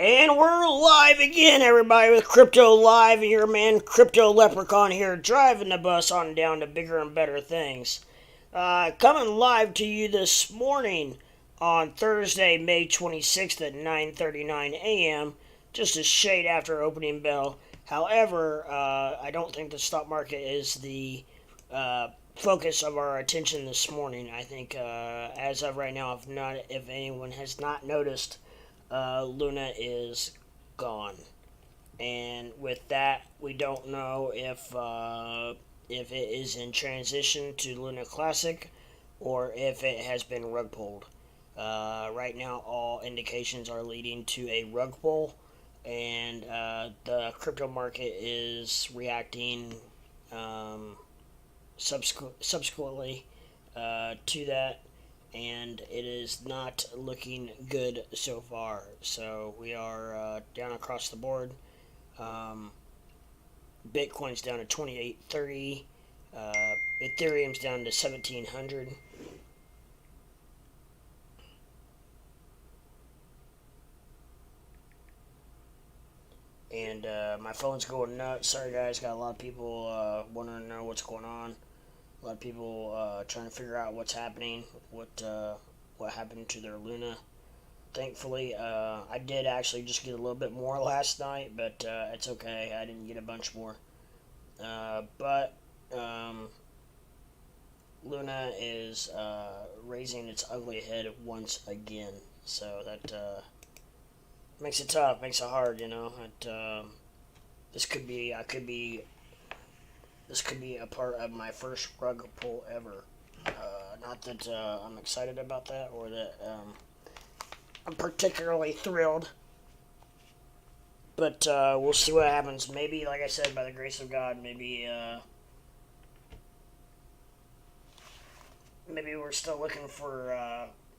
And we're live again, everybody, with Crypto Live. Your man, Crypto Leprechaun here, driving the bus on down to bigger and better things. Coming live to you this morning on Thursday, May 26th at 9:39 a.m., just a shade after opening bell. However, I don't think the stock market is the focus of our attention this morning. I think, as of right now, if anyone has not noticed, Luna is gone, and with that, we don't know if it is in transition to Luna Classic or if it has been rug pulled. Right now, all indications are leading to a rug pull, and the crypto market is reacting subsequently to that. And it is not looking good so far. So we are down across the board. Bitcoin's down to 2830. Ethereum's down to 1700. And my phone's going nuts. Sorry, guys. Got a lot of people wanting to know what's going on. A lot of people trying to figure out what's happening, what happened to their Luna. Thankfully, I did actually just get a little bit more last night, but it's okay. I didn't get a bunch more. But Luna is raising its ugly head once again. So that makes it tough, makes it hard, you know. This could be a part of my first rug pull ever. Not that I'm excited about that or that I'm particularly thrilled. But we'll see what happens. Maybe, like I said, by the grace of God, maybe we're still looking for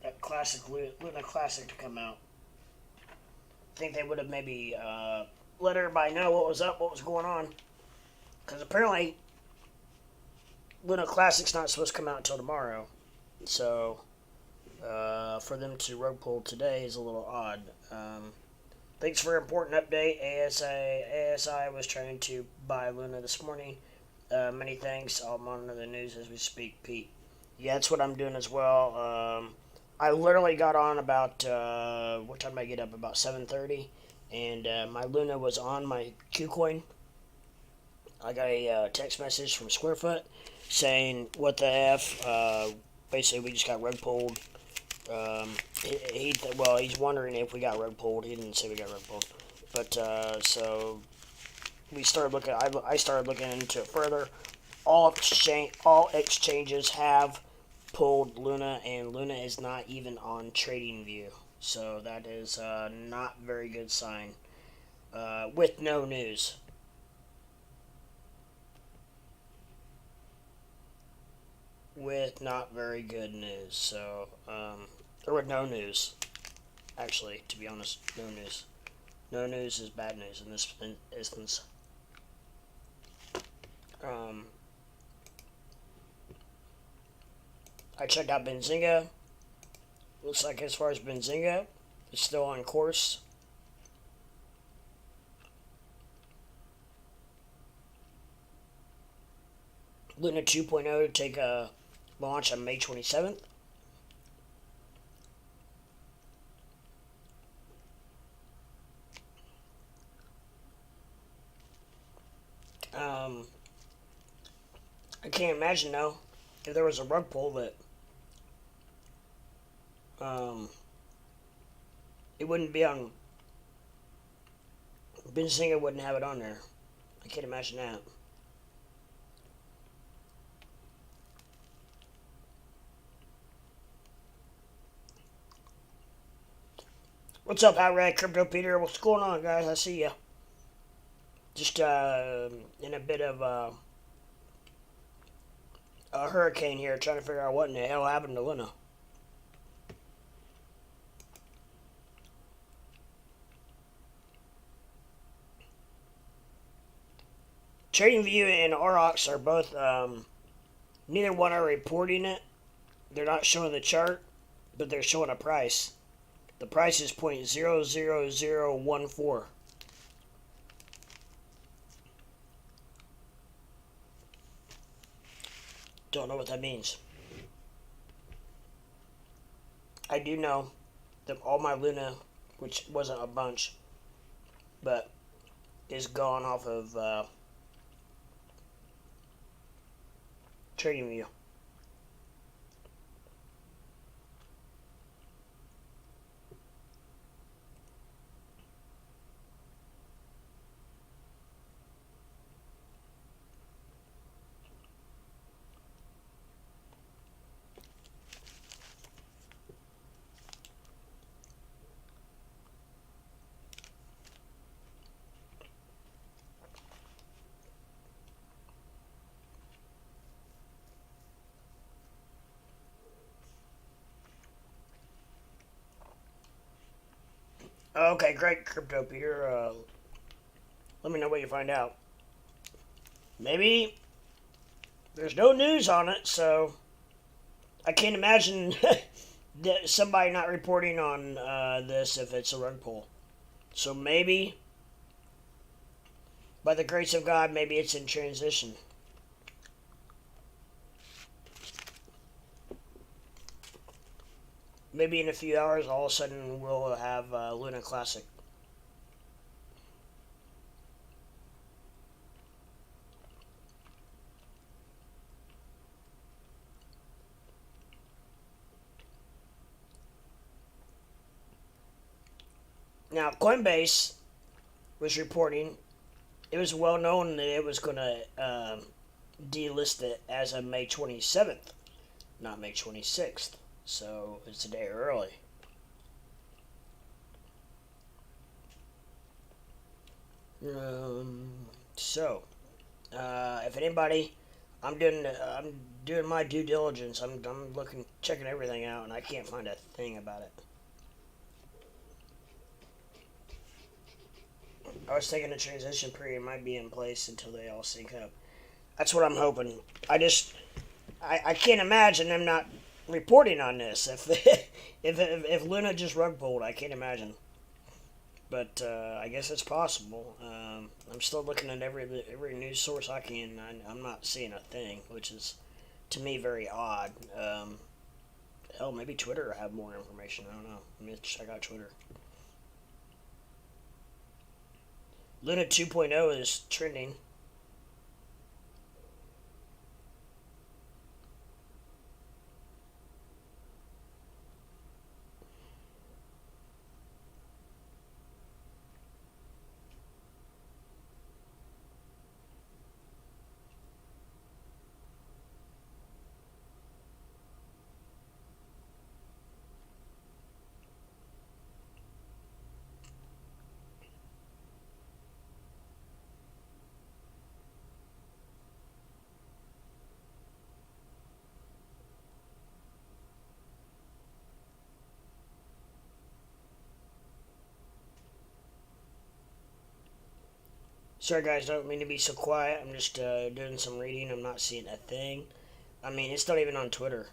that classic Luna Classic to come out. I think they would have maybe let everybody know what was up, what was going on. Because apparently, Luna Classic's not supposed to come out until tomorrow. So, for them to rug pull today is a little odd. Thanks for an important update. ASI was trying to buy Luna this morning. Many thanks. I'll monitor the news as we speak, Pete. Yeah, that's what I'm doing as well. I literally got on about, what time did I get up? About 7:30. And my Luna was on my KuCoin. I got a text message from Squarefoot saying, what the F, basically we just got rug pulled. He's wondering if we got rug pulled. He didn't say we got rug pulled. But, so, I started looking into it further. All exchanges have pulled Luna, and Luna is not even on TradingView. So that is not a very good sign. With no news. With not very good news. So, or with no news. Actually, to be honest, no news. No news is bad news in this instance. I checked out Benzinga. Looks like as far as Benzinga, it's still on course. Luna 2.0 to take a launch on May 27th. I can't imagine though if there was a rug pull that it wouldn't be on. Benzinga wouldn't have it on there. I can't imagine that. What's up, Outright Crypto Peter? What's going on, guys? I see ya. Just in a bit of a hurricane here, trying to figure out what in the hell happened to Luna. TradingView and ROX are both, neither one are reporting it. They're not showing the chart, but they're showing a price. The price is 0.00014. Don't know what that means. I do know that all my Luna, which wasn't a bunch, but is gone off of TradingView. Okay, great, Crypto Peter. Let me know what you find out. Maybe there's no news on it, so I can't imagine somebody not reporting on this if it's a rug pull. So maybe, by the grace of God, maybe it's in transition. Maybe in a few hours, all of a sudden, we'll have Luna Classic. Now, Coinbase was reporting, it was well known that it was going to delist it as of May 27th, not May 26th. So it's a day early. If anybody, I'm doing my due diligence. I'm looking, checking everything out, and I can't find a thing about it. I was thinking the transition period might be in place until they all sync up. That's what I'm hoping. I can't imagine them not reporting on this. If Luna just rug pulled, I can't imagine. But I guess it's possible. I'm still looking at every news source I can. I'm not seeing a thing, which is to me very odd. Hell, maybe Twitter will have more information. I don't know. Let me check out Twitter. Luna 2.0 is trending. Sorry guys, don't mean to be so quiet. I'm just doing some reading. I'm not seeing a thing. I mean, it's not even on Twitter.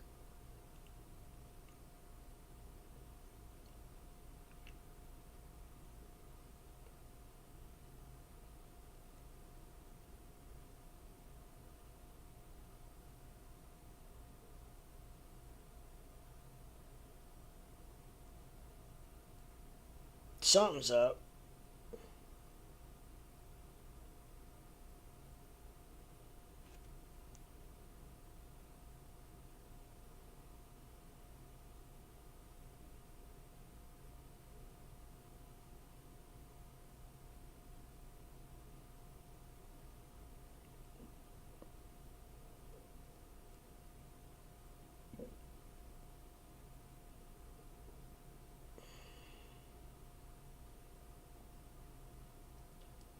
Something's up.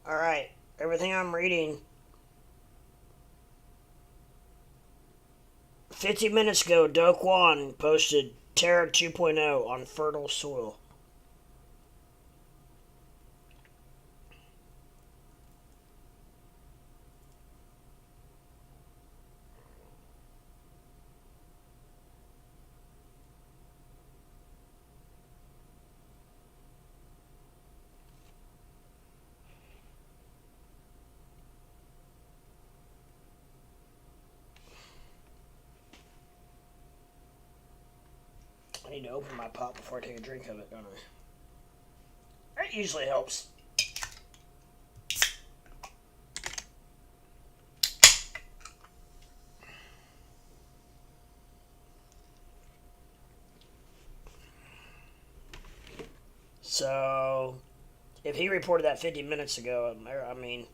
Alright, everything I'm reading 50 minutes ago, Dogecoin posted Terra 2.0 on fertile soil. I need to open my pot before I take a drink of it, don't I? That usually helps. So, if he reported that 50 minutes ago, I mean...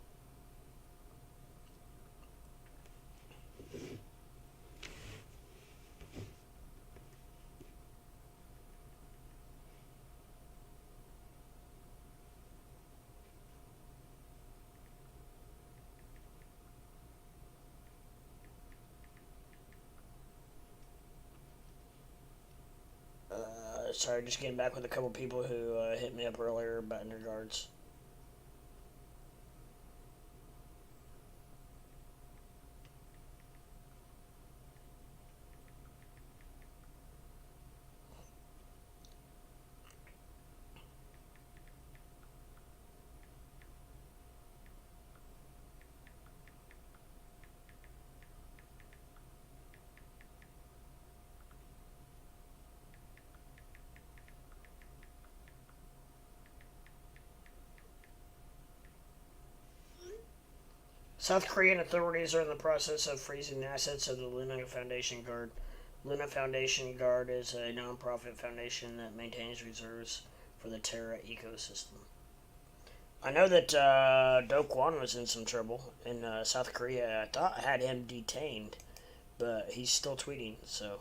sorry, just getting back with a couple people who hit me up earlier about in regards. South Korean authorities are in the process of freezing the assets of the Luna Foundation Guard. Luna Foundation Guard is a non-profit foundation that maintains reserves for the Terra ecosystem. I know that Do Kwon was in some trouble in South Korea. I thought I had him detained, but he's still tweeting, so...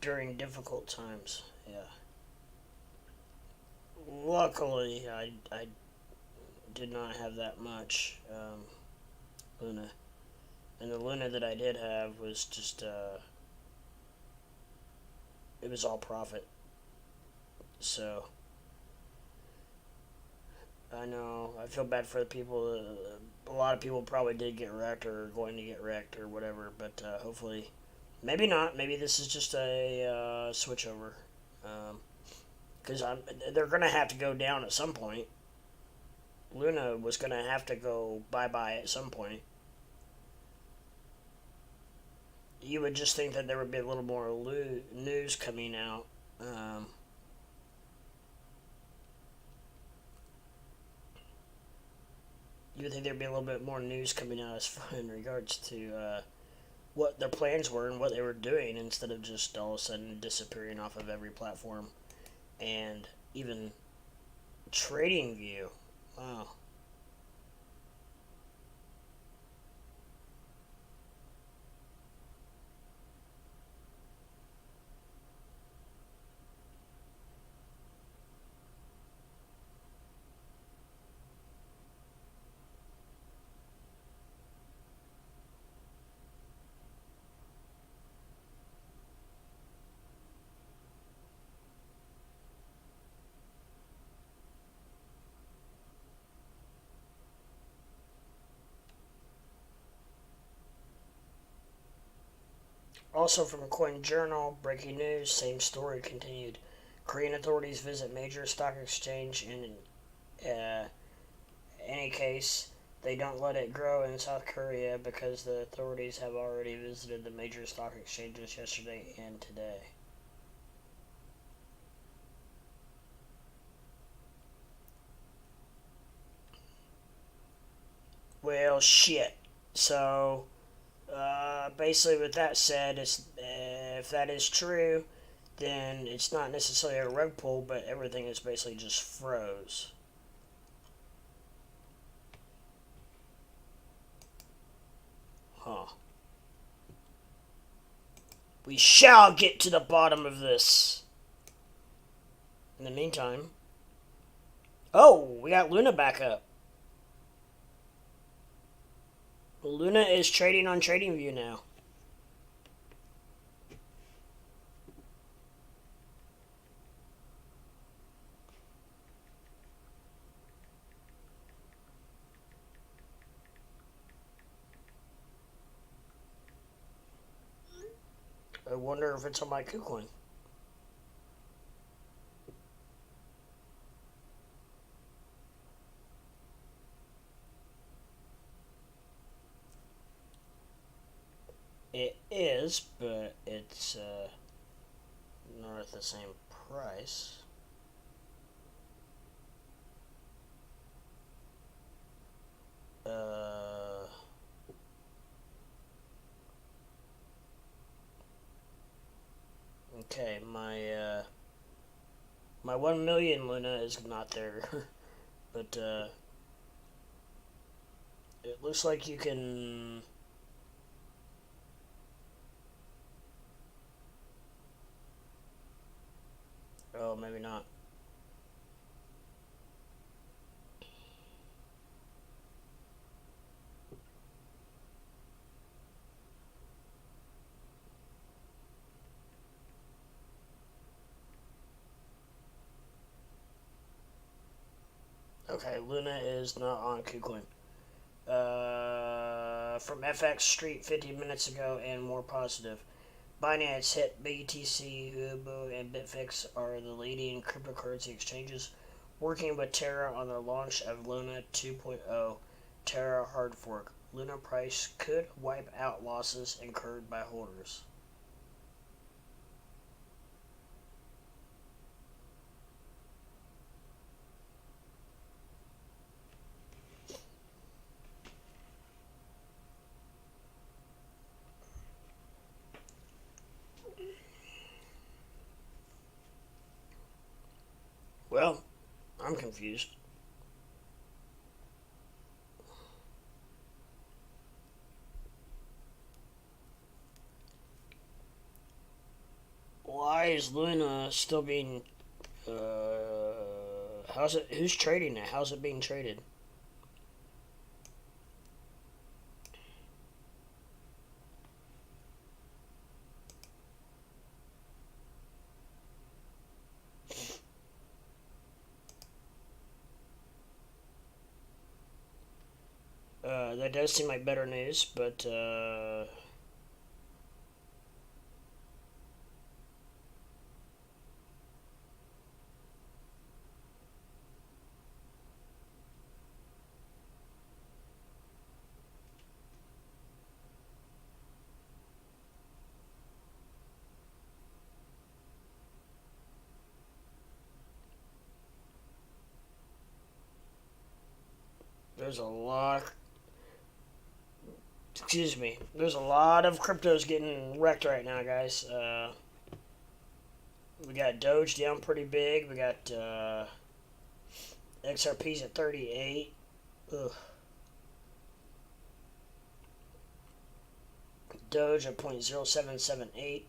During difficult times, yeah. Luckily, I did not have that much Luna. And the Luna that I did have was just, it was all profit. So, I know, I feel bad for the people. A lot of people probably did get wrecked or are going to get wrecked or whatever, but hopefully, maybe not. Maybe this is just a switchover. Because they're going to have to go down at some point. Luna was going to have to go bye-bye at some point. You would just think that there would be a little more news coming out. You would think there'd be a little bit more news coming out as far in regards to what their plans were and what they were doing instead of just all of a sudden disappearing off of every platform. And even trading view. Wow. Also from Coin Journal, breaking news, same story continued. Korean authorities visit major stock exchange in any case. They don't let it grow in South Korea because the authorities have already visited the major stock exchanges yesterday and today. Well, shit. So, basically, with that said, if that is true, then it's not necessarily a rug pull, but everything is basically just froze. Huh. We shall get to the bottom of this. In the meantime, Oh, we got Luna back up. Luna is trading on TradingView now. I wonder if it's on my KuCoin. It is, but it's not at the same price. Okay, my 1 million Luna is not there, but it looks like you can. Oh, maybe not. Okay, Luna is not on KuCoin. From FX Street 50 minutes ago and more positive. Binance, HIT, BTC, Huobi, and Bitfix are the leading cryptocurrency exchanges working with Terra on the launch of Luna 2.0 Terra hard fork. Luna price could wipe out losses incurred by holders. Well, I'm confused. Why is Luna still being? How's it? Who's trading it? How's it being traded? That does seem like better news, but there's a lot. Excuse me. There's a lot of cryptos getting wrecked right now, guys. We got Doge down pretty big. We got XRP's at 38. Ugh. Doge at 0.0778.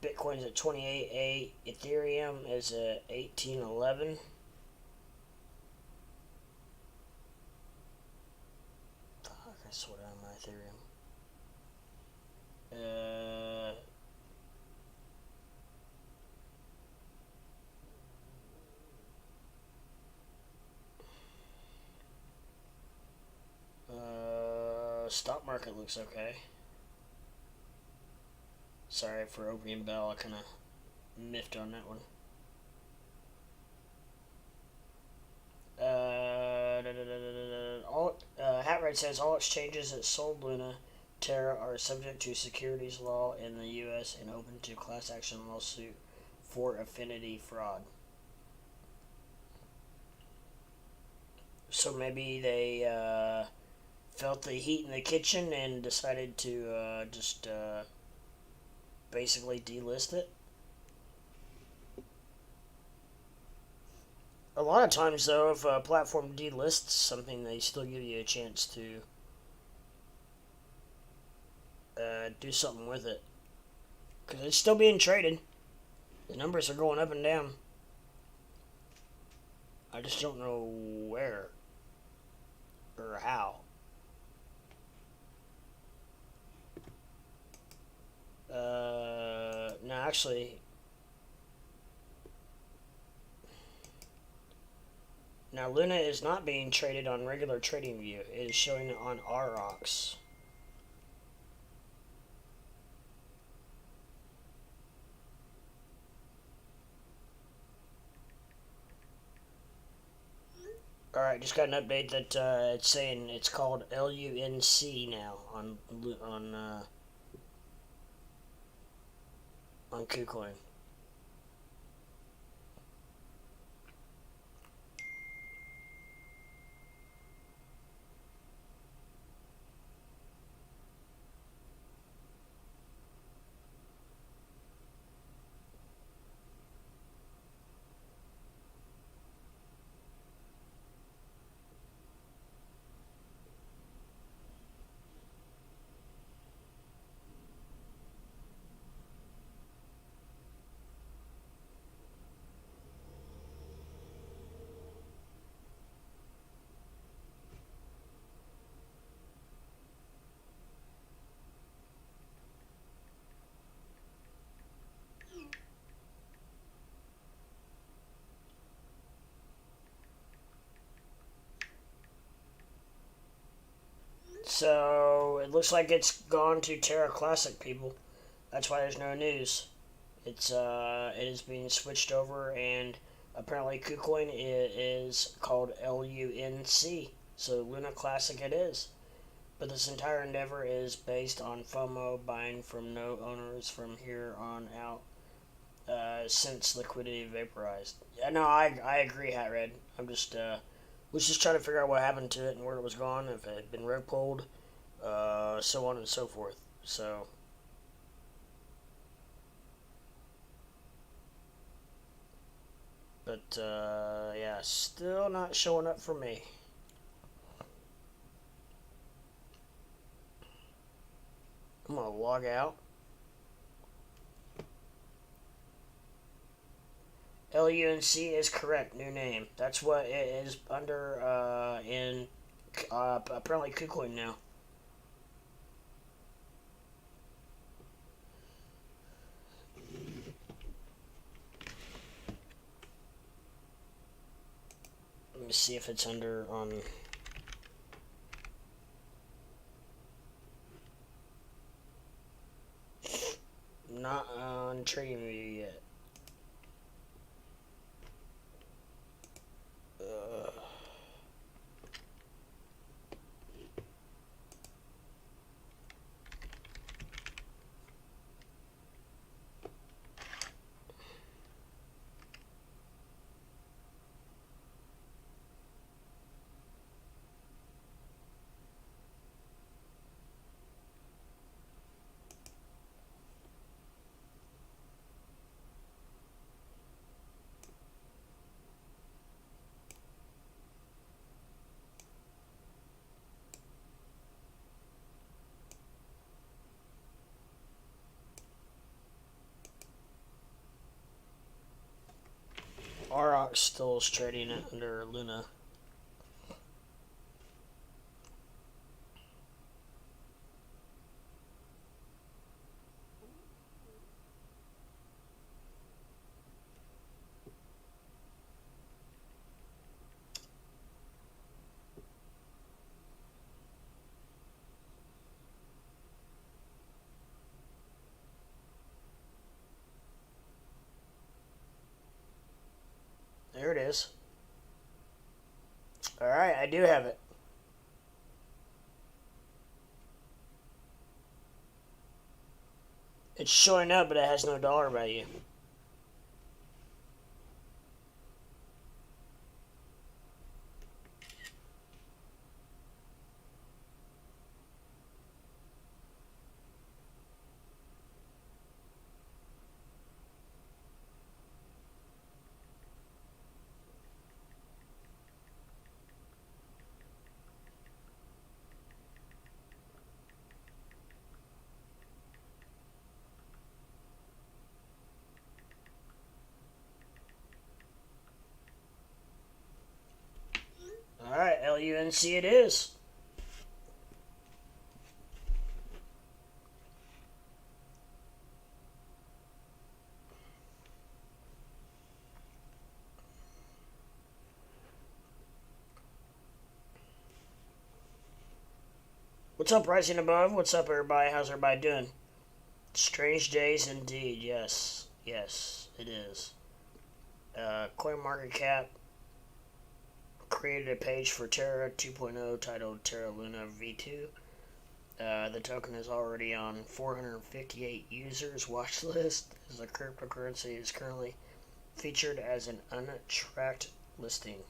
Bitcoin's at 28.8. Ethereum is at 18.11. Fuck, I swear on my Ethereum. Stock market looks okay. Sorry for opening bell. I kind of miffed on that one. Hatright says all exchanges that sold Luna Terra are subject to securities law in the U.S. and open to class action lawsuit for affinity fraud. So maybe they felt the heat in the kitchen and decided to just basically delist it. A lot of times, though, if a platform delists something, they still give you a chance to do something with it. Because it's still being traded. The numbers are going up and down. I just don't know where or how. No, actually, now Luna is not being traded on regular TradingView. It is showing on RROX. Alright, just got an update that it's saying it's called LUNC now on KuCoin. So it looks like it's gone to Terra Classic, people. That's why there's no news. It is being switched over, and apparently KuCoin is called LUNC. So Luna Classic it is. But this entire endeavor is based on FOMO, buying from no owners from here on out, since liquidity vaporized. Yeah, no, I agree, Hat Red. I'm just was just trying to figure out what happened to it and where it was gone, if it had been rug pulled, so on and so forth. So, but yeah, still not showing up for me. I'm gonna log out. LUNC is correct, new name. That's what it is under in apparently KuCoin now. Let me see if it's under on. Not on TradingView yet. RROX still is trading it under Luna. There it is. Alright, I do have it. It's showing up, but it has no dollar value. UNC it is. What's up, Rising Above? What's up, everybody? How's everybody doing? Strange days indeed. Yes. Yes, it is. CoinMarketCap created a page for Terra 2.0 titled Terra Luna V2. The token is already on 458 users' watch list as the cryptocurrency is currently featured as an untracked listing.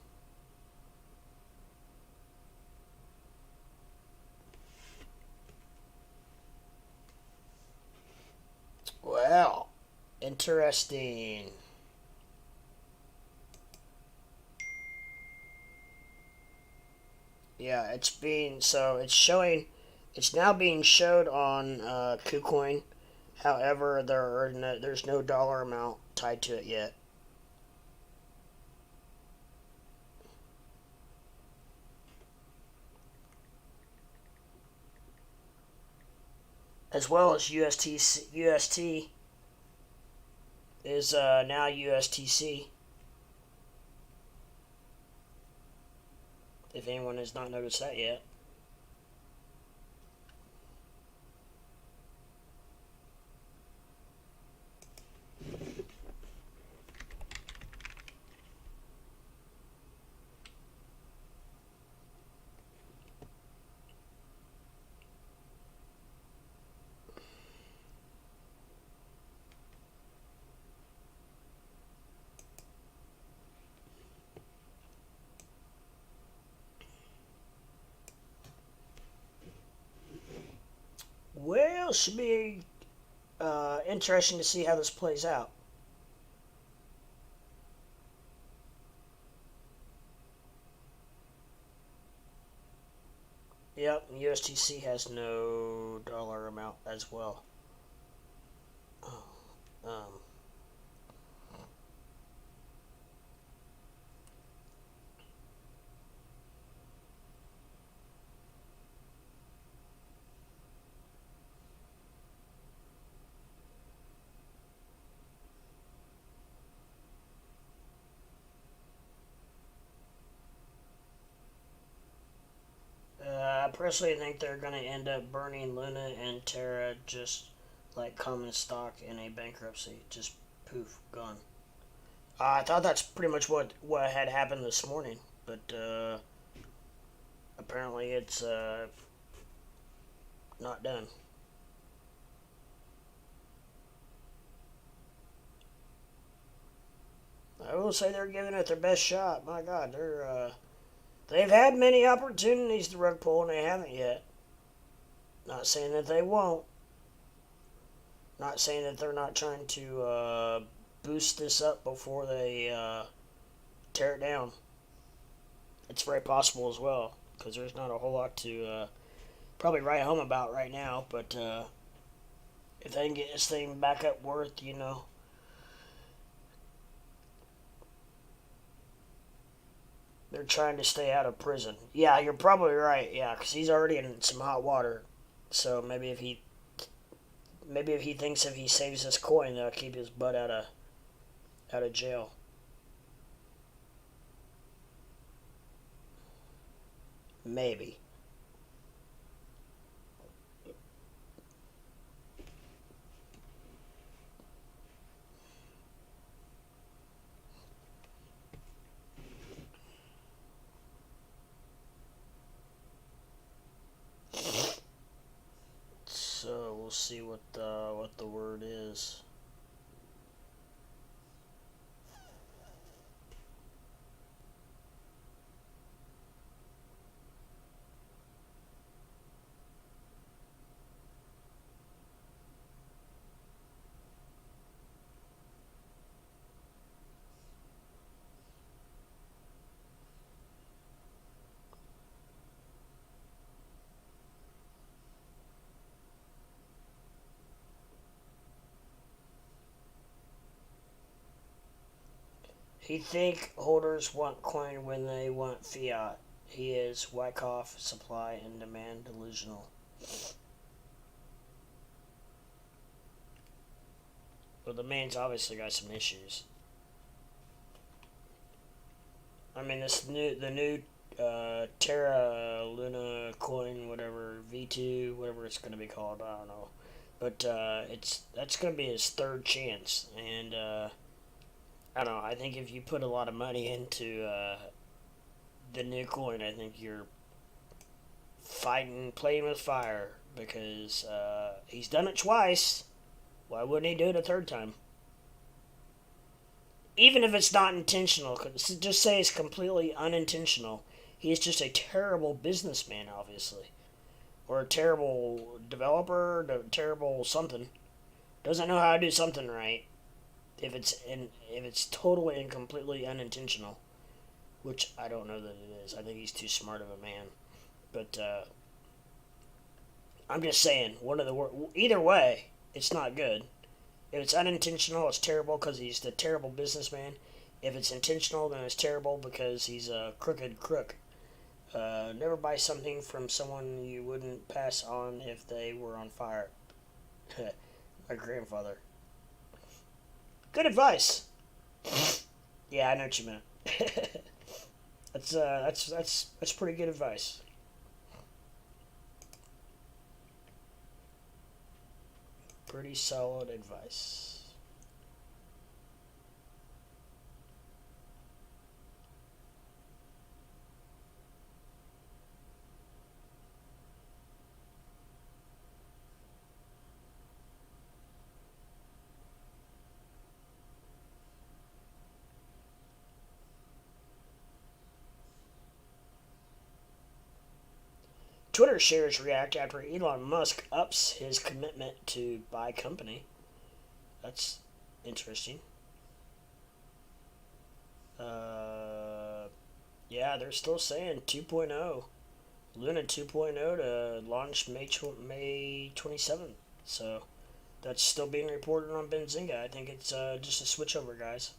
Well, interesting. Yeah, it's now being showed on KuCoin. However, there's no dollar amount tied to it yet. As well as UST is now USTC. If anyone has not noticed that yet. Well, should be interesting to see how this plays out. Yep, USTC has no dollar amount as well. Um, I personally think they're going to end up burning Luna and Terra just like common stock in a bankruptcy. Just poof, gone. I thought that's pretty much what had happened this morning, but apparently it's not done. I will say they're giving it their best shot. My God, they've had many opportunities to rug pull and they haven't yet. Not saying that they won't. Not saying that they're not trying to boost this up before they tear it down. It's very possible as well because there's not a whole lot to probably write home about right now. But if they can get this thing back up worth, they're trying to stay out of prison. Yeah, you're probably right. Yeah, because he's already in some hot water. So maybe if he thinks if he saves this coin, they'll keep his butt out of jail. Maybe. So we'll see what the word is. He think holders want coin when they want fiat. He is Wyckoff, supply and demand delusional. Well, the man's obviously got some issues. I mean, the new Terra Luna coin, whatever V2, whatever it's going to be called, I don't know. But that's going to be his third chance, and I don't know. I think if you put a lot of money into the new coin, I think you're playing with fire, because he's done it twice. Why wouldn't he do it a third time? Even if it's not intentional, just say it's completely unintentional. He is just a terrible businessman, obviously, or a terrible developer, a terrible something. Doesn't know how to do something right. If it's totally and completely unintentional, which I don't know that it is. I think he's too smart of a man. But I'm just saying, either way, it's not good. If it's unintentional, it's terrible because he's the terrible businessman. If it's intentional, then it's terrible because he's a crooked crook. Never buy something from someone you wouldn't pass on if they were on fire. My grandfather. Good advice. Yeah, I know what you meant. That's pretty good advice. Pretty solid advice. Twitter shares react after Elon Musk ups his commitment to buy company. That's interesting. Yeah, they're still saying 2.0. Luna 2.0 to launch May 27th. So that's still being reported on Benzinga. I think it's just a switchover, guys.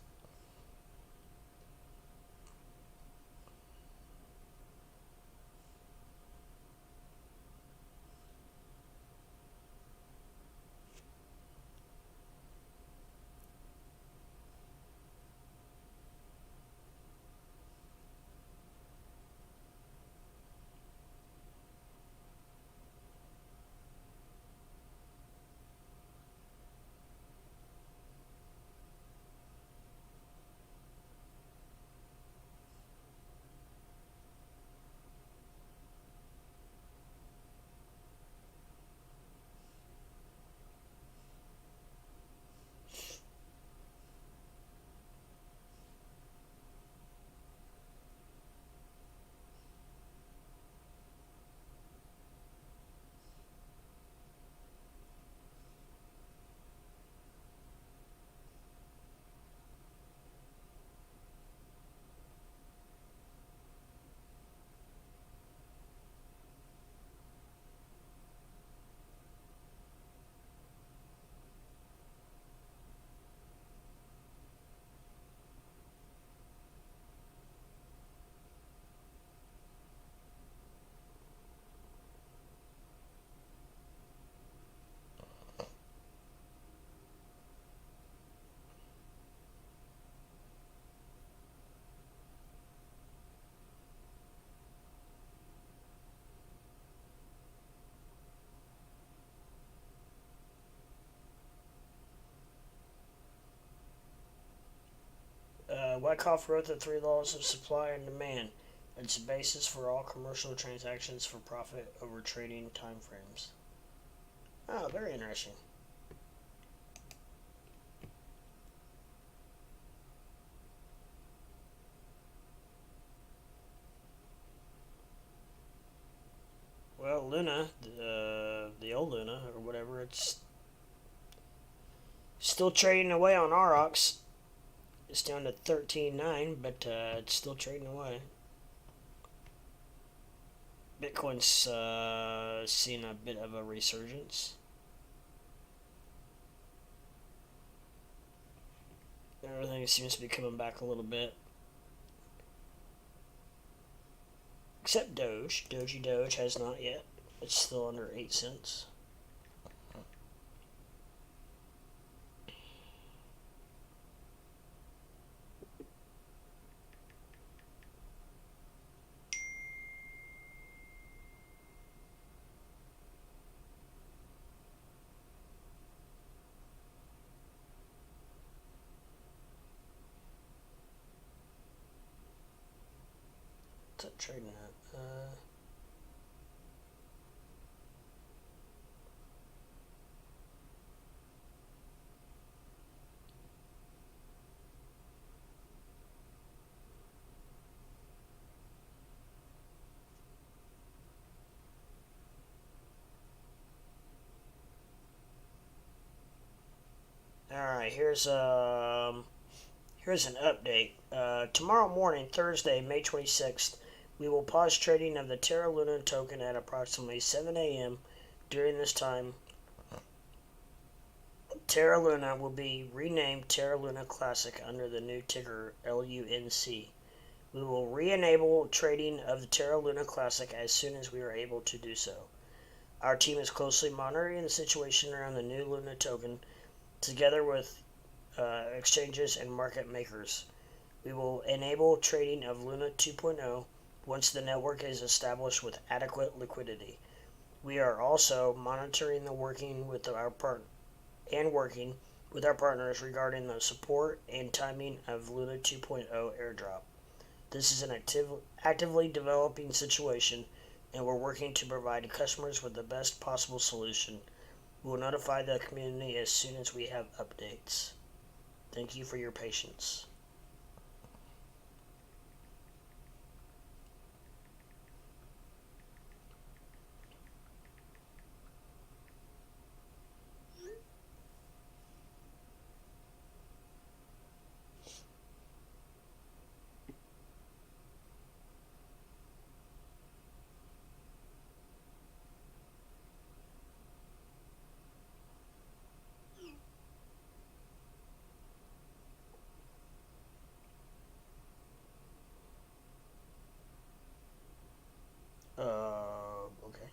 Wyckoff wrote the three laws of supply and demand. It's a basis for all commercial transactions for profit over trading timeframes. Oh, very interesting. Well, Luna, the old Luna, or whatever, it's still trading away on ROX. It's down to 13.9, but it's still trading away. Bitcoin's seen a bit of a resurgence. Everything seems to be coming back a little bit. except Doge. Doge has not yet. It's still under 8 cents. What's that trading at? Alright, here's an update. Tomorrow morning, Thursday, May 26th, we will pause trading of the Terra Luna token at approximately 7 a.m. During this time, Terra Luna will be renamed Terra Luna Classic under the new ticker LUNC. We will re-enable trading of the Terra Luna Classic as soon as we are able to do so. Our team is closely monitoring the situation around the new Luna token together with exchanges and market makers. We will enable trading of Luna 2.0 once the network is established with adequate liquidity. We are also monitoring the working with our partners regarding the support and timing of Luna 2.0 airdrop. This is an actively developing situation, and we're working to provide customers with the best possible solution. We will notify the community as soon as we have updates. Thank you for your patience. Okay.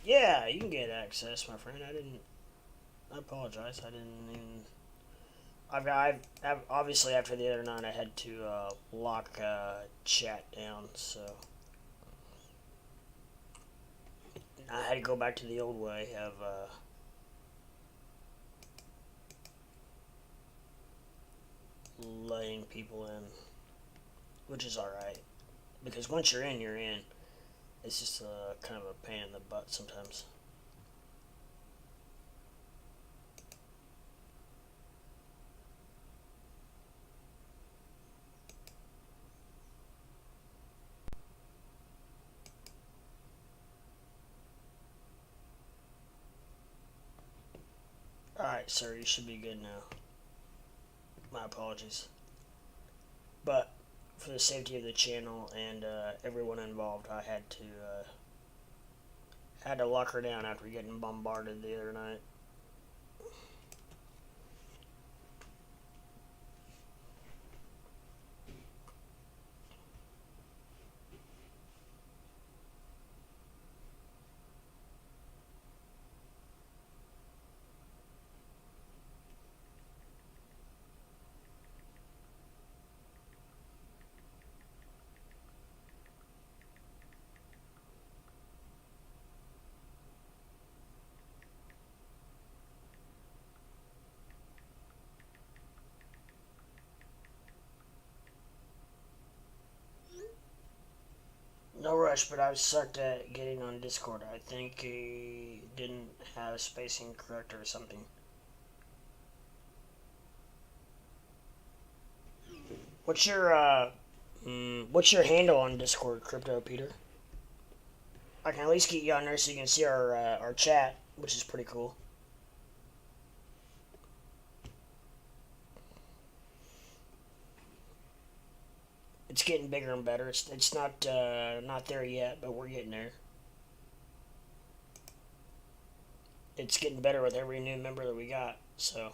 Yeah, you can get access, my friend. I apologize. I didn't even. I've obviously after the other night I had to lock chat down, so I had to go back to the old way of letting people in, which is all right because once you're in, you're in. It's just kind of a pain in the butt sometimes. Alright, sir, you should be good now. My apologies. But for the safety of the channel and everyone involved, I had to lock her down after getting bombarded the other night. No rush, but I was sucked at getting on Discord. I think he didn't have spacing correct or something. What's your handle on Discord, Crypto Peter? I can at least get you on there so you can see our chat, which is pretty cool. It's getting bigger and better. It's not there yet, but we're getting there. It's getting better with every new member that we got. So.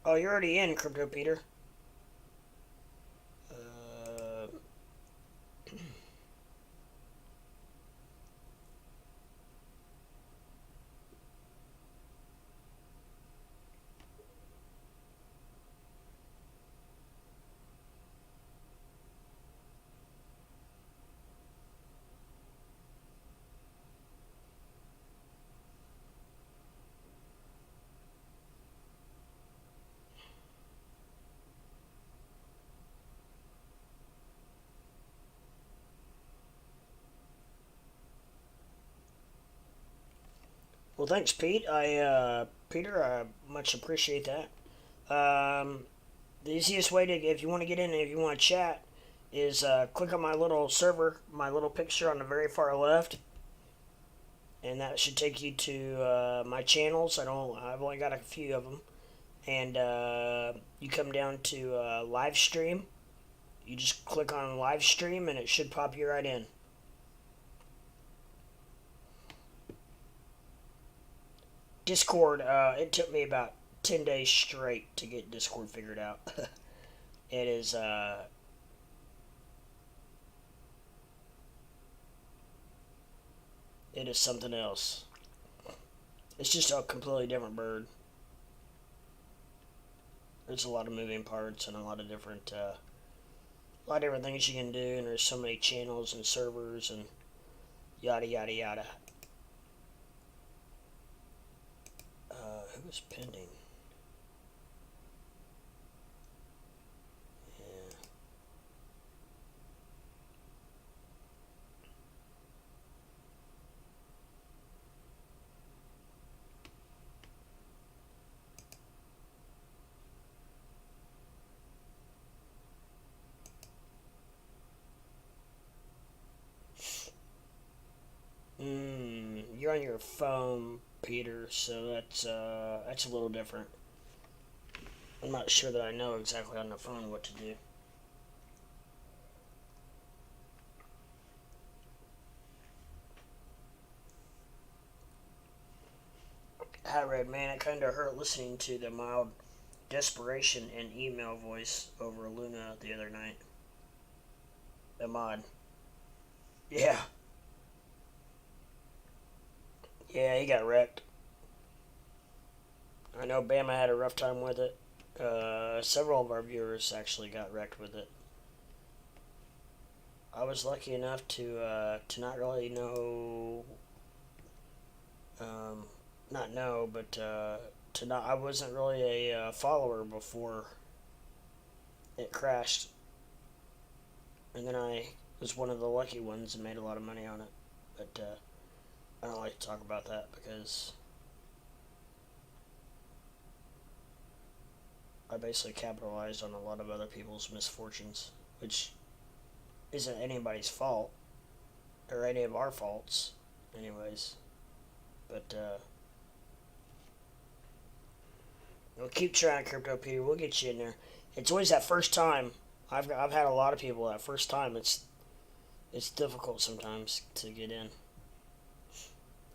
Oh, you're already in, Crypto Peter. Uh, well, thanks, Pete. Peter, I much appreciate that. Um, the easiest way to, if you want to get in and if you want to chat, is click on my little server, my little picture on the very far left, and that should take you to my channels. I've only got a few of them, and you come down to live stream. You just click on live stream, and it should pop you right in. Discord, it took me about 10 days straight to get Discord figured out. It is, it is something else. It's just a completely different bird. There's a lot of moving parts and a lot of different things you can do, and there's so many channels and servers and yada yada yada. Who is pending? You're on your phone, Peter, so that's a little different. I'm not sure that I know exactly on the phone what to do. Hi, Red Man. It kind of hurt listening to the mild desperation and email voice over Luna the other night. The mod. Yeah. Yeah, he got wrecked. I know Bama had a rough time with it. Several of our viewers actually got wrecked with it. I was lucky enough to not really know, not know, but to not. I wasn't really a follower before it crashed, and then I was one of the lucky ones and made a lot of money on it. But I don't like to talk about that because I basically capitalized on a lot of other people's misfortunes, which isn't anybody's fault, or any of our faults, anyways. But, we'll keep trying, Crypto Peter. We'll get you in there. It's always that first time. I've had a lot of people that first time. It's difficult sometimes to get in,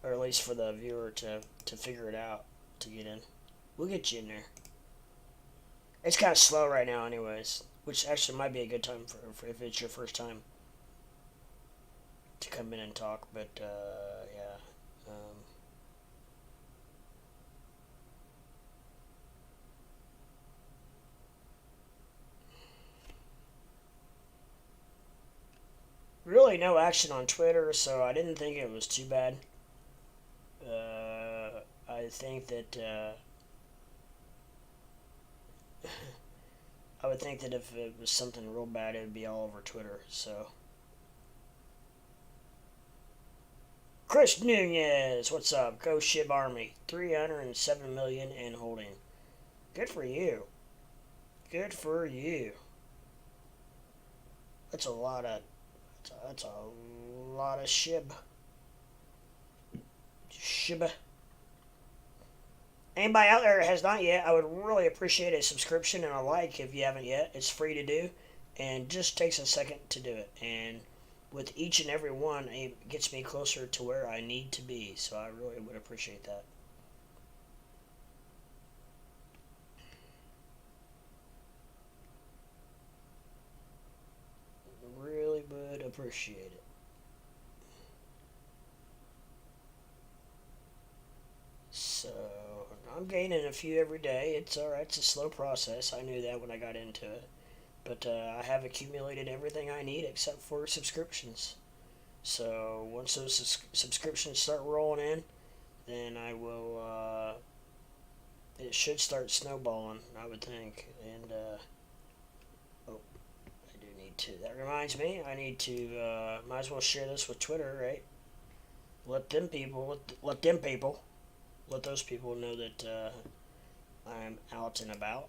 or at least for the viewer to figure it out to get in. We'll get you in there. It's kind of slow right now, anyways, which actually might be a good time for if it's your first time to come in and talk. But yeah. Really no action on Twitter, so I didn't think it was too bad. I think that I would think that if it was something real bad, it would be all over Twitter. So, Chris Nunez, what's up? Go Shib Army, 307 million and holding. Good for you. Good for you. That's a lot of Shib. Shiba. Anybody out there that has not yet, I would really appreciate a subscription and a like if you haven't yet. It's free to do, and just takes a second to do it. And with each and every one, it gets me closer to where I need to be. So I really would appreciate that. Really would appreciate it. So I'm gaining a few every day. It's alright. It's a slow process. I knew that when I got into it. But I have accumulated everything I need except for subscriptions. So once those subscriptions start rolling in, then I will. It should start snowballing, I would think. And oh, I do need to. That reminds me, I need to. Might as well share this with Twitter, right? Let them people. Let those people know that I'm out and about.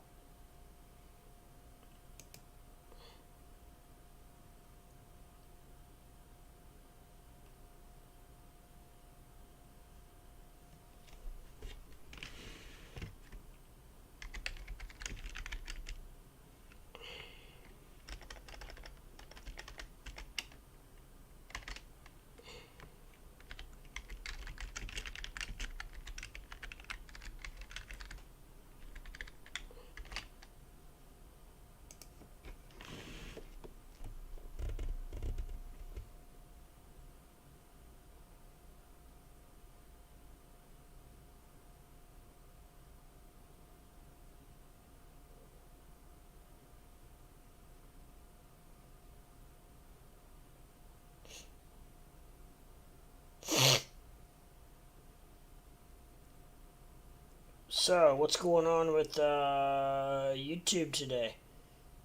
So, what's going on with YouTube today?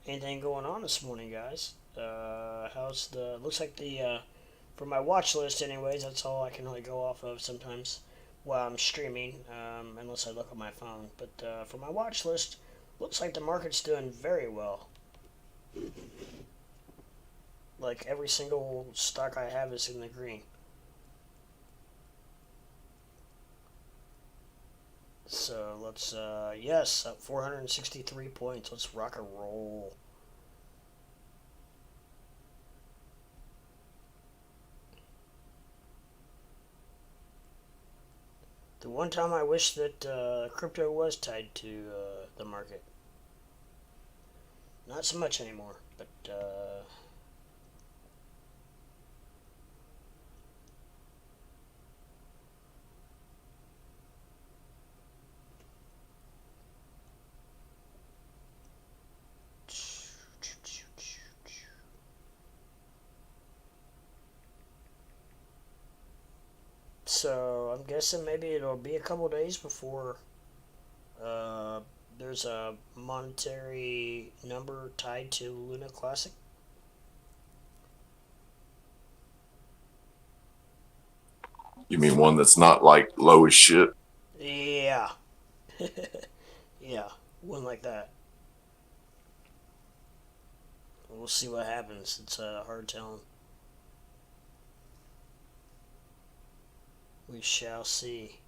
Anything going on this morning, guys? How's the? Looks like for my watch list, anyways. That's all I can really go off of sometimes while I'm streaming, unless I look at my phone. But for my watch list, looks like the market's doing very well. Like every single stock I have is in the green. So let's, yes, up 463 points. Let's rock and roll. The one time I wish that crypto was tied to the market. Not so much anymore, but so I'm guessing maybe it'll be a couple days before there's a monetary number tied to Luna Classic. You mean one that's not like low as shit? Yeah. Yeah, one like that. We'll see what happens. It's hard telling. We shall see.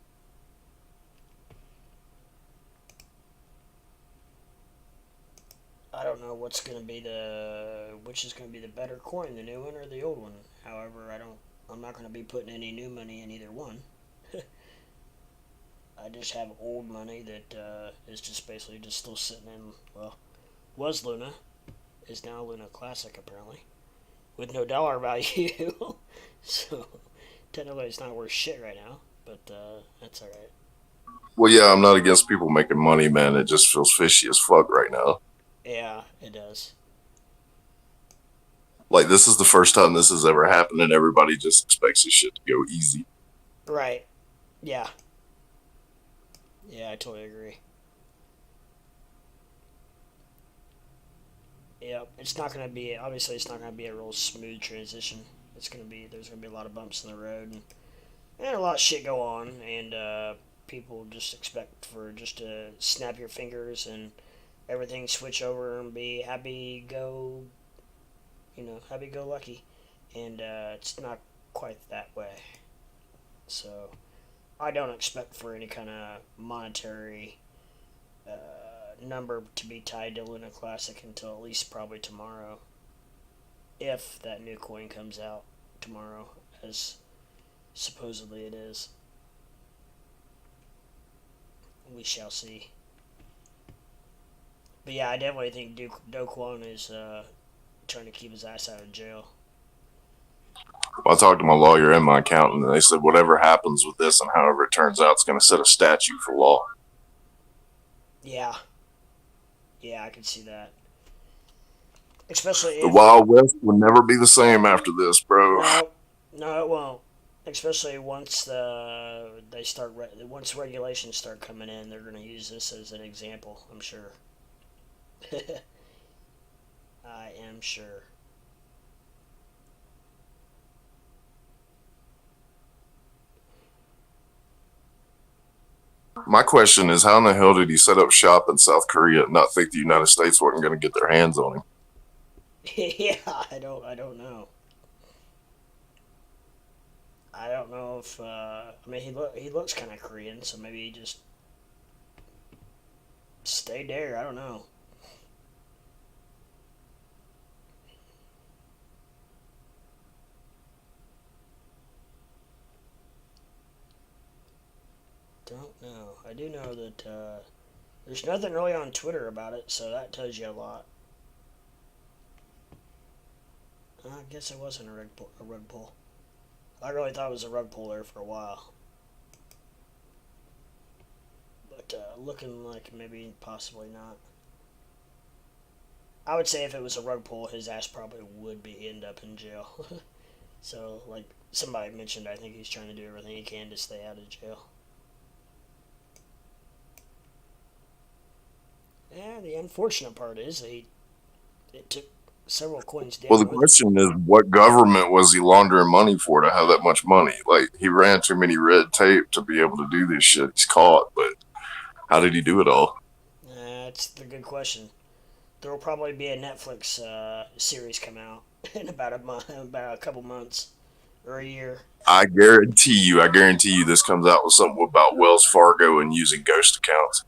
I don't know which is going to be the better coin, the new one or the old one. However, I'm not going to be putting any new money in either one. I just have old money that is just basically just still sitting in, well, was Luna, is now Luna Classic apparently, with no dollar value. So technically it's not worth shit right now, but that's alright. Well, yeah, I'm not against people making money, man. It just feels fishy as fuck right now. Yeah, it does. Like, this is the first time this has ever happened, and everybody just expects this shit to go easy. Right. Yeah. Yeah, I totally agree. Yep, it's not going to be, obviously it's not going to be a real smooth transition. There's going to be a lot of bumps in the road, and a lot of shit go on, and people just expect for just to snap your fingers and everything switch over and be happy go lucky. And it's not quite that way. So I don't expect for any kind of monetary number to be tied to Luna Classic until at least probably tomorrow, if that new coin comes out tomorrow, as supposedly it is. We shall see. But yeah, I definitely think Dogecoin is trying to keep his ass out of jail. I talked to my lawyer and my accountant, and they said whatever happens with this and however it turns out, it's going to set a statute for law. Yeah. Yeah, I can see that. Especially if... The Wild West will never be the same after this, bro. No, it won't. Especially once once regulations start coming in, they're going to use this as an example, I'm sure. I am sure. My question is, how in the hell did he set up shop in South Korea and not think the United States wasn't going to get their hands on him? Yeah, I don't know. I don't know if I mean he looks kind of Korean, so maybe he just stayed there. I don't know. Don't know. I do know that there's nothing really on Twitter about it, so that tells you a lot. I guess it wasn't a rug pull. I really thought it was a rug pull there for a while. But looking like maybe possibly not. I would say if it was a rug pull, his ass probably would end up in jail. So, like somebody mentioned, I think he's trying to do everything he can to stay out of jail. Yeah, the unfortunate part is it took several coins down. Well, the question is, what government was he laundering money for to have that much money? Like, he ran too many red tape to be able to do this shit. He's caught, but how did he do it all? That's the good question. There will probably be a Netflix series come out in about a couple months or a year. I guarantee you this comes out with something about Wells Fargo and using ghost accounts.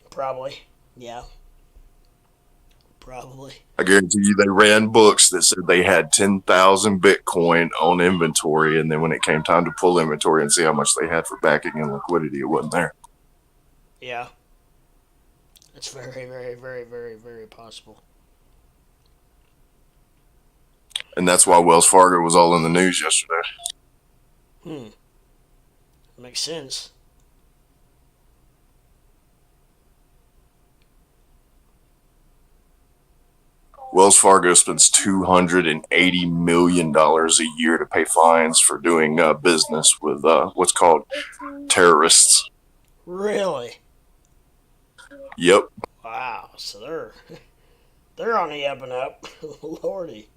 Probably. Yeah. Probably. I guarantee you they ran books that said they had 10,000 Bitcoin on inventory, and then when it came time to pull inventory and see how much they had for backing and liquidity, it wasn't there. Yeah. It's very, very, very, very, very possible. And that's why Wells Fargo was all in the news yesterday. Makes sense. Wells Fargo spends $280 million a year to pay fines for doing business with what's called terrorists. Really? Yep. Wow. So they're on the up and up. Lordy.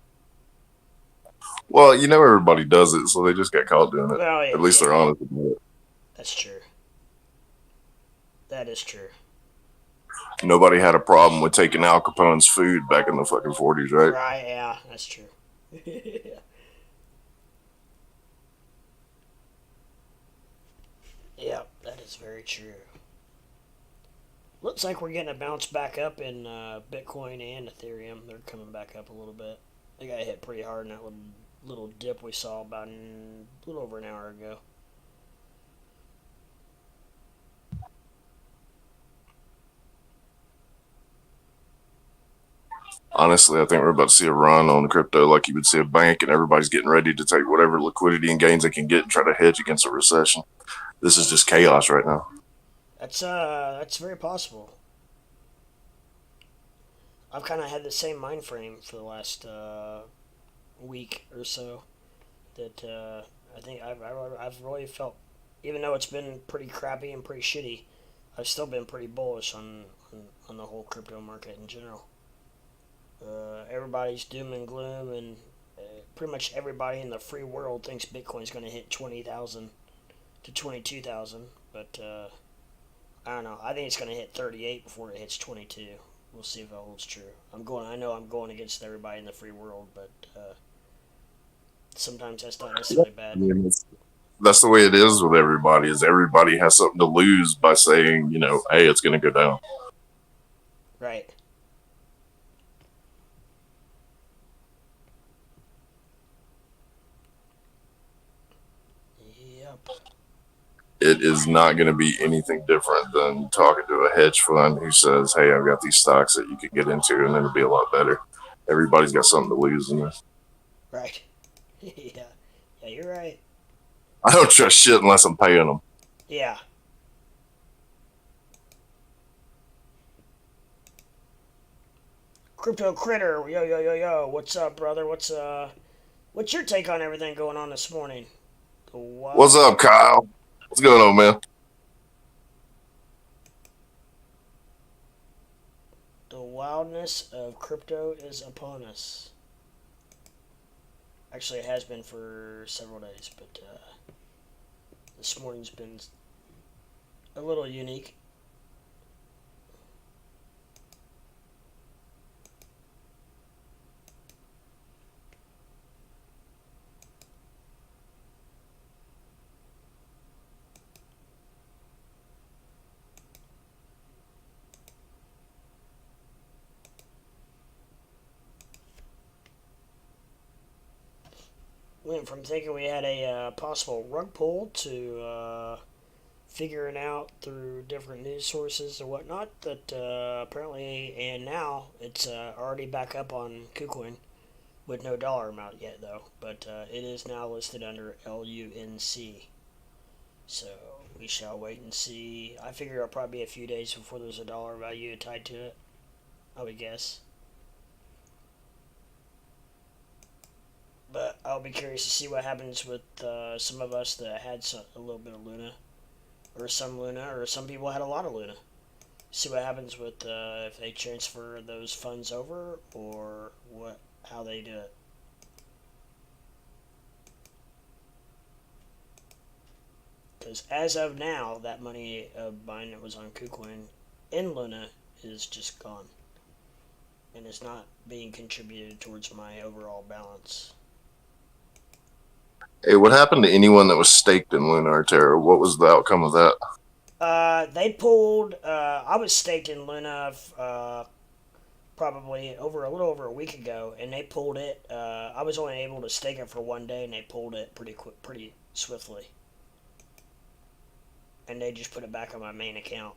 Well, everybody does it, so they just got caught doing it. Well, yeah, At least they're honest about it. That's true. That is true. nobody had a problem with taking Al Capone's food back in the fucking 40s, right? Right, yeah, that's true. Yep, that is very true. Looks like we're getting a bounce back up in Bitcoin and Ethereum. They're coming back up a little bit. They got hit pretty hard in that little dip we saw about a little over an hour ago. Honestly, I think we're about to see a run on crypto like you would see a bank, and everybody's getting ready to take whatever liquidity and gains they can get and try to hedge against a recession. This is just chaos right now. That's very possible. I've kind of had the same mind frame for the last week or so. That I think I've really felt, even though it's been pretty crappy and pretty shitty, I've still been pretty bullish on the whole crypto market in general. Everybody's doom and gloom, and pretty much everybody in the free world thinks Bitcoin's going to hit 20,000 to 22,000, but I don't know. I think it's going to hit 38 before it hits 22. We'll see if it holds true. I know I'm going against everybody in the free world, but sometimes that's not necessarily bad. That's the way it is with everybody. Is everybody has something to lose by saying, hey, it's going to go down. Right. Yep. It is not going to be anything different than talking to a hedge fund who says, hey, I've got these stocks that you could get into, and it'll be a lot better. Everybody's got something to lose in this. Right. Yeah. Yeah, you're right. I don't trust shit unless I'm paying them. Yeah. Crypto Critter, yo yo yo yo, what's up, brother? What's your take on everything going on this morning? What's up, Kyle? What's going on, man? The wildness of crypto is upon us. Actually, it has been for several days, but this morning's been a little unique. Went from thinking we had a possible rug pull to figuring out through different news sources and whatnot that apparently, and now it's already back up on KuCoin with no dollar amount yet though, but it is now listed under LUNC. So we shall wait and see. I figure it'll probably be a few days before there's a dollar value tied to it, I would guess. But I'll be curious to see what happens with some of us that had a little bit of Luna, or some people had a lot of Luna. See what happens with if they transfer those funds over, or how they do it. Because as of now, that money of mine that was on KuCoin in Luna is just gone, and it's not being contributed towards my overall balance. Hey, what happened to anyone that was staked in Luna or Terra? What was the outcome of that? They pulled. I was staked in Luna probably a little over a week ago, and they pulled it. I was only able to stake it for one day, and they pulled it pretty swiftly. And they just put it back on my main account.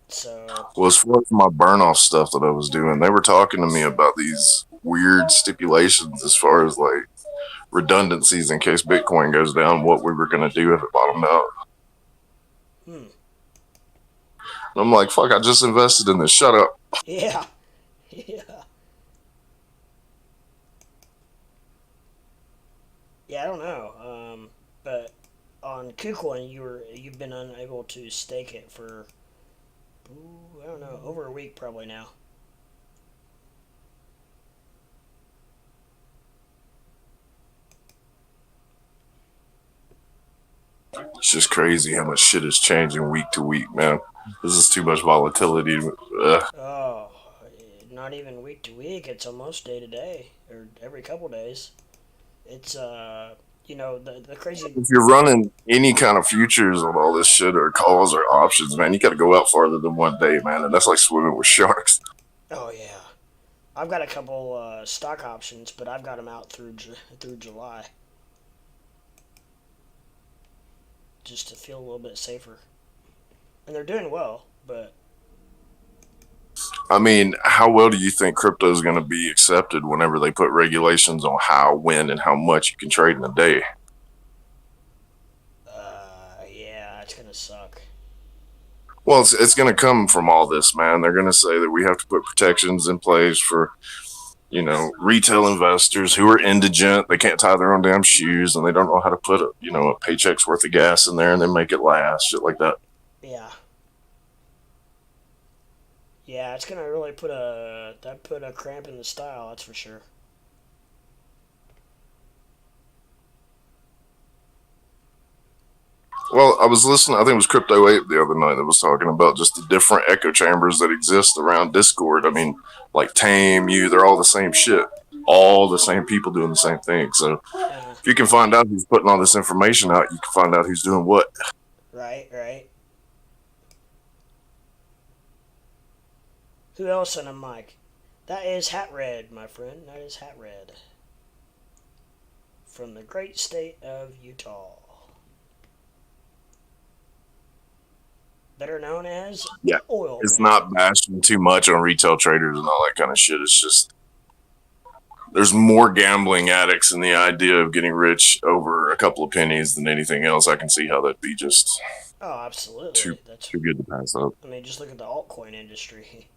So. Well, as far as my burn off stuff that I was doing, they were talking to me about these weird stipulations as far as like redundancies in case Bitcoin goes down, what we were going to do if it bottomed out. And I'm like, fuck, I just invested in this. Shut up. Yeah. Yeah. Yeah, I don't know. But on KuCoin, you've been unable to stake it for, I don't know, over a week probably now. It's just crazy how much shit is changing week to week, man. This is too much volatility. Ugh. Oh, not even week to week. It's almost day to day, or every couple days. It's the crazy. If you're running any kind of futures on all this shit or calls or options, man, you got to go out farther than one day, man. And that's like swimming with sharks. Oh yeah, I've got a couple stock options, but I've got them out through July, just to feel a little bit safer. And they're doing well, but I mean, how well do you think crypto is going to be accepted whenever they put regulations on how, when, and how much you can trade in a day? yeah, it's gonna suck. Well, it's going to come from all this, man. They're going to say that we have to put protections in place for, retail investors who are indigent. They can't tie their own damn shoes, and they don't know how to put a paycheck's worth of gas in there and then make it last, shit like that. Yeah, yeah, it's gonna really put a cramp in the style. That's for sure. Well, I was listening. I think it was Crypto Ape the other night that was talking about just the different echo chambers that exist around Discord. I mean, like Tame, they're all the same shit. All the same people doing the same thing. So Uh, if you can find out who's putting all this information out, you can find out who's doing what. right, right. Who else on a mic? That is Hat Red, my friend. That is Hat Red from the great state of Utah, better known as Yeah, Oil it's Man. not bashing too much on retail traders and all that kind of shit. It's just there's more gambling addicts in the idea of getting rich over a couple of pennies than anything else. I can see how that'd be just Oh, too absolutely. That's. too good to pass up. I mean, just look at the altcoin industry.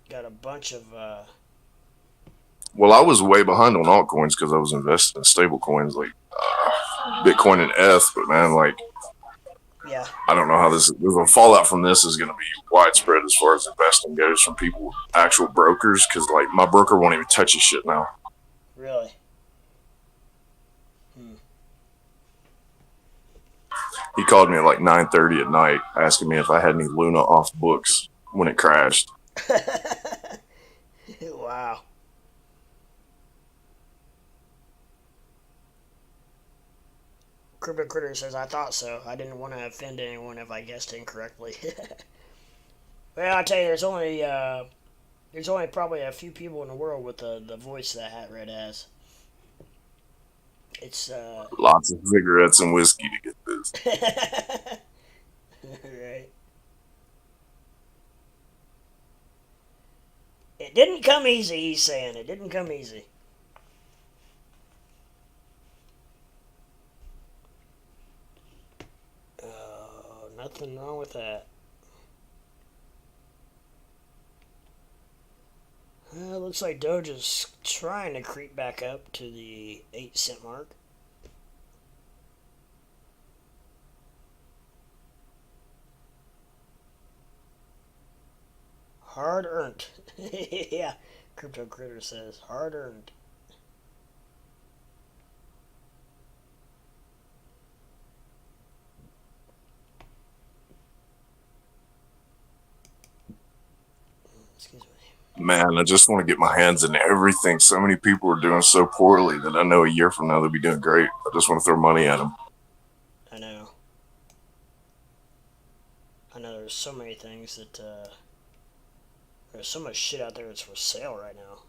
Got a bunch of. Well, I was way behind on altcoins because I was investing in stable coins like Bitcoin and ETH, but man, like Yeah. I don't know how the fallout from this is going to be widespread as far as investing goes from people, actual brokers, because like my broker won't even touch his shit now. Really. Hmm. He called me at like 9:30 at night asking me if I had any Luna off books when it crashed. Wow. Crypto Critter says, I thought so. I didn't want to offend anyone if I guessed incorrectly. Well, I tell you, there's only probably a few people in the world with the voice that Hat Red has. It's Lots of cigarettes and whiskey to get this. right. It didn't come easy. He's saying it didn't come easy. Nothing wrong with that. Looks like Doge is trying to creep back up to the 8 cent mark. Hard earned. Yeah, Crypto Critter says hard earned. Excuse me. Man, I just want to get my hands in everything. So many people are doing so poorly that I know a year from now they'll be doing great. I just want to throw money at them. I know. I know there's so many things that there's so much shit out there that's for sale right now.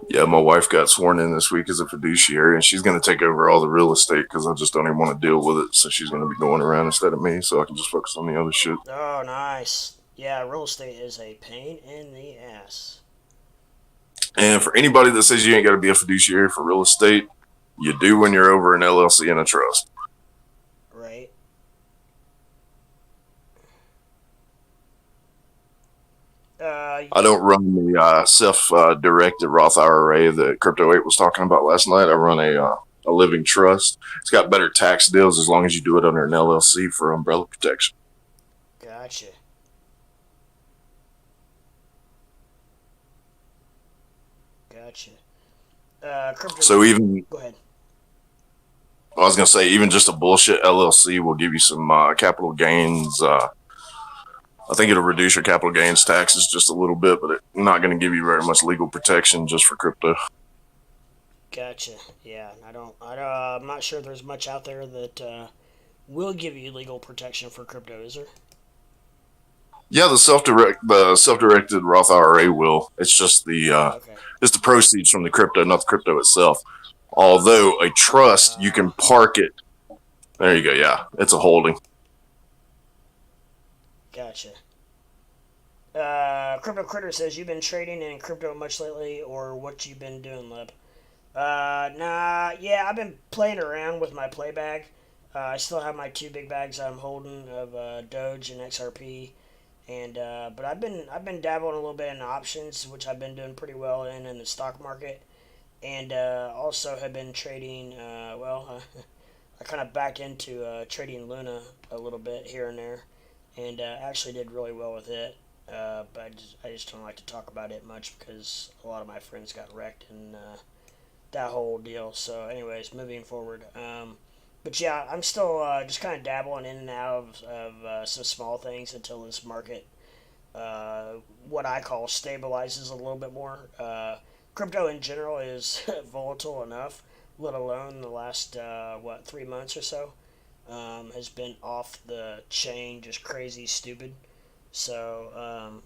Yeah, my wife got sworn in this week as a fiduciary, and she's going to take over all the real estate because I just don't even want to deal with it. So she's going to be going around instead of me, so I can just focus on the other shit. Oh, nice. Yeah, real estate is a pain in the ass. And for anybody that says you ain't got to be a fiduciary for real estate, you do when you're over an LLC and a trust. Right. I don't run the self-directed Roth IRA that Crypto 8 was talking about last night. I run a living trust. It's got better tax deals as long as you do it under an LLC for umbrella protection. Gotcha. Gotcha. Crypto. So even Go ahead. I was gonna say, even just a bullshit LLC will give you some capital gains. I think it'll reduce your capital gains taxes just a little bit, but it's not going to give you very much legal protection just for crypto. Gotcha. Yeah, I'm not sure there's much out there that will give you legal protection for crypto. Is there? Yeah, the self-directed Roth IRA will. It's just Okay. it's the proceeds from the crypto, not the crypto itself. Although a trust, you can park it. There you go. Yeah, it's a holding. Gotcha. Crypto Critter says you've been trading in crypto much lately, or what you've been doing, Leb? Nah, yeah, I've been playing around with my play bag. I still have my two big bags I'm holding of Doge and XRP, and but I've been dabbling a little bit in options, which I've been doing pretty well in the stock market, and also have been trading. I kind of backed into trading Luna a little bit here and there, and actually did really well with it. But I just don't like to talk about it much because a lot of my friends got wrecked in that whole deal. So, anyways, moving forward. But yeah, I'm still just kind of dabbling in and out of some small things until this market, uh, what I call, stabilizes a little bit more. Crypto in general is volatile enough, let alone the last, 3 months or so. Has been off the chain, just crazy stupid. So,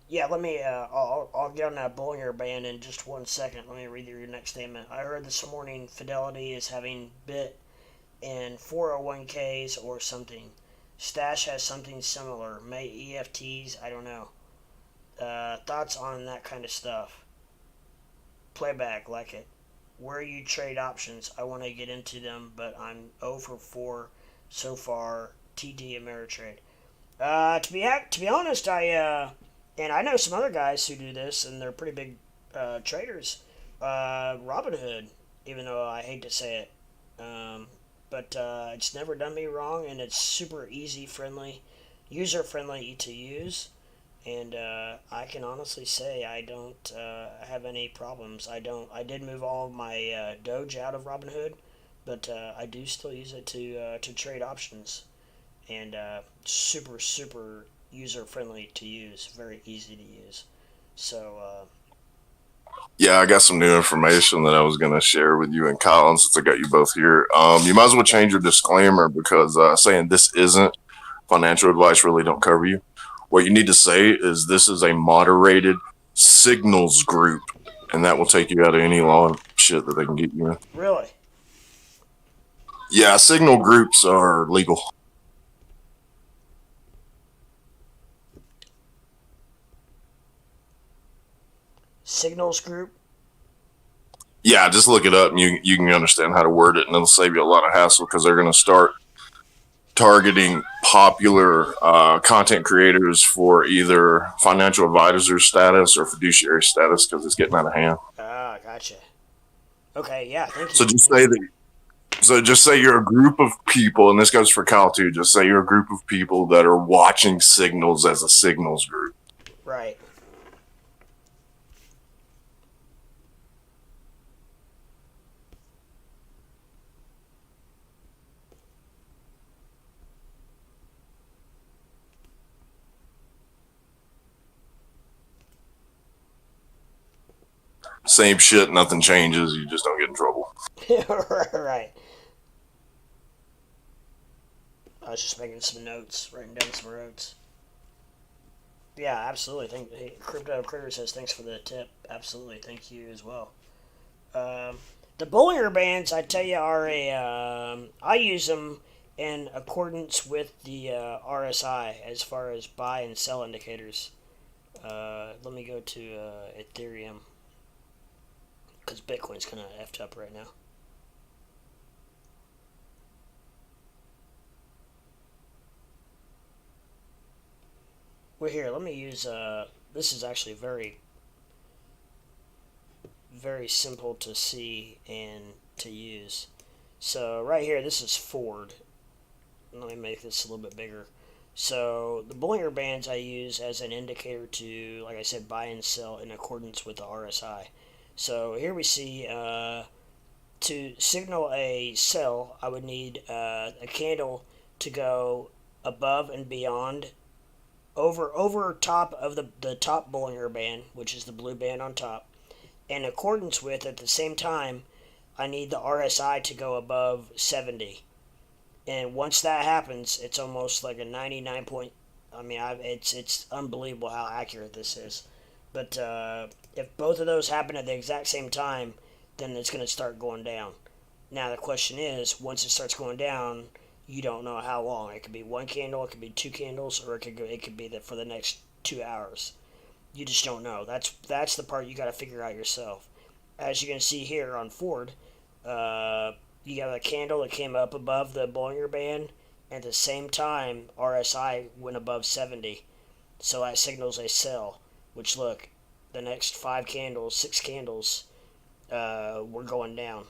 yeah, let me. I'll get on that Bollinger Band in just 1 second. Let me read you your next statement. I heard this morning Fidelity is having bit in 401ks or something. Stash has something similar. May EFTs. I don't know. Thoughts on that kind of stuff? Playback, like it. Where you trade options. I want to get into them, but I'm 0 for 4 so far. TD Ameritrade. To be honest, and I know some other guys who do this, and they're pretty big traders. Robinhood, even though I hate to say it, but it's never done me wrong, and it's super easy, friendly, user friendly to use. And I can honestly say I don't have any problems. I don't. I did move all of my Doge out of Robinhood, but I do still use it to trade options, and super super user friendly to use, very easy to use. So Yeah, I got some new information that I was going to share with you and Colin since I got you both here. You might as well change your disclaimer because saying this isn't financial advice really don't cover you. What you need to say is this is a moderated signals group, and that will take you out of any law and shit that they can get you in. really, Yeah, signal groups are legal. Signals Group. Yeah, just look it up and you can understand how to word it, and it'll save you a lot of hassle because they're going to start targeting popular content creators for either financial advisor status or fiduciary status because it's getting out of hand. Ah, gotcha. Okay, yeah, thank So you. just Thank say you. that. So just say you're a group of people, and this goes for Kyle too. Just say you're a group of people that are watching signals as a signals group. Right. Same shit, nothing changes. You just don't get in trouble. Right. I was just making some notes, writing down some notes. Yeah, absolutely. Crypto Critter says thanks for the tip. Absolutely, thank you as well. Um, the Bollinger Bands, I tell you, are a. I use them in accordance with the RSI as far as buy and sell indicators. Let me go to Ethereum because Bitcoin's kind of effed up right now. Well, here, let me use. This is actually very, very simple to see and to use. So, right here, this is Ford. Let me make this a little bit bigger. So, the Bollinger Bands I use as an indicator to, like I said, buy and sell in accordance with the RSI. So here we see to signal a sell, I would need a candle to go above and beyond over top of the top Bollinger Band, which is the blue band on top, in accordance with, at the same time, I need the RSI to go above 70. And once that happens, it's almost like a 99 point. I mean, it's unbelievable how accurate this is. But if both of those happen at the exact same time, then it's going to start going down. Now the question is, once it starts going down, you don't know how long. It could be one candle, it could be two candles, or it could be that for the next 2 hours. You just don't know. That's the part you got to figure out yourself. As you can see here on Ford, uh, you got a candle that came up above the Bollinger Band. At the same time, RSI went above 70. So that signals a sell. Which, look, the next 5 candles, 6 candles, we're going down.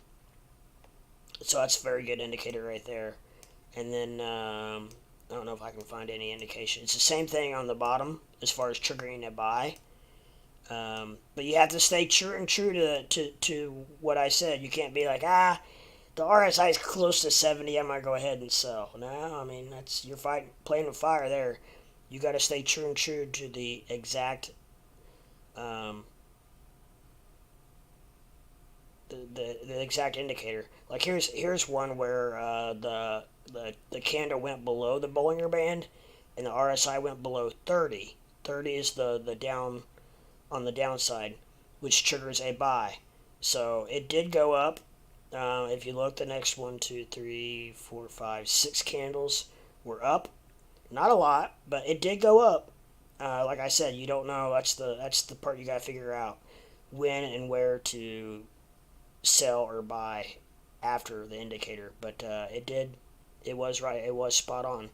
So that's a very good indicator right there. And then, I don't know if I can find any indication. It's the same thing on the bottom as far as triggering a buy. But you have to stay true to what I said. You can't be like, the RSI is close to 70. I'm gonna go ahead and sell. No, I mean you're playing with fire there. You got to stay true to the exact um, the exact indicator. Like here's one where the candle went below the Bollinger Band, and the RSI went below 30. 30 is the down on the downside, which triggers a buy. So it did go up. If you look, the next 6 candles were up. Not a lot, but it did go up. Like I said, you don't know. That's the part you got to figure out when and where to sell or buy after the indicator. But it did. It was right. It was spot on.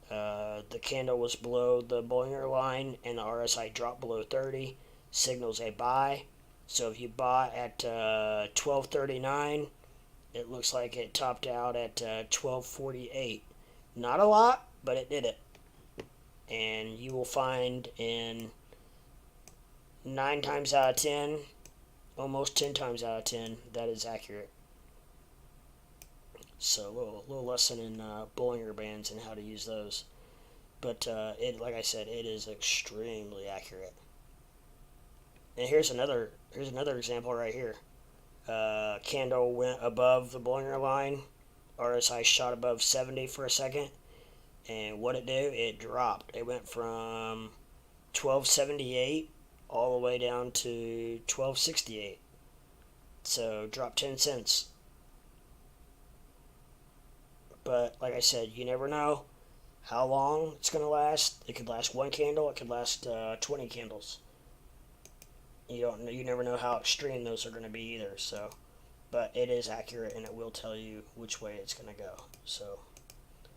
The candle was below the Bollinger line, and the RSI dropped below 30. Signals a buy. So if you bought at 12.39, it looks like it topped out at 12.48. Not a lot, but it did it. And you will find in 9 times out of 10, almost 10 times out of 10, that is accurate. So a little lesson in Bollinger Bands and how to use those. But like I said, it is extremely accurate. And here's another example right here. Candle went above the Bollinger line. RSI shot above 70 for a second. And what it did, it dropped. It went from 1278 all the way down to 1268. So dropped 10 cents. But like I said, you never know how long it's going to last. It could last 1 candle. It could last 20 candles. You never know how extreme those are going to be either. So, but it is accurate, and it will tell you which way it's going to go. So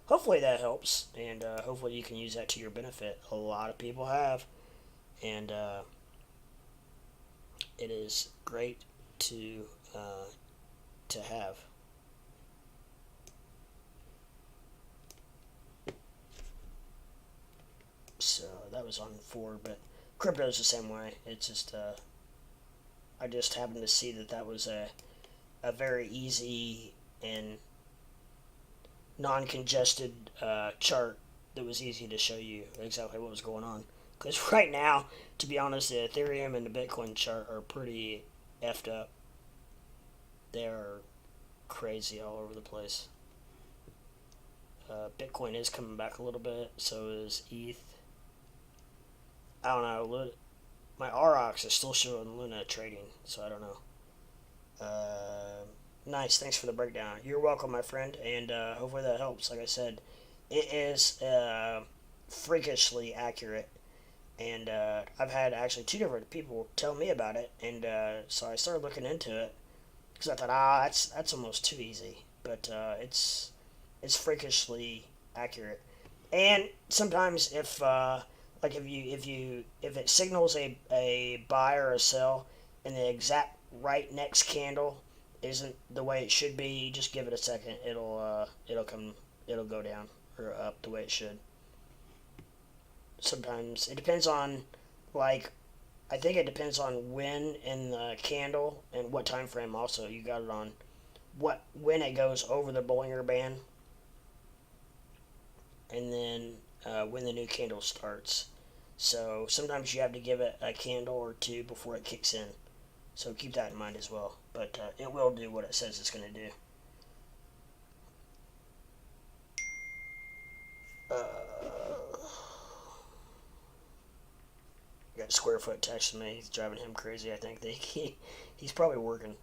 hopefully that helps, and hopefully you can use that to your benefit. A lot of people have, and it is great to have. So that was on Ford, but crypto's the same way. It's just I just happened to see that was a very easy and non-congested chart that was easy to show you exactly what was going on. Because right now, to be honest, the Ethereum and the Bitcoin chart are pretty effed up. They're crazy all over the place. Bitcoin is coming back a little bit, so is ETH. I don't know. My ROX is still showing Luna trading, so I don't know. Nice, thanks for the breakdown. You're welcome, my friend, and hopefully that helps. Like I said, it is freakishly accurate, and I've had actually 2 different people tell me about it, and so I started looking into it because I thought, that's almost too easy, but it's freakishly accurate, and sometimes if like if it signals a buy or a sell, and the exact right next candle isn't the way it should be, you just give it a second. It'll go down or up the way it should. Sometimes it depends on like I think it depends on when in the candle and what time frame. Also, you got it on what when it goes over the Bollinger Band, and then when the new candle starts. So sometimes you have to give it a candle or two before it kicks in. So keep that in mind as well. But it will do what it says it's going to do. Got Squarefoot texting me. He's driving him crazy. I think he's probably working.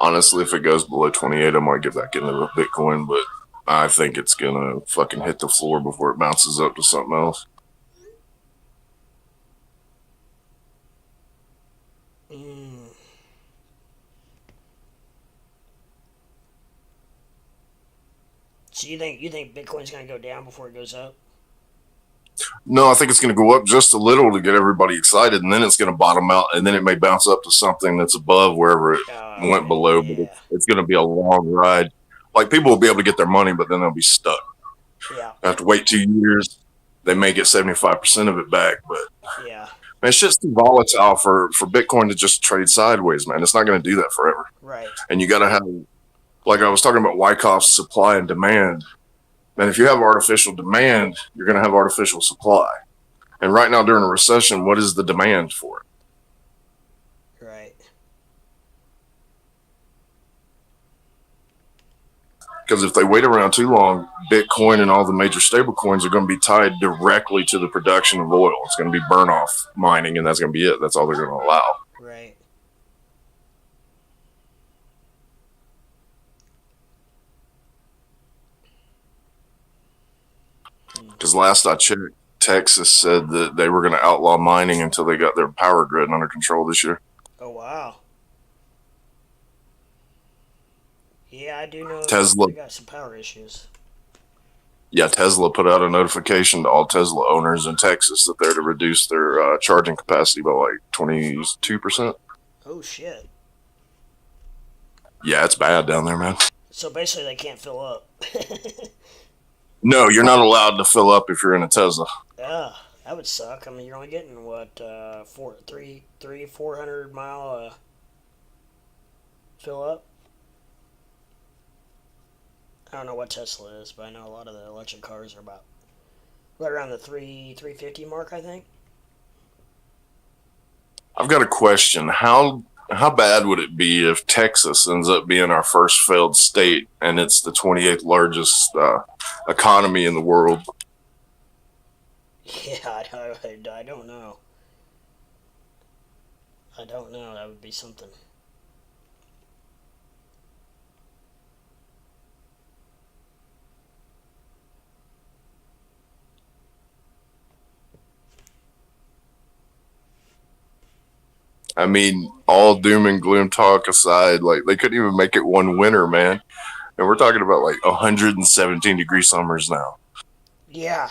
Honestly, if it goes below 28, I might get back into the Bitcoin, but I think it's gonna fucking hit the floor before it bounces up to something else. Mm. So you think Bitcoin's gonna go down before it goes up? No, I think it's going to go up just a little to get everybody excited, and then it's going to bottom out, and then it may bounce up to something that's above wherever it went Okay, below. But yeah, it's going to be a long ride. Like people will be able to get their money, but then they'll be stuck. yeah, They have to wait 2 years. They may get 75% of it back, but yeah. man, shit's too volatile for Bitcoin to just trade sideways, man. It's not going to do that forever. Right. And you got to have, like I was talking about Wyckoff's supply and demand. Man, if you have artificial demand, you're going to have artificial supply. And right now during a recession, what is the demand for it? Right. Because if they wait around too long, Bitcoin and all the major stable coins are going to be tied directly to the production of oil. It's going to be burn off mining, and that's going to be it. That's all they're going to allow. Right. Hmm. Because last I checked, Texas said that they were going to outlaw mining until they got their power grid under control this year. Oh wow. Yeah, I do know Tesla, they got some power issues. yeah, Tesla put out a notification to all Tesla owners in Texas that they're to reduce their charging capacity by like 22%. Oh shit. Yeah, it's bad down there, man. So basically, they can't fill up. No, you're not allowed to fill up if you're in a Tesla. Yeah, that would suck. I mean, you're only getting what 400 mile fill up. I don't know what Tesla is, but I know a lot of the electric cars are about right around the 350 mark. I think. I've got a question. How bad would it be if Texas ends up being our first failed state and it's the 28th largest economy in the world? Yeah, I don't know. I don't know. That would be something. I mean, all doom and gloom talk aside, like they couldn't even make it one winter, man. And we're talking about like 117-degree summers now. Yeah,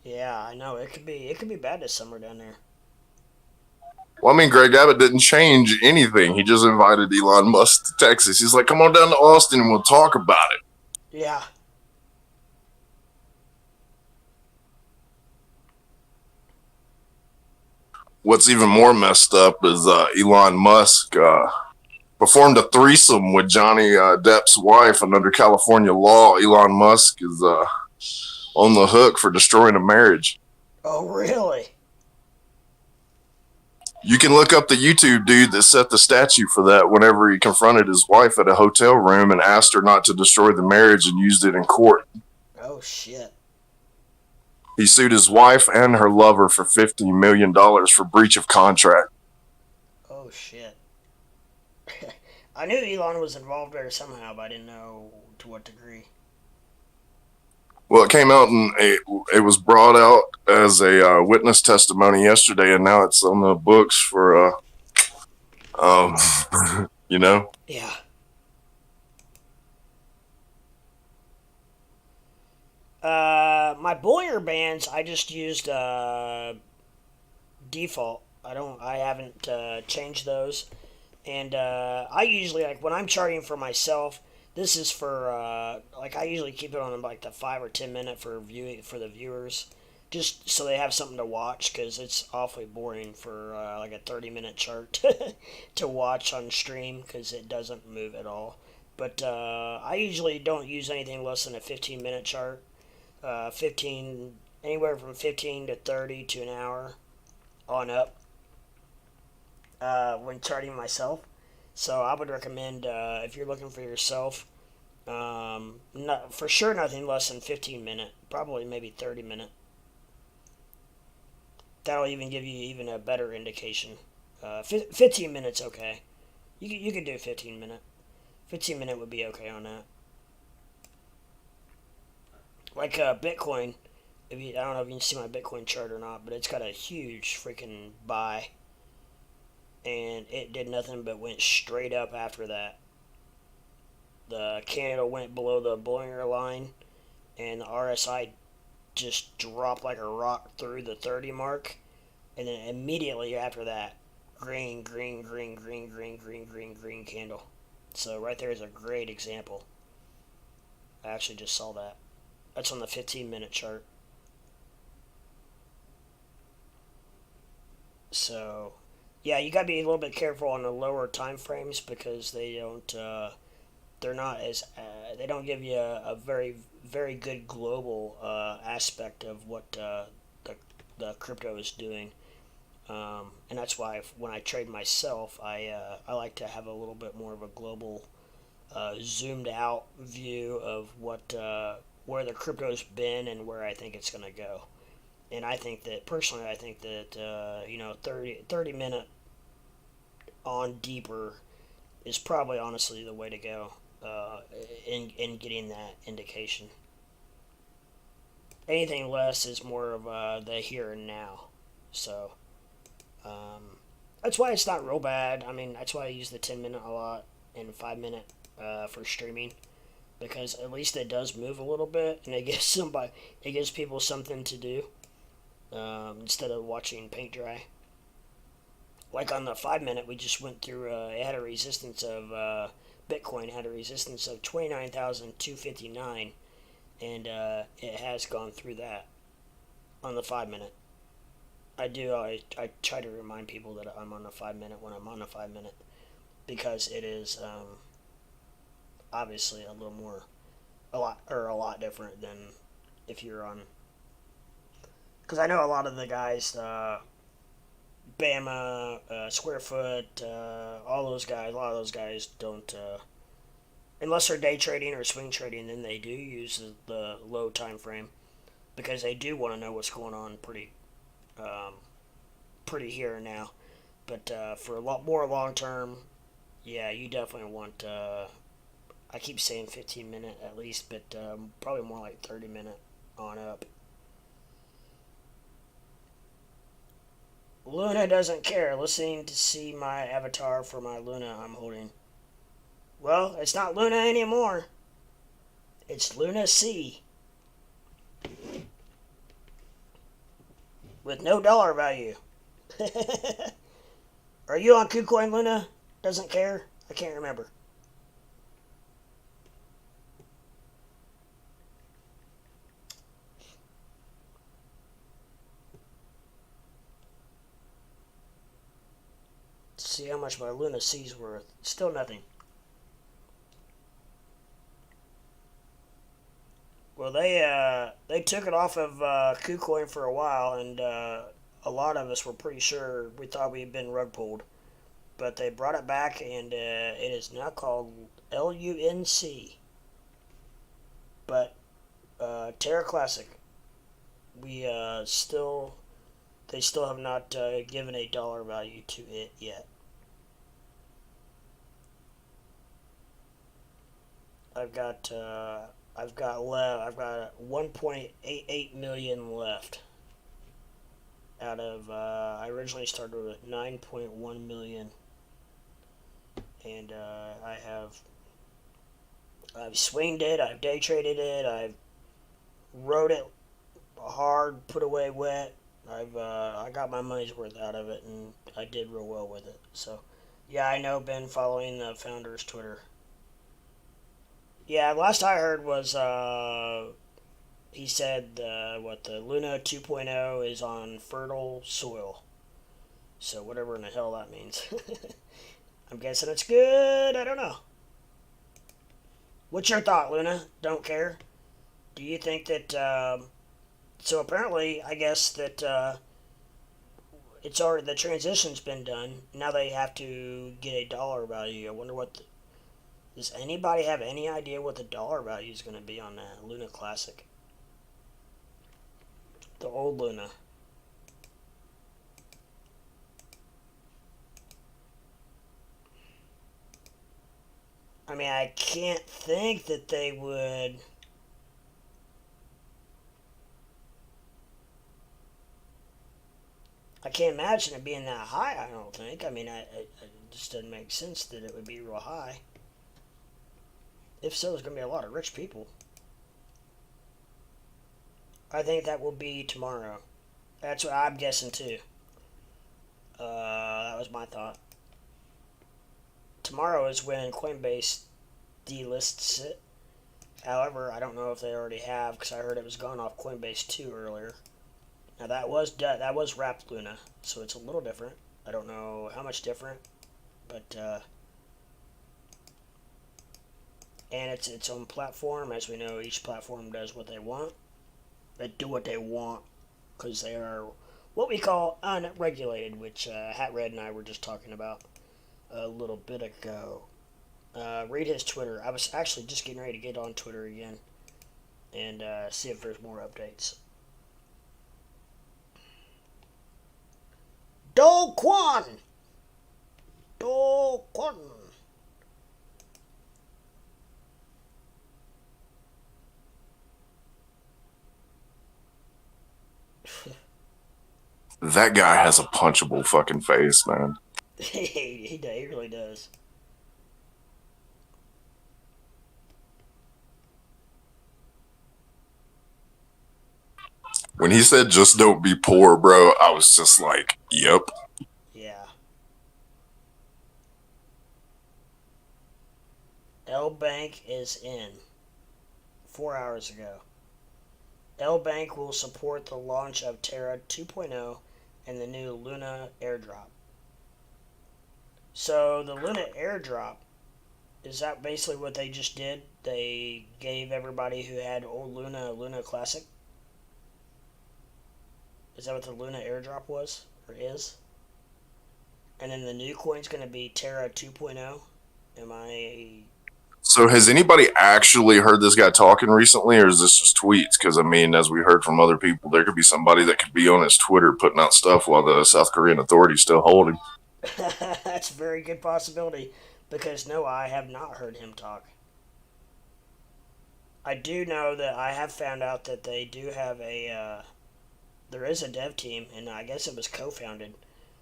yeah, I know. It could be bad this summer down there. Well, I mean, Greg Abbott didn't change anything. He just invited Elon Musk to Texas. He's like, come on down to Austin and we'll talk about it. Yeah, What's even more messed up is Elon Musk performed a threesome with Johnny Depp's wife, and under California law, Elon Musk is on the hook for destroying a marriage. oh, really? You can look up the YouTube dude that set the statue for that whenever he confronted his wife at a hotel room and asked her not to destroy the marriage and used it in court. Oh, shit. He sued his wife and her lover for $50 million for breach of contract. Oh, shit. I knew Elon was involved there somehow, but I didn't know to what degree. Well, it came out and it was brought out as a witness testimony yesterday, and now it's on the books for, um, you know. Yeah. My Bollinger Bands, I just used default. I haven't changed those. And I usually, like, when I'm charting for myself, this is for like, I usually keep it on like the 5 or 10 minute for viewing for the viewers, just so they have something to watch, because it's awfully boring for like a 30-minute chart to watch on stream, because it doesn't move at all. But I usually don't use anything less than a 15-minute chart. 15, anywhere from 15 to 30 to an hour on up, when charting myself. So I would recommend, if you're looking for yourself, not, for sure nothing less than 15 minute, probably maybe 30 minute. That'll even give you even a better indication. 15 minutes okay. You could do 15 minute. 15 minute would be okay on that. Like Bitcoin, if you, I don't know if you can see my Bitcoin chart or not, but it's got a huge freaking buy, and it did nothing but went straight up after that. The candle went below the Bollinger line, and the RSI just dropped like a rock through the 30 mark, and then immediately after that, green, green, green, green, green, green, green, green candle. So right there is a great example. I actually just saw that. That's on the 15-minute chart. So, yeah, you gotta be a little bit careful on the lower time frames, because they don't. They're not as. They don't give you a very very good global aspect of what the crypto is doing. And that's why when I trade myself, I like to have a little bit more of a global, zoomed out view of what where the crypto's been and where I think it's gonna go. And I think that personally, I think that 30 minute on deeper is probably honestly the way to go, in getting that indication. Anything less is more of the here and now. So that's why it's not real bad. I mean, that's why I use the 10 minute a lot and 5 minute for streaming, because at least it does move a little bit, and it gives people something to do, instead of watching paint dry. Like on the 5 minute, we just went through. It had a resistance of Bitcoin had a resistance of 29,259, and it has gone through that on the 5 minute. I try to remind people that I'm on the 5 minute when I'm on the 5 minute, because it is, obviously a lot different than if you're on. Because I know a lot of the guys, Bama, Square Foot, all those guys. A lot of those guys don't, unless they're day trading or swing trading, then they do use the low time frame, because they do want to know what's going on um, pretty here and now. But for a lot more long term, yeah, you definitely want. I keep saying 15 minute at least, but probably more like 30 minute on up. Luna doesn't care. Listening to see my avatar for my Luna I'm holding. Well, it's not Luna anymore. It's Luna C with no dollar value. Are you on KuCoin, Luna? Doesn't care? I can't remember. Let's see how much my Luna C's worth. Still nothing. Well, they took it off of KuCoin for a while, and a lot of us were pretty sure we thought we had been rug pulled, but they brought it back, and it is now called LUNC. But Terra Classic, we still they still have not given a dollar value to it yet. I've got I've got 1.88 million left out of I originally started with 9.1 million, and I've swinged it, I've day traded it, I've rode it hard, put away wet, I got my money's worth out of it, and I did real well with it. So, yeah, I know. Been following the founder's Twitter. Yeah, last I heard was he said what the Luna 2.0 is on fertile soil. So whatever in the hell that means. I'm guessing it's good. I don't know. What's your thought, Luna? Don't care. Do you think that? So apparently, I guess that it's already the transition's been done. Now they have to get a dollar value. I wonder what. Does anybody have any idea what the dollar value is going to be on that Luna Classic? The old Luna. I mean, I can't think that they would. I can't imagine it being that high. I don't think. I mean, it just doesn't make sense that it would be real high. If so, there's going to be a lot of rich people. I think that will be tomorrow. That's what I'm guessing too. That was my thought. Tomorrow is when Coinbase delists it. However, I don't know if they already have because I heard it was gone off Coinbase 2 earlier. Now that was wrapped Luna, so it's a little different. I don't know how much different, but and it's its own platform. As we know, each platform does what they want. They do what they want because they are what we call unregulated, which Hat Red and I were just talking about a little bit ago. Read his Twitter. I was actually just getting ready to get on Twitter again and see if there's more updates. Dogecoin! Dogecoin! That guy has a punchable fucking face, man. he really does. When he said just don't be poor, bro, I was just like, yep. Yeah. L Bank is in 4 hours ago. L Bank will support the launch of Terra 2.0 and the new Luna airdrop. So the Luna airdrop, is that basically what they just did? They gave everybody who had old Luna a Luna Classic? Is that what the Luna airdrop was? Or is? And then the new coin's going to be Terra 2.0? Am I... So has anybody actually heard this guy talking recently, or is this just tweets? Because, I mean, as we heard from other people, there could be somebody that could be on his Twitter putting out stuff while the South Korean authorities still hold him. That's a very good possibility, because no, I have not heard him talk. I do know that I have found out that they do have there is a dev team, and I guess it was co-founded.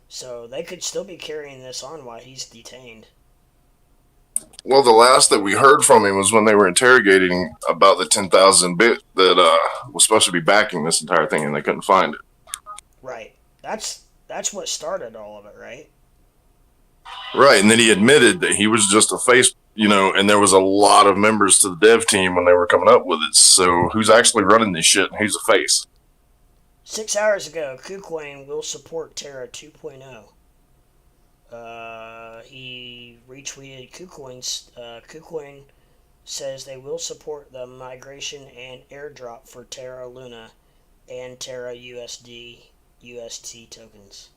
So they could still be carrying this on while he's detained. Well, the last that we heard from him was when they were interrogating about the 10,000 bit that was supposed to be backing this entire thing, and they couldn't find it. Right. That's what started all of it, right? Right, and then he admitted that he was just a face, and there was a lot of members to the dev team when they were coming up with it. So who's actually running this shit, and who's a face? 6 hours ago, KuCoin will support Terra 2.0. He retweeted KuCoin's. KuCoin says they will support the migration and airdrop for Terra Luna and Terra UST tokens.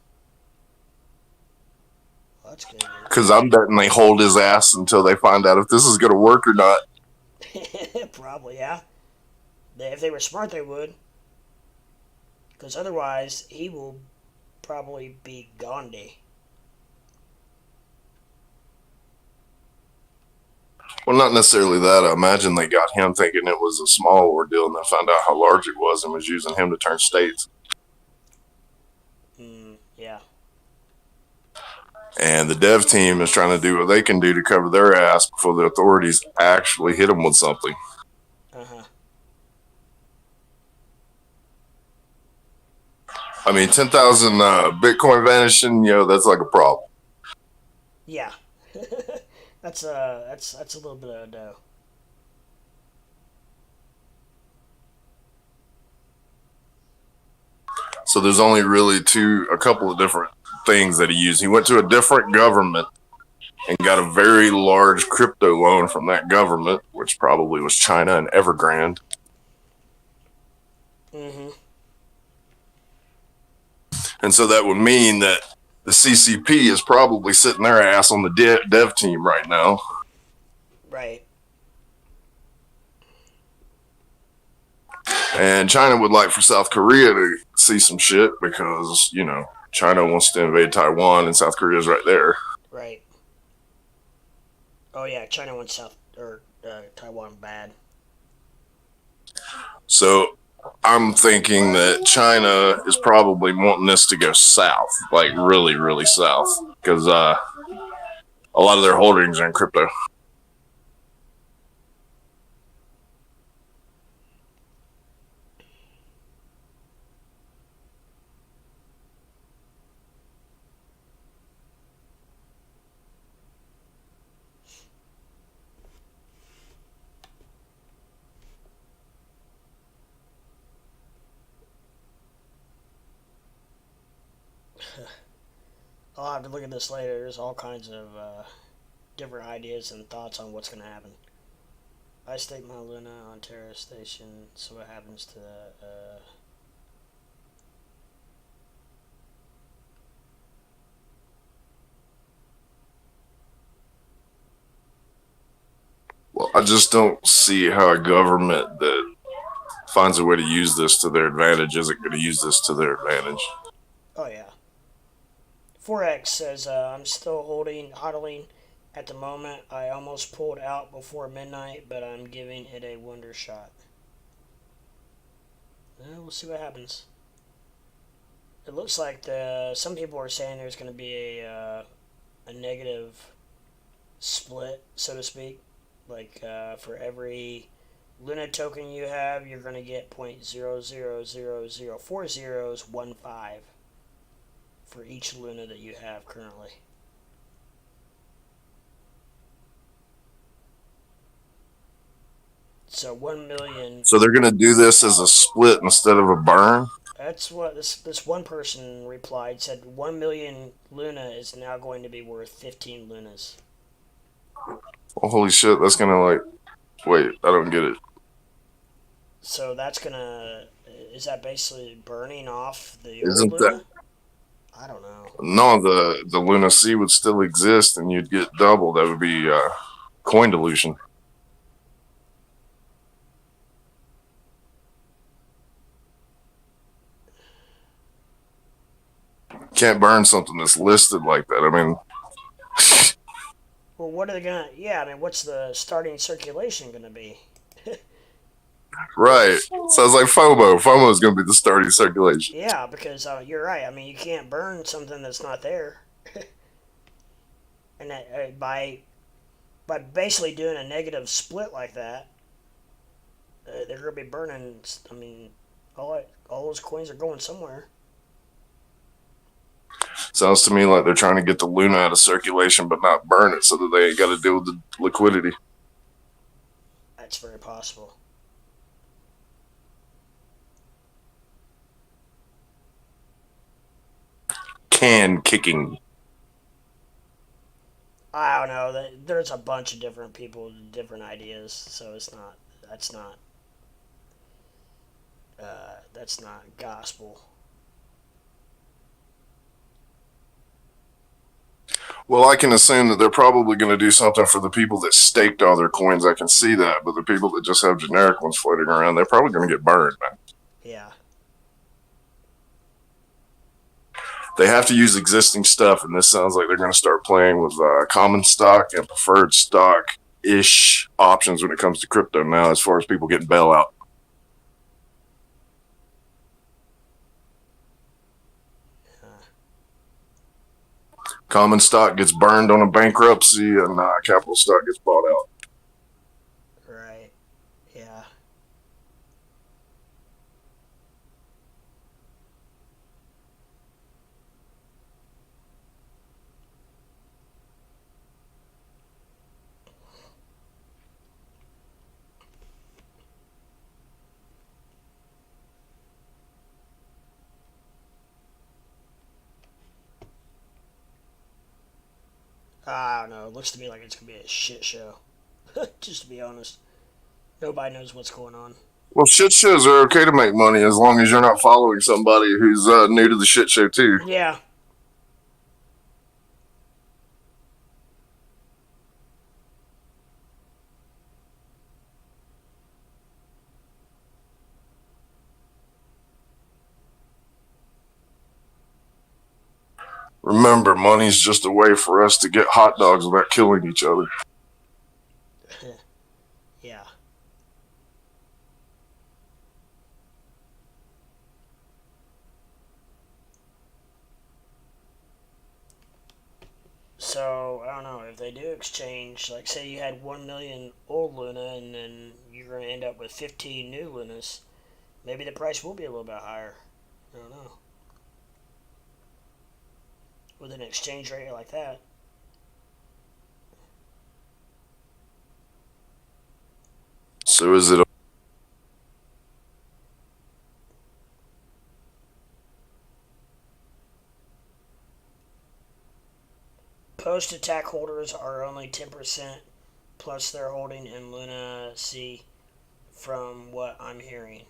Well, that's good. Because I'm betting they hold his ass until they find out if this is going to work or not. Probably, yeah. If they were smart, they would. Because otherwise, he will probably be Gandhi. Well, not necessarily that. I imagine they got him thinking it was a small ordeal, and then found out how large it was and was using him to turn states. Yeah. And the dev team is trying to do what they can do to cover their ass before the authorities actually hit them with something. I mean, 10,000 Bitcoin vanishing, that's like a problem. Yeah, that's a little bit of dough. So there's only really a couple of different things that he used. He went to a different government and got a very large crypto loan from that government, which probably was China and Evergrande. Mm-hmm. And so that would mean that the CCP is probably sitting their ass on the dev team right now. Right. And China would like for South Korea to see some shit because, China wants to invade Taiwan and South Korea's right there. Right. Oh yeah, China wants South or Taiwan bad. So I'm thinking that China is probably wanting this to go south, like really, really south, because a lot of their holdings are in crypto. I'll have to look at this later. There's all kinds of different ideas and thoughts on what's going to happen. I stake my Luna on Terra station. So what happens to the? Well, I just don't see how a government that finds a way to use this to their advantage isn't going to use this to their advantage. Oh yeah. 4X says I'm still hodling at the moment. I almost pulled out before midnight, but I'm giving it a wonder shot. We'll see what happens. It looks like some people are saying there's going to be a negative split, so to speak. Like for every Luna token you have, you're going to get 0.000040 zeros 15 for each Luna that you have currently. So 1 million. So they're going to do this as a split instead of a burn? That's what this one person replied. Said 1 million Luna is now going to be worth 15 Lunas. Well, holy shit, that's going to wait, I don't get it. So that's gonna. Is that basically burning off the old Isn't Luna? that? I don't know. No, the Luna C would still exist and you'd get double. That would be coin dilution. Can't burn something that's listed like that. I mean, Well, what are they gonna? Yeah, I mean, what's the starting circulation gonna be? right. Sounds like FOMO. FOMO is going to be the starting circulation. Yeah, because you're right. I mean, you can't burn something that's not there, and by basically doing a negative split like that, they're gonna be burning. I mean, all those coins are going somewhere. Sounds to me like they're trying to get the Luna out of circulation but not burn it so that they ain't got to deal with the liquidity. That's very possible. Can kicking. I don't know. There's a bunch of different people with different ideas, so it's not. That's not. That's not gospel. Well, I can assume that they're probably going to do something for the people that staked all their coins. I can see that, but the people that just have generic ones floating around, they're probably going to get burned, man. Yeah. They have to use existing stuff, and this sounds like they're going to start playing with common stock and preferred stock-ish options when it comes to crypto now, as far as people getting bailout. Common stock gets burned on a bankruptcy, and capital stock gets bought out. Right. Yeah. I don't know. It looks to me like it's gonna be a shit show. Just to be honest, nobody knows what's going on. Well, shit shows are okay to make money as long as you're not following somebody who's new to the shit show too. Yeah. Remember, money's just a way for us to get hot dogs without killing each other. Yeah. So I don't know if they do exchange. Like, say you had 1 million old Luna, and then you're gonna end up with 15 new Lunas. Maybe the price will be a little bit higher. I don't know. With an exchange rate like that. So is it? Post attack holders are only 10% plus their holding in Luna C, from what I'm hearing.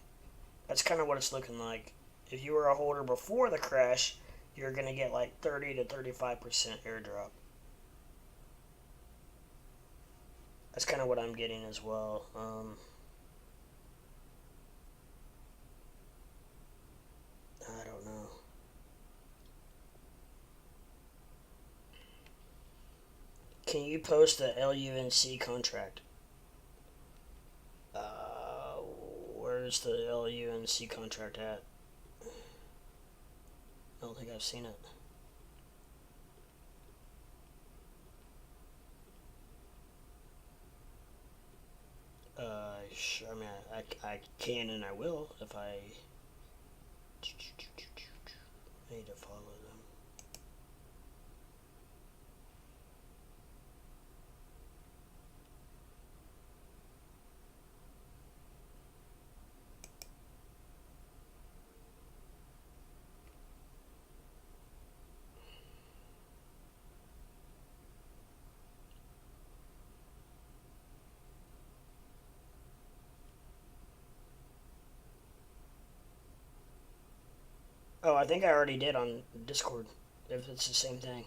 That's kind of what it's looking like. If you were a holder before the crash, you're going to get like 30 to 35% airdrop. That's kind of what I'm getting as well. I don't know. Can you post the LUNC contract? Where's the LUNC contract at? I don't think I've seen it. I mean, I can and I will if I need to follow them. Oh, I think I already did on Discord, if it's the same thing.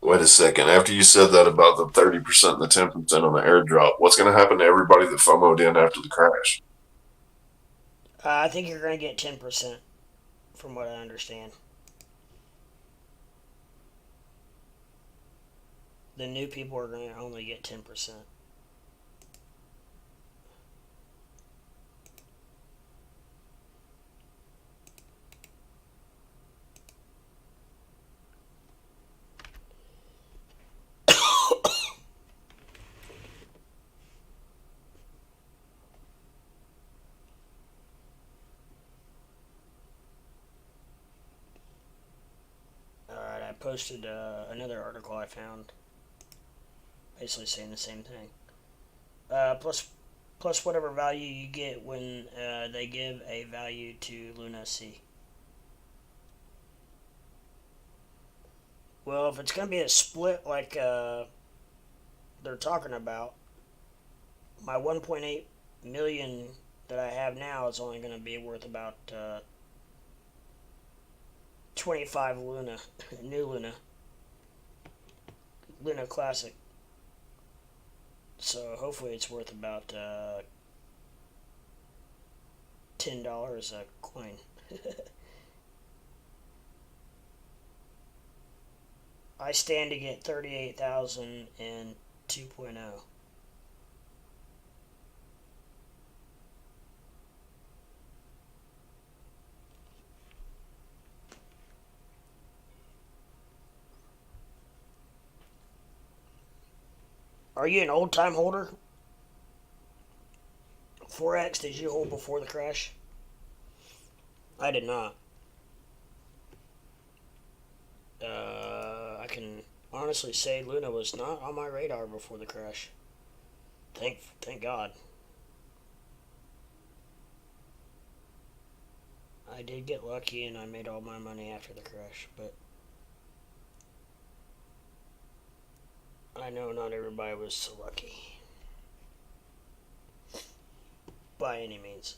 Wait a second. After you said that about the 30% and the 10% on the airdrop, what's going to happen to everybody that FOMO'd in after the crash? I think you're going to get 10%, from what I understand. The new people are going to only get 10%. Alright, I posted another article I found, basically saying the same thing. Plus whatever value you get when they give a value to Luna C. Well, if it's going to be a split like they're talking about, my 1.8 million that I have now is only going to be worth about 25 Luna, new Luna Classic. So hopefully it's worth about $10 a coin. I stand to get 38,000 in 2.0. Are you an old time holder? Forex, did you hold before the crash? I did not. I can honestly say Luna was not on my radar before the crash. Thank God. I did get lucky and I made all my money after the crash, but I know not everybody was so lucky. By any means.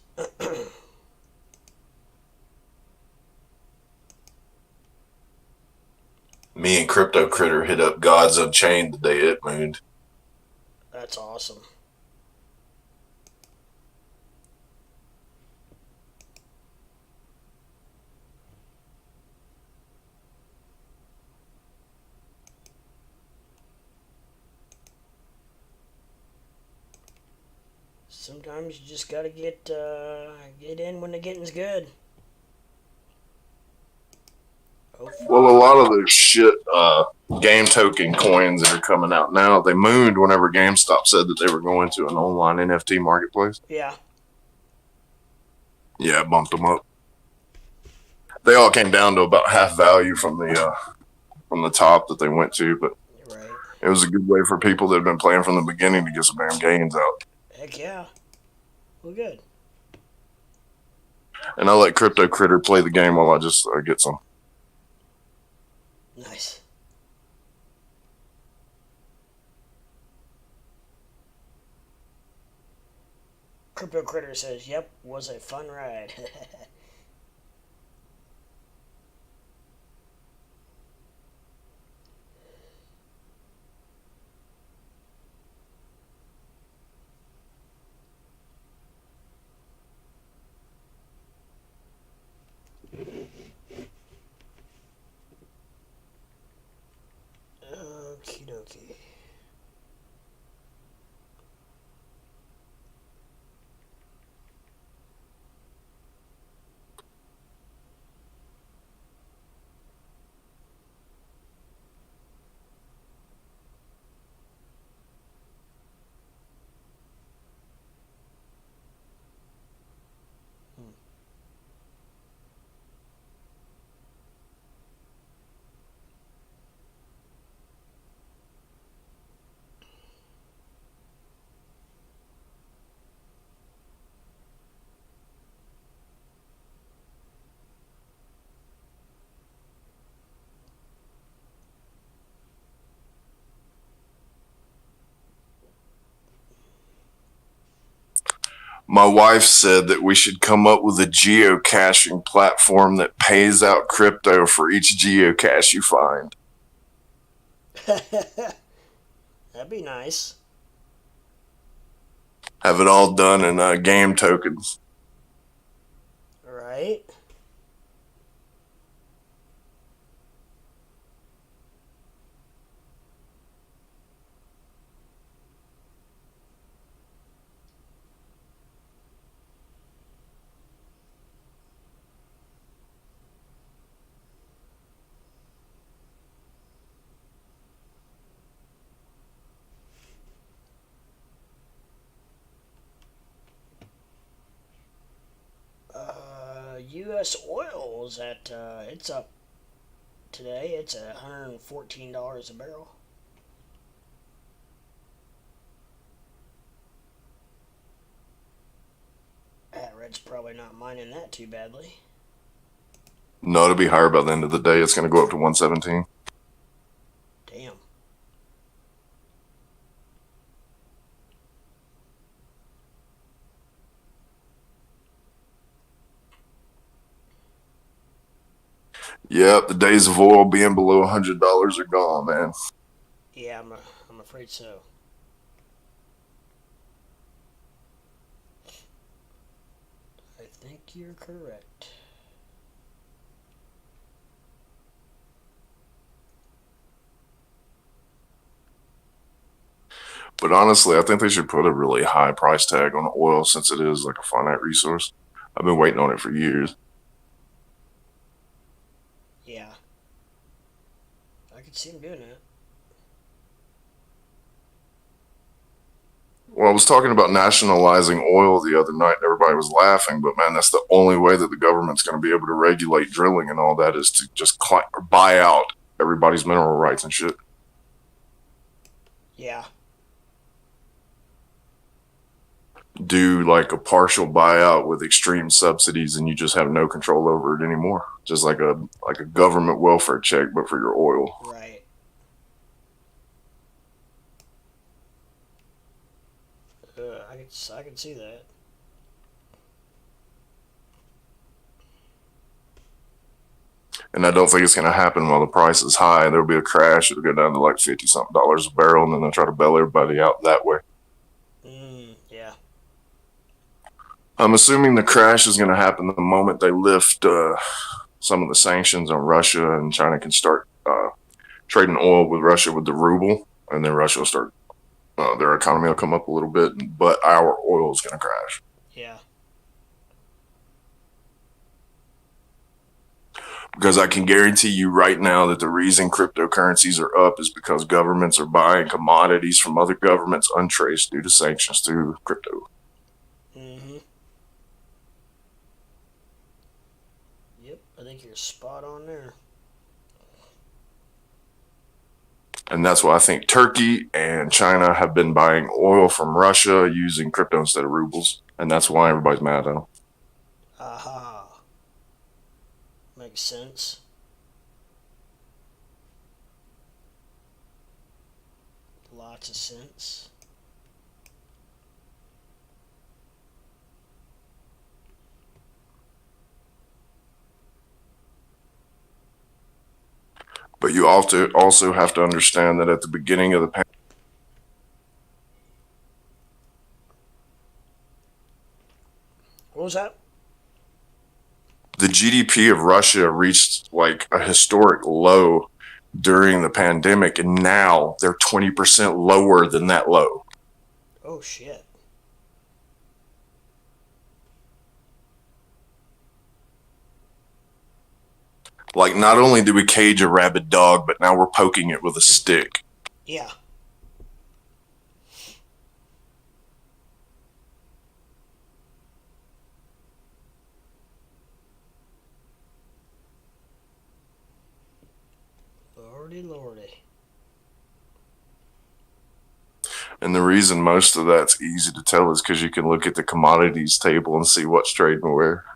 Me and Crypto Critter hit up Gods Unchained the day it mooned. That's awesome. Sometimes you just gotta get in when the getting's good. Hopefully. Well, a lot of the shit game token coins that are coming out now, they mooned whenever GameStop said that they were going to an online NFT marketplace. Yeah. Yeah, it bumped them up. They all came down to about half value from the top that they went to, but Right. it was a good way for people that have been playing from the beginning to get some damn gains out. Heck yeah. Well, good. And I let Crypto Critter play the game while I just get some. Nice. Crypto Critter says, "Yep, was a fun ride." Okie dokie. My wife said that we should come up with a geocaching platform that pays out crypto for each geocache you find. That'd be nice. Have it all done in game tokens. Right? U.S. oil is at, it's up today. It's at $114 a barrel. Red's probably not minding that too badly. No, it'll be higher by the end of the day. It's going to go up to 117. Damn. Yep, the days of oil being below $100 are gone, man. Yeah, I'm afraid so. I think you're correct. But honestly, I think they should put a really high price tag on oil since it is like a finite resource. I've been waiting on it for years. Yeah. I could see him doing that. Well, I was talking about nationalizing oil the other night, and everybody was laughing. But man, that's the only way that the government's going to be able to regulate drilling and all that is to just buy out everybody's mineral rights and shit. Yeah. Do like a partial buyout with extreme subsidies, and you just have no control over it anymore. Just like a government welfare check, but for your oil. Right. I can see that. And I don't think it's going to happen while the price is high. There'll be a crash. It'll go down to like $50 something a barrel, and then they'll try to bail everybody out that way. Yeah. I'm assuming the crash is going to happen the moment they lift some of the sanctions on Russia, and China can start trading oil with Russia with the ruble, and then Russia will start, their economy will come up a little bit, but our oil is going to crash. Yeah. Because I can guarantee you right now that the reason cryptocurrencies are up is because governments are buying commodities from other governments untraced due to sanctions through crypto. Mm-hmm. Yep, I think you're spot on there. And that's why I think Turkey and China have been buying oil from Russia using crypto instead of rubles. And that's why everybody's mad at them. Aha. Makes sense. Lots of sense. But you also have to understand that at the beginning of the pandemic, What was that? the GDP of Russia reached like a historic low during the pandemic, and now they're 20% lower than that low. Oh, shit. Like, not only do we cage a rabid dog, but now we're poking it with a stick. Yeah. Lordy, lordy. And the reason most of that's easy to tell is because you can look at the commodities table and see what's trading where.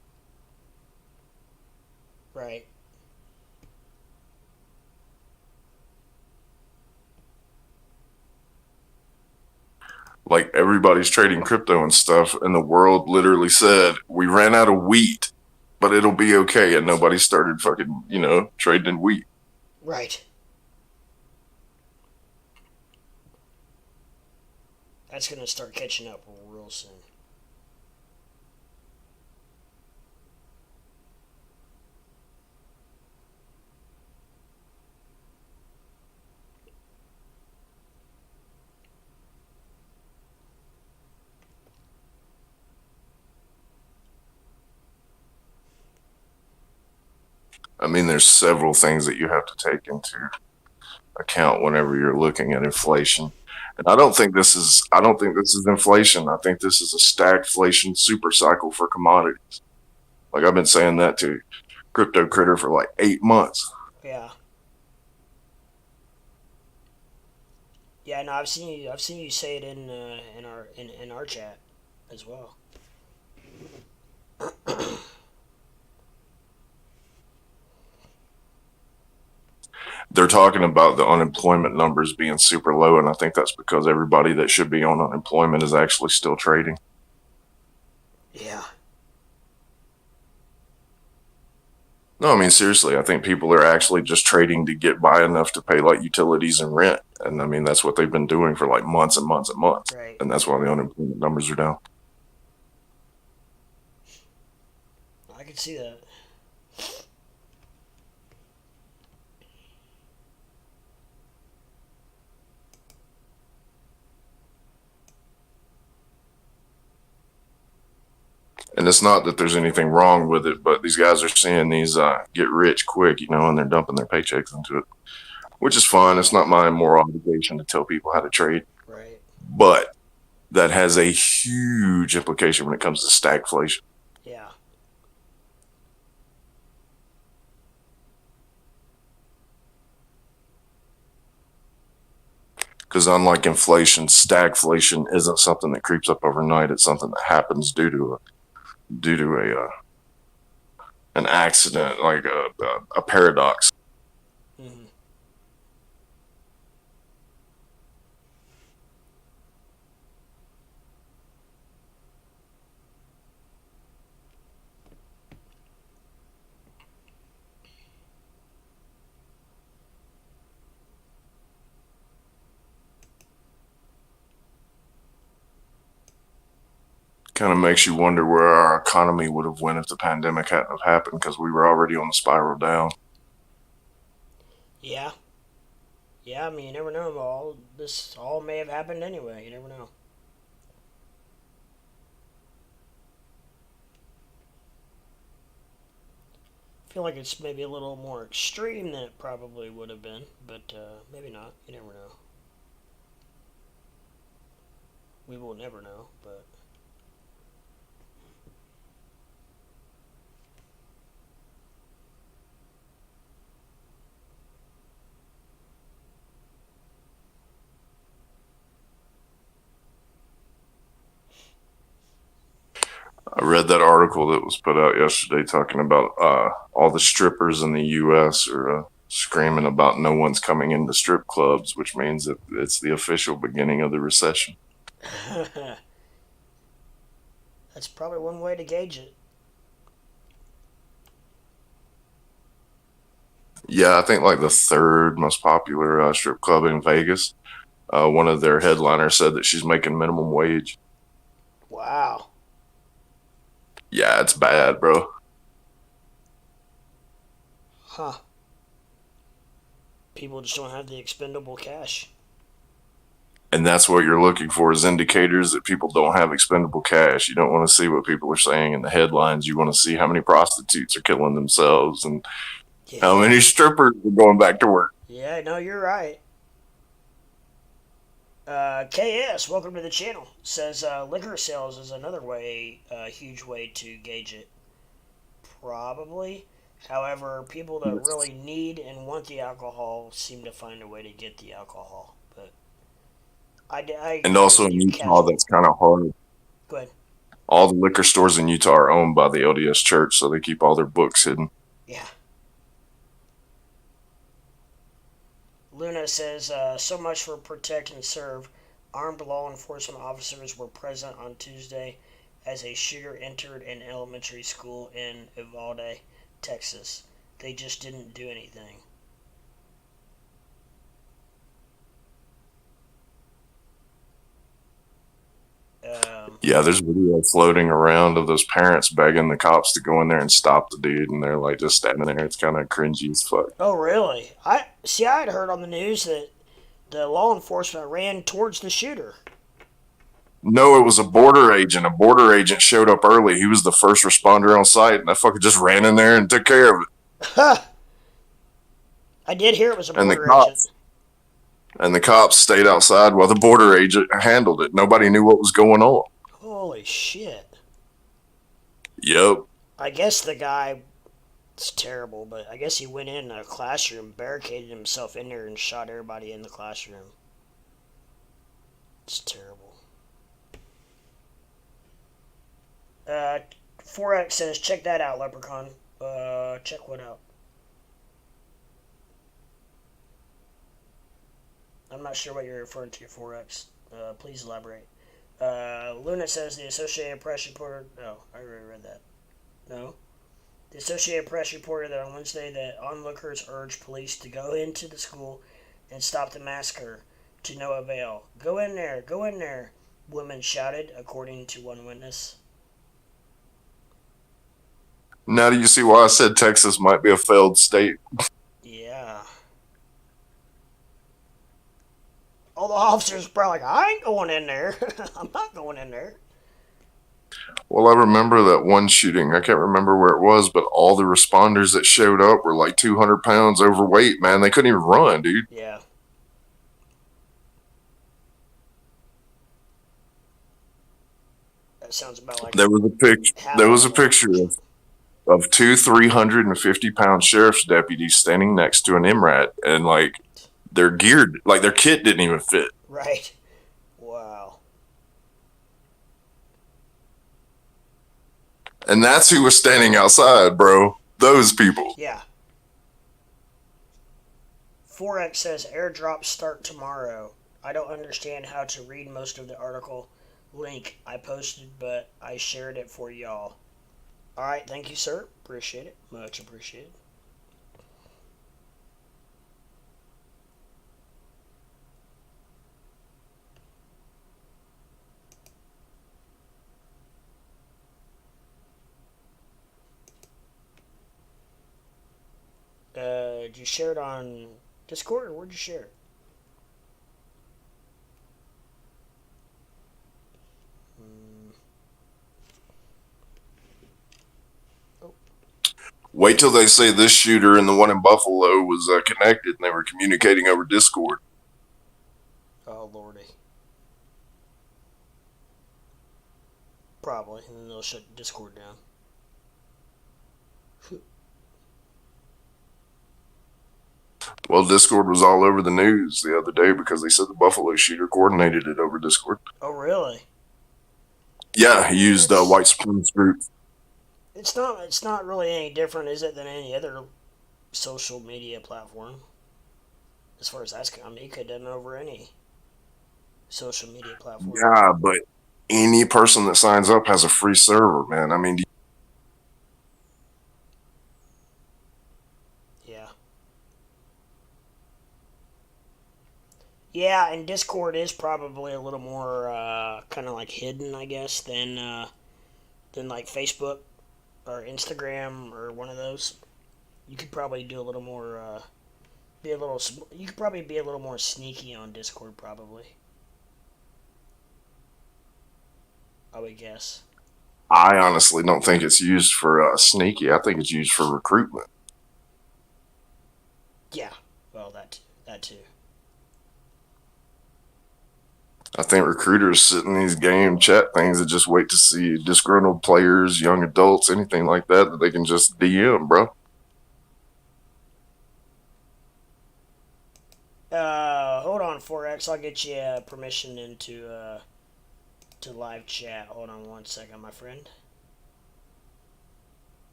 Right. Like, everybody's trading crypto and stuff, and the world literally said, we ran out of wheat, but it'll be okay. And nobody started fucking, trading in wheat. Right. That's going to start catching up real soon. I mean, there's several things that you have to take into account whenever you're looking at inflation. And I don't think this is inflation. I think this is a stagflation super cycle for commodities. Like, I've been saying that to Crypto Critter for like 8 months. Yeah. Yeah, no, I've seen you say it in our chat as well. They're talking about the unemployment numbers being super low, and I think that's because everybody that should be on unemployment is actually still trading. Yeah. No, I mean, seriously, I think people are actually just trading to get by enough to pay like utilities and rent. And I mean, that's what they've been doing for like months and months and months. Right. And that's why the unemployment numbers are down. I can see that. And it's not that there's anything wrong with it, but these guys are seeing these get rich quick, and they're dumping their paychecks into it, which is fine. It's not my moral obligation to tell people how to trade. Right. But that has a huge implication when it comes to stagflation. Yeah. Because unlike inflation, stagflation isn't something that creeps up overnight. It's something that happens due to an accident, like a paradox. Mm-hmm. Kind of makes you wonder where our economy would have went if the pandemic hadn't have happened, because we were already on the spiral down. Yeah. Yeah, I mean, you never know. This all may have happened anyway. You never know. I feel like it's maybe a little more extreme than it probably would have been, but maybe not. You never know. We will never know, but I read that article that was put out yesterday talking about all the strippers in the U.S. are screaming about no one's coming into strip clubs, which means that it's the official beginning of the recession. that's probably one way to gauge it. Yeah, I think like the third most popular strip club in Vegas. One of their headliners said that she's making minimum wage. Wow. Yeah, it's bad, bro. Huh. People just don't have the expendable cash. And that's what you're looking for, is indicators that people don't have expendable cash. You don't want to see what people are saying in the headlines. You want to see how many prostitutes are killing themselves and how Yeah. many strippers are going back to work. Yeah, no, you're right. KS, welcome to the channel. Says liquor sales is another way, huge way to gauge it. Probably. However, people that really need and want the alcohol seem to find a way to get the alcohol. But I And agree also with in you, Utah, casual. that's kind of hard. Go ahead. All the liquor stores in Utah are owned by the LDS Church, so they keep all their books hidden. Yeah. Luna says, so much for protect and serve. Armed law enforcement officers were present on Tuesday as a shooter entered an elementary school in Uvalde, Texas. They just didn't do anything. Yeah, there's video floating around of those parents begging the cops to go in there and stop the dude, and they're like just standing there. It's kind of cringy as fuck. oh, really? I had heard on the news that the law enforcement ran towards the shooter. No, it was a border agent. A border agent showed up early. He was the first responder on site, and that fucker just ran in there and took care of it. I did hear it was a And the border agent. cops and the cops stayed outside while the border agent handled it. Nobody knew what was going on. Holy shit. Yep. I guess the guy, it's terrible, but I guess he went in a classroom, barricaded himself in there, and shot everybody in the classroom. It's terrible. 4X says, check that out, Leprechaun. Check what out? I'm not sure what you're referring to, 4X. Please elaborate. Luna says the Associated Press reported. Oh, I already read that. No. The Associated Press reported that on Wednesday that onlookers urged police to go into the school and stop the massacre, to no avail. Go in there, go in there, women shouted, according to one witness. Now do you see why I said Texas might be a failed state? Yeah. All the officers were probably like, I ain't going in there. I'm not going in there. Well, I remember that one shooting. I can't remember where it was, but all the responders that showed up were like 200 pounds overweight, man. They couldn't even run, dude. Yeah. That sounds about like There was a picture. half There of was a them. picture of two 350-pound sheriff's deputies standing next to an MRAT, and like they're geared, like their kit didn't even fit. Right. Wow. And that's who was standing outside, bro. Those people. Yeah. Forex says airdrops start tomorrow. I don't understand how to read most of the article link I posted, but I shared it for y'all. Alright, thank you, sir. Appreciate it. Much appreciated. Did you share it on Discord or where'd you share it? Wait till they say this shooter and the one in Buffalo was connected and they were communicating over Discord. Oh, lordy. Probably, and then they'll shut Discord down. Well, Discord was all over the news the other day because they said the Buffalo shooter coordinated it over Discord. Oh, really? Yeah, he used white supremacist group. It's not really any different, is it, than any other social media platform? As far as that's, I mean, you could have done it over any social media platform. Yeah, but any person that signs up has a free server, man. I mean, Yeah. Yeah, and Discord is probably a little more kind of like hidden, I guess, than like Facebook or Instagram or one of those. You could probably do a little more. You could probably be a little more sneaky on Discord, probably. I would guess. I honestly don't think it's used for sneaky. I think it's used for recruitment. Yeah. Well, that too. I think recruiters sit in these game chat things that just wait to see disgruntled players, young adults, anything like that they can just DM, bro. Hold on, Forex. I'll get you permission into to live chat. Hold on one second, my friend.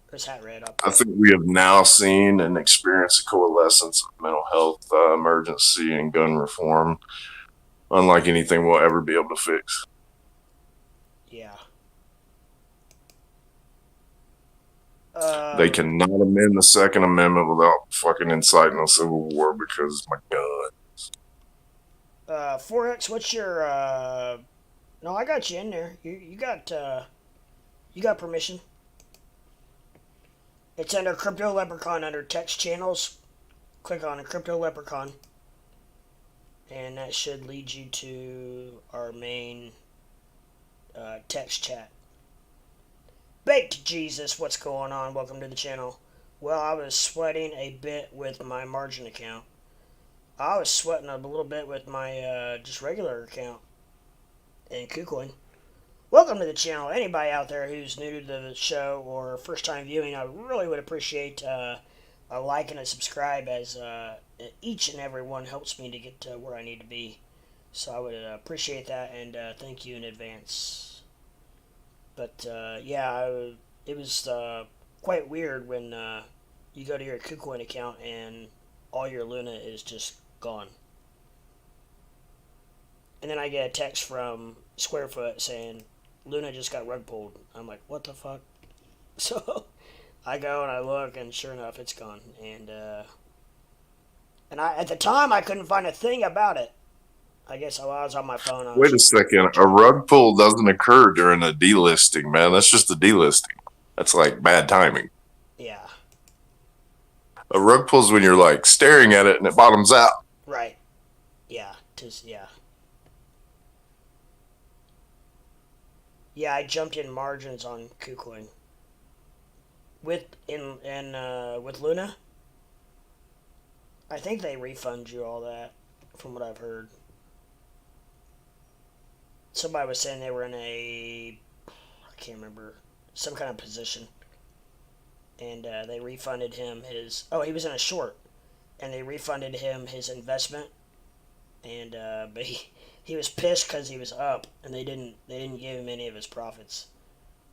There's hat red up. I think we have now seen and experienced a coalescence of mental health emergency and gun reform, unlike anything we'll ever be able to fix. Yeah. They cannot amend the Second Amendment without fucking inciting a civil war because, my God. Forex, what's your No, I got you in there. You got permission. It's under Crypto Leprechaun under text channels. Click on a Crypto Leprechaun. And that should lead you to our main text chat. Baked Jesus, what's going on? Welcome to the channel. Well, I was sweating a bit with my margin account. I was sweating a little bit with my just regular account in KuCoin. Welcome to the channel. Anybody out there who's new to the show or first time viewing, I really would appreciate a like and a subscribe, as each and every one helps me to get to where I need to be. So I would appreciate that, and thank you in advance. But yeah, it was quite weird when you go to your KuCoin account and all your Luna is just gone. And then I get a text from Squarefoot saying Luna just got rug pulled. I'm like, what the fuck? So I go and I look, and sure enough, it's gone. And I at the time I couldn't find a thing about it. I guess I was on my phone. Wait a second. A rug pull doesn't occur during a delisting, man. That's just a delisting. That's like bad timing. Yeah. A rug pull is when you're like staring at it and it bottoms out. Right. Yeah. Yeah. Yeah, I jumped in margins on KuCoin. With Luna, I think they refund you all that, from what I've heard. Somebody was saying they were in I can't remember, some kind of position, and they refunded him his. Oh, he was in a short, and they refunded him his investment, and but he was pissed because he was up, and they didn't give him any of his profits.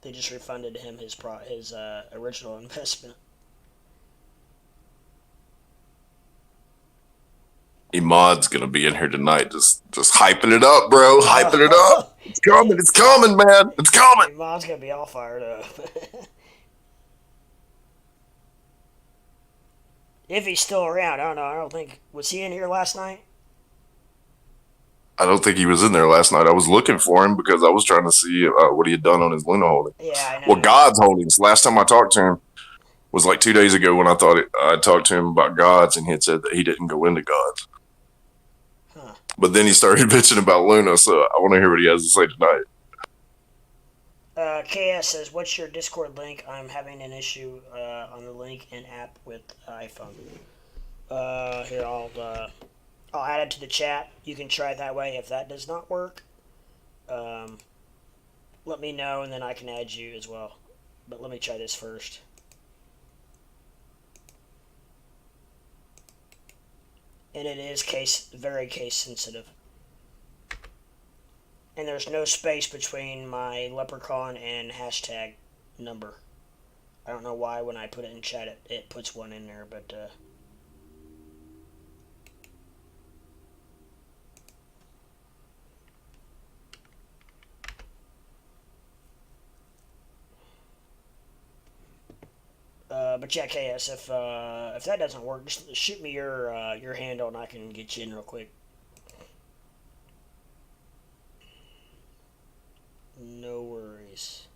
They just refunded him his original investment. Imad's gonna be in here tonight, just hyping it up, bro. Hyping it up. Oh, It's coming. It's coming, man. It's coming. your mom's gonna be all fired up. If he's still around, I don't know. I don't think was he in here last night. I don't think he was in there last night. I was looking for him because I was trying to see what he had done on his Luna holding. Yeah, I Well, know. God's holdings. Last time I talked to him was like 2 days ago when I talked to him about God's, and he had said that he didn't go into God's. Huh. But then he started bitching about Luna, so I want to hear what he has to say tonight. KS says, "What's your Discord link? I'm having an issue on the link and app with iPhone." Here I'll add it to the chat. You can try it that way. If that does not work, um, let me know and then I can add you as well. But let me try this first. And it is very case sensitive. And there's no space between my leprechaun and hashtag number. I don't know why when I put it in chat it puts one in there, but but yeah, KS, if that doesn't work, just shoot me your handle and I can get you in real quick. No worries.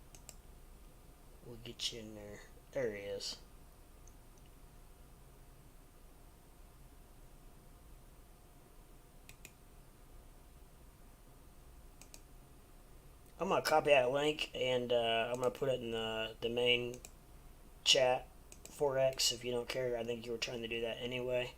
We'll get you in there. There he is. I'm gonna copy that link and I'm gonna put it in the main chat. 4x, if you don't care. I think you were trying to do that anyway.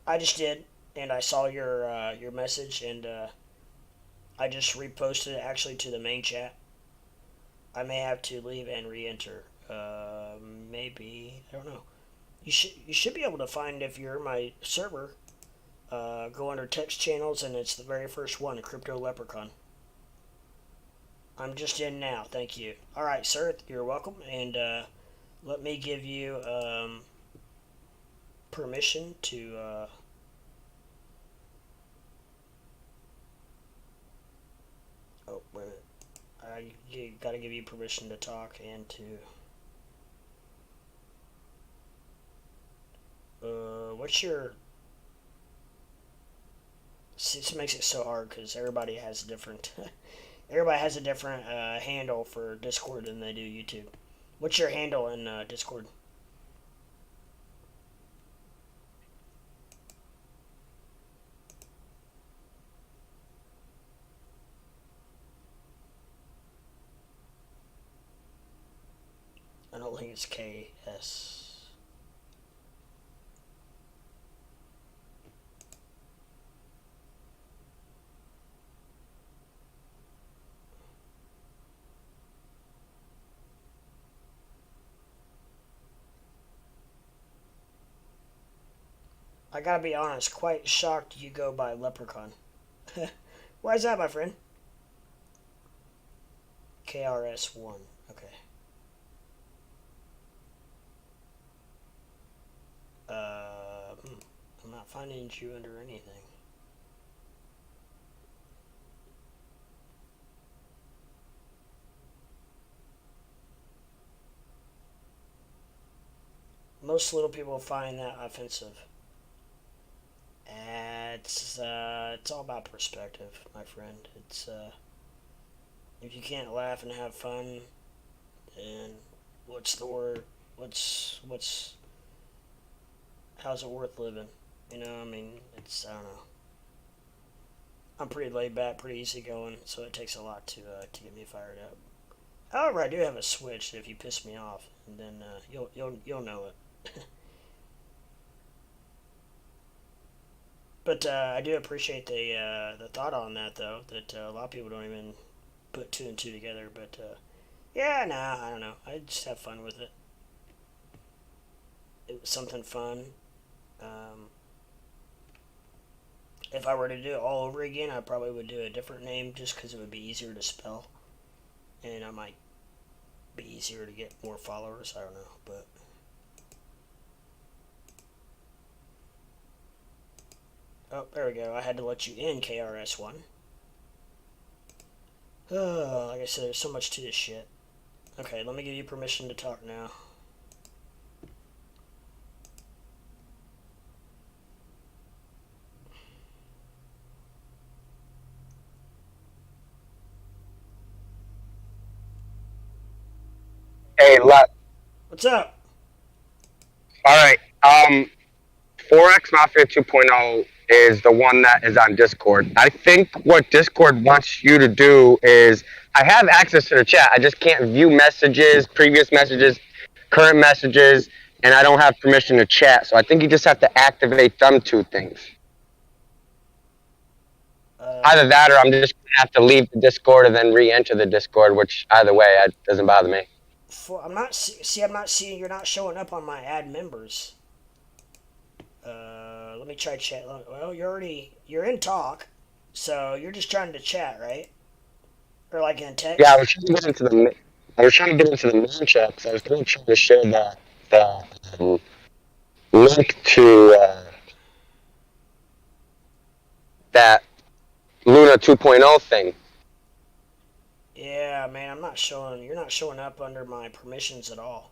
I just did, and I saw your message, and I just reposted it actually to the main chat. I may have to leave and re-enter. Maybe I don't know. You should be able to find if you're in my server. Go under text channels, and it's the very first one, Crypto Leprechaun. I'm just in now. Thank you. All right, sir. You're welcome. And let me give you permission to. Oh, wait a minute. I gotta give you permission to talk and to. What's your. See, this makes it so hard because everybody has different. Everybody has a different handle for Discord than they do YouTube. What's your handle in Discord? I don't think it's KS. I gotta be honest, quite shocked you go by Leprechaun. Why is that, my friend? KRS1. Okay. I'm not finding you under anything. Most little people find that offensive. It's all about perspective, my friend. It's if you can't laugh and have fun, then what's the word? What's how's it worth living? You know, I mean, I don't know. I'm pretty laid back, pretty easygoing, so it takes a lot to get me fired up. However, I do have a switch. If you piss me off, and then you'll know it. But I do appreciate the thought on that though. That a lot of people don't even put two and two together. But yeah, nah, I don't know. I just have fun with it. It was something fun. Um, if I were to do it all over again, I probably would do a different name just because it would be easier to spell, and I might be easier to get more followers. I don't know, but oh, there we go. I had to let you in, KRS1. Oh, like I said, there's so much to this shit. Okay, let me give you permission to talk now. Hey, What's up? all right. 4X Mafia 2.0 is the one that is on Discord. I think what Discord wants you to do is I have access to the chat. I just can't view messages, previous messages, current messages, and I don't have permission to chat. So I think you just have to activate them two things. Either that or I'm just going to have to leave the Discord and then re-enter the Discord, which either way, it doesn't bother me. I'm not see. I'm not seeing. You're not showing up on my add members. Let me try chat. Well, you're in talk, so you're just trying to chat, right? Or like in text. Yeah, I was trying to get into the main chat because I was going to try to share the link to that Luna 2.0 thing. Yeah, man, I'm not showing. You're not showing up under my permissions at all.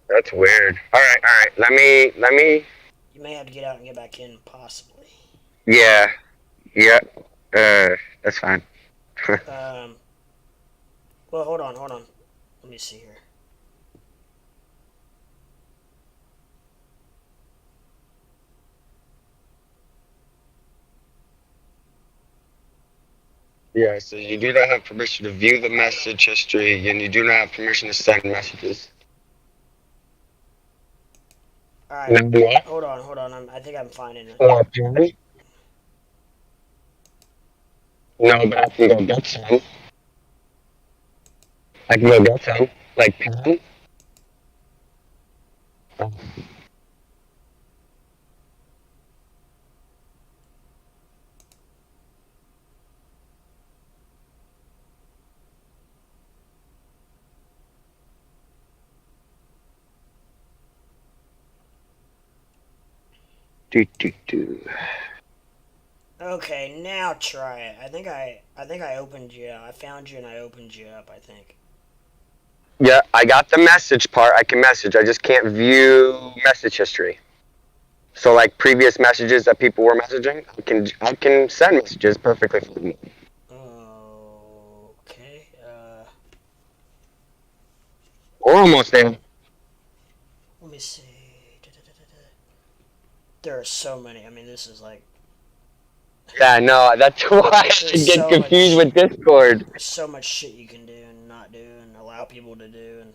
That's weird. All right. Let me. You may have to get out and get back in, possibly. Yeah, yeah. That's fine. um. Well, hold on. Let me see here. Yeah, so you do not have permission to view the message history, and you do not have permission to send messages. All right. Number what? Hold on. I think I'm finding it. Or pen? No, but I can go get some. I can go get some. Like pen? Oh. Do. Okay, now try it. I think I opened you. I found you and I opened you up. I think. Yeah, I got the message part. I can message. I just can't view message history. So like previous messages that people were messaging, I can send messages perfectly fine. Okay. We're almost there. Let me see. There are so many. I mean, this is like. Yeah, no, that's why I There's get so confused much. with Discord. There's so much shit you can do and not do and allow people to do and.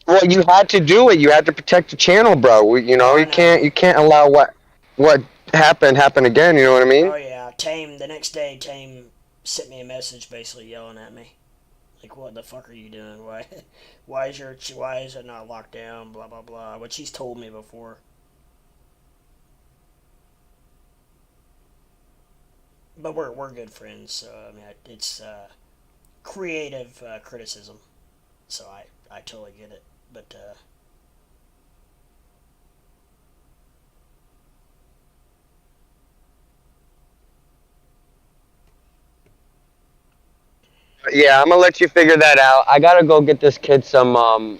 Well, you had to do it. You had to protect the channel, bro. You Oh, know, I know. you can't allow what happened happen again. You know what I mean? Oh yeah, Tame. The next day, Tame sent me a message basically yelling at me, like, "What the fuck are you doing? Why is it not locked down? Blah blah blah." Which he's told me before. But we're good friends, so I mean, it's creative criticism, so I totally get it. But Yeah, I'm gonna let you figure that out. I gotta go get this kid some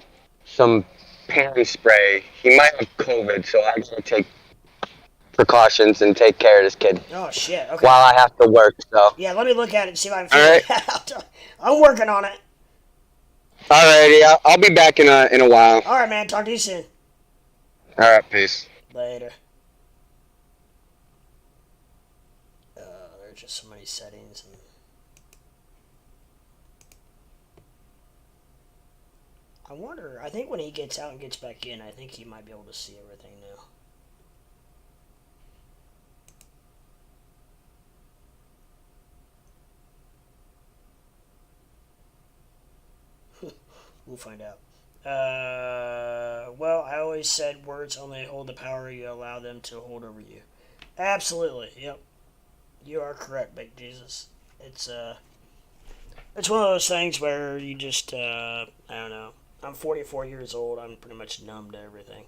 parent spray. He might have COVID, so I gotta take precautions and take care of this kid oh shit, okay, while I have to work. So, yeah, let me look at it and see if I can all figure right, it out. I'm working on it. alrighty, I'll be back in a while. All right, man. Talk to you soon. All right, peace. Later. There's just so many settings and I wonder. I think when he gets out and gets back in, I think he might be able to see everything now. We'll find out. Well, I always said words only hold the power you allow them to hold over you. Absolutely. Yep. You are correct, Big Jesus. It's one of those things where you just I don't know. I'm 44 years old. I'm pretty much numb to everything.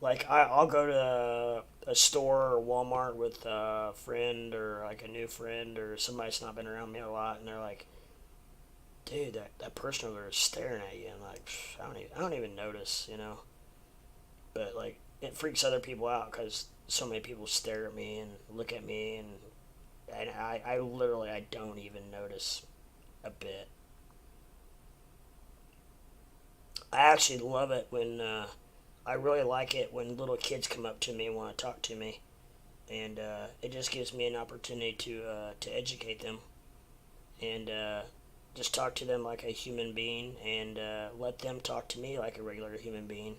Like I'll go to a store or Walmart with a friend or like a new friend or somebody that's not been around me a lot, and they're like, "Dude, that person over there is staring at you," and like, I don't even notice, you know. But like, it freaks other people out because so many people stare at me and look at me, and I literally I don't even notice a bit. I actually love it when I really like it when little kids come up to me and want to talk to me, and it just gives me an opportunity to educate them and just talk to them like a human being and let them talk to me like a regular human being.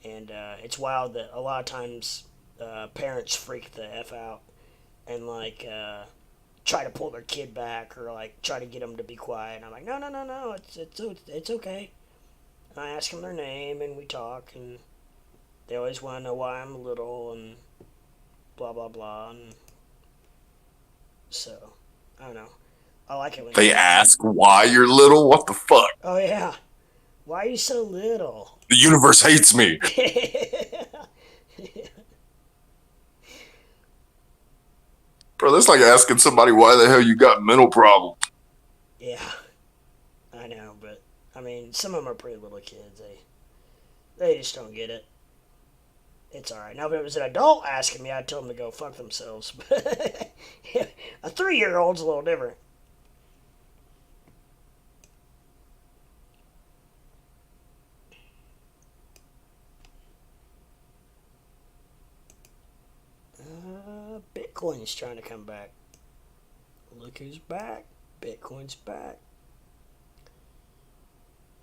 And it's wild that a lot of times parents freak the f out and like try to pull their kid back or like try to get them to be quiet. And I'm like, no, no, no, no, it's okay. And I ask them their name and we talk, and they always want to know why I'm little and blah blah blah. And so I don't know. I like it when They ask why you're little. What the fuck? oh yeah, why are you so little? The universe hates me. Bro, that's like asking somebody why the hell you got mental problems. Yeah, I know, but I mean, some of them are pretty little kids. They just don't get it. It's all right. Now, if it was an adult asking me, I'd tell them to go fuck themselves. But a 3-year-old's a little different. Bitcoin's trying to come back. Look who's back. Bitcoin's back.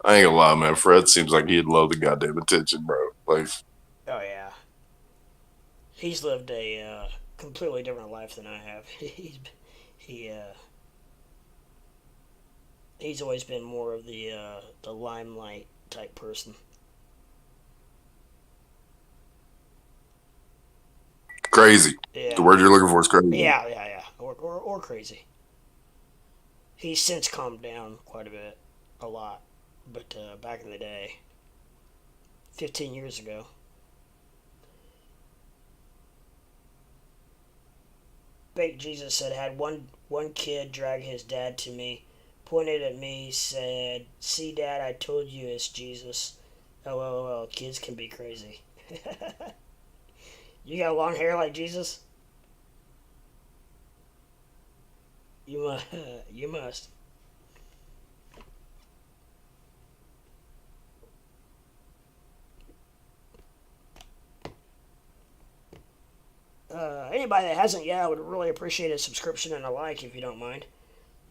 I ain't gonna lie, man. Fred seems like he'd love the goddamn attention, bro. Like, Oh yeah, he's lived a completely different life than I have. He he's always been more of the limelight type person. crazy. The Yeah, word you're looking for is crazy. yeah, or crazy. He's since calmed down quite a bit, a lot, but back in the day, 15 years ago. Baked Jesus said, had one kid drag his dad to me, pointed at me, said, "See, Dad, I told you it's Jesus." LOL, kids can be crazy. You got long hair like Jesus? You must. You must. Anybody that hasn't yet, I would really appreciate a subscription and a like if you don't mind.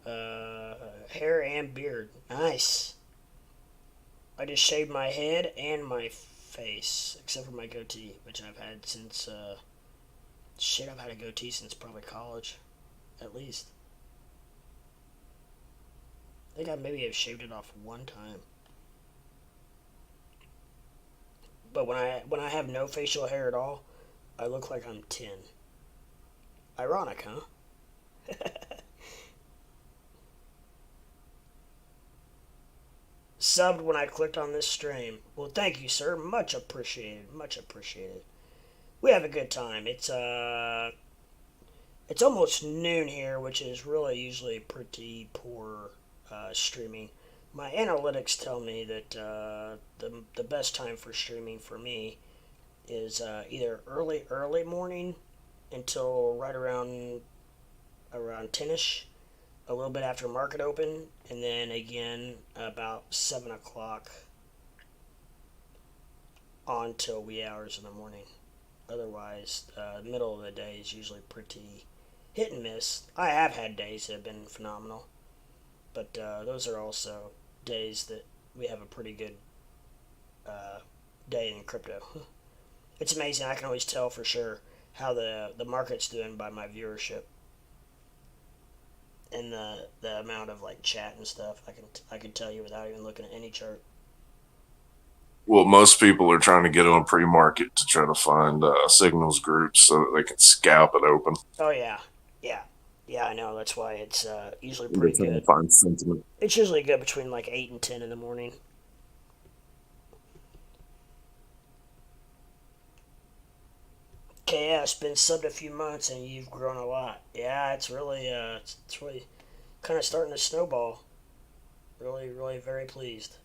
Hair and beard. Nice. I just shaved my head and my face, except for my goatee, which I've had since, shit, I've had a goatee since probably college, at least. I think I maybe have shaved it off one time. But when I have no facial hair at all, I look like I'm 10. Ironic, huh? Subbed when I clicked on this stream. Well, thank you, sir. Much appreciated. Much appreciated. We have a good time. It's almost noon here, which is really usually pretty poor streaming. My analytics tell me that the best time for streaming for me is either early morning until right around 10ish, a little bit after market open, and then again about 7 o'clock on till wee hours in the morning. Otherwise, middle of the day is usually pretty hit and miss. I have had days that have been phenomenal, but those are also days that we have a pretty good uh, day in crypto. It's amazing. I can always tell for sure how the market's doing by my viewership and the amount of like chat and stuff. I can tell you without even looking at any chart. Well, most people are trying to get on pre-market to try to find signals groups so that they can scalp it open. Oh yeah, yeah, yeah. I know. That's why it's usually They're pretty trying to good. find sentiment. It's usually good between like 8 and 10 in the morning. KS been subbed a few months and you've grown a lot. Yeah, it's really kind of starting to snowball. Really, really very pleased.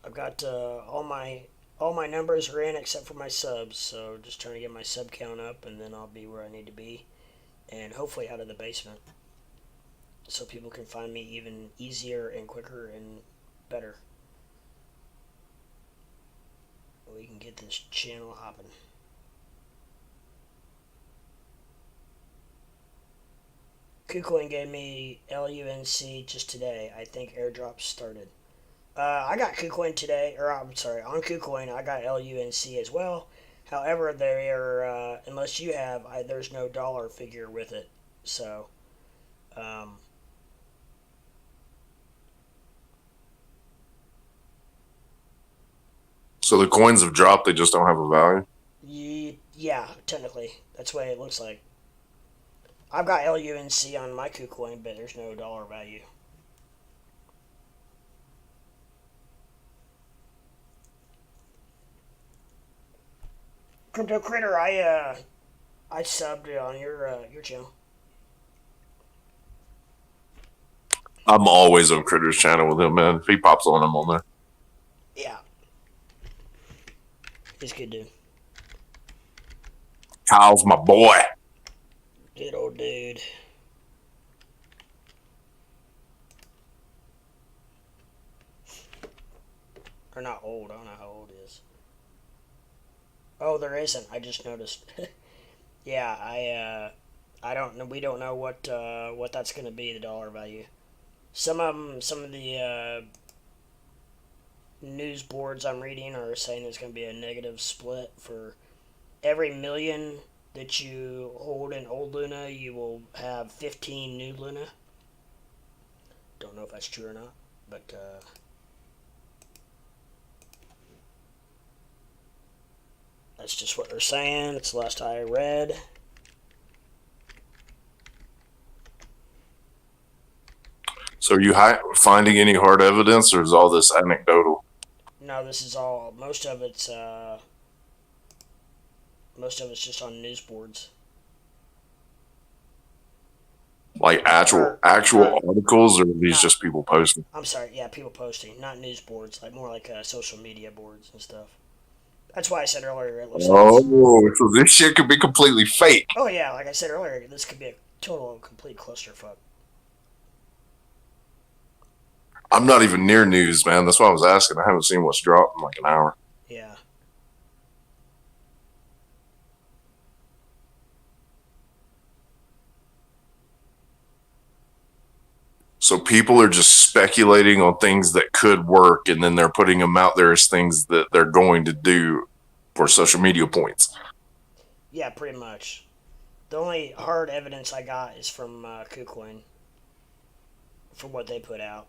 I've got all my numbers are in except for my subs, so just trying to get my sub count up, and then I'll be where I need to be, and hopefully out of the basement, so people can find me even easier and quicker and better. We can get this channel hopping. KuCoin gave me LUNC just today. I think airdrops started. I got KuCoin today, or I'm sorry, on KuCoin I got LUNC as well. However, they are unless you have, there's no dollar figure with it. So, um, So the coins have dropped; they just don't have a value. yeah, technically that's the way it looks like. I've got LUNC on my KuCoin, but there's no dollar value. Crypto Critter, I subbed on your channel. I'm always on Critter's channel with him, man. If he pops on, I'm on there. Yeah, he's a good dude. Kyle's my boy. Good old dude. Or not old. I don't know how old he is. Oh, there isn't. I just noticed. Yeah, I don't know. We don't know what that's gonna be, the dollar value. Some of them, some of the news boards I'm reading are saying there's gonna be a negative split for every million that you hold in old Luna, you will have 15 new Luna. Don't know if that's true or not, but that's just what they're saying. It's the last I read. So are you finding any hard evidence, or is all this anecdotal? No, this is all. Most of it's just on news boards. Like actual Or, articles, or are these not. just people posting? I'm sorry. Yeah, people posting, not news boards. Like more like social media boards and stuff. That's why I said earlier. It looks like it's. Oh, so this shit could be completely fake. Oh yeah, like I said earlier, this could be a total complete clusterfuck. I'm not even near news, man. That's why I was asking. I haven't seen what's dropped in like an hour. Yeah. So people are just speculating on things that could work, and then they're putting them out there as things that they're going to do for social media points. Yeah, pretty much. The only hard evidence I got is from KuCoin, from what they put out.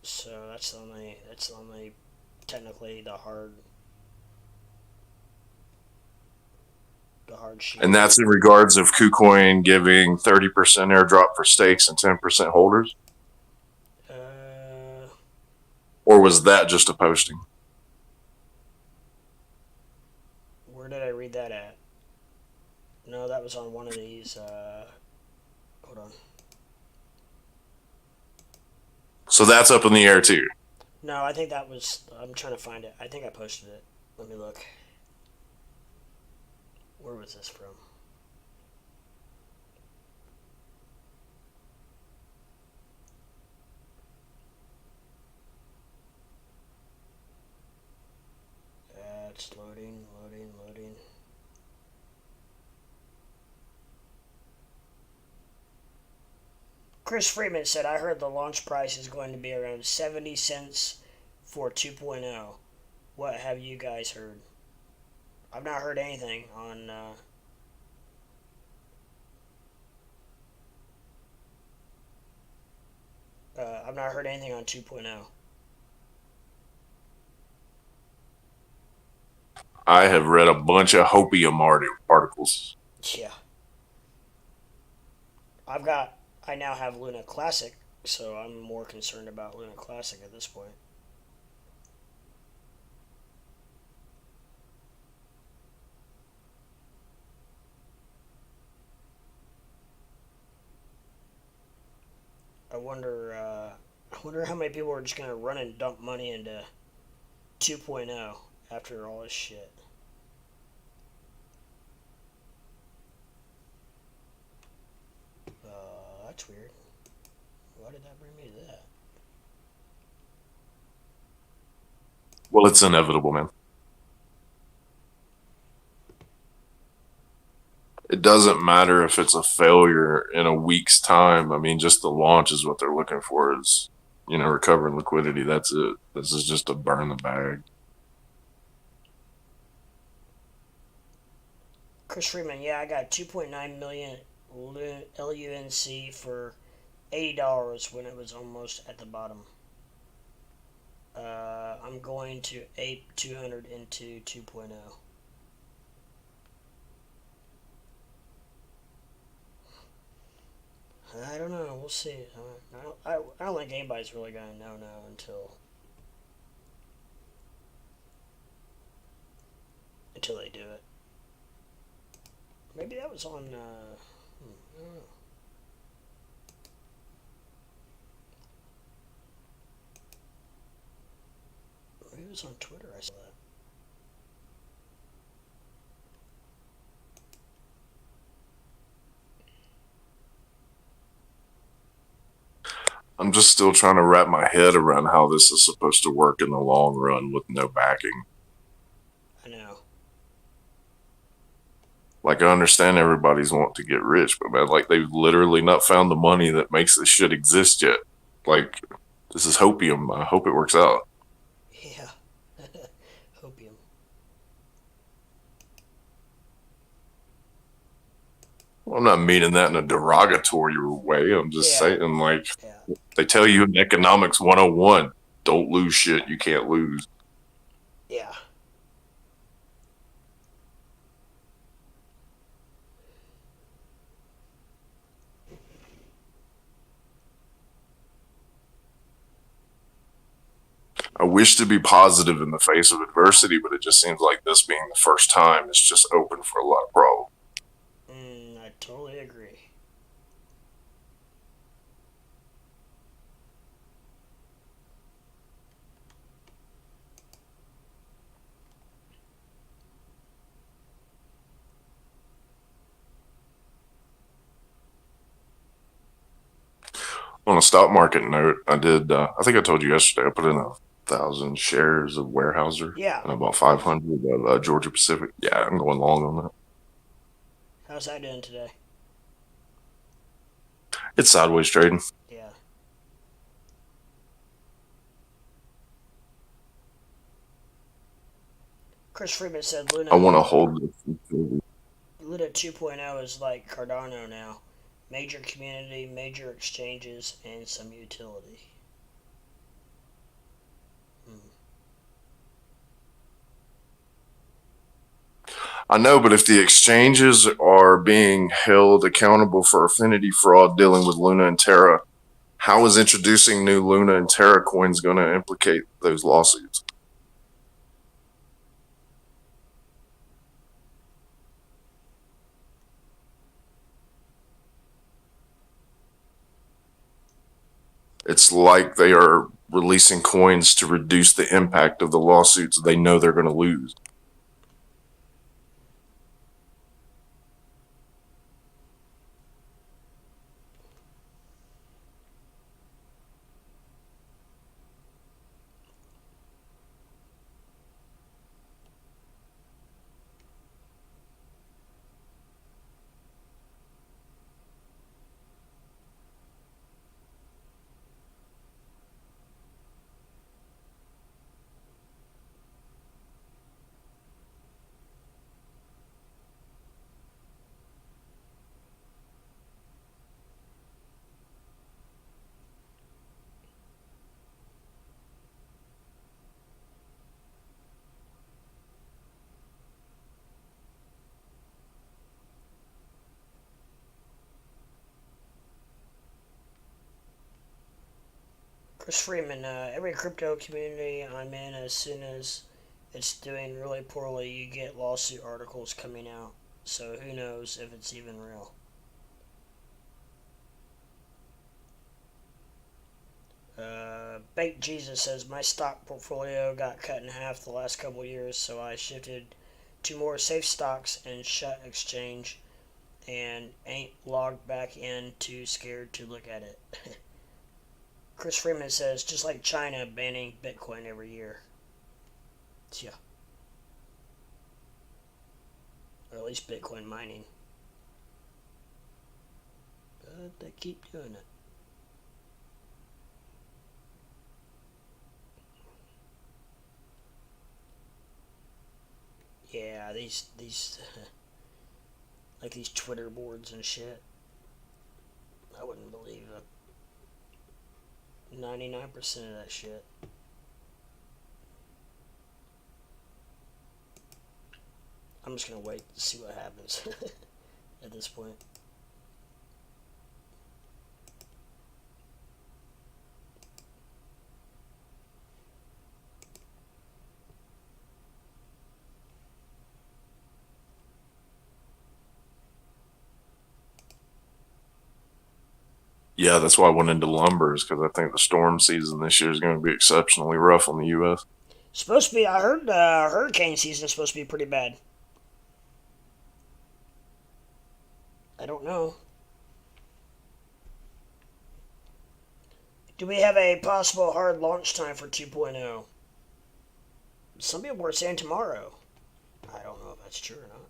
So that's the only technically the hard sheet. And that's in regards of KuCoin giving 30% airdrop for stakes and 10% holders? Uh, Or was that just a posting? where did I read that at? No, that was on one of these. Hold on. So that's up in the air too. No, I think that was. I'm trying to find it. I think I posted it. Let me look. Where was this from? It's loading, loading, loading. Chris Freeman said, I heard the launch price is going to be around 70 cents for 2.0. What have you guys heard? I've not heard anything on. I've not heard anything on 2.0. I have read a bunch of hopium articles. Yeah. I now have Luna Classic, so I'm more concerned about Luna Classic at this point. I wonder. I wonder how many people are just gonna run and dump money into 2.0 after all this shit. That's weird. Why did that bring me to that? Well, it's inevitable, man. It doesn't matter if it's a failure in a week's time. I mean, just the launch is what they're looking for is, recovering liquidity. That's it. This is just to burn the bag. Chris Freeman, yeah, I got 2.9 million LUNC for $80 when it was almost at the bottom. I'm going to ape 200 into 2.0. I don't know. We'll see. I don't think anybody's really going to know now until they do it. Maybe that was on. I don't know. Maybe it was on Twitter. I saw that. I'm just still trying to wrap my head around how this is supposed to work in the long run with no backing. I know. Like, I understand everybody's want to get rich, but man, like, they've literally not found the money that makes this shit exist yet. Like, this is hopium. I hope it works out. Yeah. Hopium. Well, I'm not meaning that in a derogatory way. I'm just saying, like, they tell you in Economics 101, don't lose shit you can't lose. Yeah. I wish to be positive in the face of adversity, but it just seems like this being the first time is just open for a lot of problems. I totally agree. On a stock market note, I did, I think I told you yesterday, I put in 1,000 shares of Weyerhaeuser. Yeah. And about 500 of Georgia Pacific. Yeah, I'm going long on that. How's that doing today? It's sideways trading. Yeah. Chris Freeman said Luna. I want to hold this. Luna 2.0 is like Cardano now. Major community, major exchanges, and some utility. I know, but if the exchanges are being held accountable for affinity fraud dealing with Luna and Terra, how is introducing new Luna and Terra coins going to implicate those lawsuits? It's like they are releasing coins to reduce the impact of the lawsuits they know they're going to lose. Chris Freeman, every crypto community I'm in, as soon as it's doing really poorly, you get lawsuit articles coming out. So who knows if it's even real. Baked Jesus says, my stock portfolio got cut in half the last couple years, so I shifted to more safe stocks and shut exchange and ain't logged back in, too scared to look at it. Chris Freeman says, just like China banning Bitcoin every year. Yeah. Or at least Bitcoin mining. But they keep doing it. Yeah, these like these Twitter boards and shit. I wouldn't believe it. 99% of that shit. I'm just gonna wait to see what happens at this point. Yeah, that's why I went into lumbers, because I think the storm season this year is going to be exceptionally rough on the U.S. Supposed to be, I heard hurricane season is supposed to be pretty bad. I don't know. Do we have a possible hard launch time for 2.0? Some people were saying tomorrow. I don't know if that's true or not.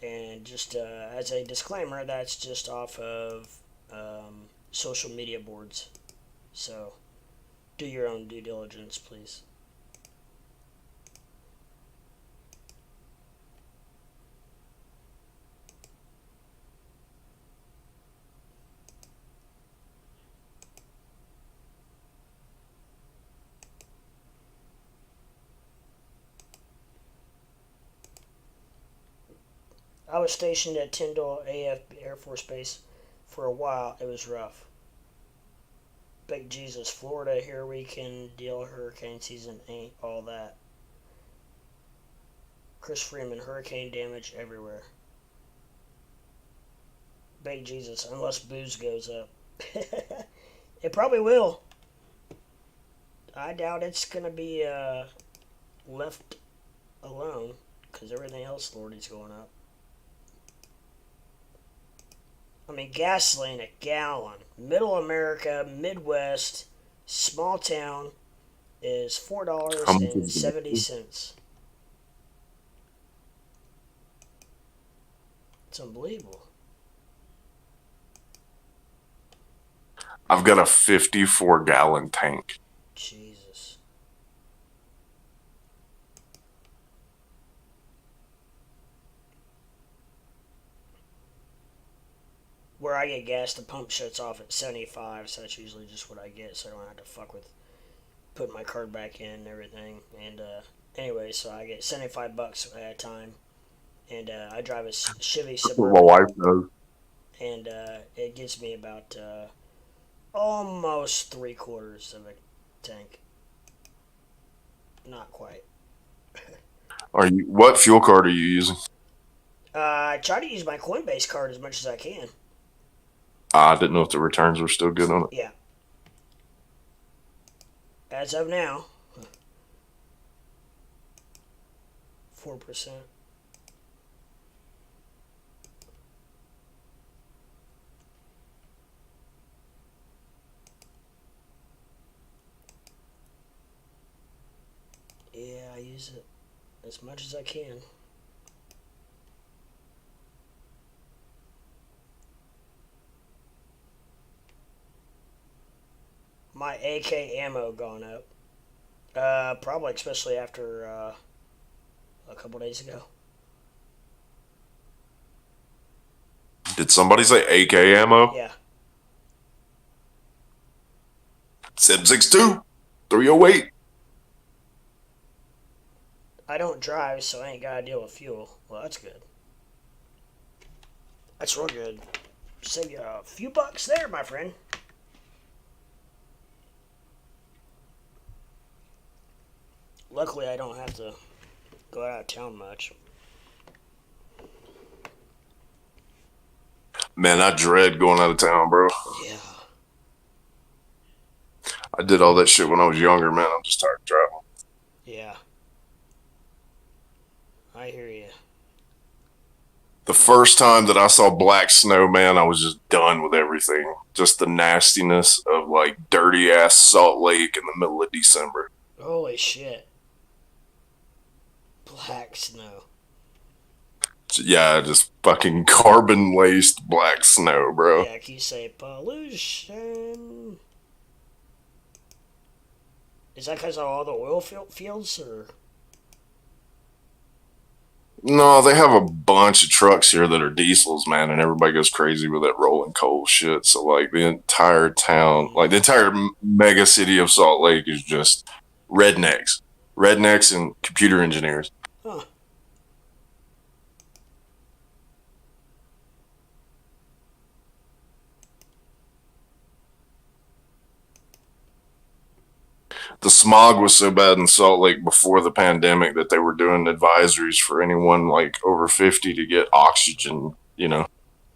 And just as a disclaimer, that's just off of social media boards. So do your own due diligence, please. I was stationed at Tyndall AF Air Force Base for a while. It was rough. Big Jesus, Florida, here we can deal. Hurricane season ain't all that. Chris Freeman, hurricane damage everywhere. Big Jesus, unless booze goes up. It probably will. I doubt it's going to be left alone, because everything else, Lordy's going up. I mean, gasoline a gallon. Middle America, Midwest, small town is How much is it? $4.70. It's unbelievable. I've got a 54-gallon tank. Jesus. Where I get gas, the pump shuts off at 75, so that's usually just what I get, so I don't have to fuck with putting my card back in and everything. And anyway, so I get $75 at a time, and I drive a Chevy That's what my Suburban, wife does. and it gives me about almost 3/4 of a tank. Not quite. What fuel card are you using? I try to use my Coinbase card as much as I can. I didn't know if the returns were still good on it. Yeah. As of now, 4%. Yeah, I use it as much as I can. My AK ammo gone up. Probably especially after a couple days ago. Did somebody say AK ammo? Yeah. 7.62, 308. I don't drive, so I ain't gotta deal with fuel. Well, that's good. That's real good. Save you a few bucks there, my friend. Luckily, I don't have to go out of town much. Man, I dread going out of town, bro. Yeah. I did all that shit when I was younger, man. I'm just tired of traveling. Yeah. I hear you. The first time that I saw black snow, man, I was just done with everything. Just the nastiness of like dirty ass Salt Lake in the middle of December. Holy shit. Black snow. Yeah, just fucking carbon laced black snow, bro. Yeah, can you say pollution? Is that because of all the oil fields, or? No, they have a bunch of trucks here that are diesels, man, and everybody goes crazy with that rolling coal shit. So, like, the entire town, like, the entire mega city of Salt Lake is just rednecks. Rednecks and computer engineers. Huh. The smog was so bad in Salt Lake before the pandemic that they were doing advisories for anyone, like, over 50 to get oxygen, you know.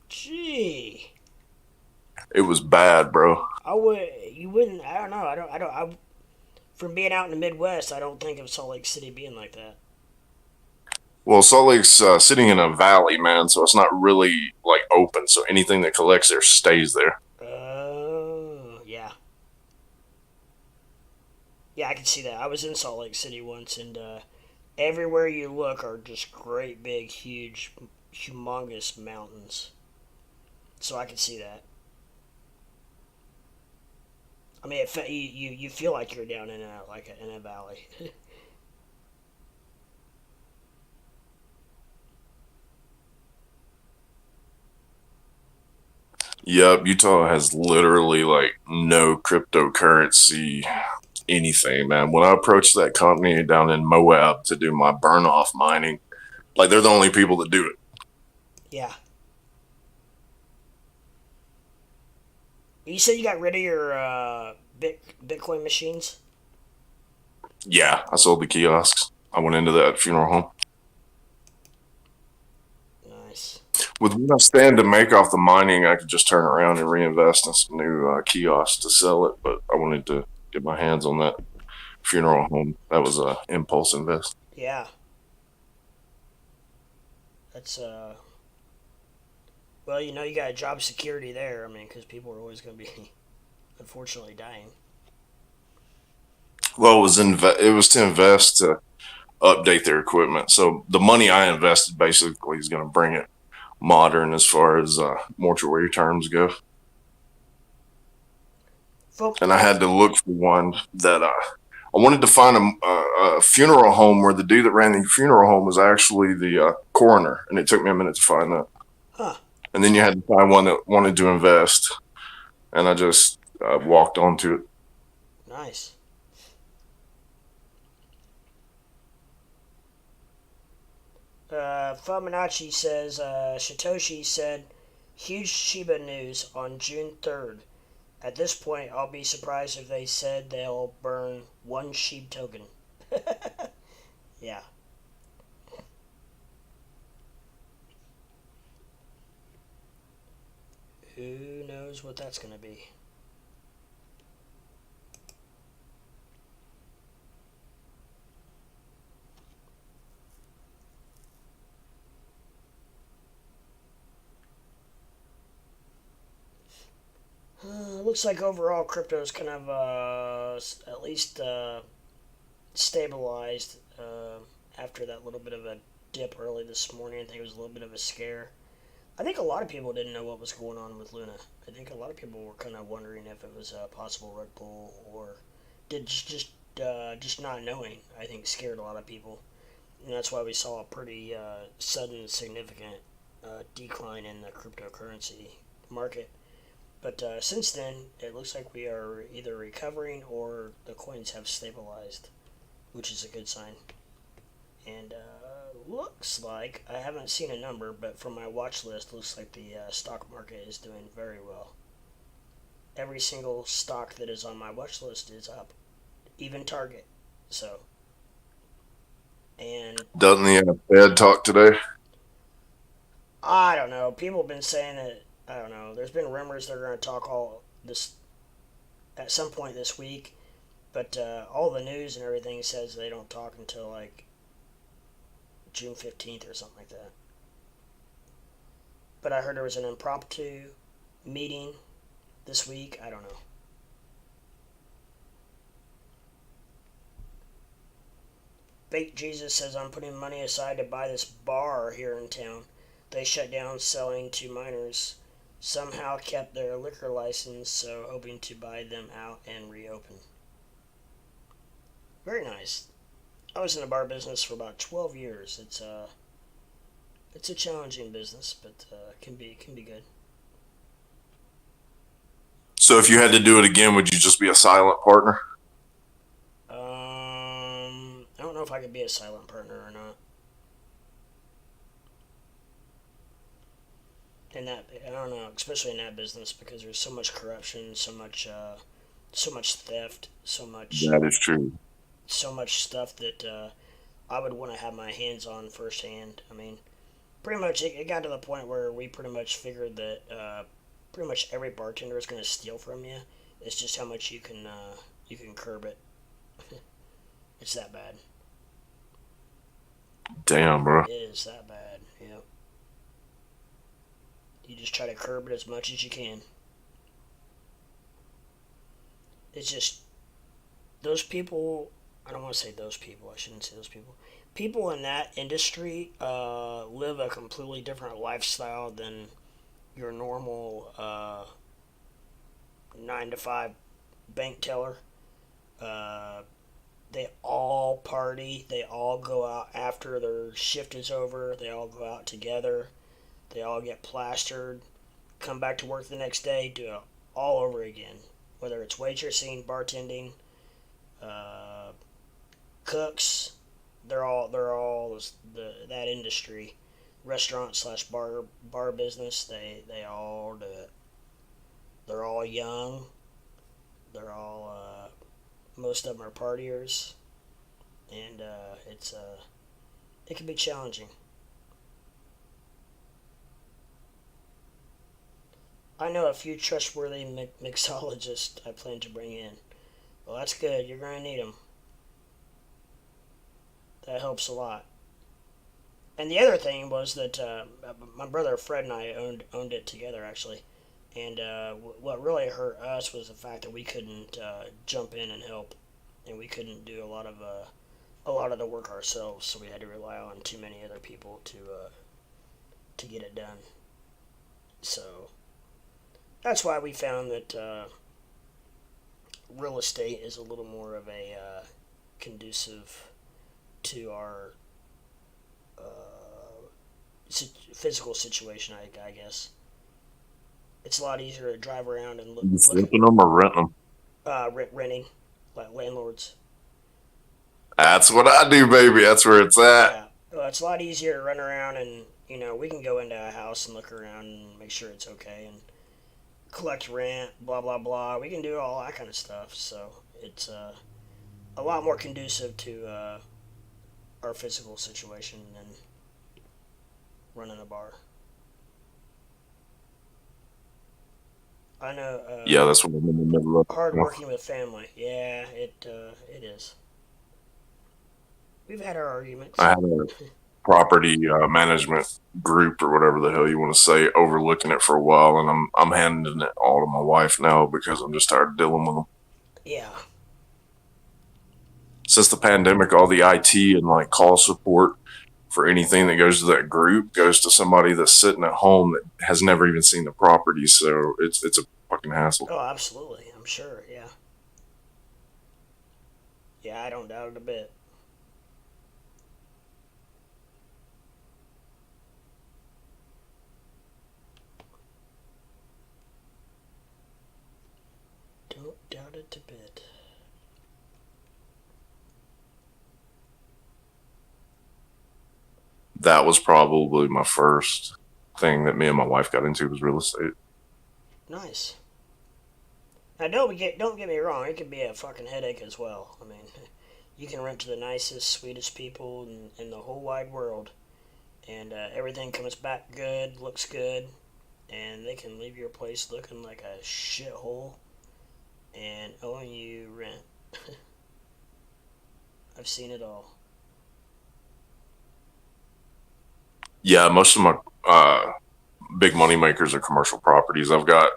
Gee. It was bad, bro. You wouldn't, I don't know, from being out in the Midwest, I don't think of Salt Lake City being like that. Well, Salt Lake's sitting in a valley, man, so it's not really, like, open, so anything that collects there stays there. Oh, yeah. Yeah, I can see that. I was in Salt Lake City once, and everywhere you look are just great, big, huge, humongous mountains. So I can see that. I mean, you feel like you're down in a valley. Yep, Utah has literally like no cryptocurrency anything, man. When I approached that company down in Moab to do my burn off mining, like they're the only people that do it. Yeah. You said you got rid of your Bitcoin machines? Yeah, I sold the kiosks. I went into that funeral home. Nice. With what I stand to make off the mining, I could just turn around and reinvest in some new kiosks to sell it, but I wanted to get my hands on that funeral home. That was a impulse invest. Yeah. That's well, you got job security there. I mean, because people are always going to be, unfortunately, dying. Well, it was to invest to update their equipment. So the money I invested basically is going to bring it modern as far as mortuary terms go. And I had to look for one that I wanted to find a funeral home where the dude that ran the funeral home was actually the coroner, and it took me a minute to find that. Huh. And then you had to find one that wanted to invest, and I just walked onto it. Nice. Fibonacci says, Satoshi said, huge Shiba news on June 3rd. At this point, I'll be surprised if they said they'll burn one SHIB token. Yeah. Who knows what that's going to be? Looks like overall crypto's kind of at least stabilized after that little bit of a dip early this morning. I think it was a little bit of a scare. I think a lot of people didn't know what was going on with Luna. I think a lot of people were kind of wondering if it was a possible rug pull or did just not knowing. I think scared a lot of people, and that's why we saw a pretty sudden, significant decline in the cryptocurrency market. But since then, it looks like we are either recovering or the coins have stabilized, which is a good sign. And looks like, I haven't seen a number, but from my watch list, looks like the stock market is doing very well. Every single stock that is on my watch list is up, even Target. So, and Doesn't the Fed talk today? I don't know. People have been saying that. I don't know. There's been rumors they're going to talk all this at some point this week, but all the news and everything says they don't talk until like June 15th or something like that. But I heard there was an impromptu meeting this week. I don't know. Fake Jesus says I'm putting money aside to buy this bar here in town. They shut down selling to minors. Somehow kept their liquor license, so hoping to buy them out and reopen. Very nice. I was in the bar business for about 12 years. It's a challenging business, but can be good. So if you had to do it again, would you just be a silent partner? I don't know if I could be a silent partner or not. In that, I don't know, especially in that business because there's so much corruption, so much theft, That is true. so much stuff that I would want to have my hands on firsthand. I mean, pretty much it got to the point where we pretty much figured that pretty much every bartender is going to steal from you. It's just how much you can curb it. It's that bad. Damn, bro. It is that bad. Yep. You just try to curb it as much as you can. It's just those people. I don't want to say those people. I shouldn't say those people. People in that industry live a completely different lifestyle than your normal 9 to 5 bank teller. Uh, they all party. They all go out after their shift is over. They all go out together. They all get plastered. Come back to work the next day. Do it all over again. Whether it's waitressing, bartending, uh, cooks, they're all that industry, restaurant slash bar business. They all do it. They're all young. They're all most of them are partiers, and it can be challenging. I know a few trustworthy mixologists I plan to bring in. Well, that's good. You're going to need them. That helps a lot. And the other thing was that my brother Fred and I owned it together actually, and what really hurt us was the fact that we couldn't jump in and help, and we couldn't do a lot of the work ourselves, so we had to rely on too many other people to get it done. So that's why we found that real estate is a little more of a conducive to our physical situation. I guess it's a lot easier to drive around and You look flipping them or renting them? renting, like landlords. That's what I do, baby. That's where it's at. Yeah, well, it's a lot easier to run around and we can go into a house and look around and make sure it's okay and collect rent, blah blah blah. We can do all that kind of stuff. So it's a lot more conducive to our physical situation than running a bar. I know. Yeah, that's what I'm in the middle of. Hard working with family. Yeah, it is. We've had our I arguments. had a property management group or whatever the hell you want to say overlooking it for a while, and I'm handing it all to my wife now because I'm just tired of dealing with them. Yeah. Since the pandemic, all the IT and like call support for anything that goes to that group goes to somebody that's sitting at home that has never even seen the property, so it's a fucking hassle. Oh, absolutely. I'm sure. Yeah. Yeah, I don't doubt it a bit. Don't doubt it a bit. that was probably my first thing that me and my wife got into was real estate. Nice. Now, don't get me wrong. It can be a fucking headache as well. I mean, you can rent to the nicest, sweetest people in the whole wide world, and everything comes back good, looks good, and they can leave your place looking like a shithole and owing you rent. I've seen it all. Yeah, most of my big money makers are commercial properties. I've got,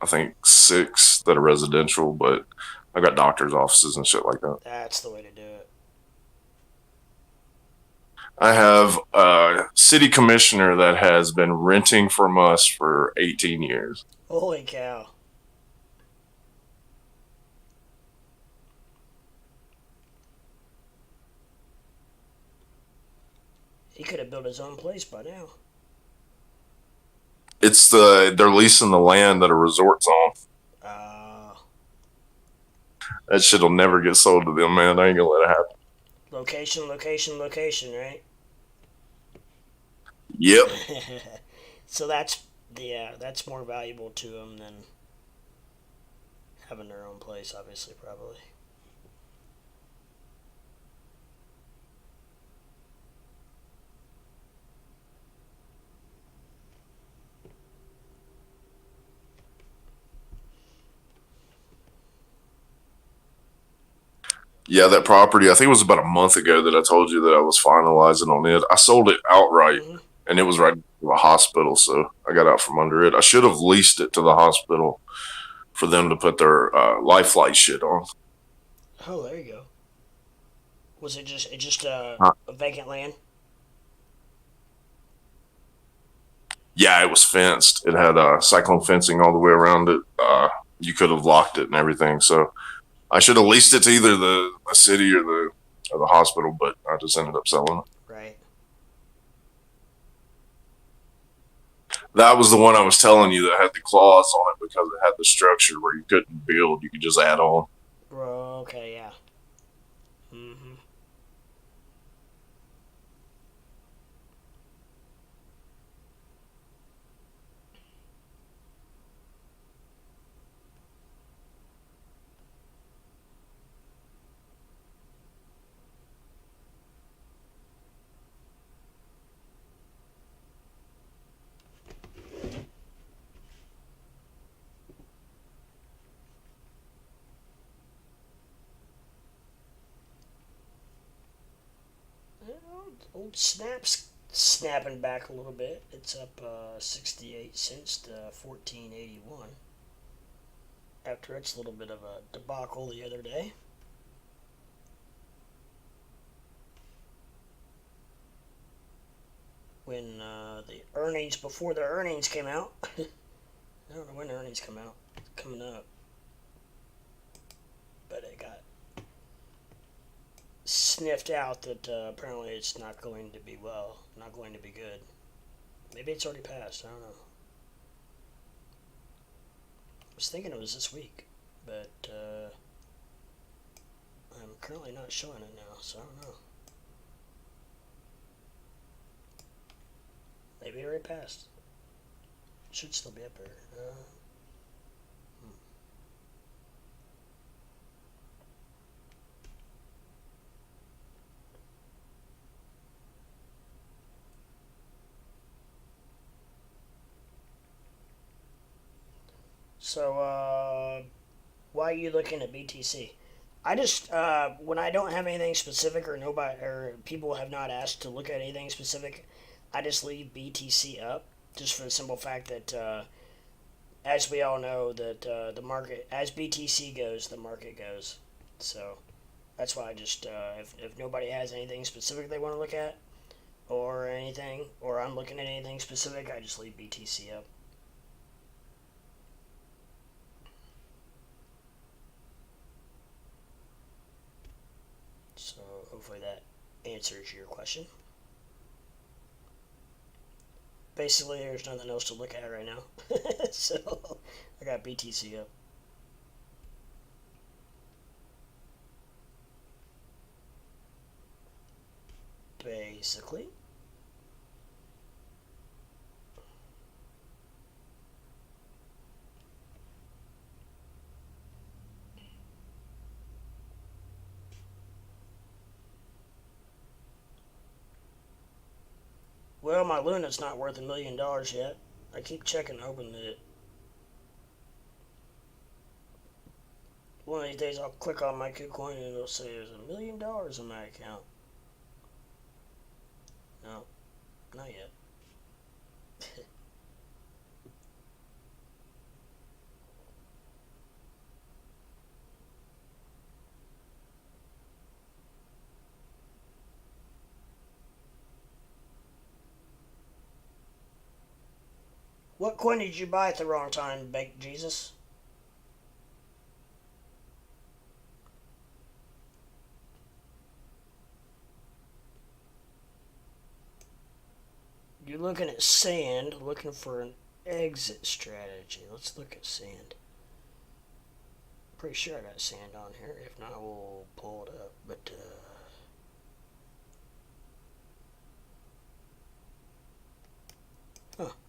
I think, 6 that are residential, but I've got doctors' offices and shit like that. That's the way to do it. I have a city commissioner that has been renting from us for 18 years. Holy cow. He could have built his own place by now. They're leasing the land that a resort's on. Uh, That shit'll never get sold to them, man. I ain't gonna let it happen. Location, location, location, right? Yep. So that's more valuable to them than having their own place, obviously, probably. Yeah, that property, I think it was about a month ago that I told you that I was finalizing on it. I sold it outright, Mm-hmm. and it was right to the hospital, so I got out from under it. I should have leased it to the hospital for them to put their life flight shit on. Oh, there you go. Was it just Huh. a vacant land? Yeah, it was fenced. It had cyclone fencing all the way around it. You could have locked it and everything. So I should have leased it to either the city or the hospital, but I just ended up selling it. Right. That was the one I was telling you that had the clause on it because it had the structure where you couldn't build; you could just add on. Bro, okay, yeah. Mm-hmm. Old Snap's snapping back a little bit. It's up 68 cents to 14.81 after its little bit of a debacle the other day. When before the earnings came out. I don't know when the earnings come out. It's coming up. But it got sniffed out that apparently it's not going to be not going to be good. Maybe it's already passed. I don't know. I was thinking it was this week, but I'm currently not showing it now, so I don't know. Maybe it already passed. It should still be up there. So, why are you looking at BTC? I just when I don't have anything specific or nobody or people have not asked to look at anything specific, I just leave BTC up just for the simple fact that as we all know that the market as BTC goes, the market goes. So that's why I just if nobody has anything specific they want to look at or anything or I'm looking at anything specific, I just leave BTC up. So hopefully that answers your question. Basically, there's nothing else to look at right now. So I got BTC up. Basically. Luna's not worth $1 million yet. I keep checking to open it. One of these days I'll click on my KuCoin and it'll say there's $1 million in my account. No, not yet. What coin did you buy at the wrong time, Baked Jesus? You're looking at sand, looking for an exit strategy. Let's look at sand. Pretty sure I got sand on here. If not, we'll pull it up. But,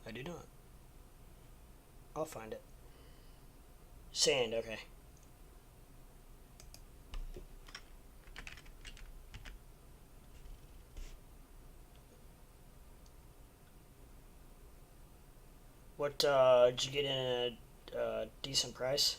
I do not. I'll find it. Sand, okay. What, did you get in a decent price?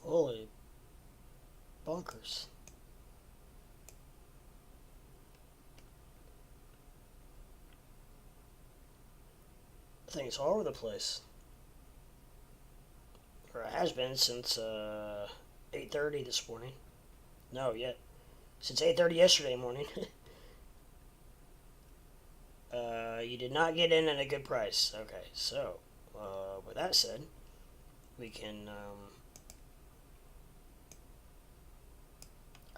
Holy bunkers. Things all over the place. Or it has been since 8:30 this morning. No, yet. Since 8:30 yesterday morning. You did not get in at a good price. Okay, so, with that said, we can,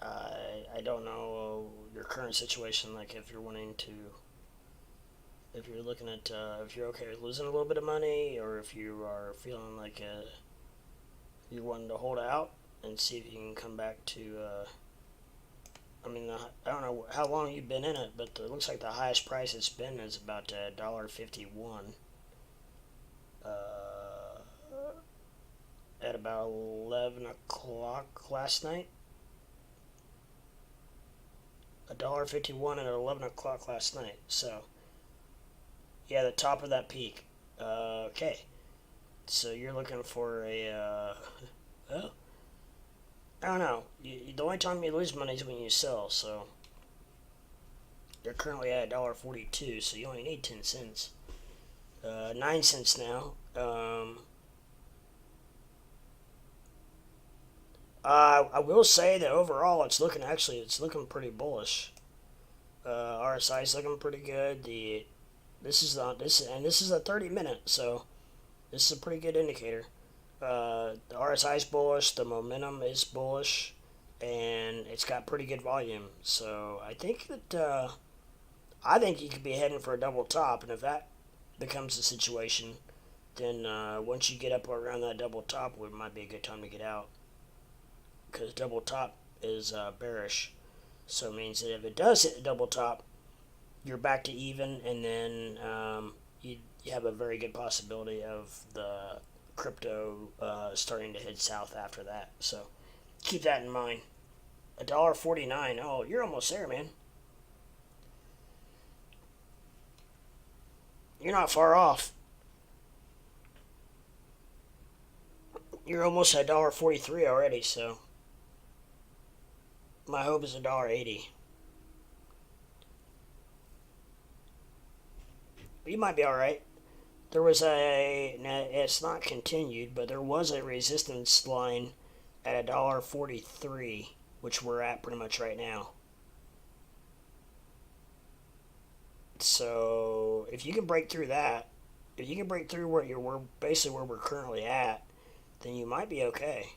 I don't know your current situation, like if you're wanting to, if you're looking at, if you're okay with losing a little bit of money, or if you are feeling like you're wanting to hold out and see if you can come back to, I mean, I don't know how long you've been in it, but it looks like the highest price it's been is about $1.51. At about 11 o'clock last night. $1.51 at 11 o'clock last night. So, yeah, the top of that peak. Okay. So you're looking for a, well, I don't know. The only time you lose money is when you sell, so they're currently at $1.42, so you only need 10 cents. 9 cents now. I will say that overall it's looking pretty bullish. RSI is looking pretty good. This is a 30-minute, so this is a pretty good indicator. The RSI is bullish, the momentum is bullish, and it's got pretty good volume. So I think that you could be heading for a double top, and if that becomes the situation, then once you get up around that double top, it might be a good time to get out. Because double top is bearish, so it means that if it does hit the double top, you're back to even, and then you have a very good possibility of the crypto starting to head south after that. So keep that in mind. $1.49. Oh, you're almost there, man. You're not far off. You're almost at $1.43 already, so my hope is $1.80. You might be alright. There was it's not continued, but there was a resistance line at $1.43, which we're at pretty much right now. So if you can break through that, if you can break through we're basically where we're currently at, then you might be okay.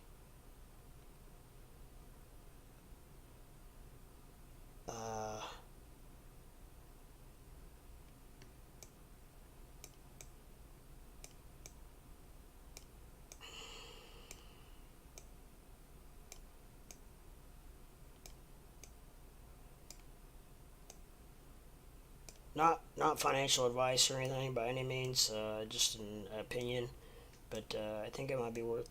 Not financial advice or anything by any means, just an opinion. But I think it might be worth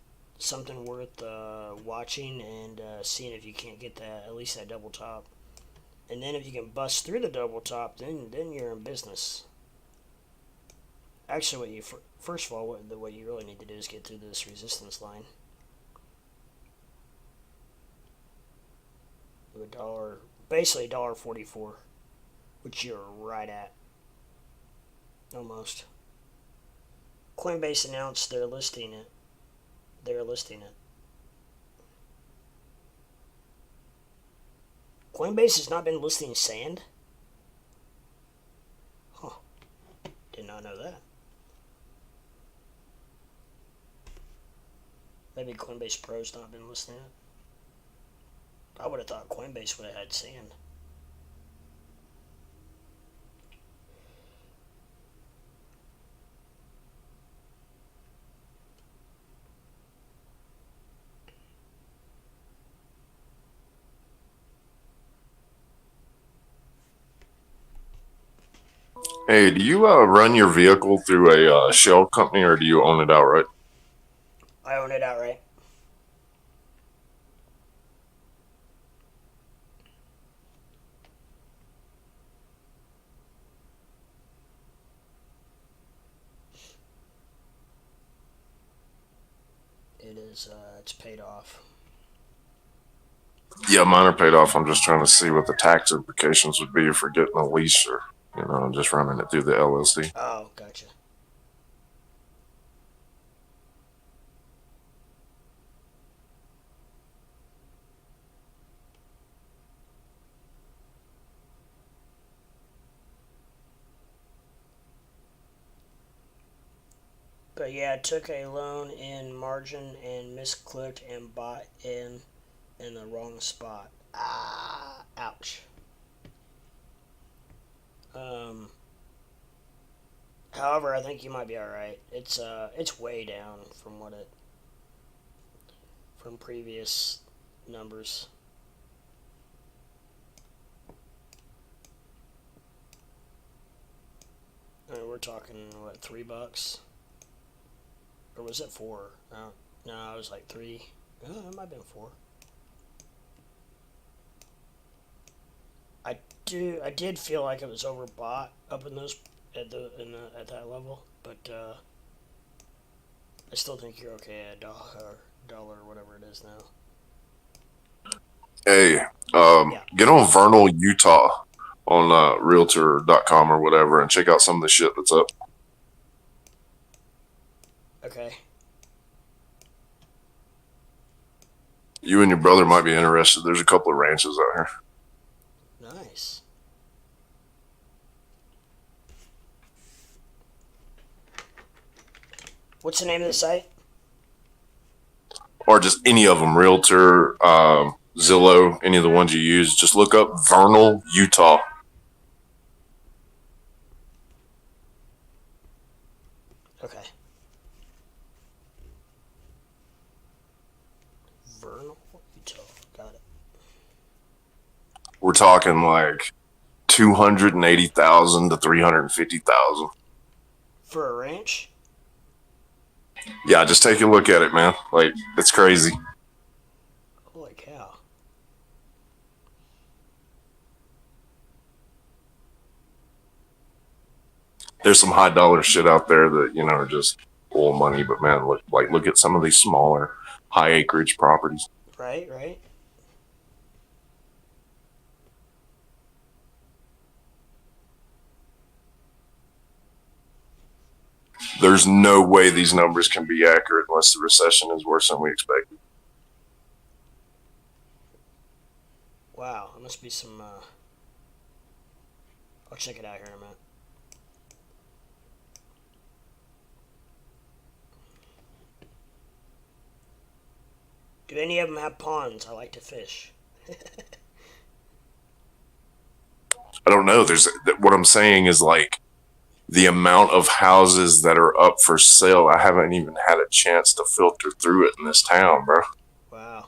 watching and seeing if you can't get that at least that double top. And then if you can bust through the double top, then you're in business. Actually, first of all, what you really need to do is get through this resistance line. Basically $1.44, which you're right at, almost. Coinbase announced they're listing it. Coinbase has not been listing sand? Huh. Did not know that. Maybe Coinbase Pro's not been listing it. I would have thought Coinbase would have had sand. Hey, do you run your vehicle through a shell company or do you own it outright? I own it outright. It is, it's paid off. Yeah, mine are paid off. I'm just trying to see what the tax implications would be for getting a lease or, just running it through the LLC. Oh, gotcha. But yeah, I took a loan in margin and misclicked and bought in the wrong spot. Ah, ouch. However, I think you might be all right. It's way down from previous numbers. I mean, we're talking what, $3? Or was it 4? No, it was like 3. Oh, it might have been 4. I did feel like it was overbought up in those at that level, but I still think you're okay at dollar or whatever it is now. Hey, Yeah. get on Vernal, Utah on realtor.com or whatever and check out some of the shit that's up. Okay. You and your brother might be interested. There's a couple of ranches out here. Nice. What's the name of the site? Or just any of them, Realtor, Zillow, any of the ones you use. Just look up Vernal, Utah. Okay. Vernal, Utah. Got it. We're talking like 280,000 to 350,000. For a ranch? Yeah, just take a look at it, man. Like, it's crazy. Holy cow. There's some high dollar shit out there that, are just full money, but man, look at some of these smaller, high acreage properties. Right. There's no way these numbers can be accurate unless the recession is worse than we expected. Wow, there must be some, I'll check it out here in a minute. Do any of them have ponds? I like to fish. I don't know. What I'm saying is like the amount of houses that are up for sale. I haven't even had a chance to filter through it in this town, bro. Wow.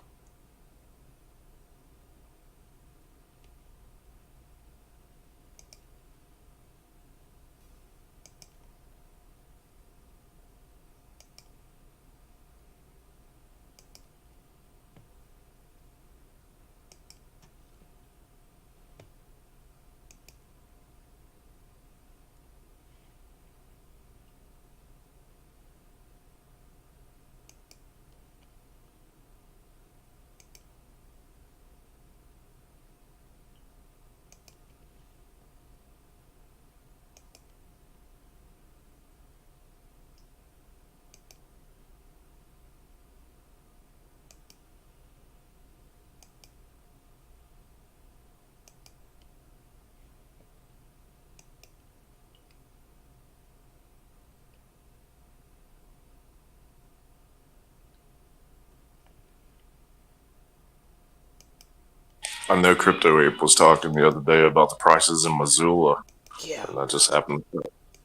I know Crypto Ape was talking the other day about the prices in Missoula, Yeah. and that just happened.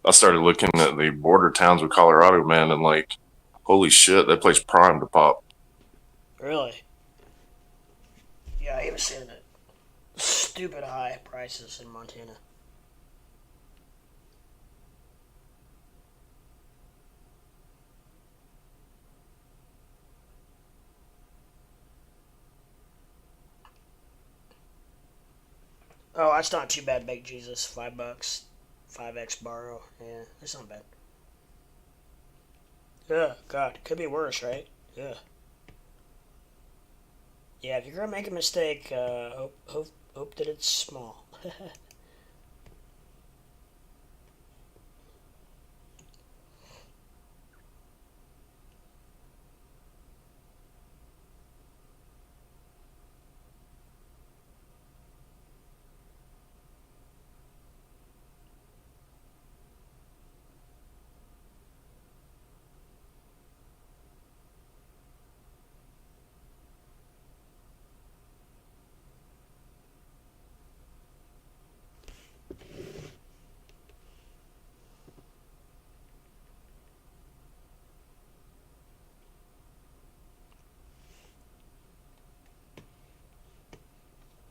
I started looking at the border towns with Colorado, man, and like, holy shit, that place primed to pop. Really? Yeah, he was saying that stupid high prices in Montana. Oh, that's not too bad, Baked Jesus. $5, 5x borrow. Yeah, that's not bad. Yeah, God, could be worse, right? Yeah. Yeah, if you're gonna make a mistake, hope that it's small.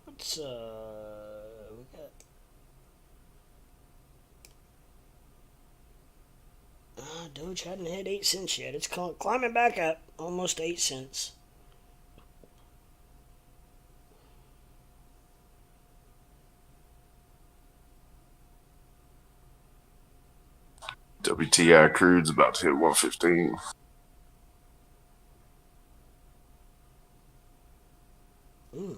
What's we got? Doge hadn't hit 8 cents yet. It's climbing back up, almost 8 cents. WTI crude's about to hit 115. Mm.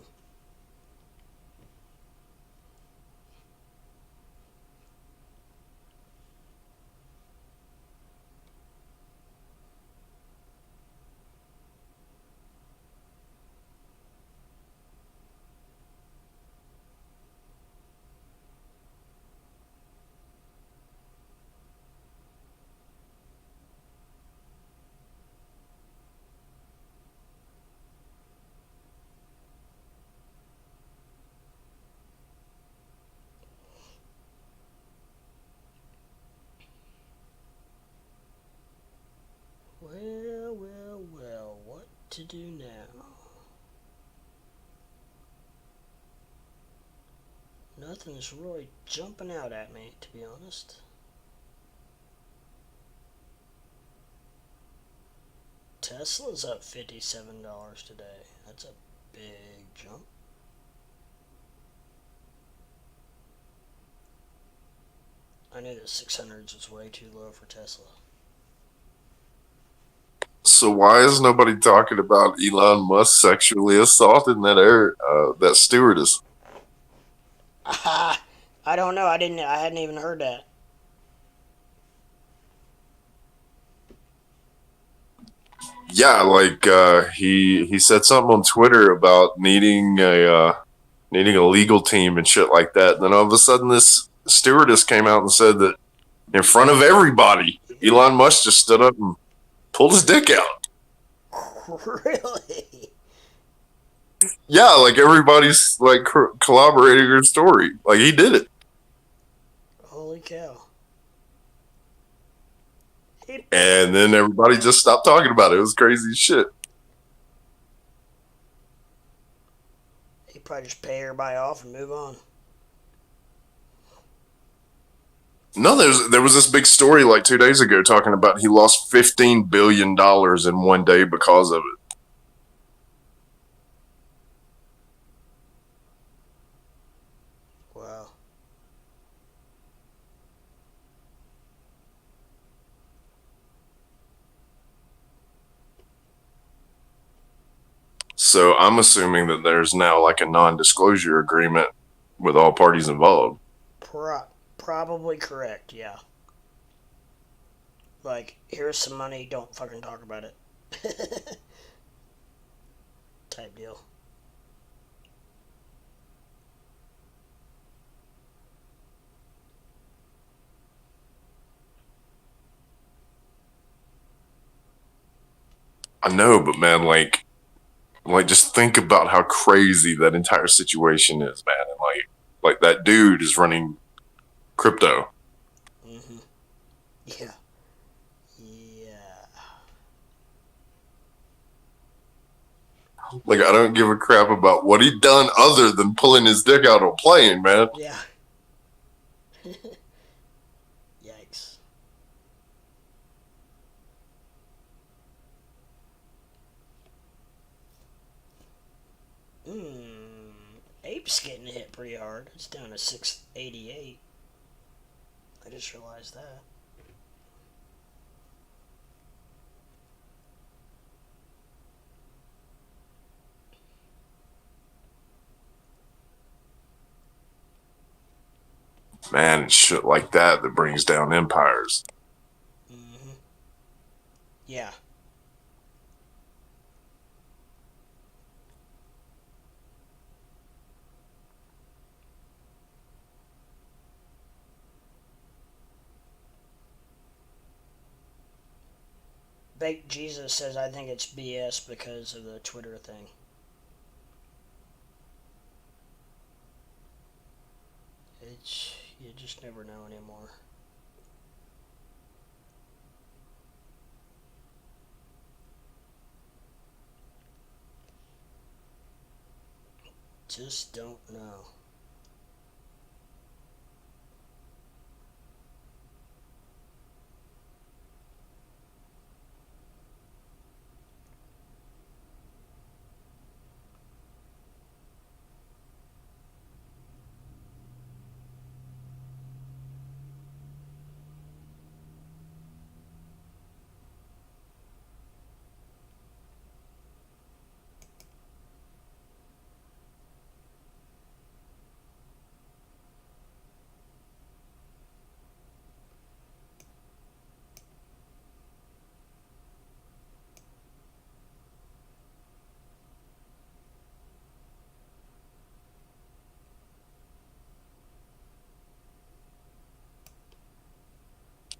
Well, what to do now? Nothing's really jumping out at me, to be honest. Tesla's up $57 today. That's a big jump. I knew the 600s was way too low for Tesla. So why is nobody talking about Elon Musk sexually assaulting that stewardess? I don't know. I hadn't even heard that. Yeah, like he said something on Twitter about needing a legal team and shit like that. And then all of a sudden, this stewardess came out and said that in front of everybody, Elon Musk just stood up and pulled his dick out. Really? Yeah, like everybody's like collaborating in his story. Like he did it. Holy cow. He, And then everybody just stopped talking about it. It was crazy as shit. he probably just pay everybody off and move on. No, there was this big story like 2 days ago talking about he lost $15 billion in one day because of it. Wow. So I'm assuming that there's now like a non-disclosure agreement with all parties involved. Probably correct, yeah. Like, here's some money, don't fucking talk about it. Type deal. I know, but man, like Like, just think about how crazy that entire situation is, man. And like that dude is running crypto. Mm-hmm. Yeah. Yeah. Like, I don't give a crap about what he done other than pulling his dick out on playing, man. Yeah. Yikes. Ape's getting hit pretty hard. It's down to 688. I just realized that. Man, it's shit like that that brings down empires. Mm-hmm. Yeah. Baked Jesus says I think it's BS because of the Twitter thing. It's you just never know anymore. Just don't know.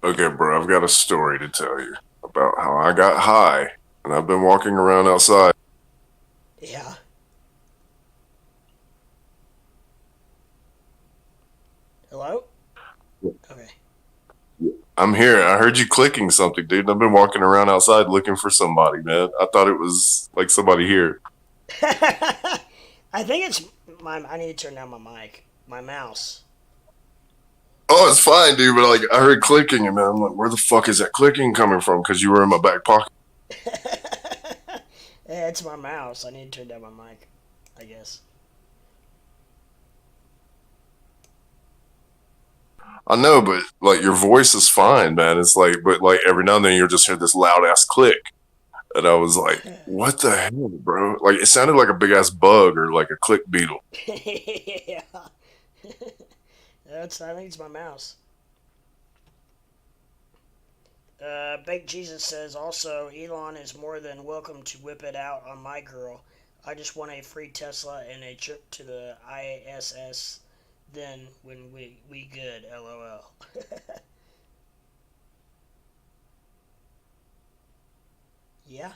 Okay, bro, I've got a story to tell you about how I got high and I've been walking around outside. Yeah. Hello? Okay. I'm here. I heard you clicking something, dude. I've been walking around outside looking for somebody, man. I thought it was like somebody here. I think it's my. I need to turn down my mic. My mouse. Oh, it's fine, dude. But like, I heard clicking, and man, I'm like, where the fuck is that clicking coming from? Because you were in my back pocket. Yeah, it's my mouse. I need to turn down my mic. I guess. I know, but like, your voice is fine, man. It's like, but like every now and then you'll just hear this loud ass click, and I was like, what the hell, bro? Like, it sounded like a big ass bug or like a click beetle. Yeah. That's. I think it's my mouse. Baked Jesus says also Elon is more than welcome to whip it out on my girl. I just want a free Tesla and a trip to the ISS. Then when we good, lol. Yeah.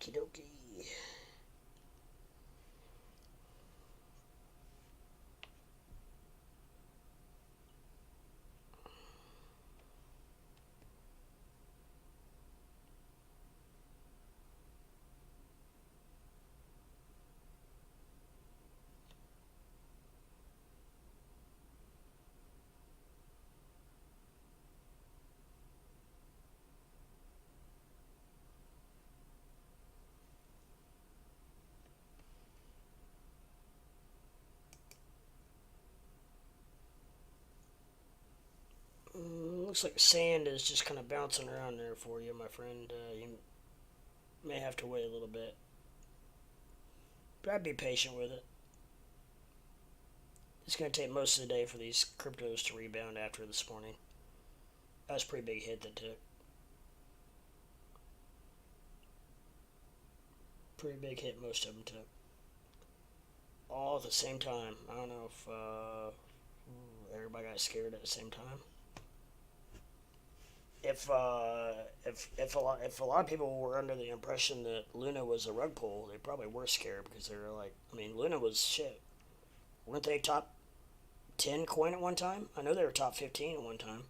Okie dokie. Looks like sand is just kind of bouncing around there for you, my friend. You may have to wait a little bit. But I'd be patient with it. It's going to take most of the day for these cryptos to rebound after this morning. That was a pretty big hit that took. Pretty big hit most of them took. All at the same time. I don't know if everybody got scared at the same time. If a lot of people were under the impression that Luna was a rug pull, they probably were scared because they were like, I mean, Luna was shit. Weren't they top 10 coin at one time? I know they were top 15 at one time.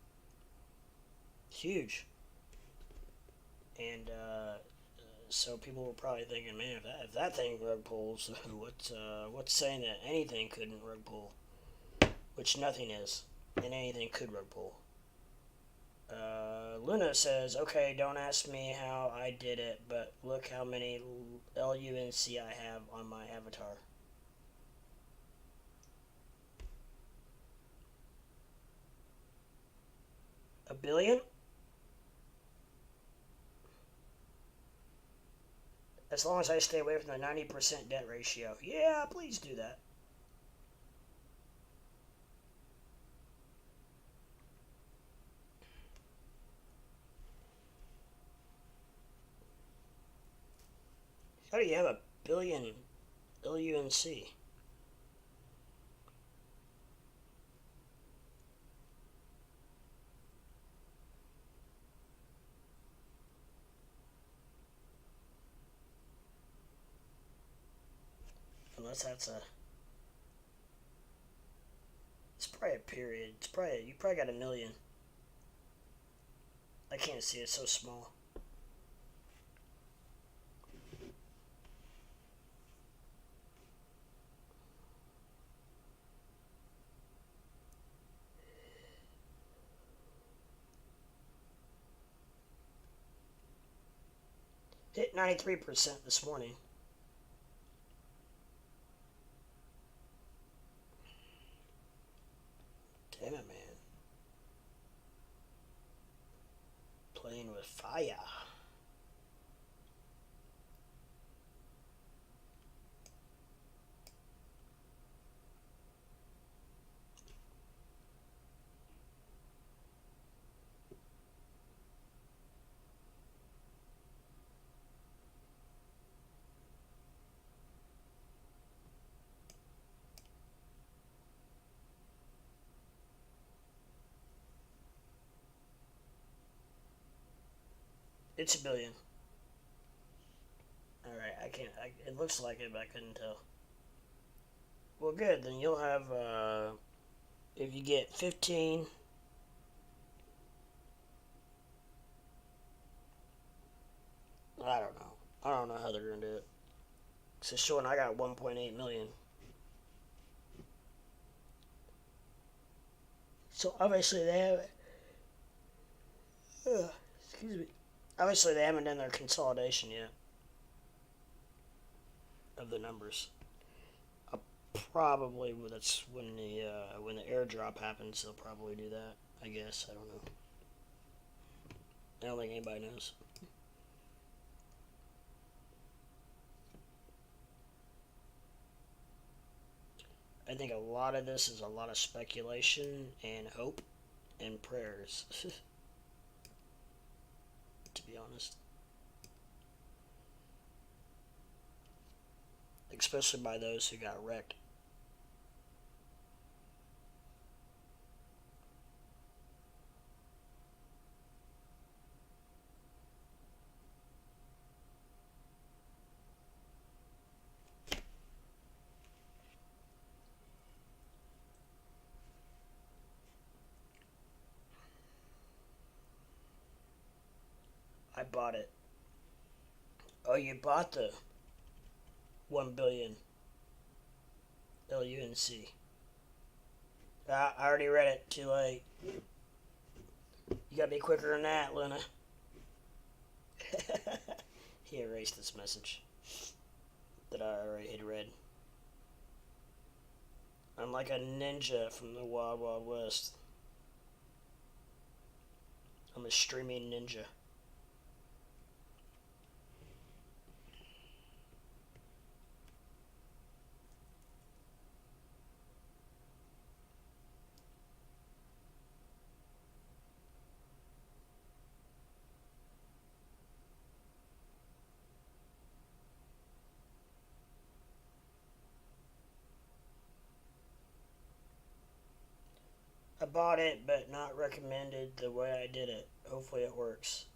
Huge. And so people were probably thinking, man, if that thing rug pulls, what's saying that anything couldn't rug pull? Which nothing is, and anything could rug pull. Luna says, okay, don't ask me how I did it, but look how many LUNC I have on my avatar. A billion? As long as I stay away from the 90% debt ratio. Yeah, please do that. How do you have a billion LUNC? Unless that's a... It's probably a period. You probably got a million. I can't see it, it's so small. Hit 93% this morning. Damn it, man. Playing with fire. It's a billion. Alright, it looks like it, but I couldn't tell. Well, good, then you'll have, if you get 15... I don't know. I don't know how they're gonna do it. It's showing I got 1.8 million. So obviously they have... excuse me. Obviously they haven't done their consolidation yet of the numbers. Probably that's when the airdrop happens. They'll probably do that. I guess I don't know. I don't think anybody knows. I think a lot of this is a lot of speculation and hope and prayers. To be honest. Especially by those who got wrecked. bought it. Oh, you bought the 1 billion LUNC. I already read it. Too late. You gotta be quicker than that, Luna. He erased this message that I already had read. I'm like a ninja from the Wild Wild West. I'm a streaming ninja. I bought it, but not recommended the way I did it. Hopefully it works.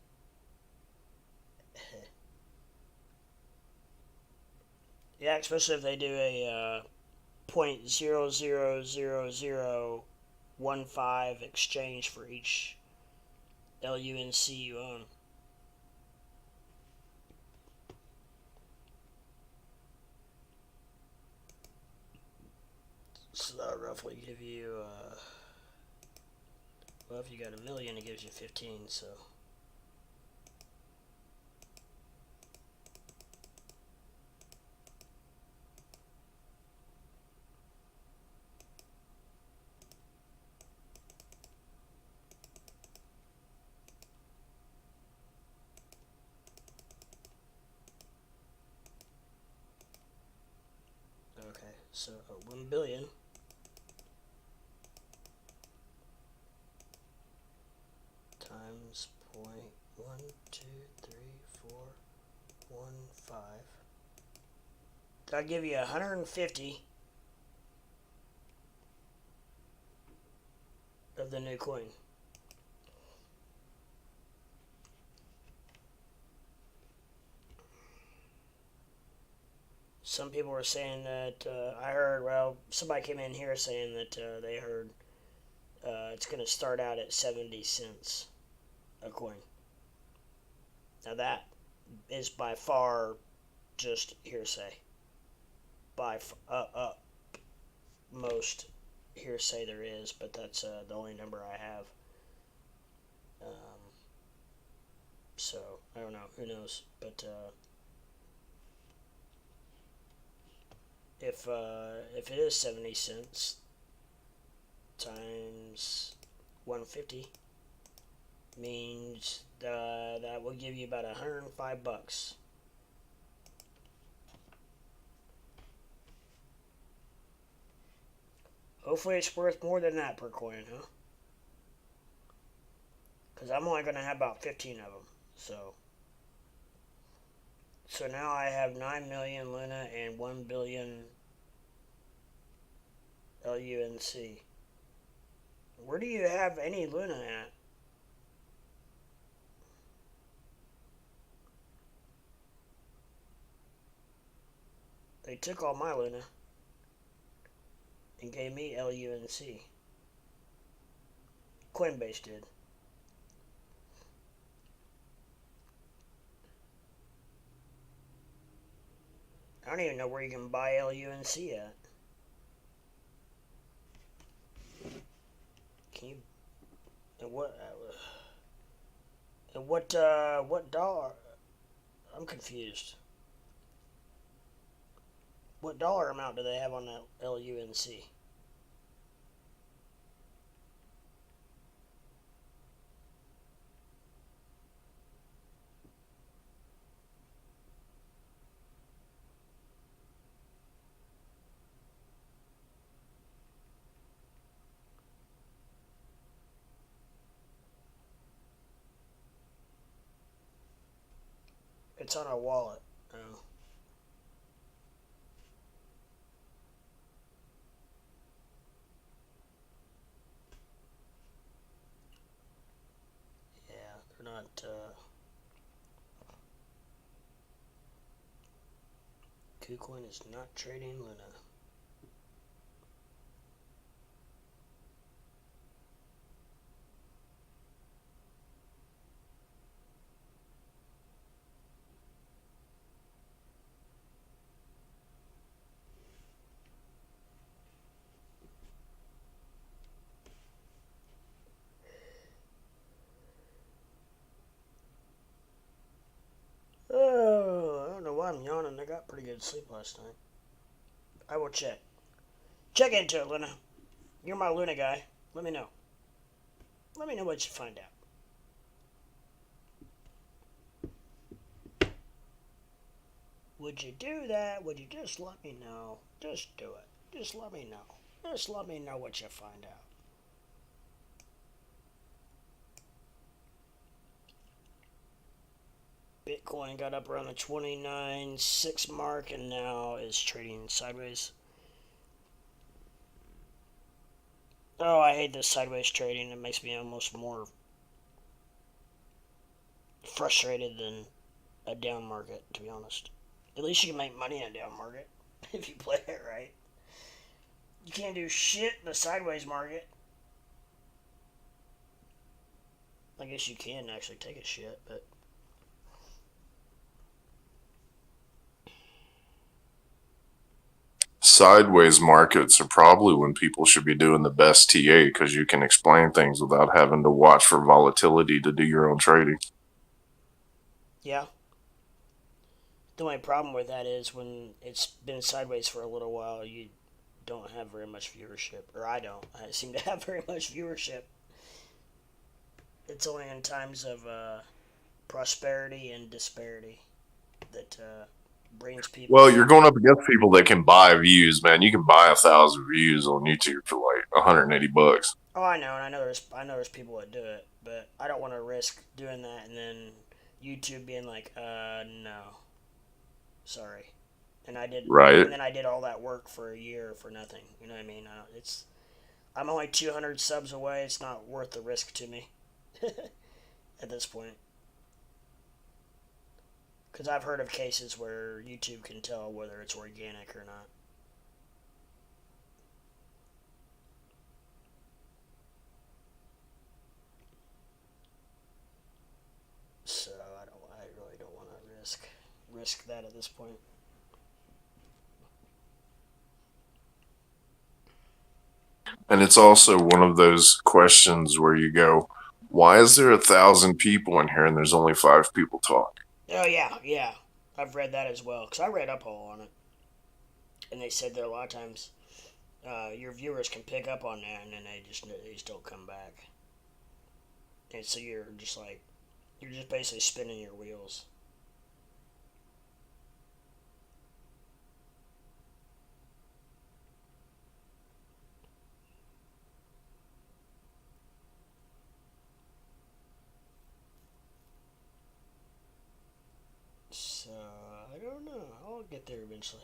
Yeah, especially if they do a 0.00015 exchange for each LUNC you own. So that'll roughly give you, well, if you got 1 million, it gives you 15, so. Okay, so 1 billion times 0.1234415. That'll give you 150 of the new coin. Some people were saying that, I heard, well, somebody came in here saying that they heard it's going to start out at 70 cents a coin. Now that is by far just hearsay. By most hearsay there is, but that's the only number I have. So, I don't know, who knows, but if it is 70 cents times 150 means that will give you about $105. Hopefully it's worth more than that per coin, huh? Because I'm only going to have about 15 of them, so. So now I have 9 million Luna and 1 billion LUNC. Where do you have any Luna at? They took all my Luna and gave me LUNC. Coinbase did. I don't even know where you can buy LUNC at. Can you? And what? And what dollar? I'm confused. What dollar amount do they have on that LUNC? It's on a wallet. Oh. Yeah, they're not. KuCoin is not trading Luna. I'm yawning. I got pretty good sleep last night. I will check. Check into it, Luna. You're my Luna guy. Let me know. Let me know what you find out. Would you do that? Would you just let me know? Just do it. Just let me know. Just let me know what you find out. Bitcoin got up around the 29.6 mark and now is trading sideways. Oh, I hate this sideways trading. It makes me almost more frustrated than a down market, to be honest. At least you can make money in a down market if you play it right. You can't do shit in the sideways market. I guess you can actually take a shit, but Sideways markets are probably when people should be doing the best TA because you can explain things without having to watch for volatility to do your own trading. yeah. The only problem with that is when it's been sideways for a little while, you don't have very much viewership. Or I don't. I seem to have very much viewership. It's only in times of prosperity and disparity that brings people. Well, you're going up against people that can buy views, man. You can buy 1,000 views on YouTube for like $180. Oh, I know, and I know there's people that do it, but I don't want to risk doing that and then YouTube being like, no, sorry, and I did, Right. and then I did all that work for a year for nothing. You know what I mean? I'm only 200 subs away. It's not worth the risk to me at this point. Because I've heard of cases where YouTube can tell whether it's organic or not. So I really don't want to risk that at this point. And it's also one of those questions where you go, why is there 1,000 people in here and there's only 5 people talking? Oh yeah. I've read that as well. Because I read up all on it. And they said that a lot of times your viewers can pick up on that and then they just don't come back. And so you're just basically spinning your wheels. So I don't know. I'll get there eventually.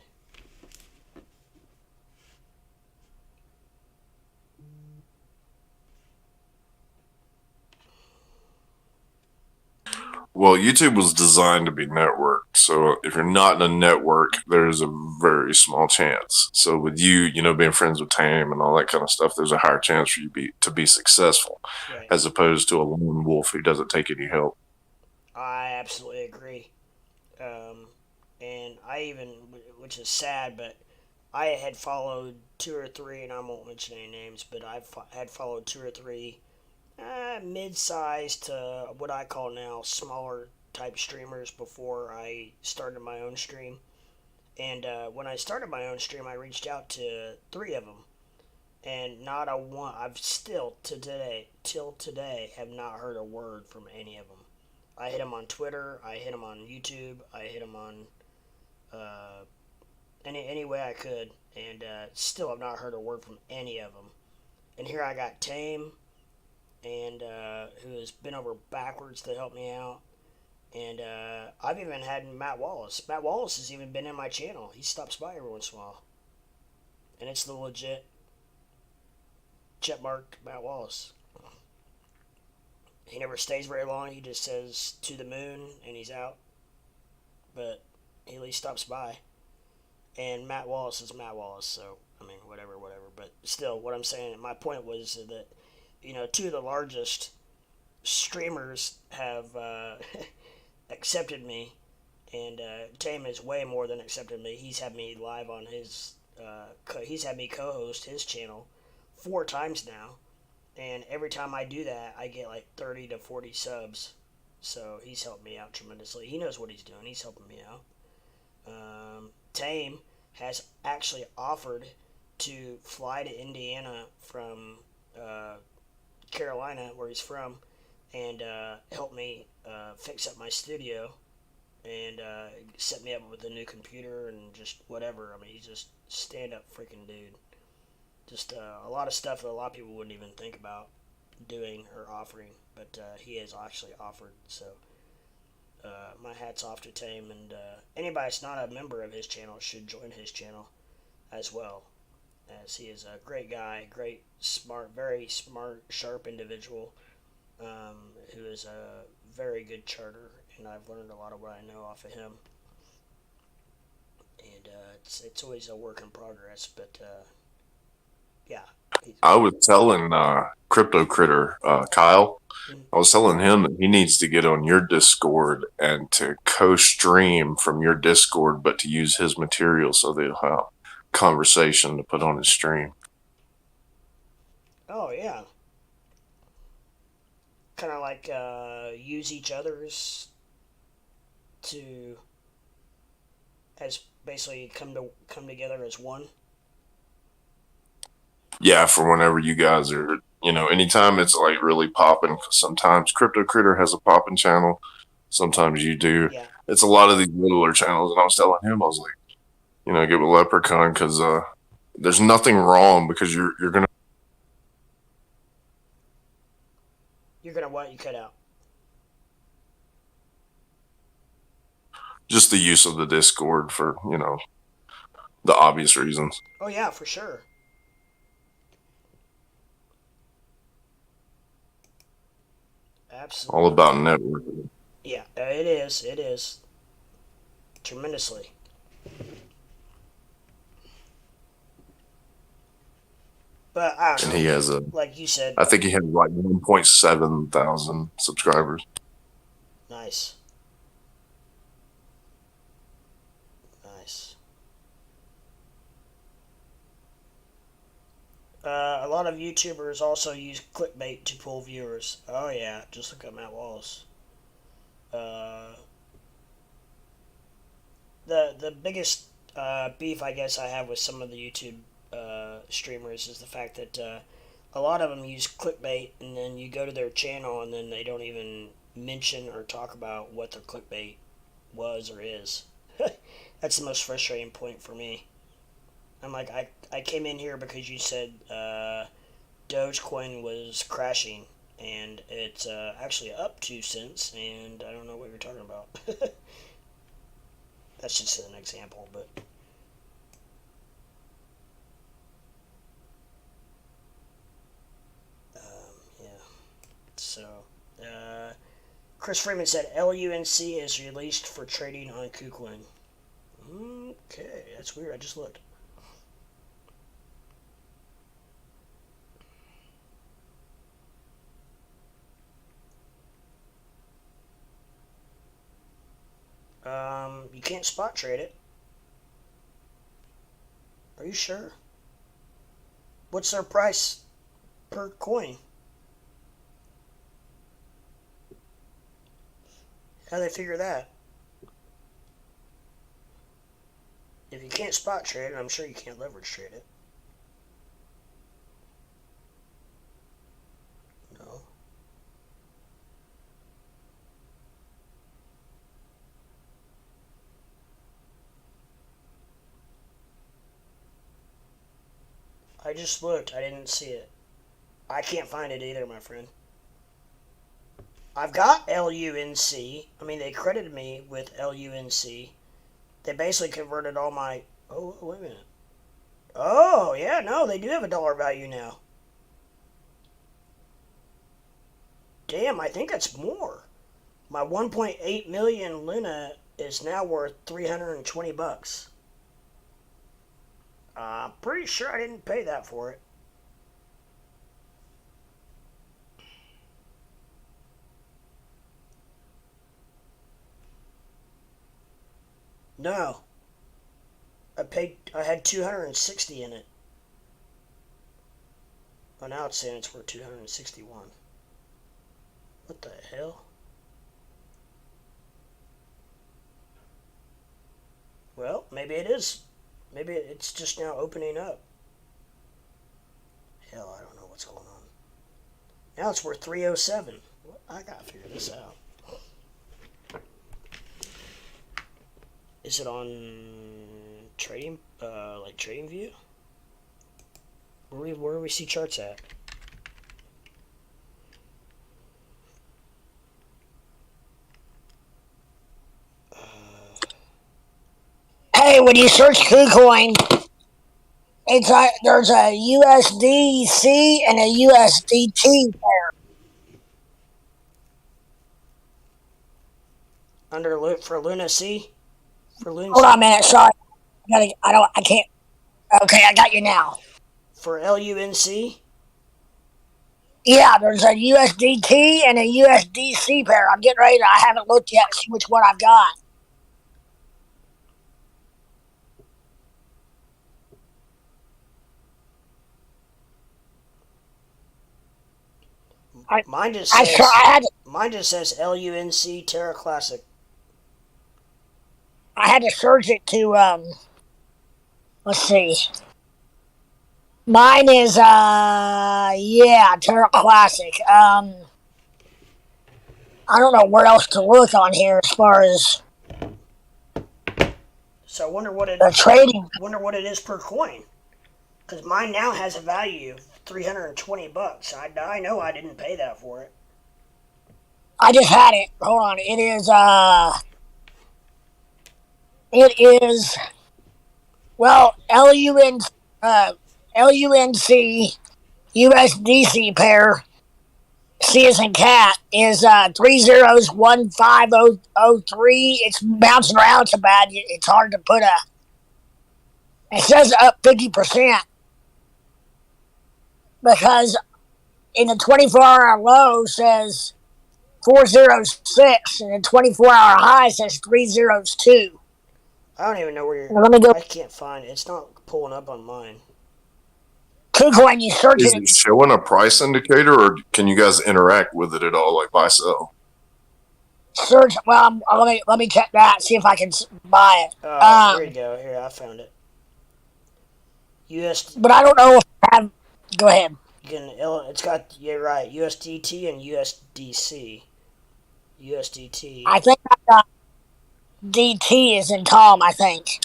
Well, YouTube was designed to be networked. So if you're not in a network, there's a very small chance. So with you, being friends with Tame and all that kind of stuff, there's a higher chance for you to be successful Right. as opposed to a lone wolf who doesn't take any help. I absolutely agree. And I even, which is sad, but I had followed two or three, and I won't mention any names, but had followed two or three mid-sized to what I call now smaller type streamers before I started my own stream. And when I started my own stream, I reached out to three of them, and not a one. I've still till today, have not heard a word from any of them. I hit them on Twitter. I hit them on YouTube. I hit them on uh, any way I could, and still have not heard a word from any of them. And here I got Tame, and who has been over backwards to help me out. And I've even had Matt Wallace. Matt Wallace has even been in my channel. He stops by every once in a while, and it's the legit checkmarked Matt Wallace. He never stays very long. He just says to the moon and he's out. But he at least stops by. And Matt Wallace is Matt Wallace, so I mean whatever. But still, what I'm saying, my point was that two of the largest streamers have accepted me, and Tame has way more than accepted me. He's had me live on his. He's had me co-host his channel 4 times now. And every time I do that, I get like 30 to 40 subs. So he's helped me out tremendously. He knows what he's doing. He's helping me out. Tame has actually offered to fly to Indiana from uh, Carolina, where he's from, and help me fix up my studio and set me up with a new computer and just whatever. I mean, he's just stand up freaking dude. Just a lot of stuff that a lot of people wouldn't even think about doing or offering, but he has actually offered. So my hat's off to Tame, and anybody that's not a member of his channel should join his channel as well, as he is a great guy, great, smart, very smart, sharp individual who is a very good charter, and I've learned a lot of what I know off of him. And it's always a work in progress, but yeah. I was telling Crypto Critter Kyle, Mm. I was telling him that he needs to get on your Discord and to co-stream from your Discord, but to use his material so they'll have conversation to put on his stream. Oh yeah, kind of like use each other's to as basically come together as one. Yeah, for whenever you guys are, anytime it's like really popping. Sometimes Crypto Critter has a popping channel. Sometimes you do. Yeah, It's a lot of these littler channels. And I was telling him, I was like, get with Leprechaun because there's nothing wrong because you're gonna you're gonna what? You cut out. just the use of the Discord for the obvious reasons. Oh yeah, for sure. All Absolutely. about networking. Yeah, it is. It is tremendously. But I don't And know. he has Like you said, I think he has like 1.7 thousand subscribers. nice, nice. A lot of YouTubers also use clickbait to pull viewers. Oh yeah, just look at Matt Wallace. Uh, the biggest beef I guess I have with some of the YouTube streamers is the fact that a lot of them use clickbait, and then you go to their channel and then they don't even mention or talk about what their clickbait was or is. That's the most frustrating point for me. I'm like, I came in here because you said Dogecoin was crashing, and it's actually up 2 cents, and I don't know what you're talking about. That's just an example, but yeah. So, uh, Chris Freeman said LUNC is released for trading on KuCoin. Okay, that's weird. I just looked. You can't spot trade it. Are you sure? What's their price per coin? How do they figure that? If you can't spot trade it, I'm sure you can't leverage trade it. No. I just looked. I didn't see it. I can't find it either, my friend. I've got LUNC. I mean, they credited me with LUNC. They basically converted all my. Oh, wait a minute. Oh, yeah, no, they do have a dollar value now. Damn, I think that's more. My 1.8 million Luna is now worth 320 bucks. I'm pretty sure I didn't pay that for it. No, I had 260 in it. Oh, now it's saying it's worth 261. What the hell? maybe it is. Maybe it's just now opening up. Hell, I don't know what's going on. Now it's worth 307. I gotta figure this out. Is it on trading, like Trading View? Where do we see charts at? Hey, when you search KuCoin, there's a USDC and a USDT pair. For Luna C? For Luna Hold on a minute, sorry. I can't. Okay, I got you now. For LUNC? Yeah, there's a USDT and a USDC pair. I'm getting ready I haven't looked yet to see which one I've got. Mine just says LUNC Terra Classic. I had to search it to let's see. Mine is Terra Classic. I don't know where else to look on here as far as So I wonder what trading. Wonder what it is per coin. Because mine now has a value of $320. I know I didn't pay that for it. I just had it. Hold on. It is well, LUNC USDC pair, C as in cat, is 301503. It's bouncing around so bad it's hard to put it says up 50%. Because in the 24-hour low says 406 and the 24-hour high says 302. I don't even know where you're... Let me go. I can't find it. It's not pulling up on mine. KuCoin, you search Is it showing a price indicator, or can you guys interact with it at all, like buy sell? Search. Well, let me check that. See if I can buy it. Here you go. Here, I found it. But I don't know if I have. Go ahead. It's got, you're right, USDT and USDC. USDT. I think I got DT is in Tom, I think.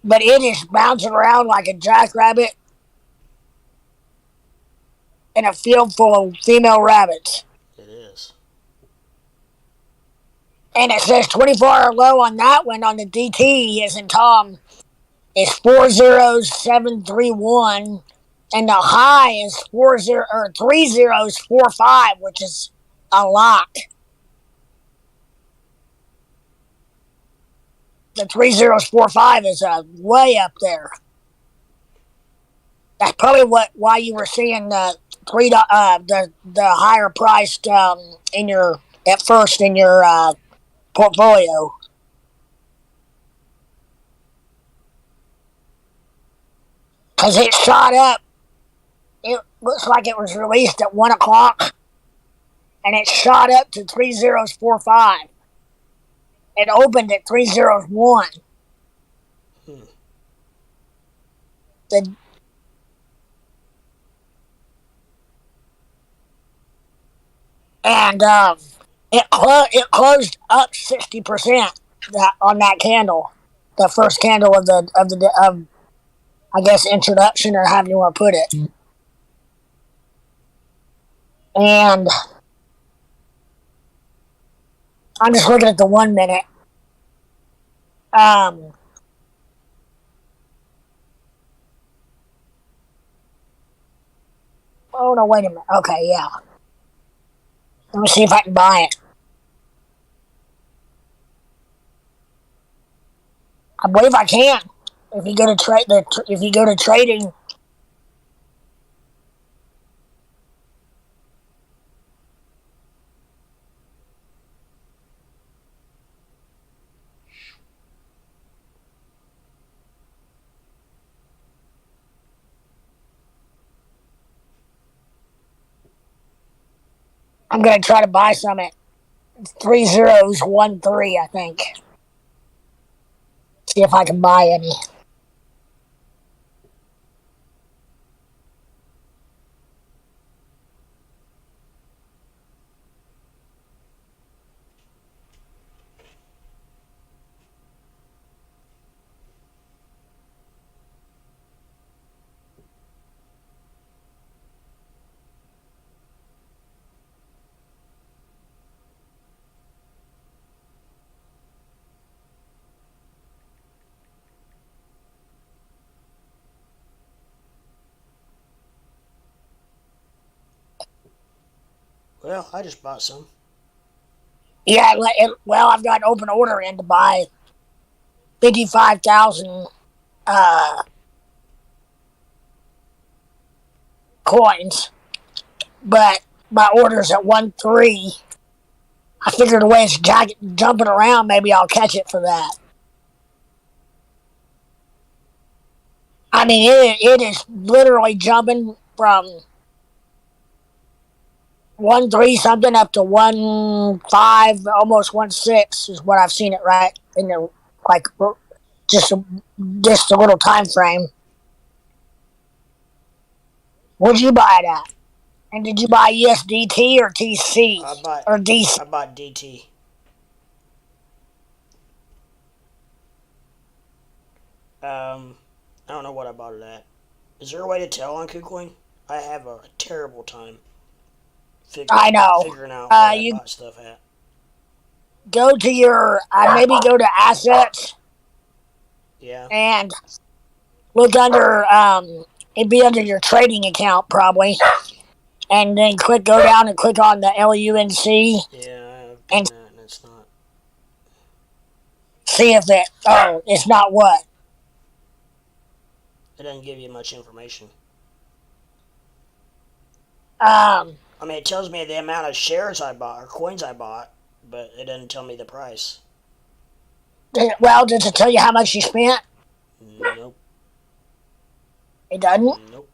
But it is bouncing around like a jackrabbit in a field full of female rabbits. It is. And it says 24-hour low on that one on the DT is in Tom is 40731. And the high is 3045, which is a lot. The 3045 is way up there. That's probably why you were seeing the higher priced in your portfolio. Because it shot up. It looks like it was released at 1 o'clock, and it shot up to 3045. It opened at 301. And it closed up 60% on that candle, the first candle of I guess introduction or however you want to put it. And I'm just looking at the 1 minute. Oh no, wait a minute. Okay, yeah. Let me see if I can buy it. I believe I can. If you go to trading. I'm going to try to buy some at 3013, I think. See if I can buy any. Well, I just bought some. Yeah, well, I've got an open order in to buy 55,000 coins, but my order's at 1.3. I figured the way it's jumping around, maybe I'll catch it for that. I mean, it is literally jumping from 1.3 something up to 1.5, almost 1.6 is what I've seen it right in the like just a little time frame. What'd you buy it at? And did you buy USDT or TC or DC? I bought DT. I don't know what I bought it at. Is there a way to tell on KuCoin? I have a terrible time I know. figuring out where I bought stuff at. Go to your maybe go to assets. Yeah. And look under it'd be under your trading account probably. And then go down and click on the LUNC. Yeah, I've done that and it's not. See if it's not what? It doesn't give you much information. I mean, it tells me the amount of shares I bought or coins I bought, but it doesn't tell me the price. Well, does it tell you how much you spent? Nope. It doesn't? Nope.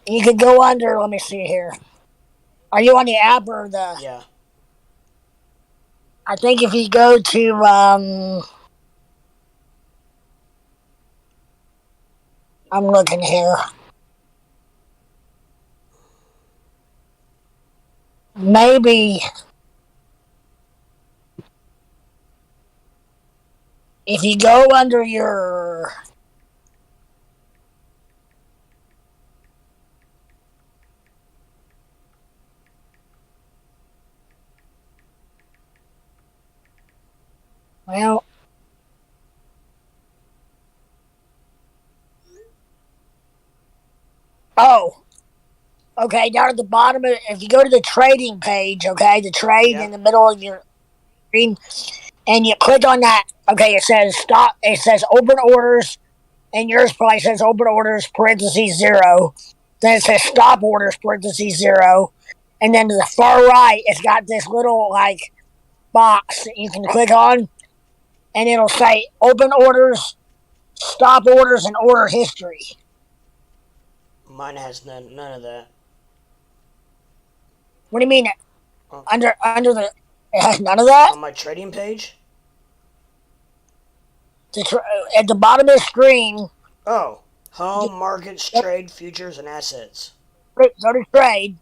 You could go under, let me see here. Are you on the app or the... Yeah. I think if you go to, I'm looking here. Maybe if you go under your... Well... Oh. Okay, down at the bottom, if you go to the trading page, okay, the trade in the middle of your screen, and you click on that, okay, it says stop, it says open orders, and yours probably says open orders, parentheses 0. Then it says stop orders, parentheses 0. And then to the far right, it's got this little, like, box that you can click on, and it'll say open orders, stop orders, and order history. Mine has none of that. What do you mean? Under the... It has none of that? On my trading page? At the bottom of the screen... Oh. Home, markets, trade, futures, and assets. Go to trade.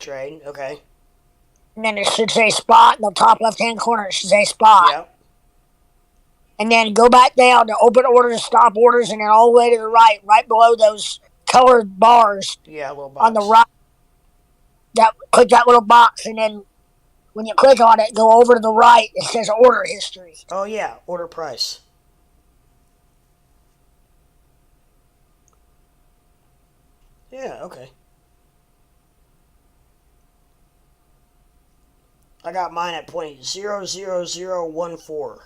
Trade, okay. And then it should say spot in the top left-hand corner. It should say spot. Yep. And then go back down to open orders, stop orders, and then all the way to the right below those colored bars. Yeah, little box. On the right. Click that little box, and then when you click on it, go over to the right. It says order history. Oh, yeah. Order price. Yeah, okay. I got mine at 0.00014.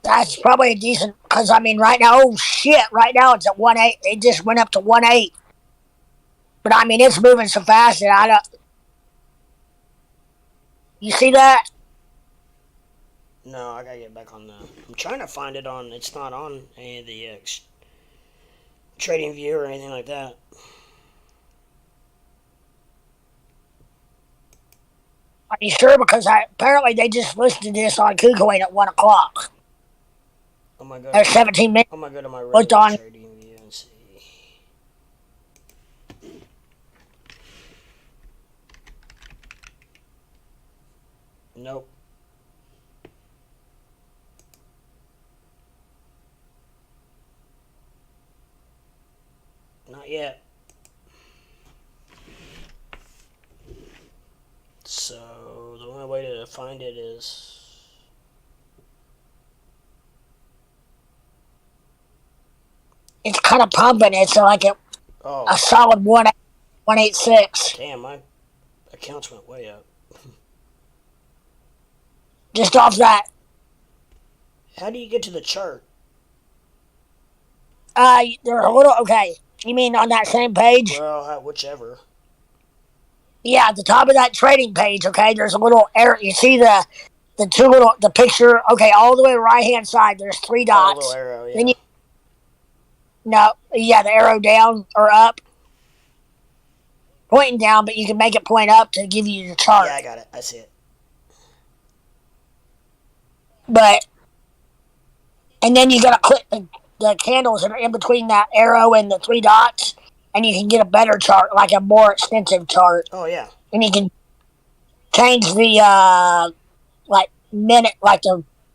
That's probably a decent, because I mean, right now, right now it's at 1.8. It just went up to 1.8. But I mean, it's moving so fast that I don't. You see that? No, I gotta get back on the. I'm trying to find it on. It's not on any of the trading view or anything like that. Are you sure? Because apparently they just listed this on KuCoin at 1 o'clock. Oh my god. There's 17 minutes. I'm gonna go to my Looked regular on. trading view and see. Nope. Not yet. So the only way to find it is It's kind of pumping. It's like a solid 186. Damn, my accounts went way up. Just off that. How do you get to the chart? They're a little okay. You mean on that same page? Well, whichever. Yeah, at the top of that trading page, okay, there's a little arrow. You see the picture, okay, all the way right hand side, there's 3 dots. Oh, a little arrow, yeah. Then the arrow down or up. Pointing down, but you can make it point up to give you the chart. Yeah, I got it. I see it. And then you gotta click the candles that are in between that arrow and the 3 dots, and you can get a better chart, like a more extensive chart. Oh, yeah. And you can change the minute,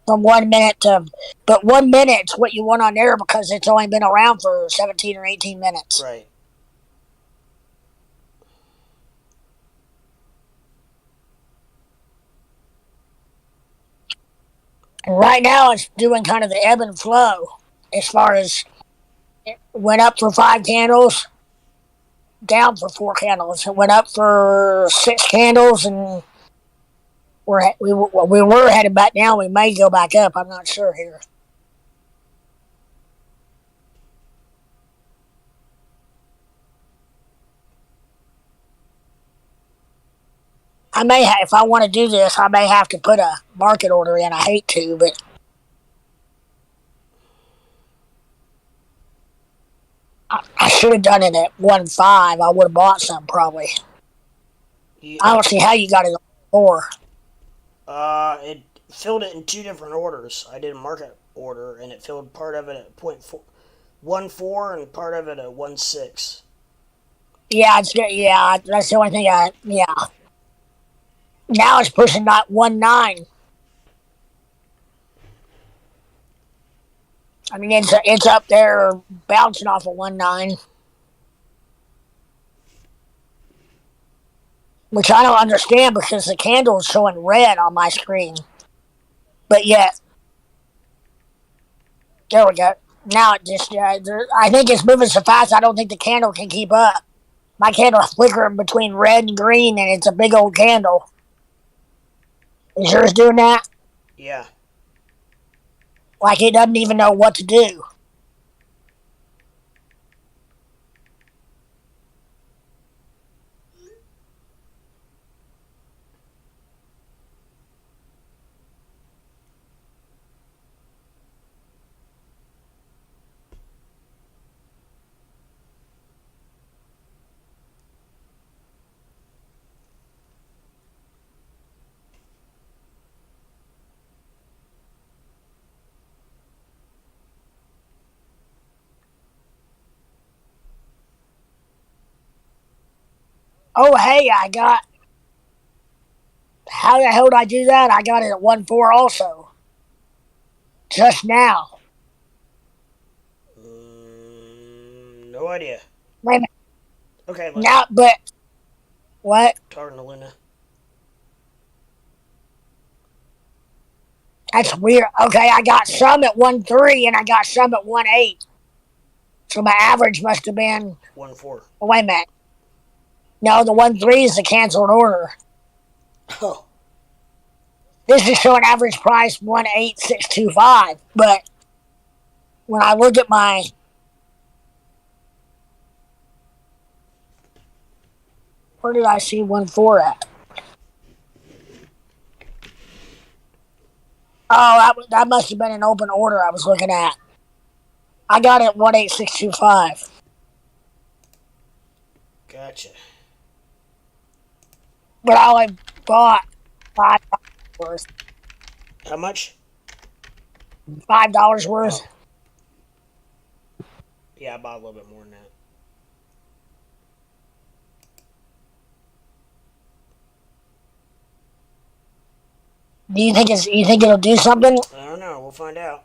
from 1 minute to, but 1 minute's what you want on there because it's only been around for 17 or 18 minutes. Right. And right now it's doing kind of the ebb and flow as far as it went up for 5 candles, down for 4 candles. It went up for 6 candles, and we were headed back down. We may go back up. I'm not sure here. If I want to do this, I may have to put a market order in. I hate to, but I should have done it at 1.5. I would have bought some probably. Yeah. I don't see how you got it on 4. It filled it in 2 different orders. I did a market order, and it filled part of it at 0.14 and part of it at 1.6. Yeah, that's the only thing Now it's pushing that 1.9. I mean, it's up there bouncing off of 1.9, which I don't understand because the candle is showing red on my screen. But yet, there we go. Now it just, I think it's moving so fast. I don't think the candle can keep up. My candle's flickering between red and green, and it's a big old candle. Is yours doing that? Yeah. Like it doesn't even know what to do. Oh, hey, how the hell did I do that? I got it at 1.4 also. Just now. No idea. Wait a minute. Okay, now, but what? Talking to Luna. That's weird. Okay, I got some at 1.3 and I got some at 1.8. So my average must have been 1.4. Oh, wait a minute. No, the 1.3 is the canceled order. Oh. This is showing average price 1.8625, but when I look at my where did I see 1.4 at? Oh, that must have been an open order I was looking at. I got it at 1.8625. Gotcha. But I only bought $5 worth. How much? $5 worth. Oh. Yeah, I bought a little bit more than that. Do you think it'll do something? I don't know. We'll find out.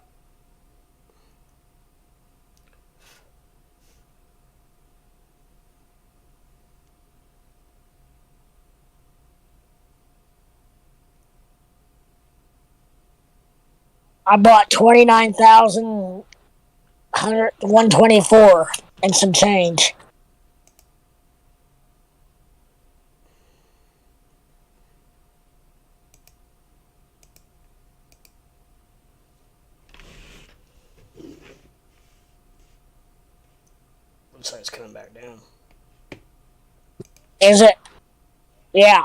I bought 29,124 and some change. Looks like it's coming back down. Is it? Yeah.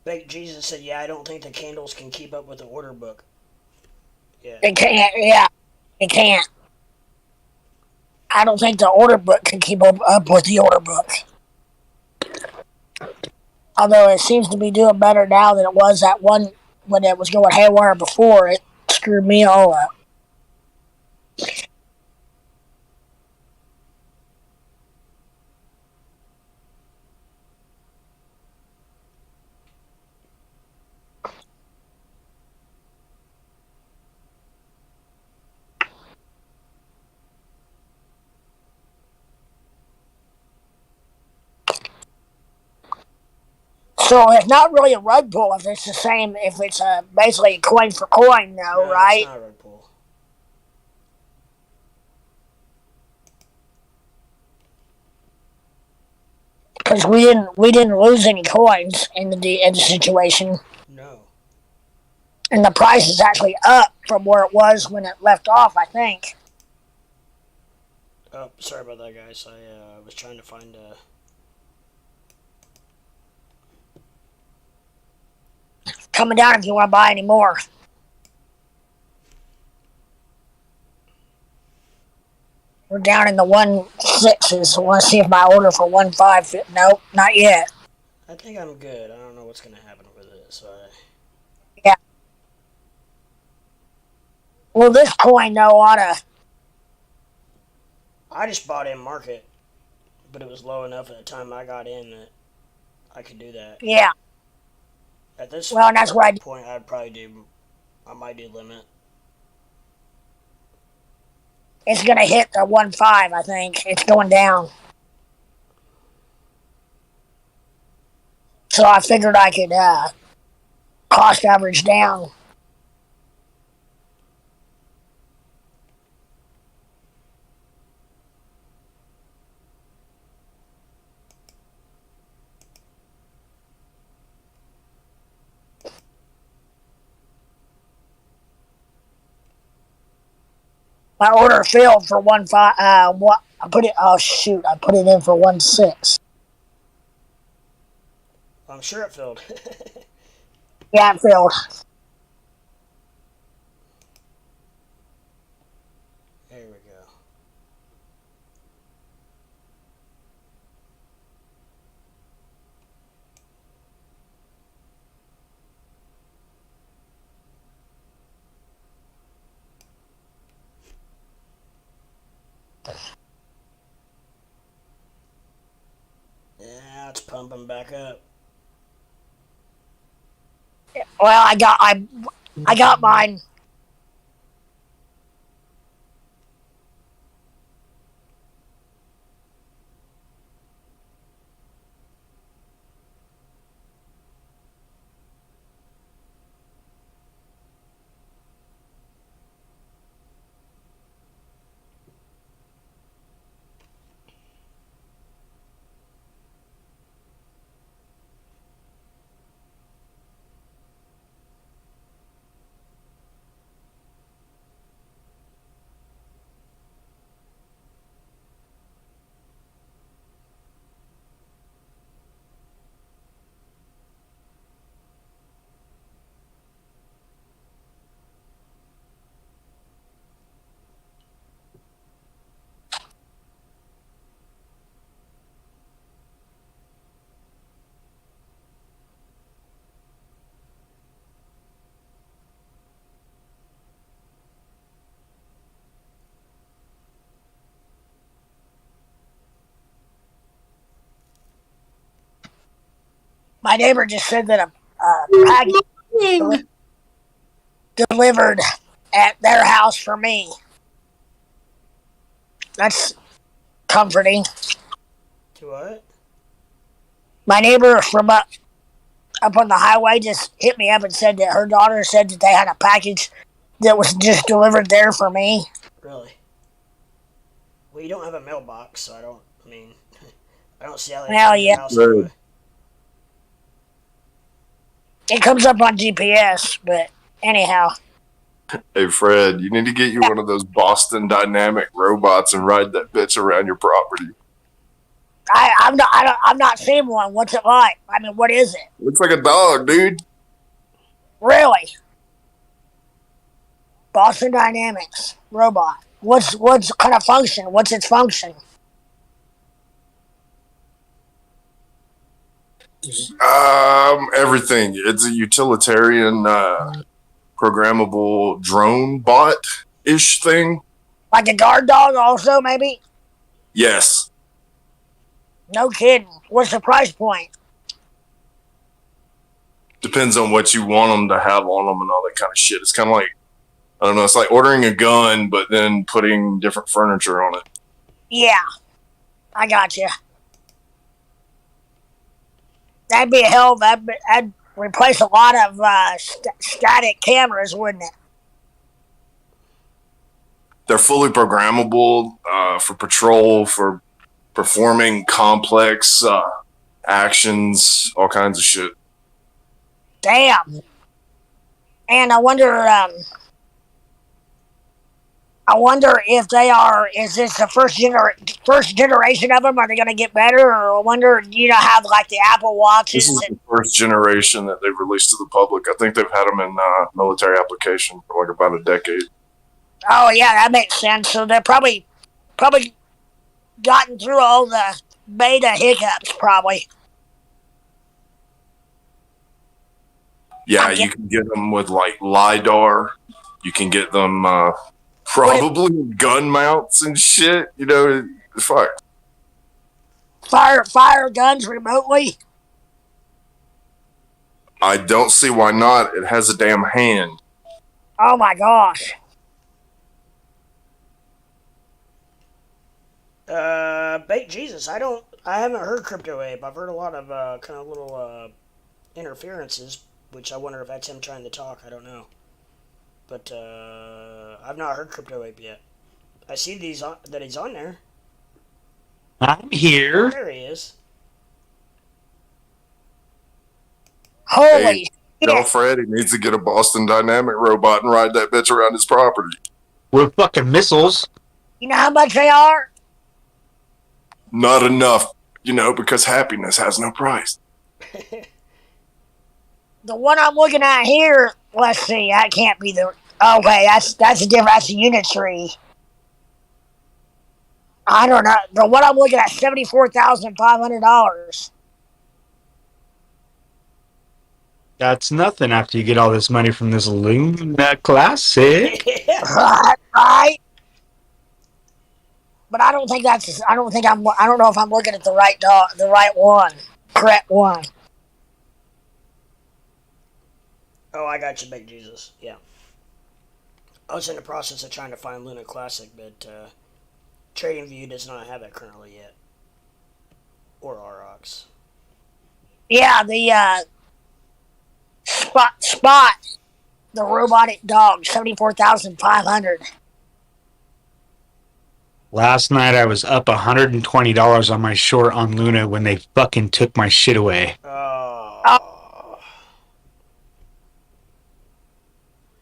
Baked Jesus said, "Yeah, I don't think the candles can keep up with the order book." Yeah. It can't. Yeah. It can't. I don't think the order book can keep up with the order book. Although it seems to be doing better now than it was that one when it was going haywire before. It screwed me all up. So it's not really a rug pull if it's the same, if it's basically coin for coin, though, No, it's right? not a rug pull. Because we didn't lose any coins in the situation, No. and the price is actually up from where it was when it left off. I think. Oh, sorry about that, guys. I was trying to find Coming down if you want to buy any more. We're down in the 1.6s. So I want to see if my order for 1.5 fit. Nope, not yet. I think I'm good. I don't know what's gonna happen with it, so Yeah. Well, this coin though oughta. I just bought in market, but it was low enough at the time I got in that I could do that. Yeah. At this Well, and that's what I do. point, I might do limit. It's going to hit the 1.5, I think. It's going down. So I figured I could cost average down. My order filled for 1.5. What I put it? Oh shoot! I put it in for 1.6. I'm sure it filled. Yeah, it filled. There we go. Yeah, it's pumping back up. Well, I got mine. My neighbor just said that a package delivered at their house for me. That's comforting. To what? My neighbor from up on the highway just hit me up and said that her daughter said that they had a package that was just delivered there for me. Really? Well, you don't have a mailbox, so I don't see how they Well, come to your yeah. house anyway. It comes up on GPS, but anyhow. Hey Fred, you need to get you one of those Boston Dynamic robots and ride that bitch around your property. I'm not seeing one. What's it like? I mean, what is it? Looks like a dog, dude. Really? Boston Dynamics robot. What's kind of function? What's its function? Everything. It's a utilitarian, programmable drone bot-ish thing. Like a guard dog, also maybe? Yes. No kidding. What's the price point? Depends on what you want them to have on them and all that kind of shit. It's kind of like, I don't know, it's like ordering a gun, but then putting different furniture on it. Yeah, I got you. That'd be a hell. That'd replace a lot of static cameras, wouldn't it? They're fully programmable for patrol, for performing complex actions, all kinds of shit. Damn. And I wonder if they are. Is this the first generation of them? Are they going to get better? Or I wonder, how like the Apple Watches? This is the first generation that they've released to the public. I think they've had them in military application for like about a decade. Oh yeah, that makes sense. So they're probably gotten through all the beta hiccups, probably. Yeah, you can get them with like LiDAR. You can get them probably with gun mounts and shit. Fuck. Fire guns remotely. I don't see why not. It has a damn hand. Oh my gosh. Bait Jesus, I haven't heard Crypto Ape. I've heard a lot of kind of little interferences, which I wonder if that's him trying to talk. I don't know. But I've not heard Crypto Ape yet. I see that he's on there. I'm here. There he is. Holy Tell shit. Fred he needs to get a Boston Dynamic robot and ride that bitch around his property. We're fucking missiles. You know how much they are? Not enough, because happiness has no price. The one I'm looking at here, let's see, that can't be the... Okay, that's a different... That's a Unitary. I don't know. The one I'm looking at, $74,500. That's nothing after you get all this money from this Luna Classic. Right? But I don't think that's... I don't know if I'm looking at the right one. Correct one. Oh, I got you, Big Jesus. Yeah. I was in the process of trying to find Luna Classic, but TradingView does not have it currently yet. Or ROX. Yeah, the Spot, the robotic dog, 74,500. Last night I was up $120 on my short on Luna when they fucking took my shit away. Oh.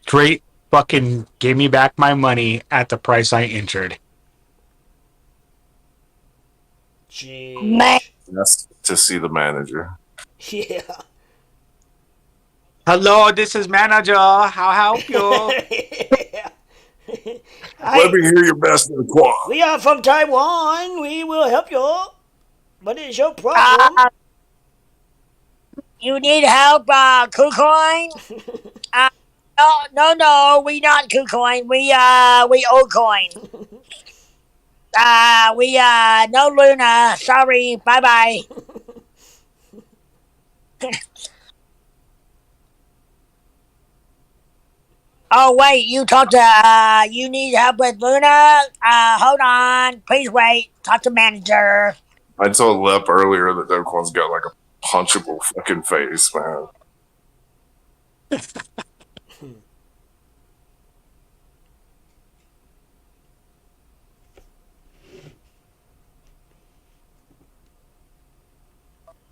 Straight fucking gave me back my money at the price I entered. Gee. Man. That's to see the manager. Yeah. Hello, this is manager. How help you? Let me hear your best in the quad. We are from Taiwan. We will help you. What is your problem? You need help, KuCoin? No, we not KuCoin. We Ocoin. No Luna. Sorry. Bye-bye. Oh, wait, you need help with Luna? Hold on. Please wait. Talk to manager. I told Lep earlier that Dogecoin's got like a punchable fucking face, man.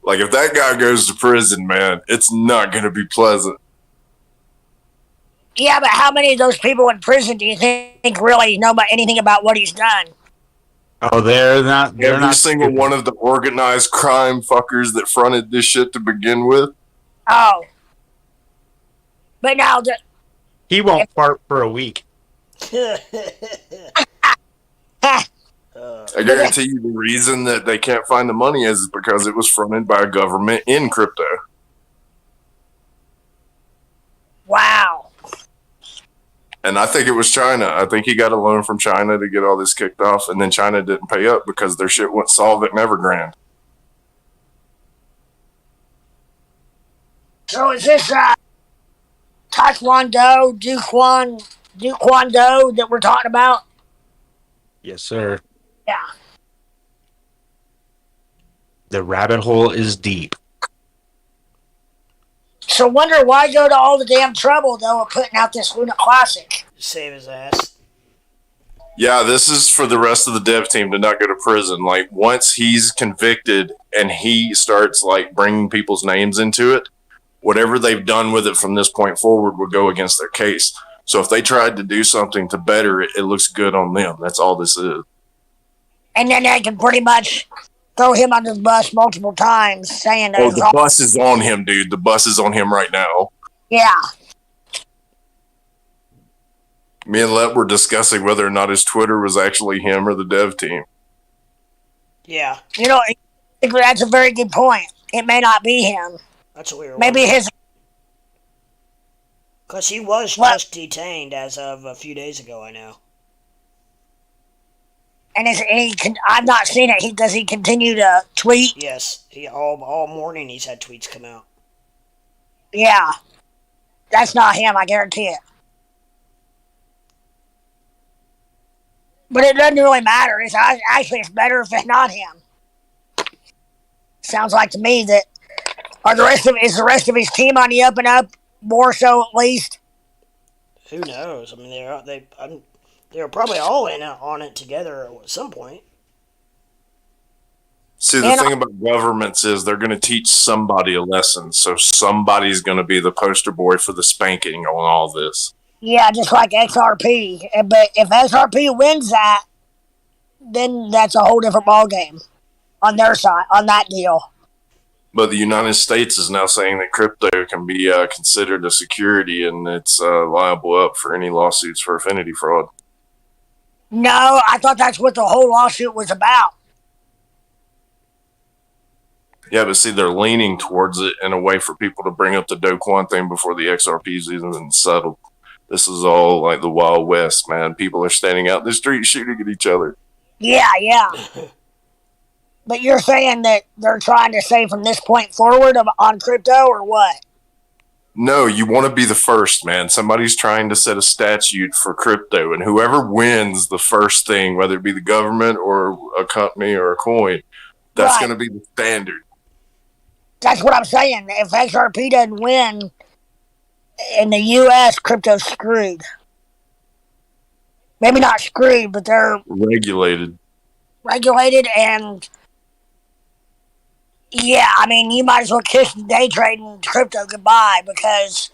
Like, if that guy goes to prison, man, it's not going to be pleasant. Yeah, but how many of those people in prison do you think really know anything about what he's done? Oh, they're not. Every single one of the organized crime fuckers that fronted this shit to begin with. Oh. But now... He won't fart for a week. I guarantee you the reason that they can't find the money is because it was fronted by a government in crypto. Wow. And I think it was China. I think he got a loan from China to get all this kicked off, and then China didn't pay up because their shit went solvent and Evergrande. So is this Taekwondo, Dukwando that we're talking about? Yes, sir. Yeah. The rabbit hole is deep. So wonder why go to all the damn trouble, though, of putting out this Luna Classic. Save his ass. Yeah, this is for the rest of the dev team to not go to prison. Like, once he's convicted and he starts, like, bringing people's names into it, whatever they've done with it from this point forward would go against their case. So if they tried to do something to better it, it looks good on them. That's all this is. And then they can pretty much throw him under the bus multiple times, saying that... Oh, the bus is on him, dude. The bus is on him right now. Yeah. Me and Let were discussing whether or not his Twitter was actually him or the dev team. Yeah. You know, that's a very good point. It may not be him. That's what we were Maybe wondering. his... Because he was just detained as of a few days ago, I know. And I've not seen it. Does he continue to tweet? Yes. All morning he's had tweets come out. Yeah. That's not him, I guarantee it. But it doesn't really matter. It's better if it's not him. Sounds like to me that is the rest of his team on the up and up, more so at least. Who knows? I mean, they're probably all in on it together at some point. See, the thing about governments is they're going to teach somebody a lesson, so somebody's going to be the poster boy for the spanking on all this. Yeah, just like XRP. But if XRP wins that, then that's a whole different ballgame on their side, on that deal. But the United States is now saying that crypto can be considered a security, and it's liable up for any lawsuits for affinity fraud. No, I thought that's what the whole lawsuit was about. Yeah, but see, they're leaning towards it in a way for people to bring up the Dogecoin thing before the XRP's even settled. This is all like the Wild West, man. People are standing out in the street shooting at each other. Yeah. But you're saying that they're trying to say from this point forward on crypto, or what? No, you want to be the first, man. Somebody's trying to set a statute for crypto, and whoever wins the first thing, whether it be the government or a company or a coin, that's going to be the standard. That's what I'm saying. If XRP doesn't win in the U.S., crypto's screwed. Maybe not screwed, but they're regulated. And yeah, I mean, you might as well kiss the day trading crypto goodbye because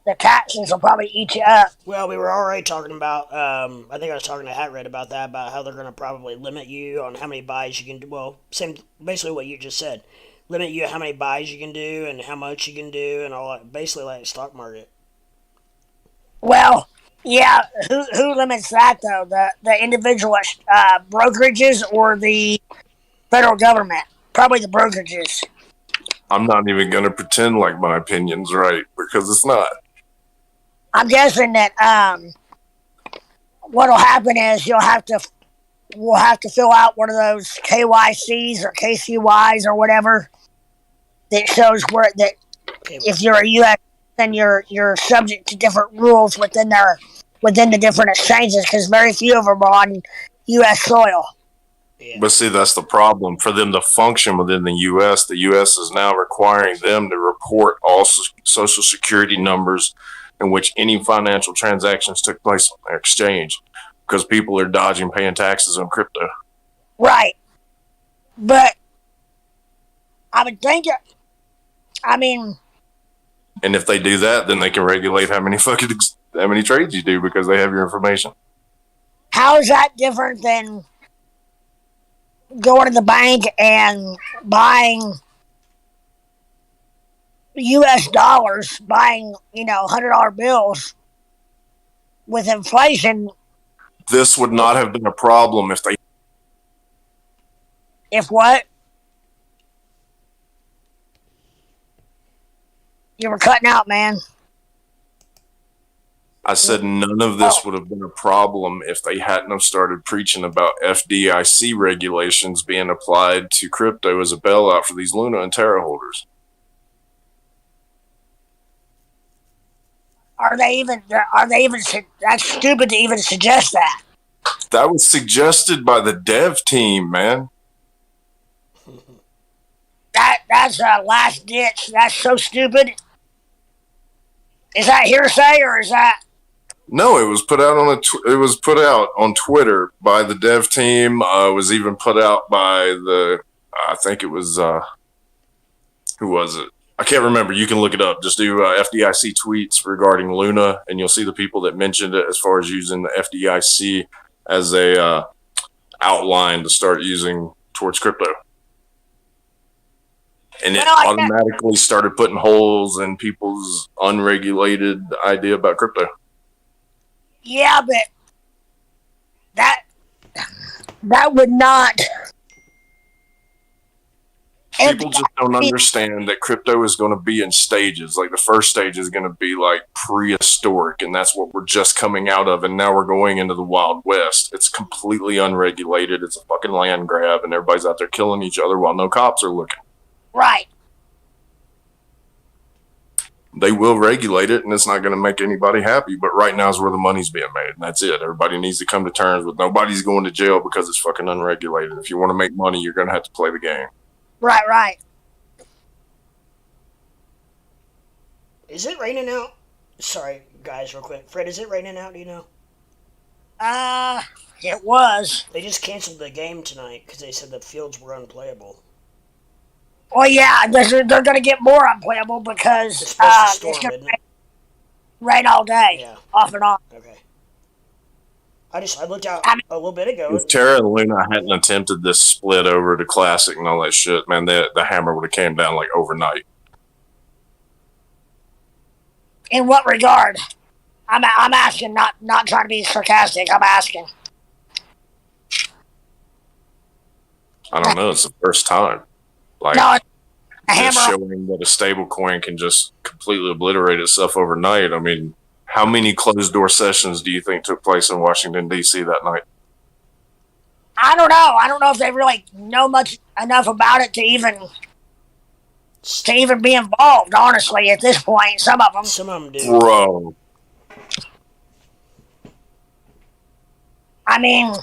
the taxes will probably eat you up. Well, we were already talking about, I think I was talking to Hatred about that, about how they're going to probably limit you on how many buys you can do. Well, basically what you just said. Limit you how many buys you can do and how much you can do and all that. Basically like the stock market. Well, yeah, who limits that, though? The individual brokerages or the federal government? Probably the brokerages. I'm not even going to pretend like my opinion's right, because it's not. I'm guessing that what'll happen is we'll have to fill out one of those KYCs or KCYs or whatever that shows if you're a U.S. then you're subject to different rules within the different exchanges, because very few of them are on U.S. soil. Yeah. But see, that's the problem. For them to function within the U.S. is now requiring them to report all social security numbers in which any financial transactions took place on their exchange, because people are dodging paying taxes on crypto. Right. But I would think, I mean... And if they do that, then they can regulate how many trades you do because they have your information. How is that different than going to the bank and buying U.S. dollars, buying, $100 bills with inflation? This would not have been a problem if they... If what? You were cutting out, man. I said none of this would have been a problem if they hadn't have started preaching about FDIC regulations being applied to crypto as a bailout for these Luna and Terra holders. Are they even, that's stupid to even suggest that. That was suggested by the dev team, man. That's a last ditch. That's so stupid. Is that hearsay or is that? No, it was put out on Twitter by the dev team. It was even put out by I think it was who was it? I can't remember. You can look it up. Just do FDIC tweets regarding Luna, and you'll see the people that mentioned it as far as using the FDIC as a outline to start using towards crypto. And it automatically started putting holes in people's unregulated idea about crypto. Yeah, but that would not... People just don't understand that crypto is going to be in stages. Like the first stage is going to be like prehistoric, and that's what we're just coming out of. And now we're going into the Wild West. It's completely unregulated. It's a fucking land grab, and everybody's out there killing each other while no cops are looking. Right. they will regulate it, and it's not going to make anybody happy. But right now is where the money's being made, and that's it. Everybody needs to come to terms with nobody's going to jail because it's fucking unregulated. If you want to make money, you're going to have to play the game. Right. Is it raining out? Sorry, guys, real quick. Fred, is it raining out? Do you know? It was. They just canceled the game tonight because they said the fields were unplayable. Well, yeah, they're going to get more unplayable because It's supposed to storm, it's going isn't to it? rain all day, Yeah. off and on. Okay. I looked out a little bit ago. If Terra and Luna hadn't attempted this split over to Classic and all that shit, man, the hammer would have came down like overnight. In what regard? I'm asking, not trying to be sarcastic. I'm asking. I don't know. It's the first time. Like, No, a just hammer. showing that a stable coin can just completely obliterate itself overnight. I mean, how many closed door sessions do you think took place in Washington, D.C. that night? I don't know. I don't know if they really know much enough about it to even be involved. Honestly, at this point, some of them. Some of them do. Bro. I mean,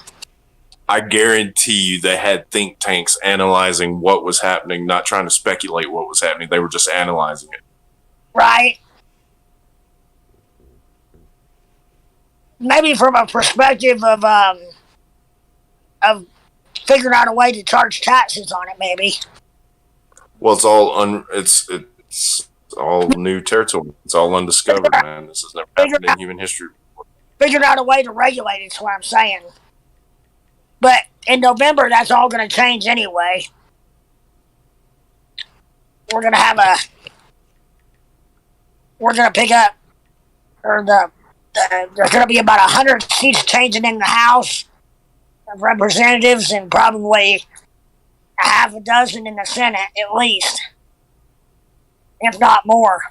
I guarantee you they had think tanks analyzing what was happening, not trying to speculate what was happening. They were just analyzing it. right? Maybe from a perspective of figuring out a way to charge taxes on it, maybe. Well, it's all it's all new territory. It's all undiscovered, man. This has never happened in human history before. Figured out a way to regulate it, is what I'm saying. But in November, that's all going to change anyway. We're going to pick up, or there's going to be about 100 seats changing in the House of Representatives and probably a half a dozen in the Senate, at least, if not more.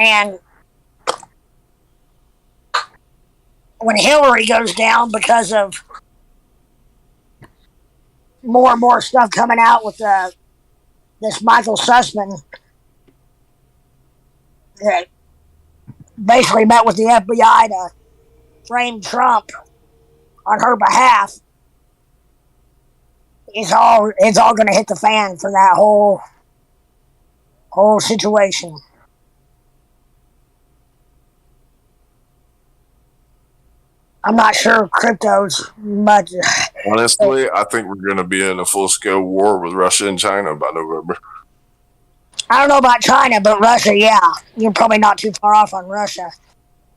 And when Hillary goes down because of more and more stuff coming out with this Michael Sussman that basically met with the FBI to frame Trump on her behalf, it's all going to hit the fan for that whole situation. I'm not sure crypto's much. Honestly, I think we're going to be in a full-scale war with Russia and China by November. I don't know about China, but Russia, yeah. You're probably not too far off on Russia.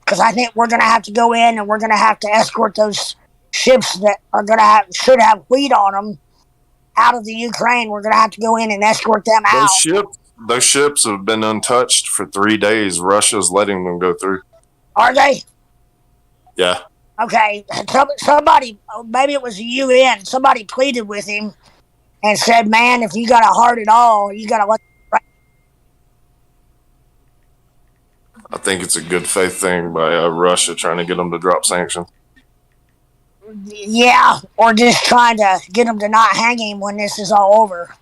Because I think we're going to have to go in and we're going to have to escort those ships that should have wheat on them out of the Ukraine. We're going to have to go in and escort them out. Those ships have been untouched for 3 days. Russia's letting them go through. Are they? Yeah. Okay. Somebody, maybe it was the UN, somebody pleaded with him and said, man, if you got a heart at all, you got to let. I think it's a good faith thing by Russia trying to get them to drop sanctions. Yeah, or just trying to get them to not hang him when this is all over.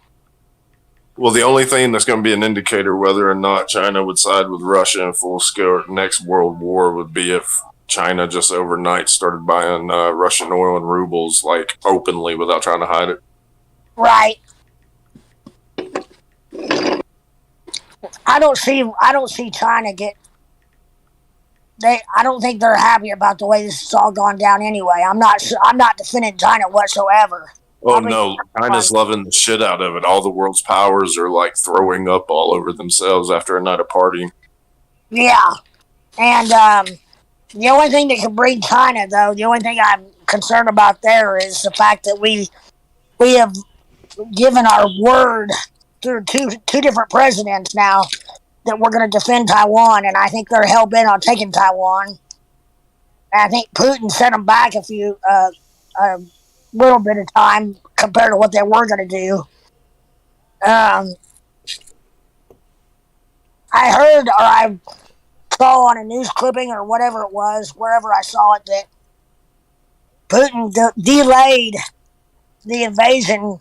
Well, the only thing that's going to be an indicator whether or not China would side with Russia in full-scale next world war would be if China just overnight started buying Russian oil and rubles, like, openly without trying to hide it. Right. I don't see China get. I don't think they're happy about the way this has all gone down. Anyway, I'm not defending China whatsoever. Oh no, China's loving the shit out of it. All the world's powers are like throwing up all over themselves after a night of partying. Yeah, and the only thing that can bring China, though, the only thing I'm concerned about there is the fact that we have given our word through two different presidents now that we're going to defend Taiwan, and I think they're hell-bent on taking Taiwan. And I think Putin set them back a little bit of time compared to what they were going to do. I heard, or I saw on a news clipping or whatever it was, wherever I saw it, that Putin delayed the invasion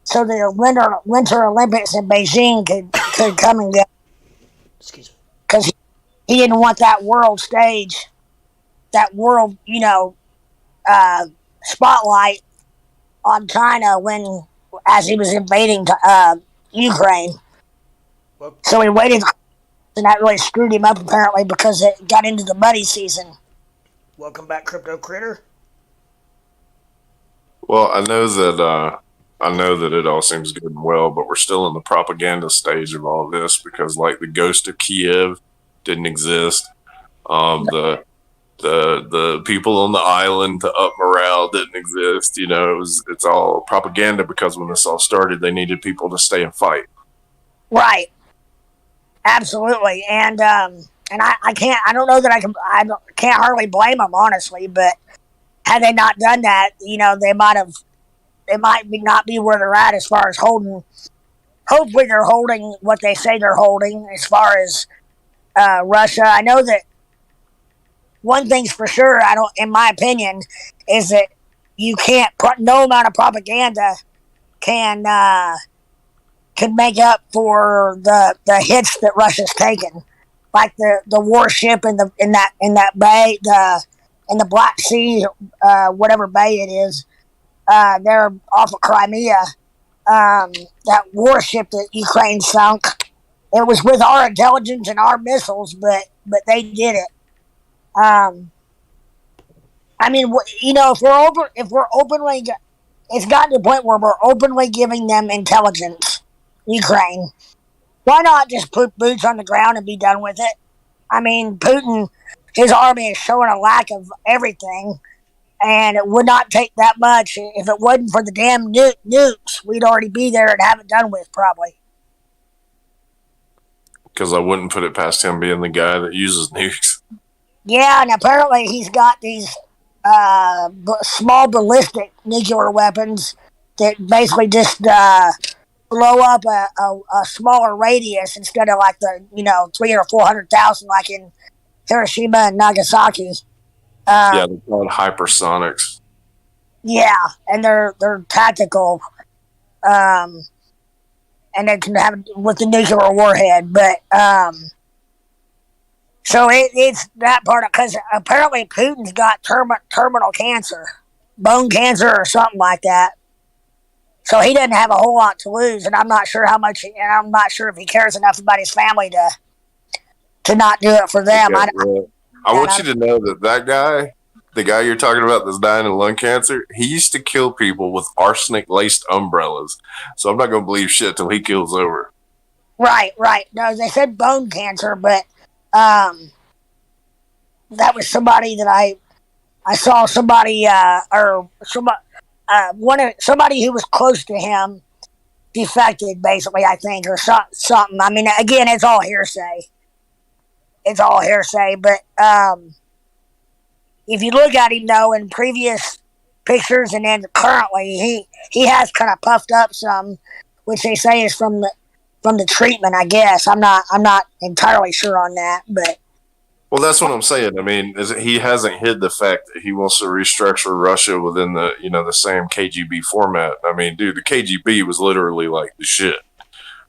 so the Winter Olympics in Beijing could come and go. Excuse me. Because he didn't want that world stage, that world, spotlight on China as he was invading Ukraine. Well, So he waited, and that really screwed him up apparently because it got into the muddy season. welcome back, Crypto Critter. Well, I know that it all seems good and well, but we're still in the propaganda stage of all this because, like, the ghost of Kiev didn't exist. The people on the island to up morale didn't exist. It's all propaganda because when this all started, they needed people to stay and fight. Right. Absolutely. And I can't hardly blame them, honestly, but had they not done that, they might not be where they're at as far as holding. Hopefully, they're holding what they say they're holding as far as Russia. I know that one thing's for sure. In my opinion, is that you can't. No amount of propaganda can make up for the hits that Russia's taken, like the warship in that bay, in the Black Sea, whatever bay it is. They're off of Crimea. That warship that Ukraine sunk, it was with our intelligence and our missiles, but they did it. I mean, if we're openly, it's gotten to the point where we're openly giving them intelligence, Ukraine. Why not just put boots on the ground and be done with it? I mean, Putin, his army is showing a lack of everything. And it would not take that much. If it wasn't for the damn nukes, we'd already be there and have it done with, probably. Because I wouldn't put it past him being the guy that uses nukes. Yeah, and apparently he's got these small ballistic nuclear weapons that basically just blow up a smaller radius instead of like the 300,000 or 400,000 like in Hiroshima and Nagasaki. Yeah, they're called hypersonics. Yeah, and they're tactical, and they can have with the nuclear warhead. But so it's that part because apparently Putin's got terminal cancer, bone cancer, or something like that. So he doesn't have a whole lot to lose, and I'm not sure how much. And I'm not sure if he cares enough about his family to not do it for them. I want you to know that guy, the guy you're talking about that's dying of lung cancer, he used to kill people with arsenic-laced umbrellas. So I'm not going to believe shit till he kills over. Right. No, they said bone cancer, but that was somebody that I saw somebody somebody who was close to him defected, basically, I think, or something. I mean, again, it's all hearsay. But if you look at him though in previous pictures and then currently, he has kind of puffed up some, which they say is from the treatment. I guess I'm not entirely sure on that, but well, that's what I'm saying. I mean, he hasn't hid the fact that he wants to restructure Russia within the the same KGB format. I mean, dude, the KGB was literally like the shit.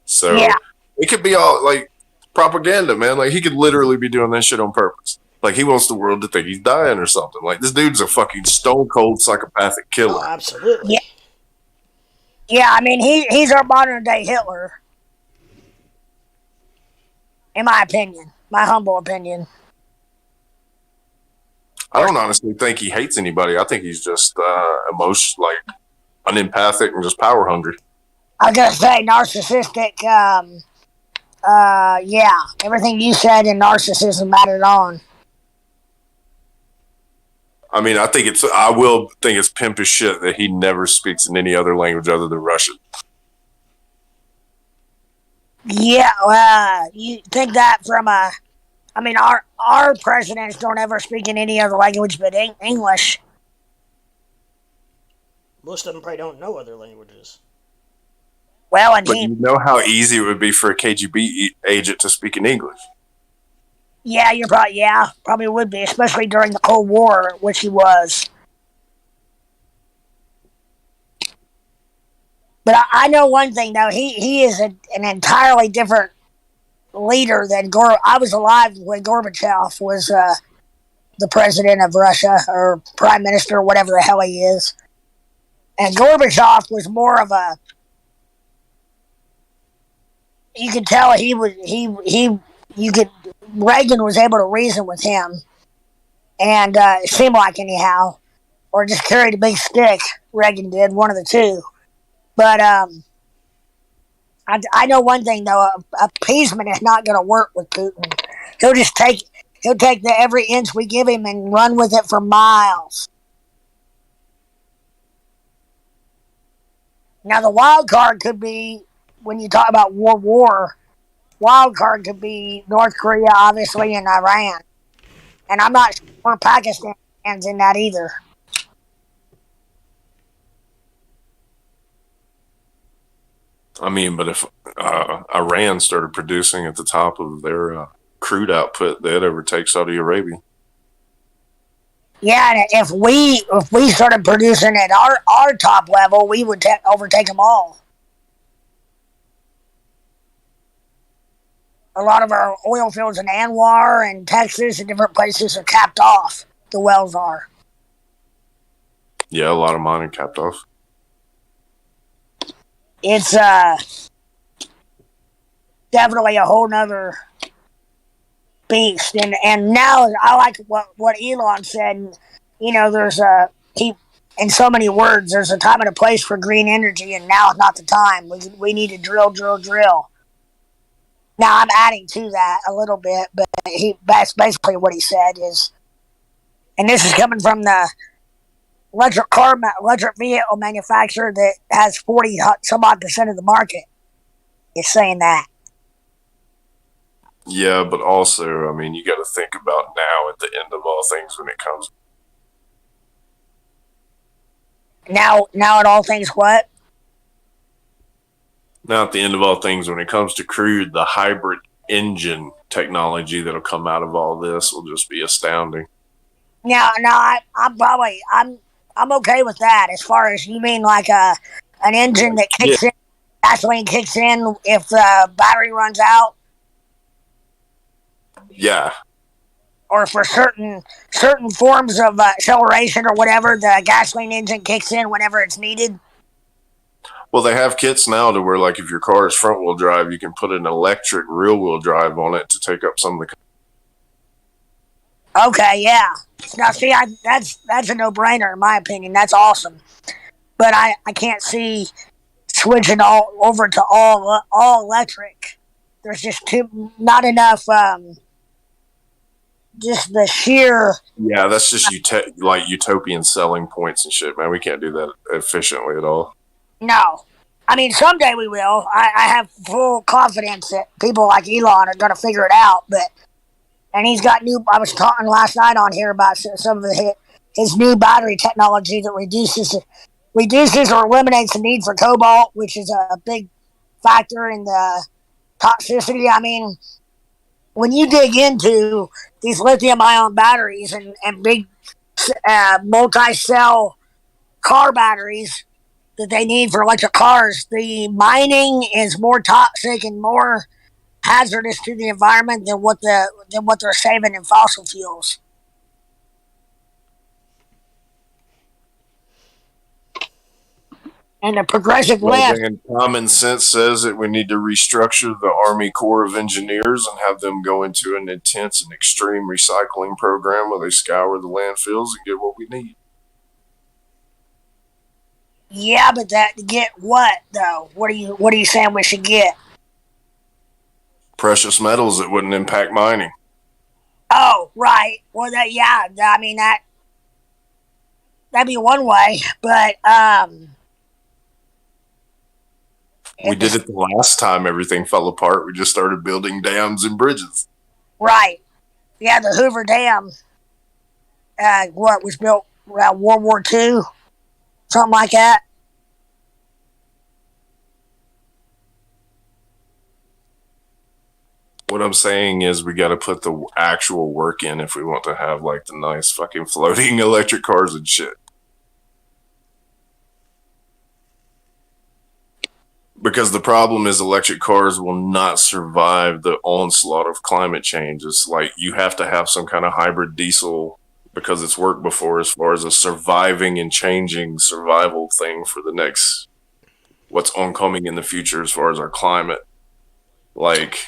So yeah. It could be all like propaganda, man. Like he could literally be doing that shit on purpose. Like he wants the world to think he's dying or something. Like this dude's a fucking stone cold psychopathic killer. Oh, absolutely. Yeah. I mean he's our modern day Hitler, in my opinion, my humble opinion. I don't honestly think he hates anybody. I think he's just unempathic and just power hungry. I was gonna say narcissistic. Yeah, everything you said in narcissism mattered on. I mean, I will think it's pimp as shit that he never speaks in any other language other than Russian. Yeah, you think that from I mean, our presidents don't ever speak in any other language but English. Most of them probably don't know other languages. Well, and but you know how easy it would be for a KGB agent to speak in English. Yeah, probably would be, especially during the Cold War, which he was. But I know one thing though, he is an entirely different leader than I was alive when Gorbachev was the president of Russia, or prime minister, whatever the hell he is. And Gorbachev was more of a. You could tell Reagan was able to reason with him, and it seemed like, anyhow, or just carried a big stick. Reagan did, one of the two. But I know one thing though: appeasement is not going to work with Putin. He'll take every inch we give him and run with it for miles. Now the wild card could be, when you talk about war, wild card could be North Korea, obviously, and Iran. And I'm not sure Pakistan's in that either. I mean, but if Iran started producing at the top of their crude output, they'd overtake Saudi Arabia. Yeah, and if we started producing at our top level, we would overtake them all. A lot of our oil fields in Anwar and Texas and different places are capped off. The wells are. Yeah, a lot of mine are capped off. It's definitely a whole nother beast. And now I like what Elon said. You know, in so many words, there's a time and a place for green energy, and now is not the time. We need to drill. Now I'm adding to that a little bit, but that's basically what he said is, and this is coming from the electric vehicle manufacturer that has 40 some odd % of the market. Is saying that. Yeah, but also, I mean, you got to think about now at the end of all things when it comes. Now at all things what? Now at the end of all things when it comes to crude, the hybrid engine technology that'll come out of all this will just be astounding. No, I'm okay with that. As far as, you mean like an engine that kicks in, gasoline kicks in if the battery runs out? Yeah. Or for certain forms of acceleration or whatever, the gasoline engine kicks in whenever it's needed. Well, they have kits now to where, like, if your car is front wheel drive, you can put an electric rear wheel drive on it to take up some of the. Okay, yeah. Now, see, that's a no-brainer in my opinion. That's awesome, but I can't see switching all over to all electric. There's just not enough. Just the sheer. Yeah, that's just utopian selling points and shit, man. We can't do that efficiently at all. No. I mean, someday we will. I have full confidence that people like Elon are going to figure it out. And he's got I was talking last night on here about some of his new battery technology that reduces or eliminates the need for cobalt, which is a big factor in the toxicity. I mean, when you dig into these lithium-ion batteries and big multi-cell car batteries that they need for electric cars, the mining is more toxic and more hazardous to the environment than what they're saving in fossil fuels. And the progressive left. And common sense says that we need to restructure the Army Corps of Engineers and have them go into an intense and extreme recycling program where they scour the landfills and get what we need. Yeah, but get what though? What are you saying we should get? Precious metals that wouldn't impact mining. Oh, right. Well, I mean that'd be one way, but we did it the last time everything fell apart. We just started building dams and bridges. Right. Yeah, the Hoover Dam. What was built around World War II, something like that. What I'm saying is we got to put the actual work in if we want to have like the nice fucking floating electric cars and shit. Because the problem is electric cars will not survive the onslaught of climate change. It's like you have to have some kind of hybrid diesel because it's worked before as far as a surviving and changing survival thing for the next what's oncoming in the future as far as our climate. Like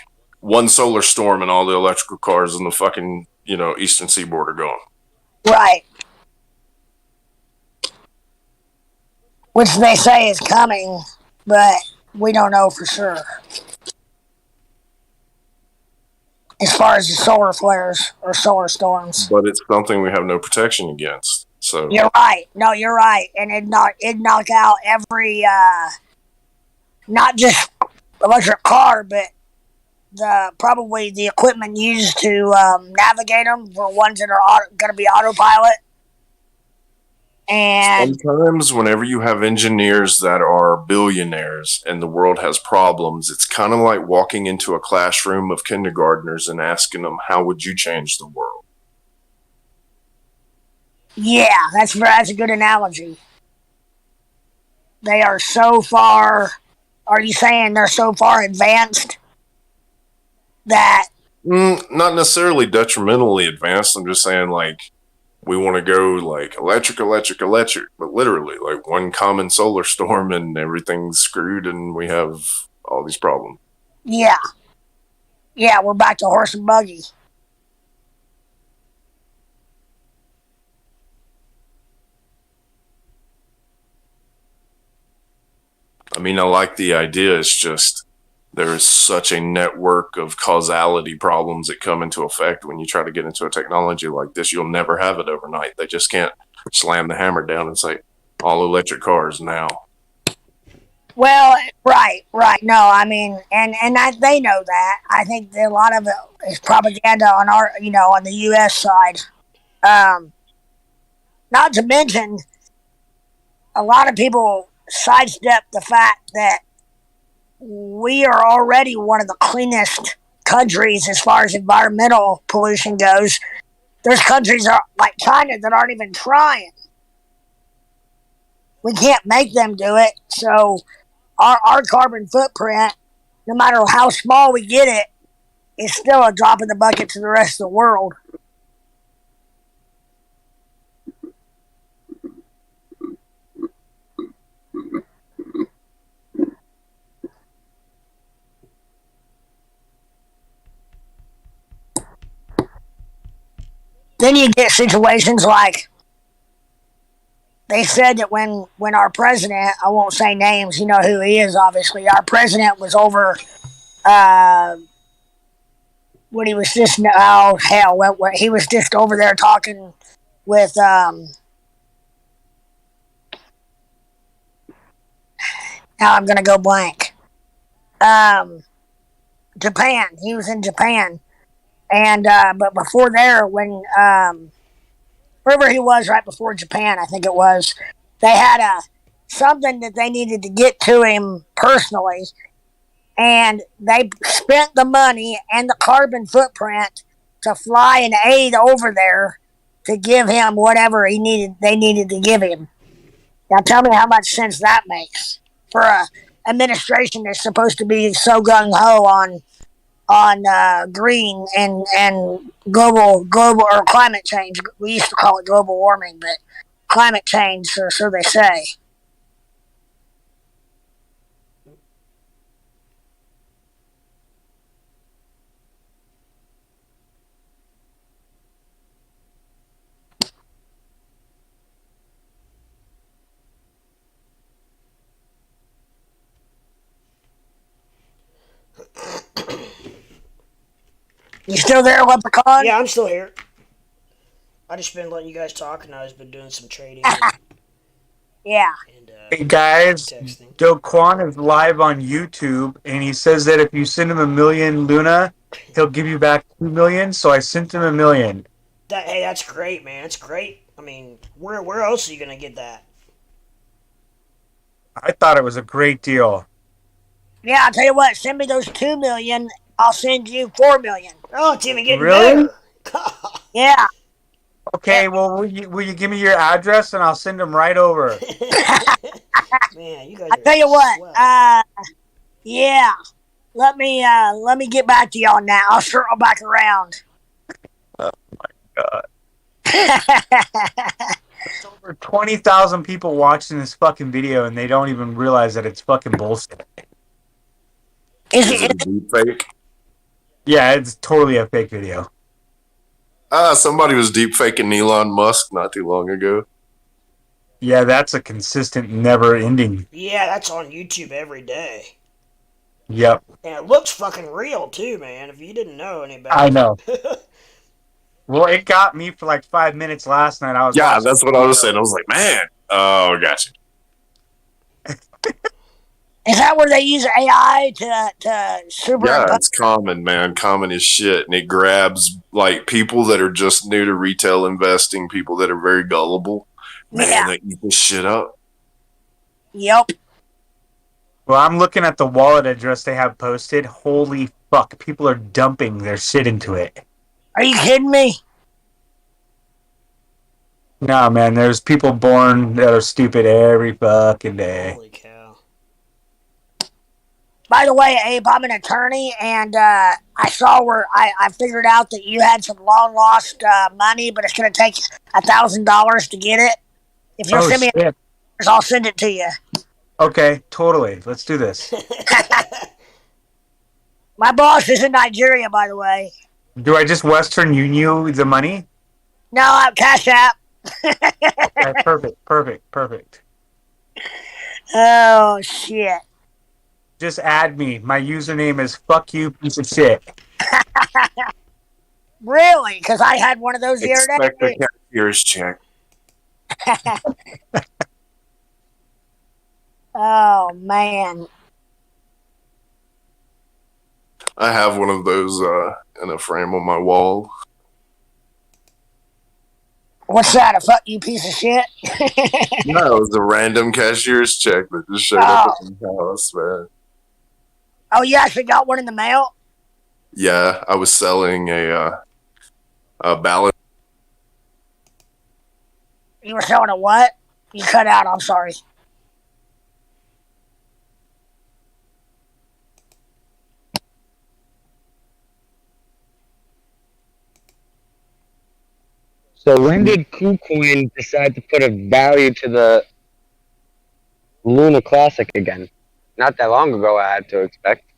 one solar storm and all the electrical cars in the fucking, eastern seaboard are gone. Right. Which they say is coming, but we don't know for sure. As far as the solar flares or solar storms. But it's something we have no protection against. So you're right. No, you're right. And it'd knock out every not just electric car, but probably the equipment used to navigate them for ones that are going to be autopilot. And sometimes whenever you have engineers that are billionaires and the world has problems, it's kind of like walking into a classroom of kindergartners and asking them, how would you change the world? Yeah, that's a good analogy. They are so far, are you saying they're so far advanced that... not necessarily detrimentally advanced. I'm just saying, like, we want to go like electric, but literally like one common solar storm and everything's screwed and we have all these problems. Yeah. Yeah, we're back to horse and buggy. I mean, I like the idea. It's just there is such a network of causality problems that come into effect when you try to get into a technology like this. You'll never have it overnight. They just can't slam the hammer down and say, all electric cars now. Well, right. No, I mean, and they know that. I think that a lot of it is propaganda on on the U.S. side. Not to mention, a lot of people sidestep the fact that we are already one of the cleanest countries as far as environmental pollution goes. There's countries like China that aren't even trying. We can't make them do it. So our carbon footprint, no matter how small we get it, is still a drop in the bucket to the rest of the world. Then you get situations like they said that when our president, I won't say names, you know who he is, obviously. Our president was over, when he was just, he was just over there talking with, now I'm going to go blank. Japan. He was in Japan. And, but before there, when, wherever he was right before Japan, I think it was, they had something that they needed to get to him personally. And they spent the money and the carbon footprint to fly an aide over there to give him whatever they needed to give him. Now tell me how much sense that makes for a administration that's supposed to be so gung-ho on green and global or climate change. We used to call it global warming, but climate change, or so they say. You still there, Leprechaun? Yeah, I'm still here. I just been letting you guys talk, and I've been doing some trading. Yeah. And, hey guys, texting. Dogecoin is live on YouTube, and he says that if you send him 1 million Luna, he'll give you back 2 million. So I sent him 1 million. Hey, that's great, man. That's great. I mean, where else are you gonna get that? I thought it was a great deal. Yeah, I'll tell you what. Send me those 2 million. I'll send you 4 million. Oh, it's even getting Really? better. Yeah. Okay, well, will you give me your address and I'll send them right over? Man, you guys. I'll tell you what. Yeah. Let me get back to you on that. I'll circle back around. God. There's over 20,000 people watching this fucking video, and they don't even realize that it's fucking bullshit. Is Is it it? a deep fake? Yeah, it's totally a fake video. Somebody was deep faking Elon Musk not too long ago. Yeah, that's a consistent, never ending. Yeah, that's on YouTube every day. Yep. And it looks fucking real too, man, if you didn't know any better. I know. Well, it got me for like 5 minutes last night. I was Yeah, watching. that's what I was saying. I was like, man, oh, gotcha. Is that where they use AI to superimpose? Yeah, it's common, man. Common as shit. And it grabs like people that are just new to retail investing, people that are very gullible. Man, Yeah. they eat this shit up. Yep. Well, I'm looking at the wallet address they have posted. Holy fuck, people are dumping their shit into it. Are you kidding me? Nah, man, there's people born that are stupid every fucking day. Holy cow. By the way, Abe, I'm an attorney, and I saw where I figured out that you had some long lost money, but it's going to take $1,000 to get it. If you'll send me, Shit. I'll send it to you. Okay, totally. Let's do this. My boss is in Nigeria, by the way. Do I just Western Union the money? No, I'm Cash App. Okay, perfect. Oh shit! Just add me. My username is fuck you piece of shit. Really? Because I had one of those the other Expect day. a cashier's check. Oh man. I have one of those in a frame on my wall. What's that? A fuck you piece of shit? No, it was a random cashier's check that just showed up at my house, man. Oh, you actually got one in the mail? Yeah, I was selling a ballot. You were selling a what? You cut out. I'm sorry. So when did KuCoin decide to put a value to the Luna Classic again? Not that long ago, I had to expect.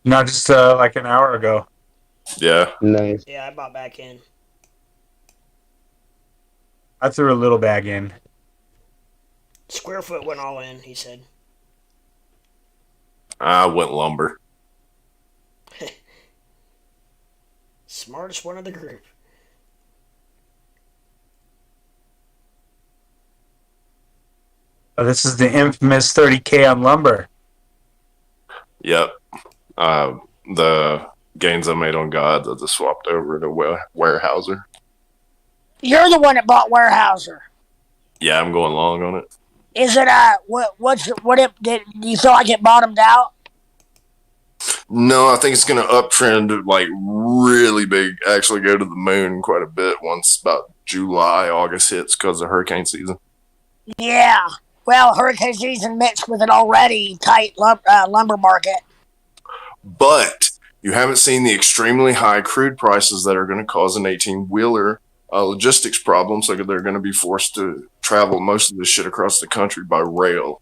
Not just like an hour ago. Yeah. Nice. Yeah, I bought back in. I threw a little bag in. Squarefoot went all in, he said. I went lumber. Smartest one of the group. Oh, this is the infamous 30K on lumber. Yep. The gains I made on God that just swapped over to Warehouser. You're the one that bought Warehouser. Yeah, I'm going long on it. Is it do you feel like it bottomed out? No, I think it's going to uptrend like really big, actually go to the moon quite a bit once about July, August hits because of hurricane season. Yeah. Well, hurricane season mixed with an already tight lumber market. But you haven't seen the extremely high crude prices that are going to cause an 18-wheeler logistics problem. So they're going to be forced to travel most of this shit across the country by rail.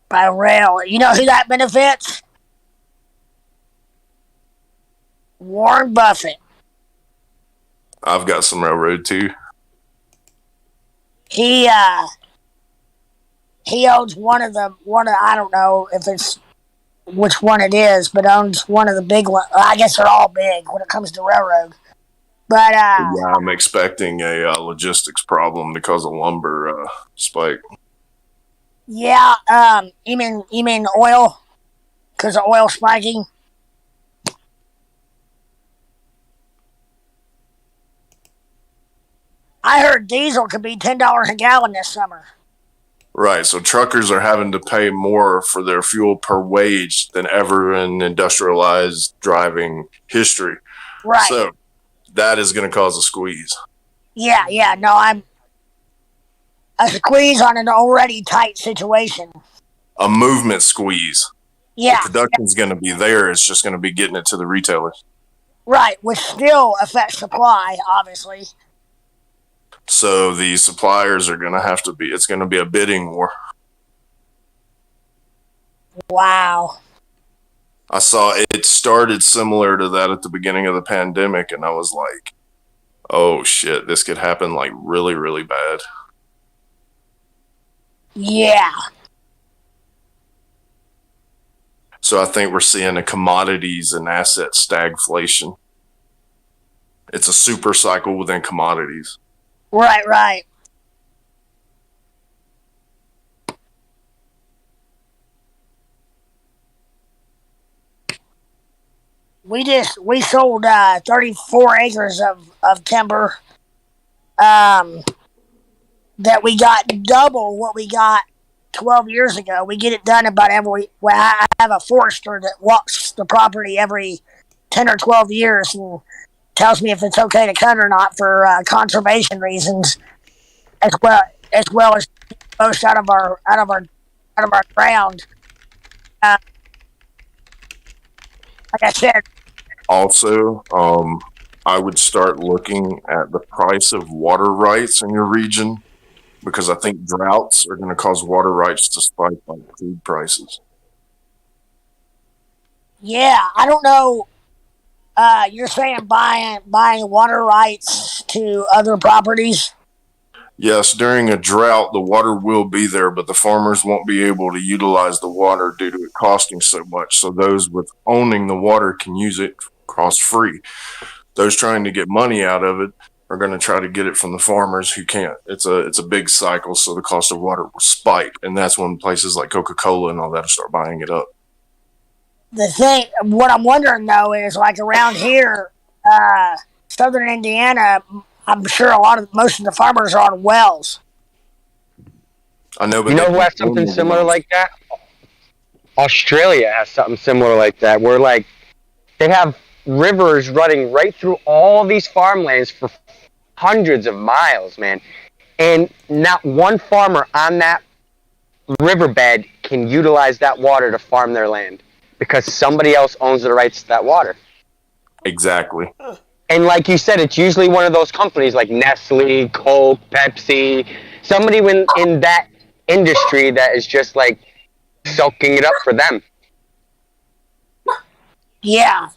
By rail. You know who that benefits? Warren Buffett. I've got some railroad too. He owns one of I don't know if it's which one it is, but owns one of the big ones. I guess they're all big when it comes to railroad. But Yeah, I'm expecting a logistics problem to cause a lumber spike. yeah, you mean oil? Because of oil spiking? I heard diesel could be $10 a gallon this summer. Right, so truckers are having to pay more for their fuel per wage than ever in industrialized driving history. Right. So that is going to cause a squeeze. Yeah, no, I'm a squeeze on an already tight situation. A movement squeeze. Yeah. The production's going to be there. It's just going to be getting it to the retailers. Right, which still affects supply, obviously. So the suppliers are going to have to be, it's going to be a bidding war. Wow. I saw it started similar to that at the beginning of the pandemic, and I was like, oh shit, this could happen like really, really bad. Yeah. So I think we're seeing a commodities and asset stagflation. It's a super cycle within commodities. Right. We sold 34 acres of timber that we got double what we got 12 years ago. We get it done about I have a forester that walks the property every 10 or 12 years and tells me if it's okay to cut or not for conservation reasons, as well as most out of our ground. Like I said, Also, I would start looking at the price of water rights in your region, because I think droughts are going to cause water rights to spike like food prices. yeah, I don't know. You're saying buying water rights to other properties? Yes, during a drought, the water will be there, but the farmers won't be able to utilize the water due to it costing so much. So those with owning the water can use it cost free. Those trying to get money out of it are going to try to get it from the farmers who can't. It's a big cycle, so the cost of water will spike, and that's when places like Coca-Cola and all that start buying it up. What I'm wondering though is like around here, southern Indiana, I'm sure most of the farmers are on wells. I know, but You know who has something similar like that? Australia has something similar like that, where like they have rivers running right through all these farmlands for hundreds of miles, man. And not one farmer on that riverbed can utilize that water to farm their land because somebody else owns the rights to that water. Exactly. And like you said, it's usually one of those companies like Nestle, Coke, Pepsi, somebody in that industry that is just like soaking it up for them. Yeah.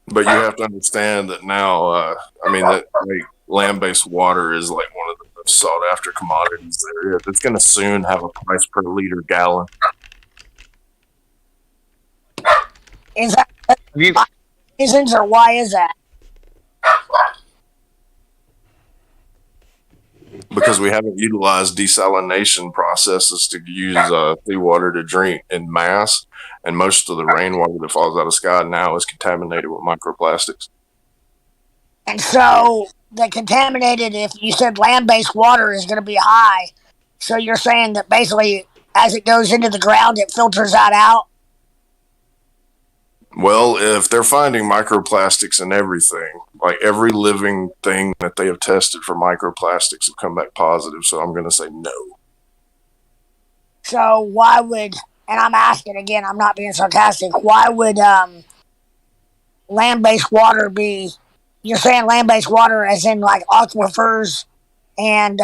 But you have to understand that now, that like, land-based water is like one of the most sought-after commodities there is. It's going to soon have a price per liter gallon. Is that reasons, or why is that? Because we haven't utilized desalination processes to use seawater to drink in mass, and most of the rainwater that falls out of the sky now is contaminated with microplastics. And so the contaminated, if you said land-based water is going to be high, so you're saying that basically as it goes into the ground, it filters that out? Well, if they're finding microplastics in everything, like every living thing that they have tested for microplastics have come back positive, so I'm going to say no. So why would, and I'm asking again, I'm not being sarcastic, why would land-based water be, you're saying land-based water as in like aquifers and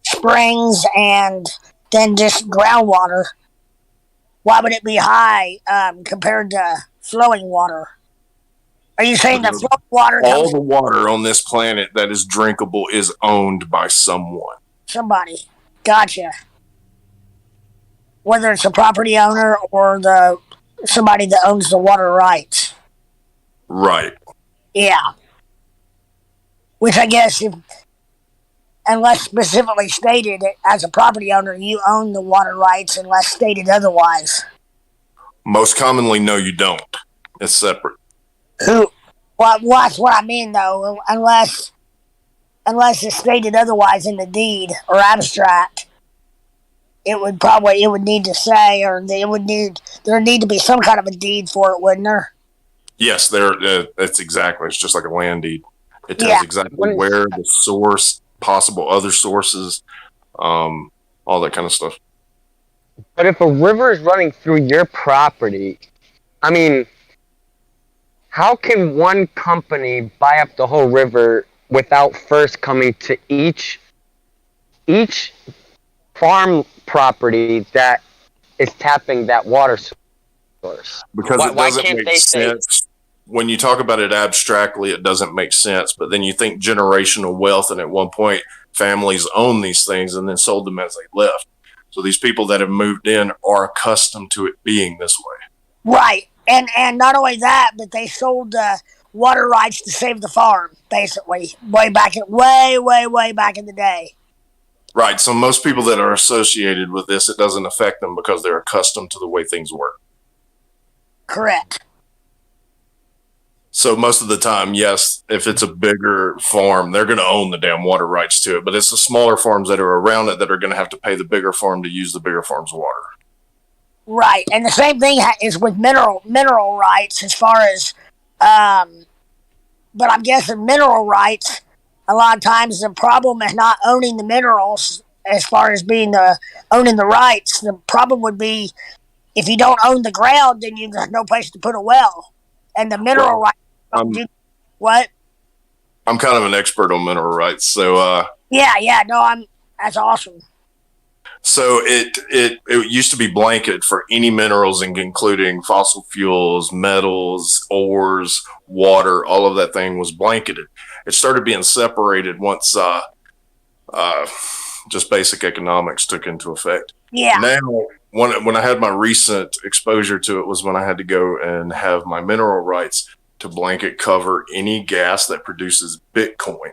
springs and then just groundwater? Why would it be high compared to flowing water? Are you saying that flowing water all the water on this planet that is drinkable is owned by someone? Somebody. Gotcha. Whether it's a property owner or somebody that owns the water rights. Right. Yeah. Which I guess, unless specifically stated, as a property owner, you own the water rights unless stated otherwise. Most commonly, no, you don't. It's separate. Well, that's what I mean, though. Unless it's stated otherwise in the deed or abstract, it would need to say, or there would need to be some kind of a deed for it, wouldn't there? Yes, that's exactly. It's just like a land deed. It tells exactly where, the source, possible other sources, all that kind of stuff. But if a river is running through your property, I mean, how can one company buy up the whole river without first coming to each farm property that is tapping that water source? Because it Why doesn't can't make they say, sense. When you talk about it abstractly, it doesn't make sense. But then you think generational wealth, and at one point, families owned these things and then sold them as they left. So these people that have moved in are accustomed to it being this way. Right. And not only that, but they sold water rights to save the farm, basically, way back in the day. Right. So most people that are associated with this, it doesn't affect them because they're accustomed to the way things work. Correct. So most of the time, yes, if it's a bigger farm, they're going to own the damn water rights to it. But it's the smaller farms that are around it that are going to have to pay the bigger farm to use the bigger farm's water. Right. And the same thing is with mineral rights as far as, but I'm guessing mineral rights, a lot of times the problem is not owning the minerals as far as being owning the rights. The problem would be if you don't own the ground, then you have no place to put a well. And the mineral rights what? I'm kind of an expert on mineral rights, so that's awesome. So it used to be blanketed for any minerals, including fossil fuels, metals, ores, water. All of that thing was blanketed. It started being separated once just basic economics took into effect. Yeah. Now, when I had my recent exposure to it was when I had to go and have my mineral rights to blanket cover any gas that produces Bitcoin,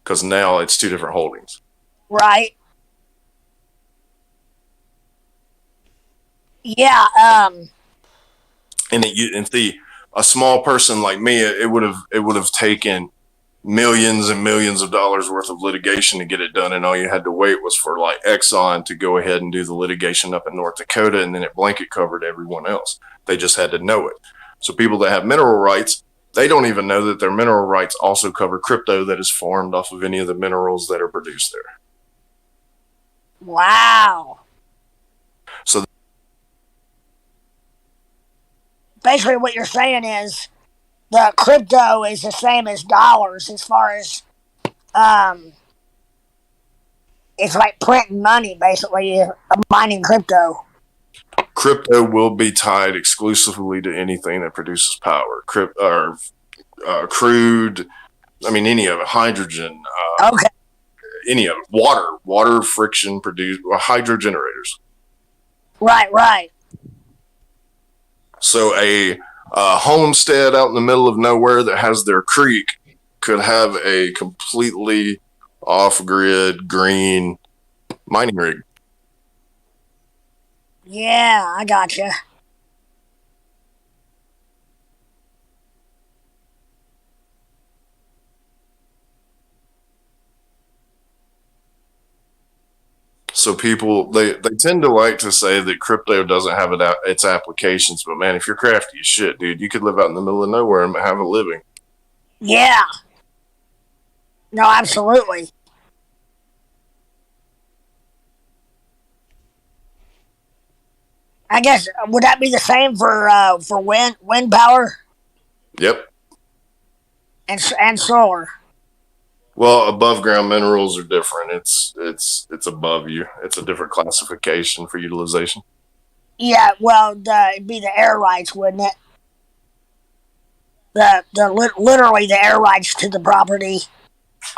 because now it's two different holdings. Right. Yeah. And a small person like me, it would have taken millions and millions of dollars worth of litigation to get it done, and all you had to wait was for like Exxon to go ahead and do the litigation up in North Dakota, and then it blanket covered everyone else. They just had to know it. So people that have mineral rights, they don't even know that their mineral rights also cover crypto that is formed off of any of the minerals that are produced there. Wow. So basically what you're saying is the crypto is the same as dollars as far as it's like printing money, basically, mining crypto. Crypto will be tied exclusively to anything that produces power. Crude, I mean, any of it, hydrogen, Okay. any of it, water friction produced, hydro generators. Right. So a homestead out in the middle of nowhere that has their creek could have a completely off-grid green mining rig. Yeah, I gotcha. So people, they tend to like to say that crypto doesn't have its applications, but man, if you're crafty as shit, dude, you could live out in the middle of nowhere and have a living. Yeah. No, absolutely. I guess would that be the same for wind power? Yep. And solar. Well, above ground minerals are different. It's above you. It's a different classification for utilization. Yeah, well, it'd be the air rights, wouldn't it? Literally the air rights to the property.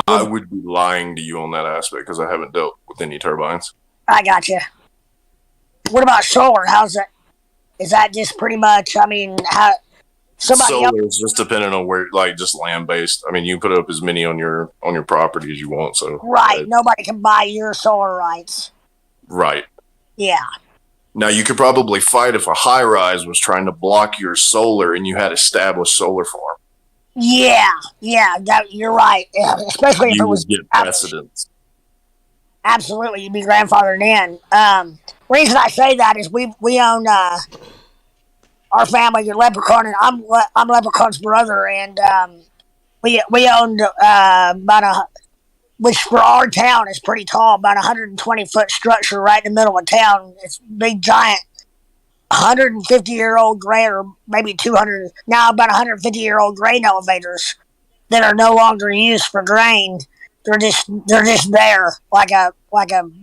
I would be lying to you on that aspect because I haven't dealt with any turbines. I gotcha. What about solar? How's that? Is that just pretty much? I mean, how? Solar is just depending on where, like, just land based. I mean, you can put up as many on your property as you want. So right, nobody can buy your solar rights. Right. Yeah. Now you could probably fight if a high rise was trying to block your solar and you had established solar farm. Yeah, you're right. Especially if it was get precedence. Absolutely, you'd be grandfathered in. Reason I say that is we own our family, your Leprechaun, and I'm Leprechaun's brother, and we owned about which for our town is pretty tall, about 120-foot structure right in the middle of town. It's big, giant, 150-year-old grain, or maybe 200, now about 150-year-old grain elevators that are no longer used for grain. They're just there like a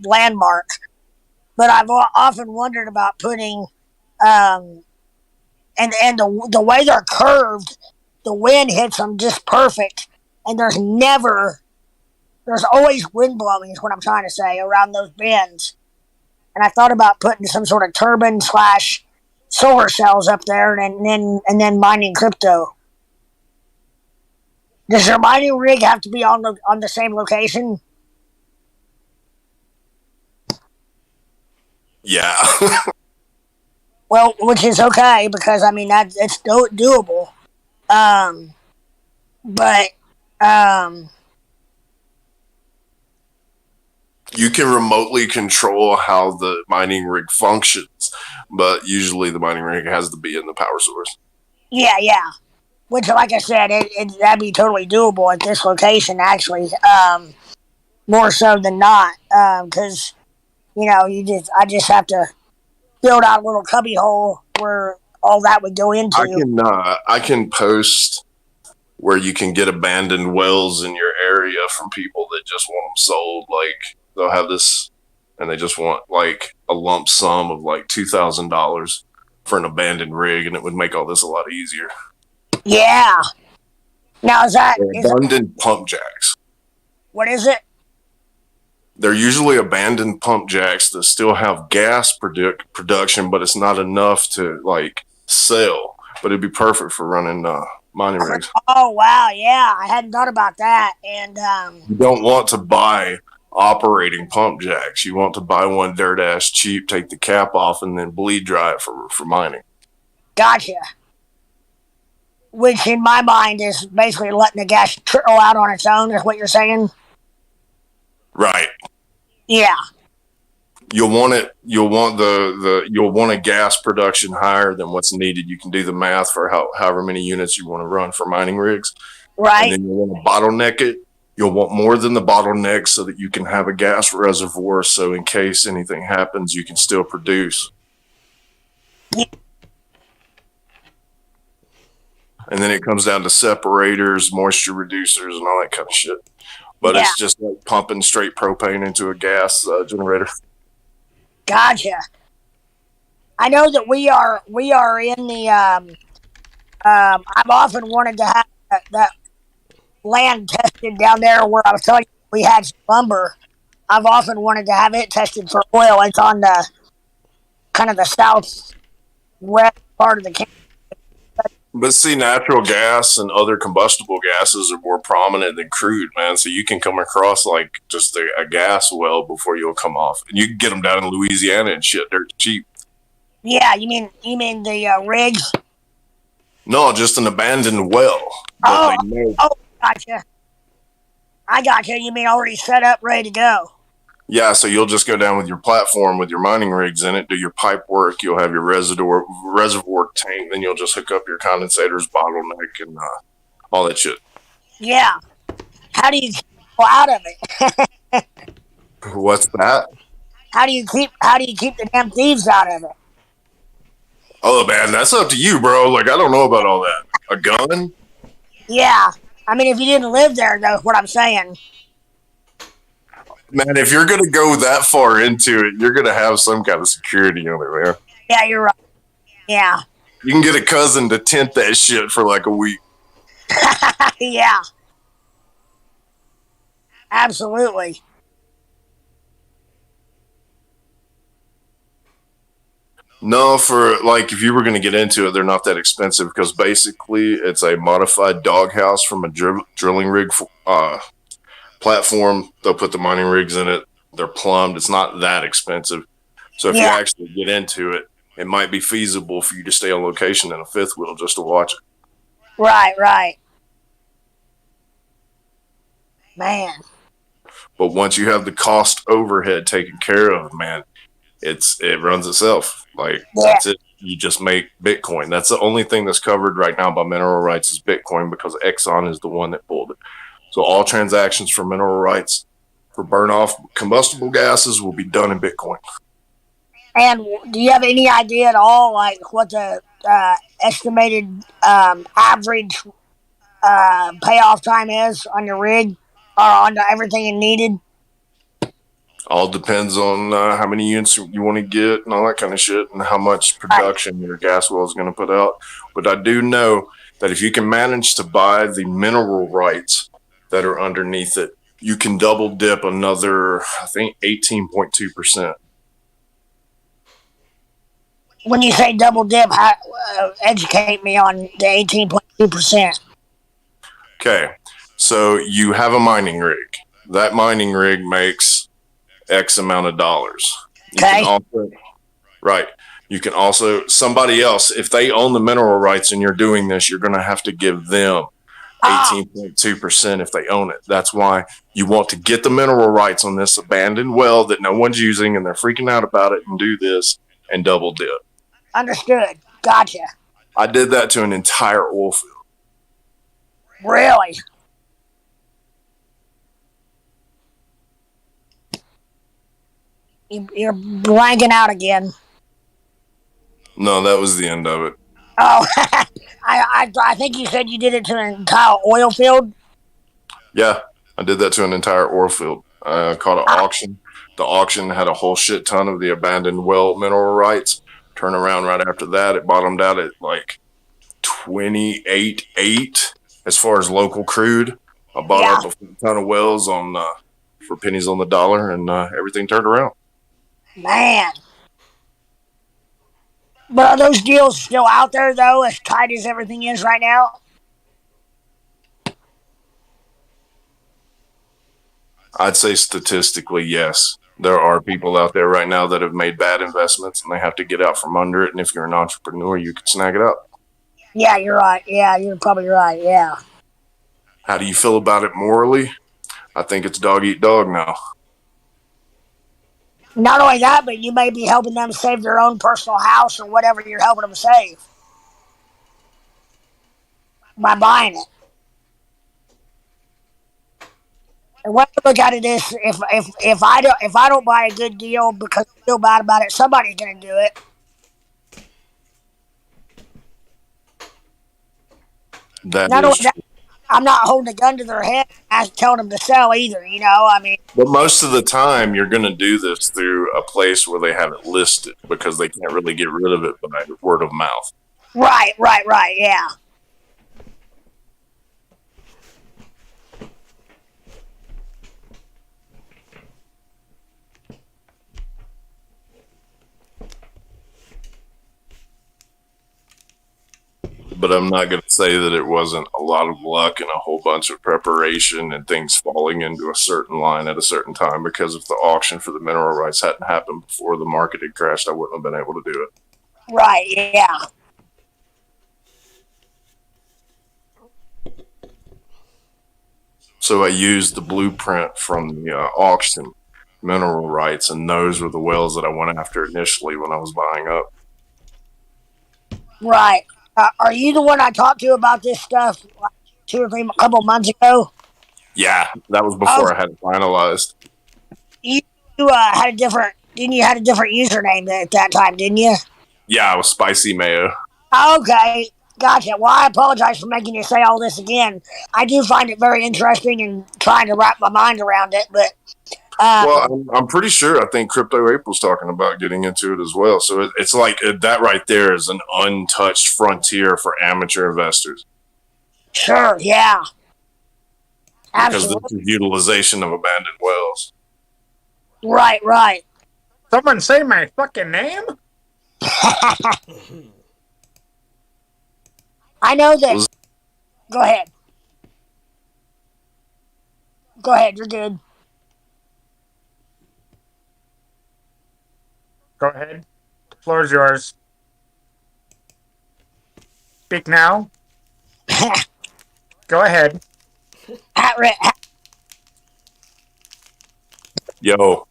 landmark. But I've often wondered about putting, and the way they're curved, the wind hits them just perfect, and there's always wind blowing, is what I'm trying to say, around those bends. And I thought about putting some sort of turbine / solar cells up there, and then mining crypto. Does your mining rig have to be on the same location? Yeah. Well, which is okay, because I mean it's doable. But you can remotely control how the mining rig functions, but usually the mining rig has to be in the power source. Yeah. Which, like I said, that'd be totally doable at this location, actually. More so than not, because I just have to build out a little cubby hole where all that would go into. I can post where you can get abandoned wells in your area from people that just want them sold. Like, they'll have this, and they just want like a lump sum of like $2,000 for an abandoned rig, and it would make all this a lot easier. Yeah. Now abandoned pump jacks? What is it? They're usually abandoned pump jacks that still have gas production, but it's not enough to like sell. But it'd be perfect for running mining rigs. Oh wow, yeah, I hadn't thought about that. And you don't want to buy operating pump jacks. You want to buy one dirt ass cheap, take the cap off, and then bleed dry it for mining. Gotcha. Which in my mind is basically letting the gas trickle out on its own, is what you're saying? Right. Yeah. You'll want a gas production higher than what's needed. You can do the math for however many units you want to run for mining rigs. Right. And then you want to bottleneck it. You'll want more than the bottleneck so that you can have a gas reservoir, so in case anything happens, you can still produce. Yeah. And then it comes down to separators, moisture reducers, and all that kind of shit. But It's just like pumping straight propane into a gas generator. Gotcha. I know that we are in the. I've often wanted to have that land tested down there where I was telling you we had some lumber. I've often wanted to have it tested for oil. It's on the kind of the southwest part of the county. But see, natural gas and other combustible gases are more prominent than crude, man. So you can come across like just a gas well before you'll come off, and you can get them down in Louisiana and shit. They're cheap. Yeah, you mean the rigs? No, just an abandoned well. Oh, gotcha. I gotcha. You mean already set up, ready to go? Yeah, so you'll just go down with your platform with your mining rigs in it, do your pipe work, you'll have your reservoir tank, then you'll just hook up your condensators, bottleneck, and all that shit. Yeah. How do you keep people out of it? What's that? How do you keep the damn thieves out of it? Oh, man, that's up to you, bro. Like, I don't know about all that. A gun? Yeah. I mean, if you didn't live there, that's what I'm saying. Man, if you're going to go that far into it, you're going to have some kind of security on it, man. Yeah, you're right. Yeah. You can get a cousin to tent that shit for like a week. Yeah. Absolutely. No, for like if you were going to get into it, they're not that expensive because basically it's a modified doghouse from a drilling rig platform. They'll put the mining rigs in it. They're plumbed. It's not that expensive. So if you actually get into it, it might be feasible for you to stay on location in a fifth wheel just to watch it. Right. Man. But once you have the cost overhead taken care of, man, it runs itself. Like that's it. You just make Bitcoin. That's the only thing that's covered right now by mineral rights is Bitcoin because Exxon is the one that pulled it. So all transactions for mineral rights for burn off combustible gases will be done in Bitcoin. And do you have any idea at all, like what the estimated average payoff time is on your rig or on everything you needed? All depends on how many units you want to get and all that kind of shit and how much production your gas well is going to put out. But I do know that if you can manage to buy the mineral rights that are underneath it, you can double dip another, I think, 18.2%. When you say double dip, educate me on the 18.2%. Okay, so you have a mining rig. That mining rig makes X amount of dollars. Okay. You can also, somebody else, if they own the mineral rights and you're doing this, you're going to have to give them 18.2% if they own it. That's why you want to get the mineral rights on this abandoned well that no one's using and they're freaking out about it and do this and double dip. Understood. Gotcha. I did that to an entire oil field. Really? You're blanking out again. No, that was the end of it. Oh, I think you said you did it to an entire oil field. Yeah, I did that to an entire oil field. I caught an auction. The auction had a whole shit ton of the abandoned well mineral rights. Turn around right after that, it bottomed out at like 28.8 as far as local crude. I bought up a ton of wells on for pennies on the dollar, and everything turned around. Man. But are those deals still out there, though, as tight as everything is right now? I'd say statistically, yes. There are people out there right now that have made bad investments, and they have to get out from under it. And if you're an entrepreneur, you can snag it up. Yeah, you're right. Yeah, you're probably right. Yeah. How do you feel about it morally? I think it's dog eat dog now. Not only that, but you may be helping them save their own personal house or whatever you're helping them save by buying it. And what I look at it is, if I don't buy a good deal because I feel bad about it, somebody's gonna do it. I'm not holding a gun to their head and telling them to sell either. You know, I mean. But most of the time, you're going to do this through a place where they have it listed because they can't really get rid of it by word of mouth. Right. Yeah. But I'm not going to say that it wasn't a lot of luck and a whole bunch of preparation and things falling into a certain line at a certain time, because if the auction for the mineral rights hadn't happened before the market had crashed, I wouldn't have been able to do it. Right, yeah. So I used the blueprint from the auction mineral rights, and those were the wells that I went after initially when I was buying up. Right. Are you the one I talked to about this stuff like a couple months ago? Yeah, that was before I had it finalized. You had a different username at that time, didn't you? Yeah, I was Spicy Mayo. Okay, gotcha. Well, I apologize for making you say all this again. I do find it very interesting and trying to wrap my mind around it, but. Well, I'm pretty sure. I think Crypto April's talking about getting into it as well. So it's like that right there is an untouched frontier for amateur investors. Sure, yeah. Absolutely. Because this is utilization of abandoned wells. Right. Someone say my fucking name? I know that. Go ahead. You're good. Go ahead. The floor is yours. Speak now. Go ahead. Yo.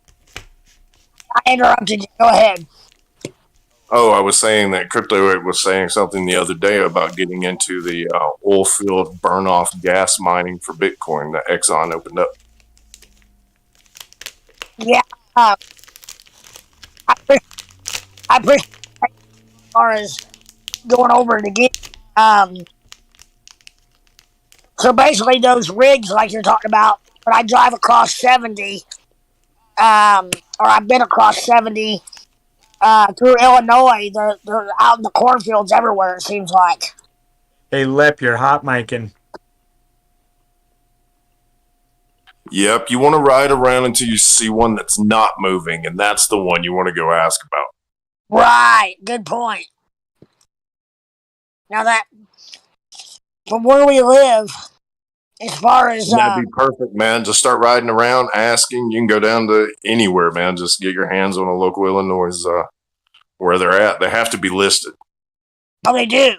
I interrupted you. Go ahead. Oh, I was saying that Crypto was saying something the other day about getting into the oil field burn off gas mining for Bitcoin that Exxon opened up. Yeah, I appreciate as far as going over it again. Um, so basically, those rigs, like you're talking about, when I drive across 70, or I've been across 70 through Illinois, they're out in the cornfields everywhere, it seems like. Hey, Lep, you're hot micing. Yep, you want to ride around until you see one that's not moving, and that's the one you want to go ask about. Right, good point. Now that, from where we live, as far as, And that'd be perfect, man. Just start riding around, asking. You can go down to anywhere, man. Just get your hands on a local Illinois where they're at. They have to be listed. oh, they do.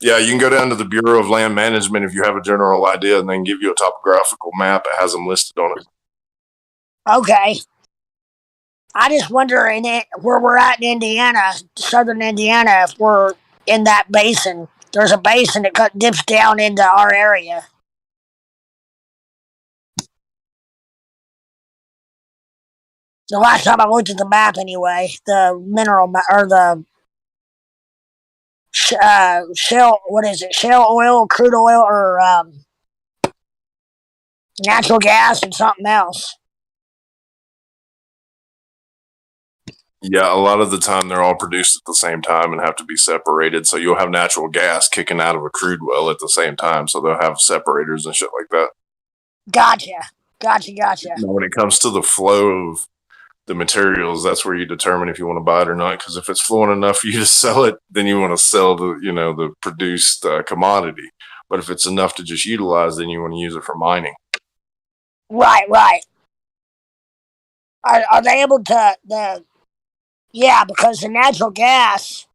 Yeah, you can go down to the Bureau of Land Management if you have a general idea, and they can give you a topographical map. It has them listed on it. Okay. I just wonder where we're at in Indiana, southern Indiana, if we're in that basin. There's a basin that dips down into our area. The last time I looked at the map, anyway, the mineral or the shale, what is it? Shale oil, crude oil, or natural gas, and something else. Yeah, a lot of the time they're all produced at the same time and have to be separated. So you'll have natural gas kicking out of a crude well at the same time. So they'll have separators and shit like that. Gotcha. Now, when it comes to the flow of the materials, that's where you determine if you want to buy it or not. Because if it's flowing enough for you to sell it, then you want to sell the produced commodity. But if it's enough to just utilize, then you want to use it for mining. Right. Are they able to? Yeah, because the natural gas,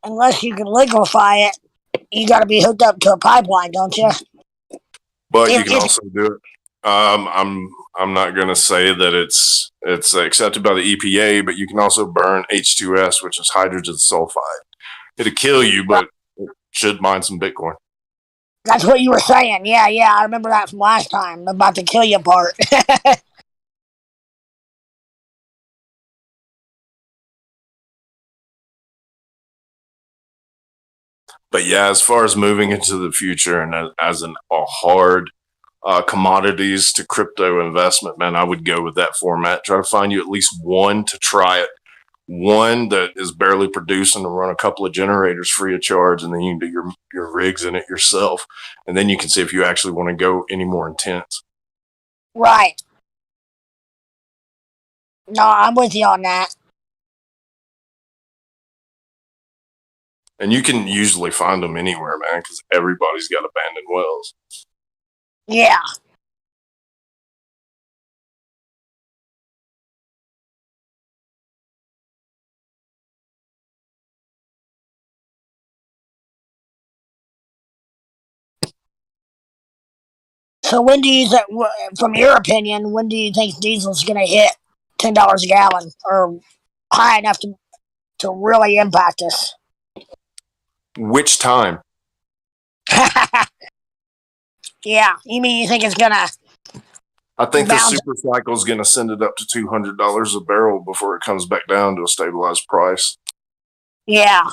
unless you can liquefy it, you got to be hooked up to a pipeline, don't you? But you can also do it. I'm not going to say that it's accepted by the EPA, but you can also burn H2S, which is hydrogen sulfide. It'll kill you, but it should mine some Bitcoin. That's what you were saying. Yeah, I remember that from last time about the kill you part. But yeah, as far as moving into the future and as a hard commodities to crypto investment, man, I would go with that format. Try to find you at least one to try it. One that is barely producing to run a couple of generators free of charge, and then you can do your rigs in it yourself. And then you can see if you actually want to go any more intense. Right. No, I'm with you on that. And you can usually find them anywhere, man, because everybody's got abandoned wells. Yeah. So when do you think, from your opinion, when do you think diesel's going to hit $10 a gallon or high enough to really impact us? Which time? Yeah, you mean you think it's going to? I think the super cycle is going to send it up to $200 a barrel before it comes back down to a stabilized price. Yeah.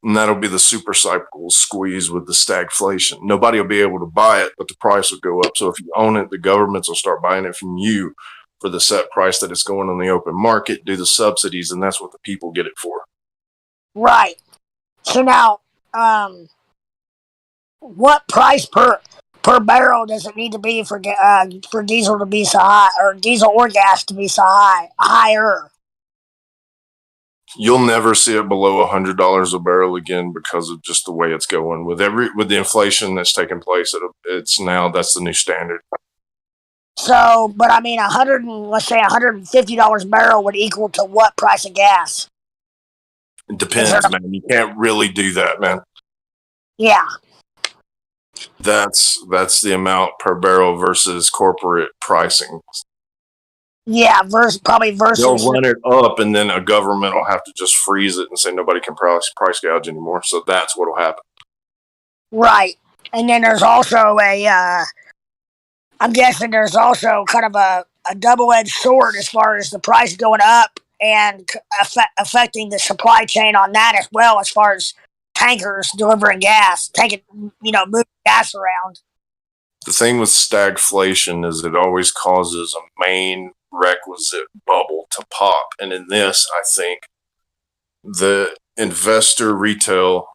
And that'll be the super cycle squeeze with the stagflation. Nobody will be able to buy it, but the price will go up. So if you own it, the governments will start buying it from you for the set price that it's going on the open market, do the subsidies, and that's what the people get it for. Right. So now, what price per barrel does it need to be for diesel to be so high, or diesel or gas to be so higher? You'll never see it below $100 a barrel again because of just the way it's going. With the inflation that's taking place, that's the new standard. So, but I mean, let's say $150 a barrel would equal to what price of gas? It depends, man. You can't really do that, man. Yeah. That's the amount per barrel versus corporate pricing. Yeah, probably They'll versus. run it up, and then a government will have to just freeze it and say nobody can price gouge anymore. So that's what will happen. Right. And then there's also I'm guessing there's also kind of a double-edged sword as far as the price going up and affecting the supply chain on that as well, as far as tankers delivering gas, moving gas around. The thing with stagflation is it always causes a main requisite bubble to pop. And in this, I think the retail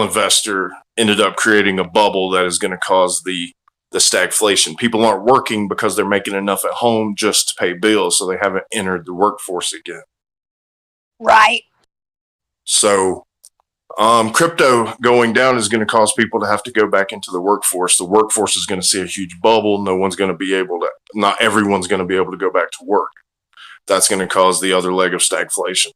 investor ended up creating a bubble that is going to cause the stagflation. People aren't working because they're making enough at home just to pay bills, so they haven't entered the workforce again. Right. So crypto going down is going to cause people to have to go back into the workforce. The workforce is going to see a huge bubble. Not everyone's going to be able to go back to work. That's going to cause the other leg of stagflation.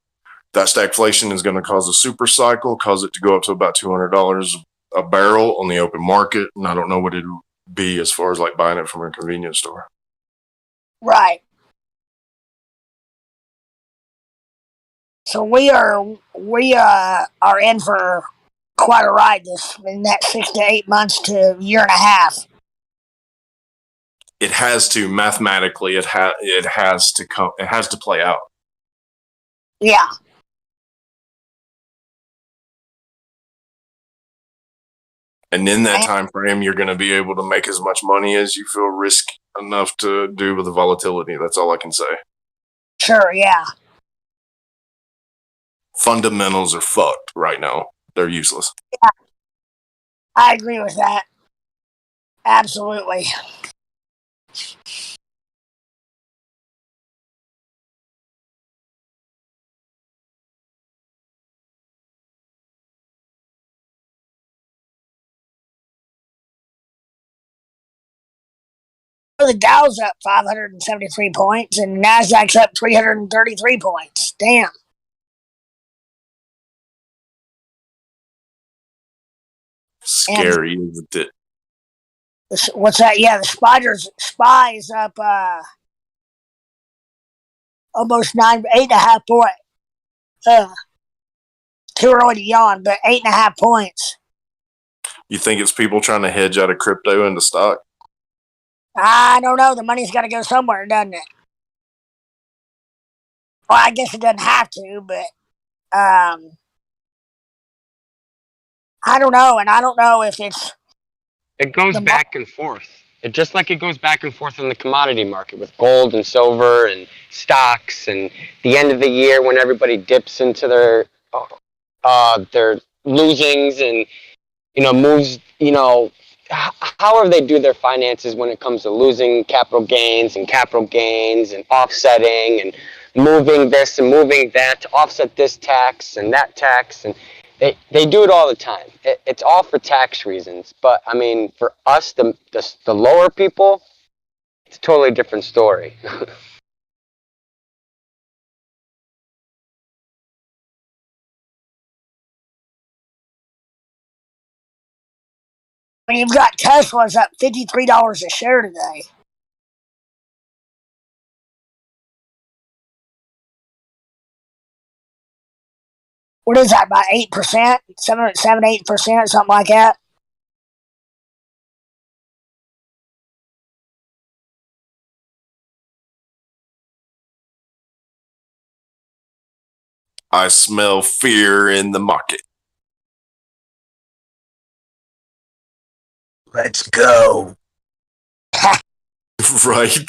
That stagflation is going to cause a super cycle, cause it to go up to about $200 a barrel on the open market. And I don't know what it would be as far as like buying it from a convenience store. Right. So we are in for quite a ride in that 6 to 8 months to a year and a half. It has to mathematically. It has to play out. Yeah. And in that time frame, you're going to be able to make as much money as you feel risk enough to do with the volatility. That's all I can say. Sure. Yeah. Fundamentals are fucked right now. They're useless. Yeah. I agree with that. Absolutely. The Dow's up 573 points and NASDAQ's up 333 points. Damn. Scary, isn't it? What's that? Yeah, the SPY's up almost 8.5 points. Too early to yawn, but 8.5 points. You think it's people trying to hedge out of crypto into stock? I don't know. The money's got to go somewhere, doesn't it? Well, I guess it doesn't have to, but I don't know, and I don't know if it's. It goes back and forth. Just like it goes back and forth in the commodity market with gold and silver and stocks, and the end of the year when everybody dips into their losings and moves. However they do their finances when it comes to losing capital gains and offsetting and moving this and moving that to offset this tax and that tax, and they do it all the time. It's all for tax reasons, but I mean for us the lower people, it's a totally different story. When you've got Tesla's up $53 a share today. What is that, about 8%? 7-8%, something like that? I smell fear in the market. Let's go. Right?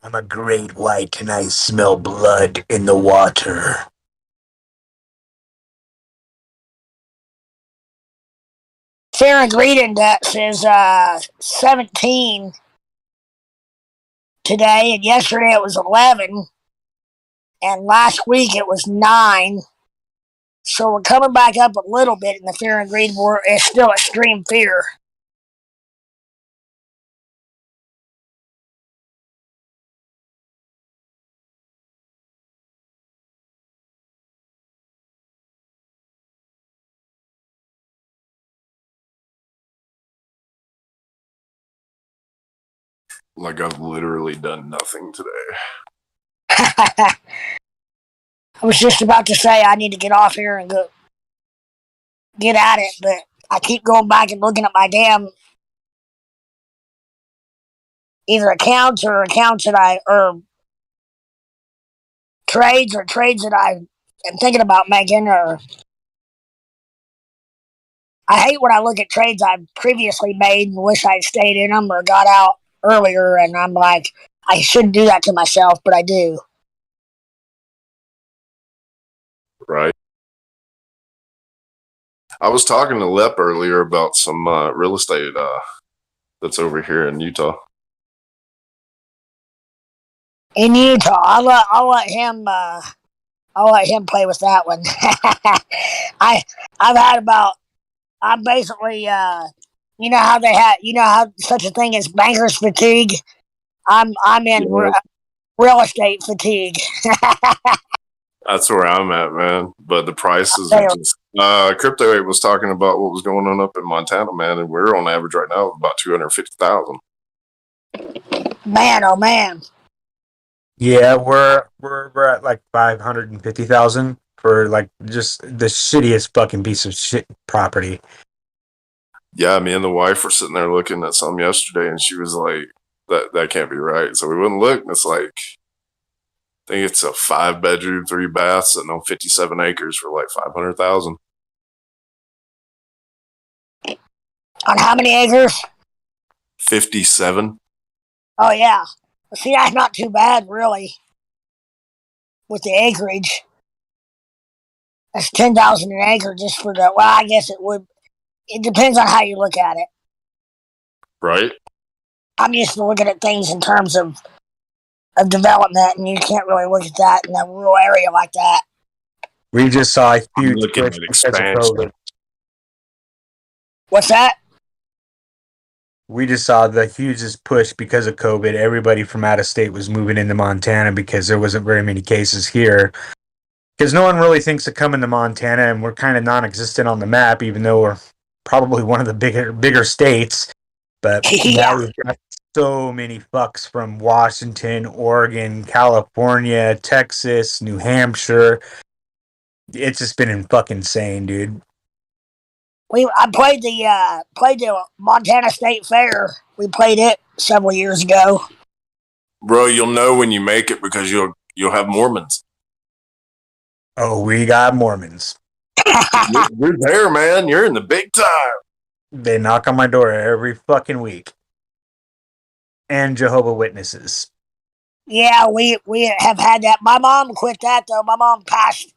I'm a great white and I smell blood in the water. Fear and greed index is 17 today, and yesterday it was 11, and last week it was 9. So we're coming back up a little bit in the fear and greed war. It's still extreme fear. Like I've literally done nothing today. I was just about to say I need to get off here and go get at it, but I keep going back and looking at my damn either accounts that trades that I am thinking about making. Or I hate when I look at trades I've previously made and wish I'd stayed in them or got out earlier, and I'm like, I shouldn't do that to myself, but I do. Right. I was talking to Lep earlier about some real estate that's over here in Utah. In Utah, I'll let him play with that one. I'm basically you know how such a thing as banker's fatigue. I'm in real estate fatigue. That's where I'm at, man. But the prices are just Crypto 8 was talking about what was going on up in Montana, man, and we're on average right now of about 250,000. Man, oh man. Yeah, we're at like 550,000 for like just the shittiest fucking piece of shit property. Yeah, me and the wife were sitting there looking at some yesterday, and she was like, "That can't be right." So we wouldn't look, and it's like, I think it's a 5-bedroom, 3 baths, and on 57 acres for like 500,000. On how many acres? 57. Oh yeah. See, that's not too bad, really. With the acreage, that's 10,000 an acre just for the. Well, I guess it would. It depends on how you look at it. Right. I'm used to looking at things in terms of development, and you can't really look at that in a rural area like that. We just saw a huge looking push at because of expansion. COVID. What's that? We just saw the hugest push because of COVID. Everybody from out of state was moving into Montana because there wasn't very many cases here. Because no one really thinks of coming to Montana, and we're kind of non-existent on the map, even though we're probably one of the bigger states. But now we've got so many fucks from Washington, Oregon, California, Texas, New Hampshire. It's just been fucking insane, dude. I played the Montana State Fair. We played it several years ago. Bro, you'll know when you make it because you'll have Mormons. Oh, we got Mormons. You're there, man. You're in the big time. They knock on my door every fucking week. And Jehovah's Witnesses. Yeah, we have had that. My mom quit that though. My mom passed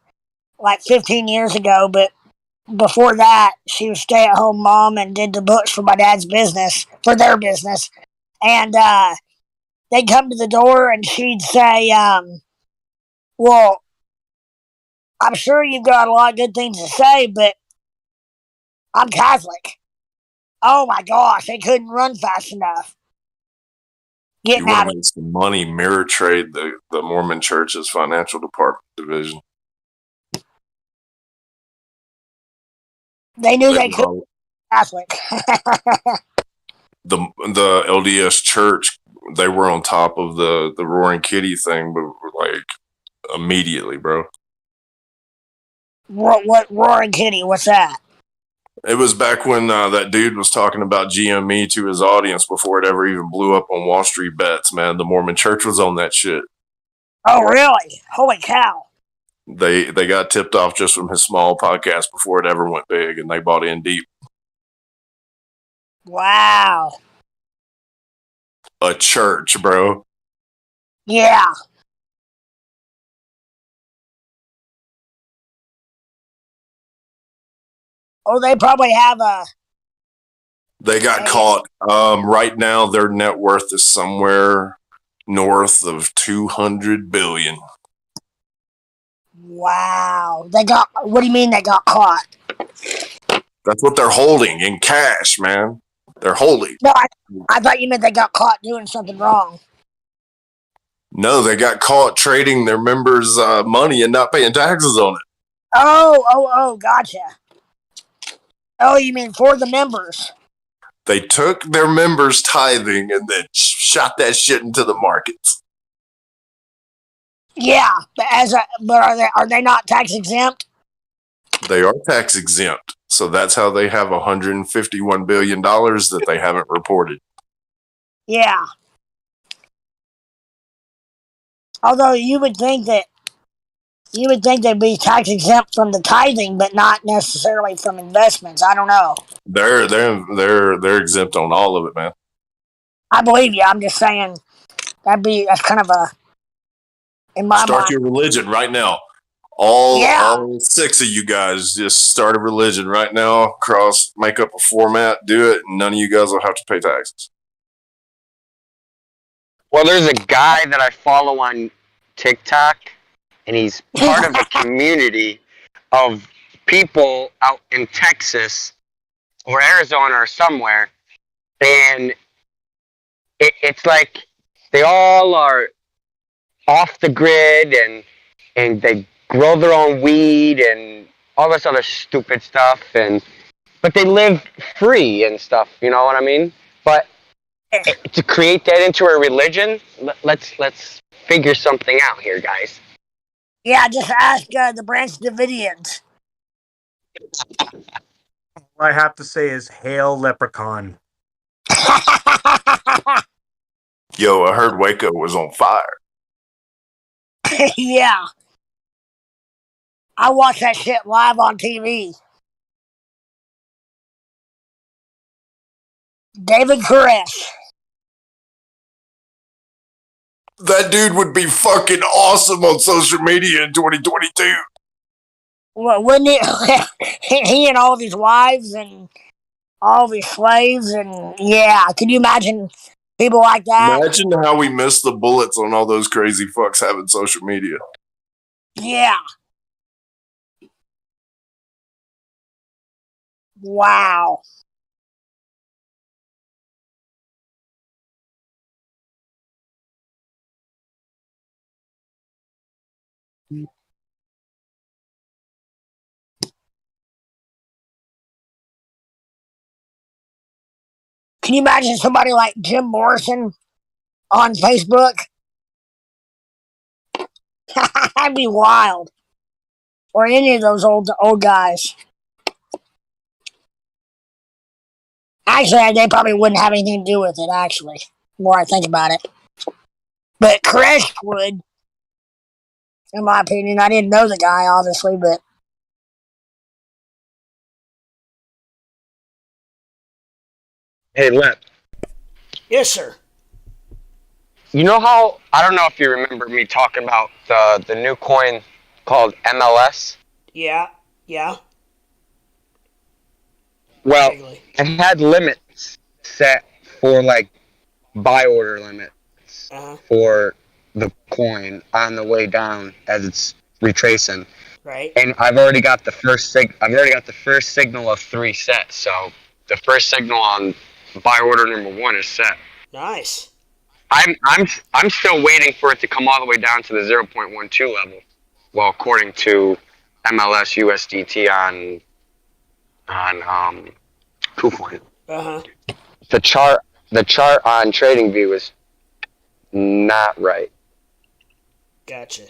like 15 years ago, but before that, she was stay-at-home mom and did the books for my dad's business, for their business. And they'd come to the door and she'd say, well, I'm sure you've got a lot of good things to say, but I'm Catholic. Oh my gosh, they couldn't run fast enough. You Getting want out to of make some money, mirror trade the Mormon Church's financial department division. They knew they could be Catholic. The LDS Church, they were on top of the Roaring Kitty thing, but like immediately, bro. What Roaring Kitty? What's that? It was back when that dude was talking about GME to his audience before it ever even blew up on Wall Street Bets, man. The Mormon Church was on that shit. Oh, really? Holy cow. They got tipped off just from his small podcast before it ever went big, and they bought in deep. Wow. A church, bro. Yeah. Oh, they probably have a. They got caught. Right now, their net worth is somewhere north of 200 billion. Wow. They got. What do you mean they got caught? That's what they're holding in cash, man. They're holding. No, I thought you meant they got caught doing something wrong. No, they got caught trading their members' money and not paying taxes on it. Oh, gotcha. Oh, you mean for the members? They took their members' tithing and then shot that shit into the markets. Yeah, but are they not tax exempt? They are tax exempt, so that's how they have $151 billion that they haven't reported. Yeah. Although you would think they'd be tax exempt from the tithing, but not necessarily from investments. I don't know. They're exempt on all of it, man. I believe you. I'm just saying that's kind of a in my Start mind. your religion right now. All 6 of you guys just start a religion right now. Make up a format, do it, and none of you guys will have to pay taxes. Well, there's a guy that I follow on TikTok, and he's part of a community of people out in Texas or Arizona or somewhere, and it's like they all are off the grid and they grow their own weed and all this other stupid stuff, but they live free and stuff, you know what I mean? But to create that into a religion, let's figure something out here, guys. Yeah, just ask the Branch Davidians. All I have to say is hail leprechaun. Yo, I heard Waco was on fire. Yeah. I watch that shit live on TV. David Koresh. That dude would be fucking awesome on social media in 2022. Well, wouldn't he and all of his wives and all of his slaves, and yeah, can you imagine people like that? Imagine how we missed the bullets on all those crazy fucks having social media. Yeah. Wow. Can you imagine somebody like Jim Morrison on Facebook? That'd be wild. Or any of those old guys. Actually, they probably wouldn't have anything to do with it, actually, the more I think about it. But Koresh would, in my opinion. I didn't know the guy, obviously, but... Hey, Lep. Yes, sir. You know how, I don't know if you remember me talking about the new coin called MLS? Yeah. Well, Vaguely. it had limits set for like buy order limits for the coin on the way down as it's retracing. Right. And I've already got the first signal of 3 sets. So the first signal on buy order number 1 is set. Nice. I'm still waiting for it to come all the way down to the 0.12 level. Well, according to MLS USDT on KuCoin. The chart on TradingView is not right. Gotcha.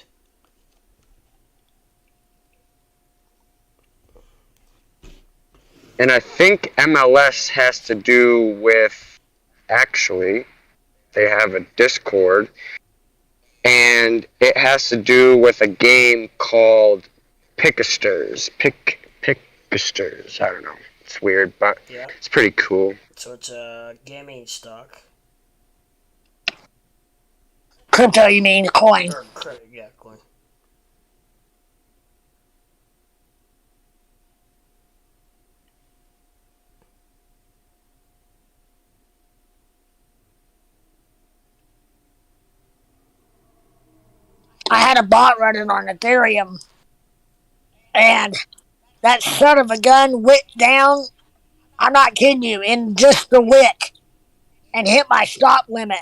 And I think MLS has to do with, actually, they have a Discord, and it has to do with a game called Pickasters. Pickasters. I don't know. It's weird, but it's pretty cool. So it's a gaming stock. Crypto, you mean coin? Or credit, yeah, coin. I had a bot running on Ethereum, and that son of a gun whipped down, I'm not kidding you, in just the wick, and hit my stop limit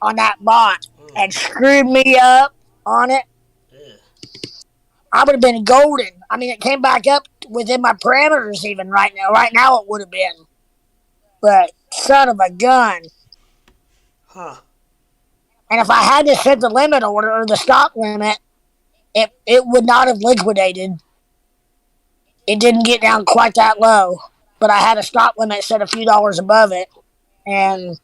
on that bot, and screwed me up on it. I would have been golden. I mean, it came back up within my parameters even right now. Right now it would have been. But son of a gun. Huh. And if I had to set the limit order or the stop limit, it would not have liquidated. It didn't get down quite that low, but I had a stop limit set a few dollars above it, and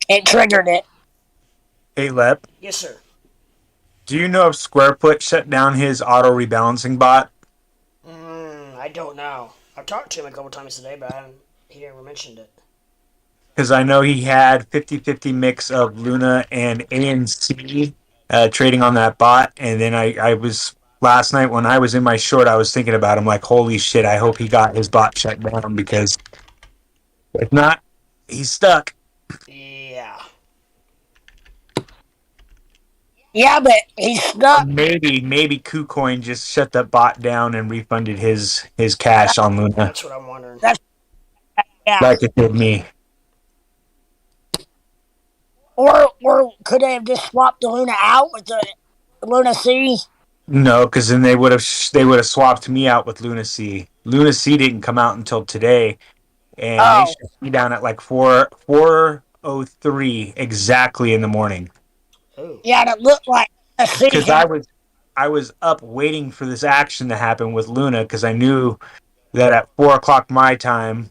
it triggered it. Hey, Lep, Yes, sir. do you know if Squarefoot shut down his auto rebalancing bot? I don't know. I've talked to him a couple times today, but he never mentioned it. Because I know he had 50-50 mix of Luna and ANC trading on that bot, and then I was last night when I was in my short, I was thinking about him like, holy shit, I hope he got his bot shut down, because if not, he's stuck. Yeah. Yeah, but he's stuck. Maybe KuCoin just shut that bot down and refunded his cash on Luna, That's what I'm wondering. Yeah. like it did me. Or could they have just swapped the Luna out with the Luna C? No, because then they would have swapped me out with Luna C. Luna C didn't come out until today, and they Oh, shut me down at like 4:03 exactly in the morning. Oh. yeah, and it looked like a C. Because I was up waiting for this action to happen with Luna, because I knew that at 4 o'clock my time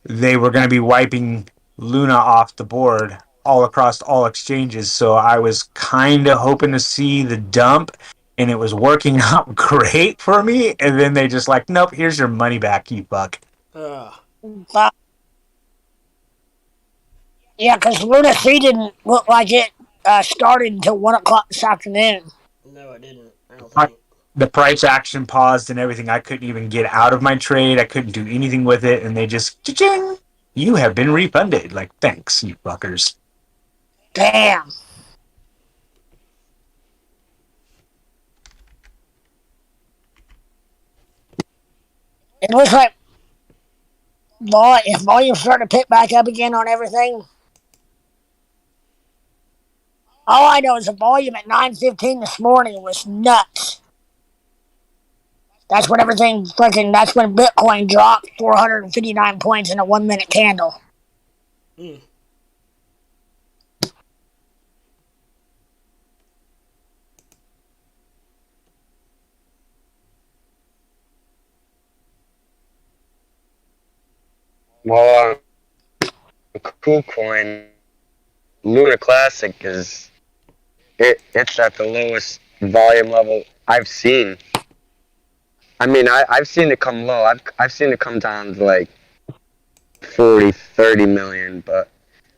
they were going to be wiping Luna off the board all across all exchanges. So I was kind of hoping to see the dump, and it was working out great for me. And then they just like, nope, here's your money back, you fuck. Yeah, because Luna C didn't look like it started until 1 o'clock this afternoon. No, it didn't. I don't think. The price action paused and everything. I couldn't even get out of my trade. I couldn't do anything with it. And they just, cha-ching, you have been refunded. Like, thanks, you fuckers. Damn. It looks like if volume started to pick back up again on everything. All I know is the volume at 9:15 this morning was nuts. That's when that's when Bitcoin dropped 459 points in a 1 minute candle. Mm. Well, KuCoin Luna Classic it's at the lowest volume level I've seen. I mean, I've seen it come low. I've seen it come down to like 40, 30 million, but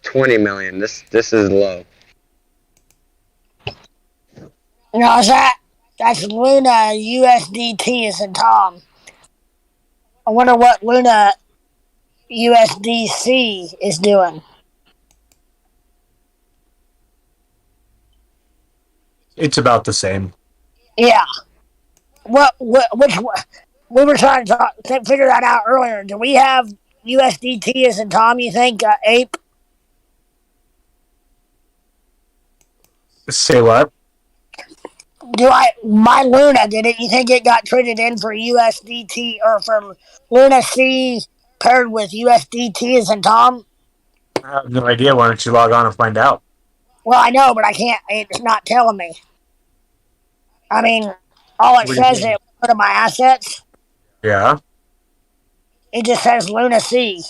20 million. This is low. No, that's Luna USDT is in Tom. I wonder what Luna USDC is doing. It's about the same. Yeah. Which we were trying to figure that out earlier. Do we have USDT as in Tom, you think, Ape? Say what? My Luna, you think it got traded in for USDT or from Luna C paired with USDT as in Tom? I have no idea. Why don't you log on and find out? Well, I know, but I can't. It's not telling me. I mean, all it says is go to my assets. Yeah. It just says Luna C.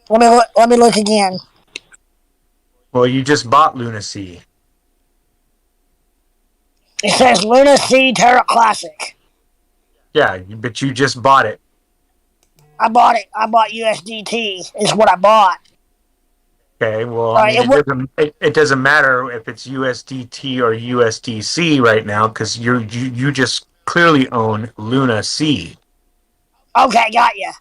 Let me look again. Well, you just bought Luna C. It says Luna C Terra Classic. Yeah, but you just bought it. I bought it. I bought USDT. Is what I bought. Okay, well, I mean, it doesn't matter if it's USDT or USDC right now, because you just clearly own Luna C. Okay, got you.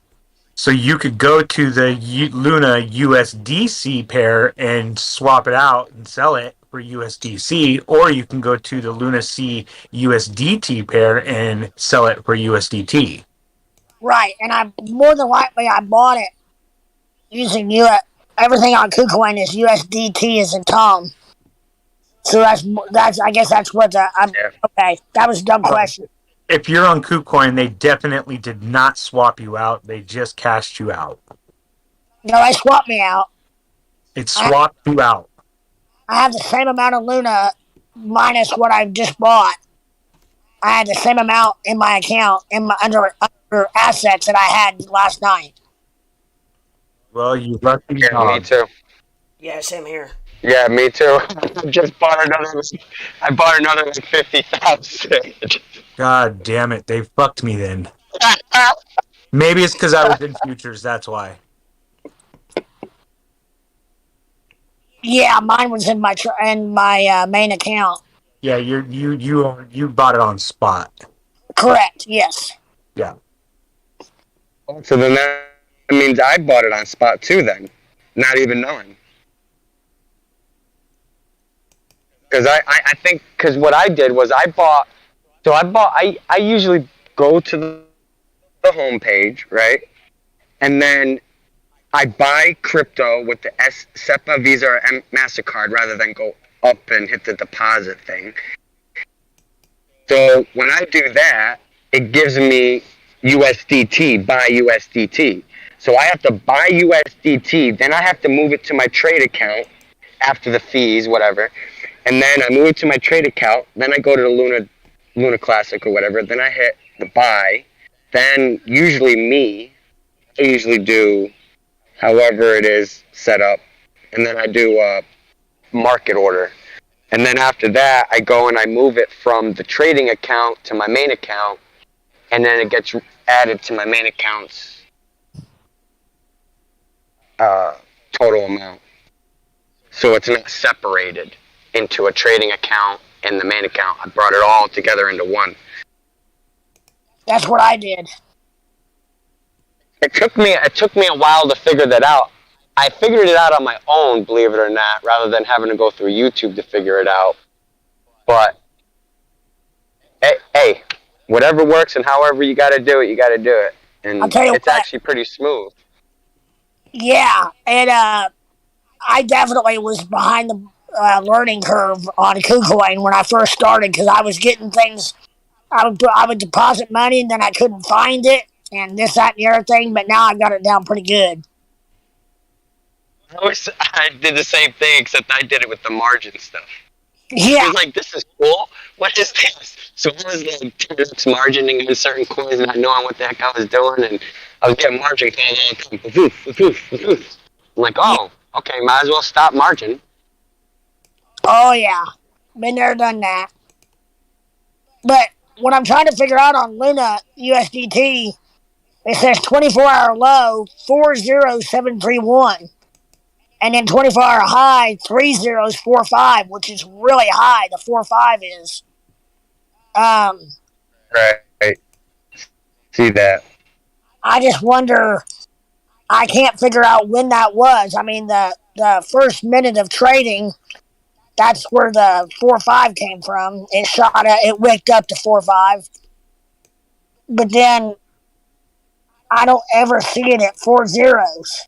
So you could go to the Luna USDC pair and swap it out and sell it for USDC, or you can go to the Luna C USDT pair and sell it for USDT. Right, and more than likely I bought it using everything on KuCoin is USDT as in Tom. So that's I guess that's what okay. That was a dumb question. If you're on KuCoin, they definitely did not swap you out. They just cashed you out. No, they swapped me out. It swapped you out. I have the same amount of Luna minus what I just bought. I had the same amount in my account in my under assets that I had last night. Well, you lucky Yeah, me dog. too. Yeah, same here. Yeah, me too. I just bought another. I bought another like 50,000. God damn it. They fucked me then. Maybe it's because I was in futures. That's why. Yeah, mine was in my main account. Yeah, you bought it on spot. Correct. Yes. Yeah. So then that means I bought it on spot too. Then, not even knowing. Because I think because what I did was I bought. So I usually go to the homepage, right, and then I buy crypto with the SEPA, Visa, or MasterCard rather than go up and hit the deposit thing. So when I do that, it gives me USDT, buy USDT. So I have to buy USDT, then I have to move it to my trade account after the fees, whatever. And then I move it to my trade account, then I go to the Luna Classic or whatever, then I hit the buy. Then I usually do however it is set up, and then I do a market order. And then after that, I go and I move it from the trading account to my main account, and then it gets added to my main account's total amount. So it's not separated into a trading account and the main account. I brought it all together into one. That's what I did. It took me a while to figure that out. I figured it out on my own, believe it or not, rather than having to go through YouTube to figure it out. But hey, whatever works and however you got to do it, you got to do it. And I'll tell you it's what. actually pretty smooth. Yeah, and I definitely was behind the learning curve on KuCoin when I first started because I was getting things. I would deposit money and then I couldn't find it and this, that, and the other thing. But now I got it down pretty good. I did the same thing, except I did it with the margin stuff. I Yeah. was like, this is cool. What is this? So I was like 10x margining in certain coins, not knowing what the heck I was doing, and I was getting margin calls all the time. I'm like, oh, okay, might as well stop margin. Oh yeah, been there, done that. But what I'm trying to figure out on Luna USDT, it says 24-hour low 40731, and then 24-hour high 3045, which is really high. The 45 is. Right. See that. I just wonder. I can't figure out when that was. I mean, the first minute of trading, that's where the 4-5 came from. It shot it wicked up to 4-5. But then I don't ever see it at 4 zeros.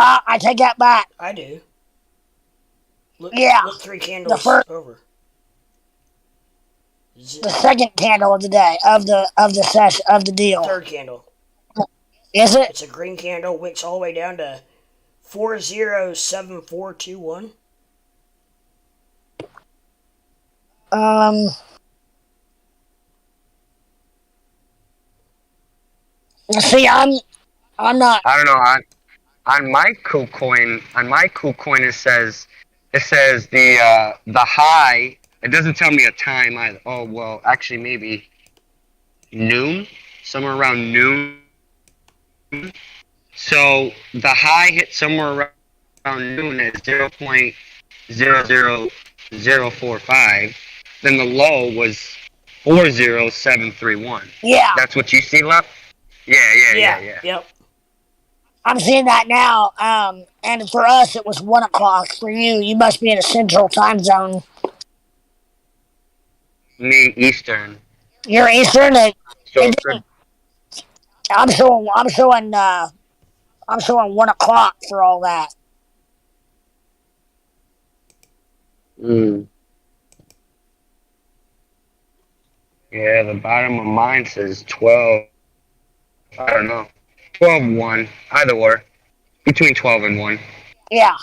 I take that back. I do. Look, Yeah. Look 3 candles over. The second candle of the day of the session of the deal. Third candle. Is it? It's a green candle, wicks all the way down to 407421. See, I'm not. I don't know. On my KuCoin, it says the high. It doesn't tell me a time either. Oh well, actually maybe noon, somewhere around noon. So the high hit somewhere around noon at 0.00045. Then the low was 40731. Yeah. That's what you see, left. Yeah. Yep. I'm seeing that now. And for us, it was 1 o'clock. For you must be in a central time zone. Me Eastern. You're Eastern. So I'm showing 1 o'clock for all that. Yeah, the bottom of mine says 12. I don't know. 12-1. Either or. Between 12 and 1. Yeah.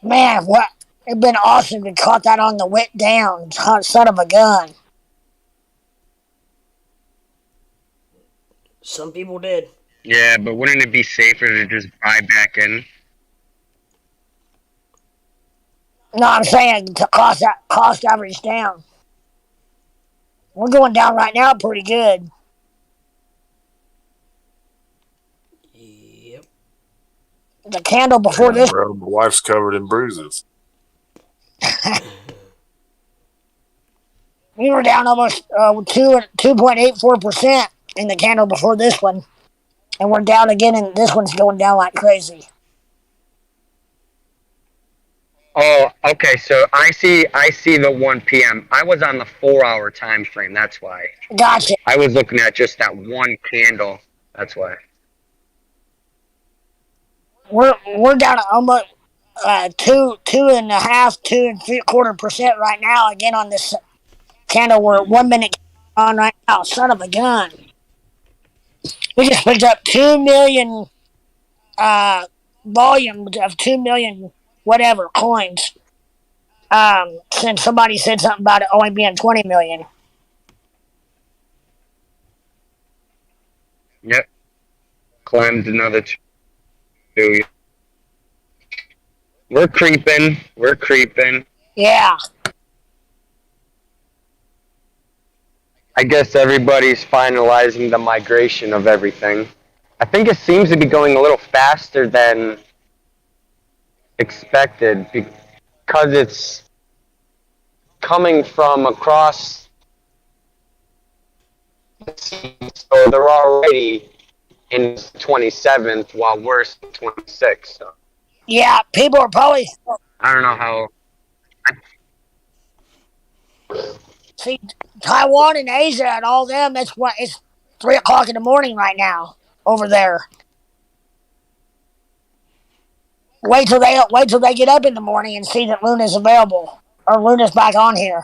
Man, what? It'd been awesome to caught that on the wit down. Hot son of a gun. Some people did. Yeah, but wouldn't it be safer to just buy back in? No, I'm saying to cost average down. We're going down right now pretty good. Yep. The candle before Yeah, this, bro, my wife's covered in bruises. we were down almost 2.84% in the candle before this one. And we're down again, and this one's going down like crazy. Oh, okay. So I see the 1 p.m. I was on the 4-hour time frame. That's why. Gotcha. I was looking at just that one candle. That's why. We're down to almost 2.5%, 2.75% right now. Again on this candle, we're 1 minute on right now. Son of a gun! We just picked up 2 million volumes of 2 million whatever coins. Since somebody said something about it only being 20 million. Yep. Climbed another 2. We're creeping. We're creeping. Yeah. I guess everybody's finalizing the migration of everything. I think it seems to be going a little faster than expected because it's coming from across the sea. So they're already in 27th while we're 26th. So Yeah, people are probably I don't know how. see Taiwan and Asia and all them. That's what it's 3 o'clock in the morning right now over there. Wait till they get up in the morning and see that Luna's available or Luna's back on here.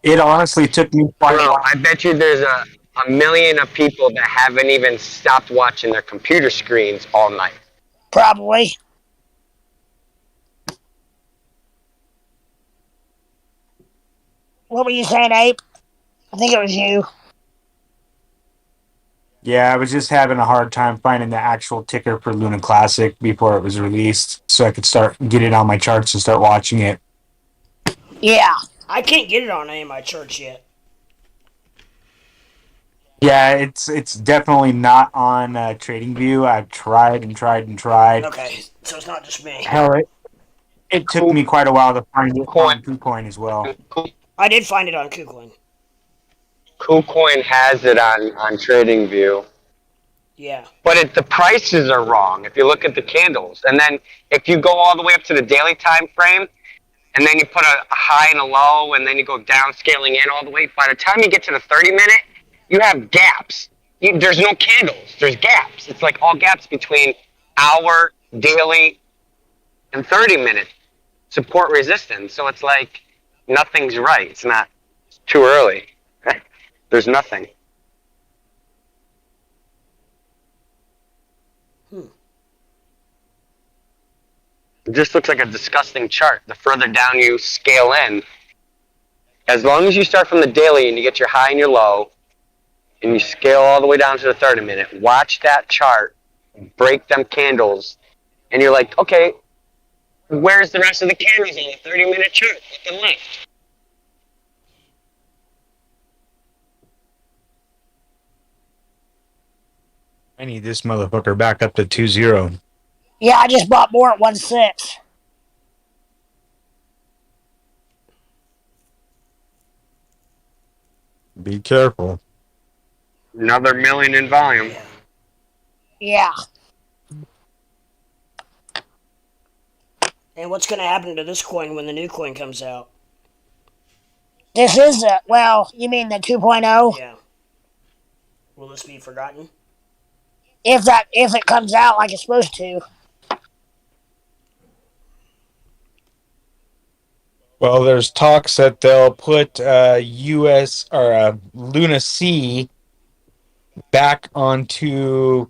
It honestly took me I quite don't a know. while. I bet you there's a million of people that haven't even stopped watching their computer screens all night. Probably. What were you saying, Ape? I think it was you. Yeah, I was just having a hard time finding the actual ticker for Luna Classic before it was released, so I could get it on my charts and start watching it. Yeah. I can't get it on any of my charts yet. Yeah, it's definitely not on TradingView. I've tried and tried and tried. Okay, so it's not just me. Hell, it took me quite a while to find it on KuCoin as well. I did find it on KuCoin. KuCoin has it on TradingView. Yeah. But the prices are wrong if you look at the candles. And then if you go all the way up to the daily time frame, and then you put a high and a low, and then you go down scaling in all the way, by the time you get to the 30-minute, you have gaps. There's no candles. There's gaps. It's like all gaps between hour, daily, and 30-minute support resistance. So it's like nothing's right. It's not too early. There's nothing. It just looks like a disgusting chart. The further down you scale in, as long as you start from the daily and you get your high and your low, and you scale all the way down to the 30-minute, watch that chart, break them candles, and you're like, okay, where's the rest of the candles on the 30-minute chart? Nothing left. I need this motherfucker back up to 2-0. Yeah, I just bought more at 1.6. Be careful. Another million in volume. Yeah. And what's going to happen to this coin when the new coin comes out? This is well, you mean the 2.0? Yeah. Will this be forgotten? If it comes out like it's supposed to. Well, there's talks that they'll put US or Luna C back onto.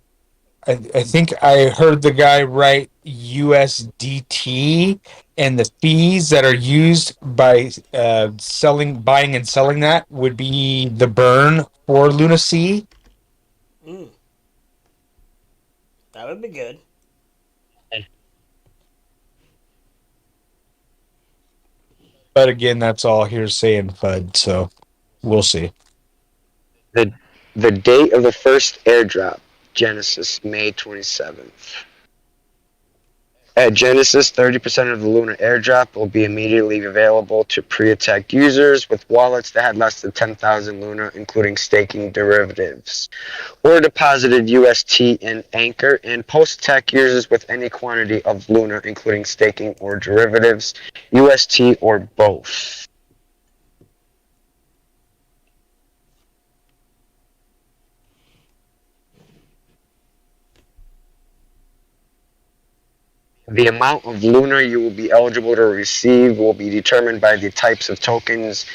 I think I heard the guy write USDT, and the fees that are used by buying and selling that would be the burn for Luna C. That would be good. But again, that's all hearsay and FUD, so we'll see. The date of the first airdrop, Genesis, May 27th. At Genesis, 30% of the Luna airdrop will be immediately available to pre-attack users with wallets that had less than 10,000 Luna, including staking derivatives, or deposited UST in Anchor, and post-attack users with any quantity of Luna, including staking or derivatives, UST or both. The amount of Luna you will be eligible to receive will be determined by the types of tokens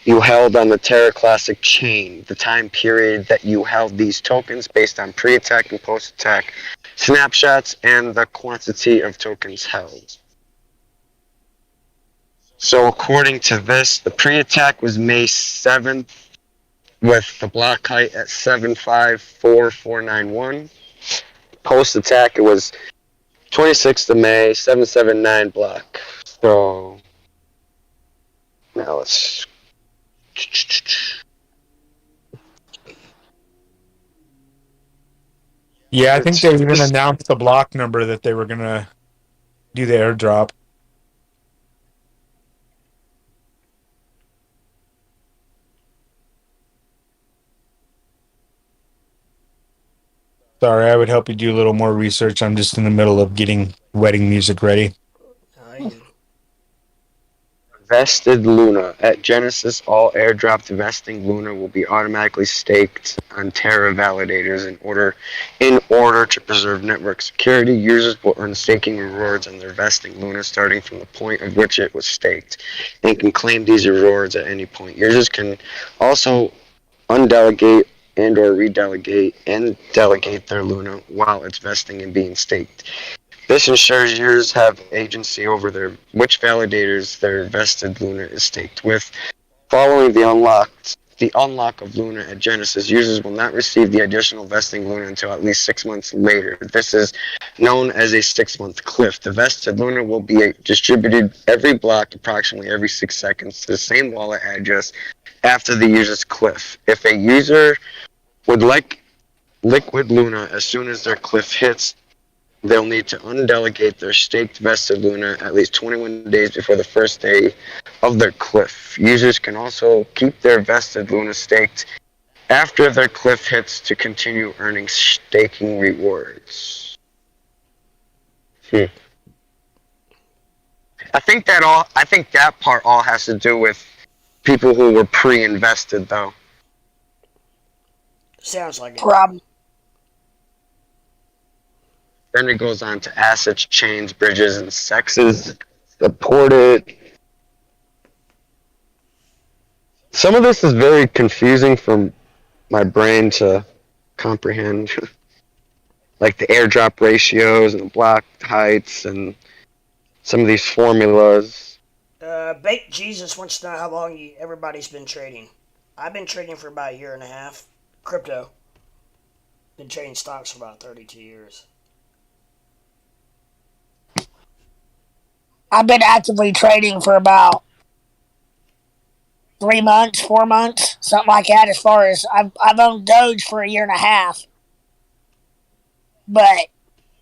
you held on the Terra Classic chain, the time period that you held these tokens based on pre-attack and post-attack snapshots, and the quantity of tokens held. So according to this, the pre-attack was May 7th with the block height at 754,491. Post-attack, it was 26th of May, 779 block. So now let's. Yeah, I think they even announced the block number that they were going to do the airdrop. Sorry, I would help you do a little more research. I'm just in the middle of getting wedding music ready. Vested Luna. At Genesis, all airdropped vesting Luna will be automatically staked on Terra validators in order to preserve network security. Users will earn staking rewards on their vesting Luna starting from the point at which it was staked and can claim these rewards at any point. Users can also undelegate and or redelegate and delegate their Luna while it's vesting and being staked. This ensures users have agency over which validators their vested Luna is staked with. Following the unlock of Luna at Genesis, users will not receive the additional vesting Luna until at least 6 months later. This is known as a 6-month cliff. The vested Luna will be distributed every block approximately every 6 seconds to the same wallet address after the user's cliff. If a user would like liquid Luna as soon as their cliff hits, they'll need to undelegate their staked vested Luna at least 21 days before the first day of their cliff. Users can also keep their vested Luna staked after their cliff hits to continue earning staking rewards. I think that part all has to do with people who were pre-invested, though. Sounds like it. Problem. Then it goes on to assets, chains, bridges, and sexes supported. Some of this is very confusing for my brain to comprehend. Like the airdrop ratios and the block heights and some of these formulas. Baked Jesus wants to know how long everybody's been trading. I've been trading for about a year and a half. Crypto. Been trading stocks for about 32 years. I've been actively trading for about 3 months, 4 months, something like that. As far as I've owned Doge for a year and a half, but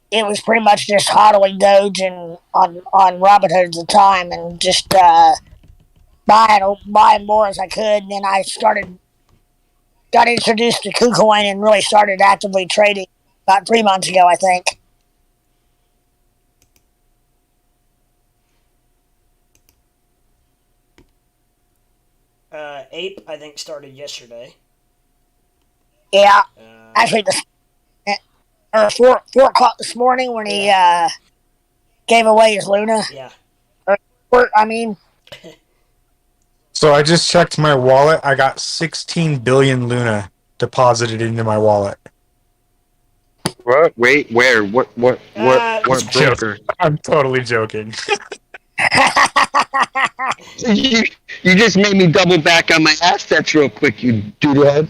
it was pretty much just hodling Doge and on Robinhood at the time, and just buying more as I could. And then I got introduced to KuCoin and really started actively trading about 3 months ago, I think. Ape, I think, started yesterday. Yeah, actually, or 4 o'clock this morning when he gave away his Luna. Yeah. Or, I mean, So I just checked my wallet. I got 16 billion Luna deposited into my wallet. What? Wait, where? What Just joking. broker? I'm totally joking. You, you just made me double back on my assets real quick, you doodlehead.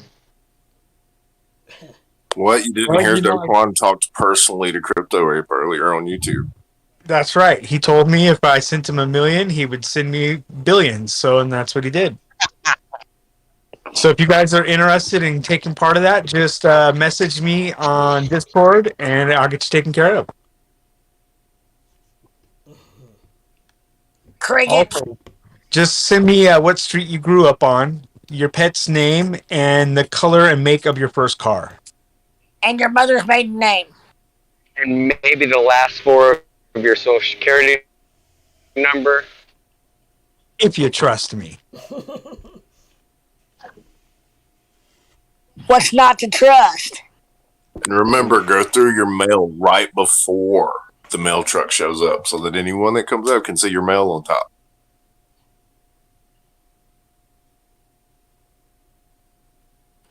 What? You didn't Well, hear you know, Doquan talk personally to Crypto Ape earlier on YouTube? that's right. He told me if I sent him 1 million, he would send me billions. So, and that's what he did. So, if you guys are interested in taking part of that, just message me on Discord, and I'll get you taken care of. Cricket. Also, just send me what street you grew up on, your pet's name, and the color and make of your first car. And your mother's maiden name. And maybe the last four of your social security number. If you trust me. What's not to trust? And remember, go through your mail right before the mail truck shows up so that anyone that comes up can see your mail on top.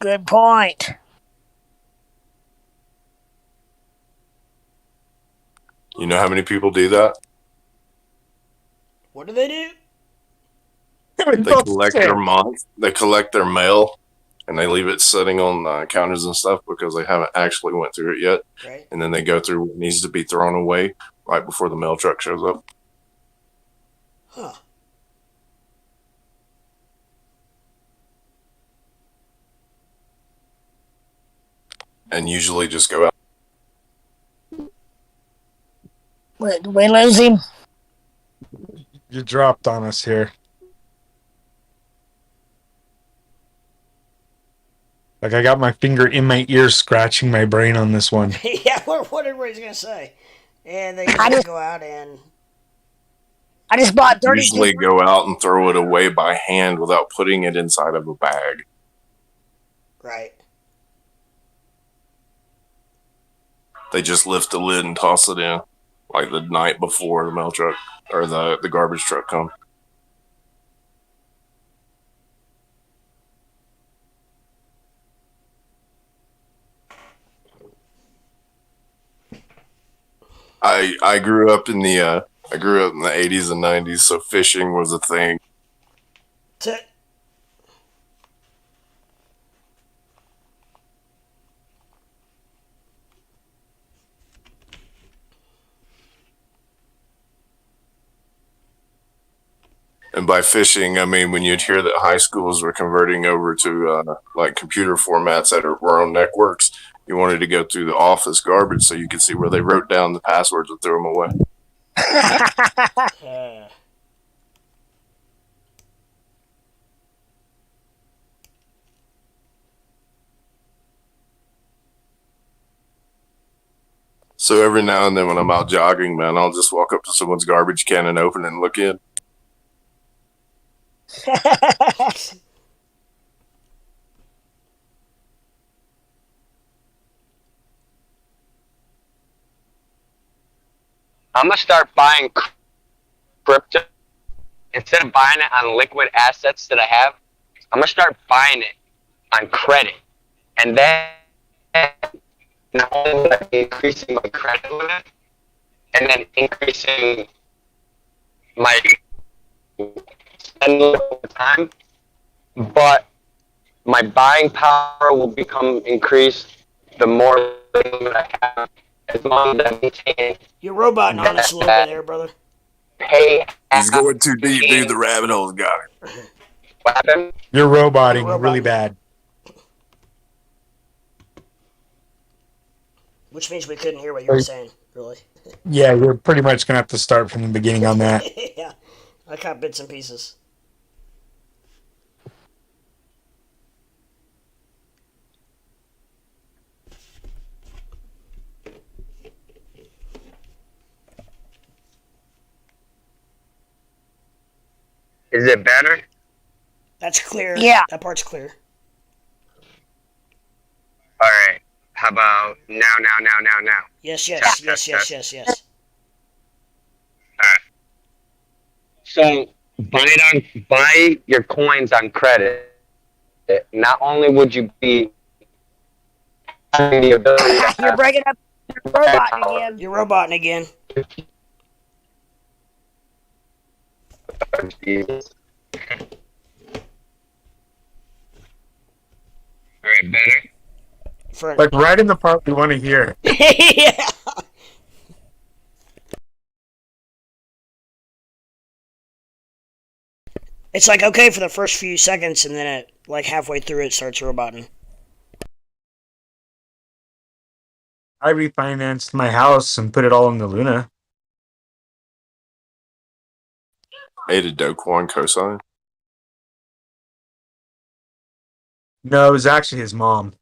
Good point. You know how many people do that? What do they do? They collect their month. They collect their mail, and they leave it sitting on counters and stuff because they haven't actually went through it yet. Right. And then they go through what needs to be thrown away right before the mail truck shows up. Huh. And usually just go out. Did we lose him? You dropped on us here. Like I got my finger in my ear scratching my brain on this one. Yeah, what everybody's going to say. And they usually go out and... I just bought 32. Usually go out and throw it away by hand without putting it inside of a bag. Right. They just lift the lid and toss it in, like the night before the mail truck or the garbage truck comes. I grew up in the 80s and 90s, so fishing was a thing. And by fishing, I mean when you'd hear that high schools were converting over to like computer formats that were on networks, you wanted to go through the office garbage so you could see where they wrote down the passwords and threw them away. So every now and then when I'm out jogging, man, I'll just walk up to someone's garbage can and open it and look in. I'm gonna start buying crypto instead of buying it on liquid assets that I have. I'm gonna start buying it on credit, and then not only will I be increasing my credit limit, and then increasing my spend over time, but my buying power will become increased the more limit I have, as long as I maintain. You're roboting on us a little bit there, brother. Pay. He's going too deep, dude. The rabbit hole's got him. What happened? You're roboting really bad. Which means we couldn't hear what you were saying, really. Yeah, you're pretty much going to have to start from the beginning on that. Yeah, I caught bits and pieces. Is it better? That's clear. Yeah. That part's clear. All right. How about now? Yes. Test. Yes. All right. So buy your coins on credit. Not only would you be having the ability to You're have breaking up. You're roboting again. You're roboting again. All right, better. For Like right in the part we want to hear. yeah. It's like okay for the first few seconds, and then it like halfway through it starts roboting. I refinanced my house and put it all in the Luna. Ate a Dogecoin cosign. No, it was actually his mom.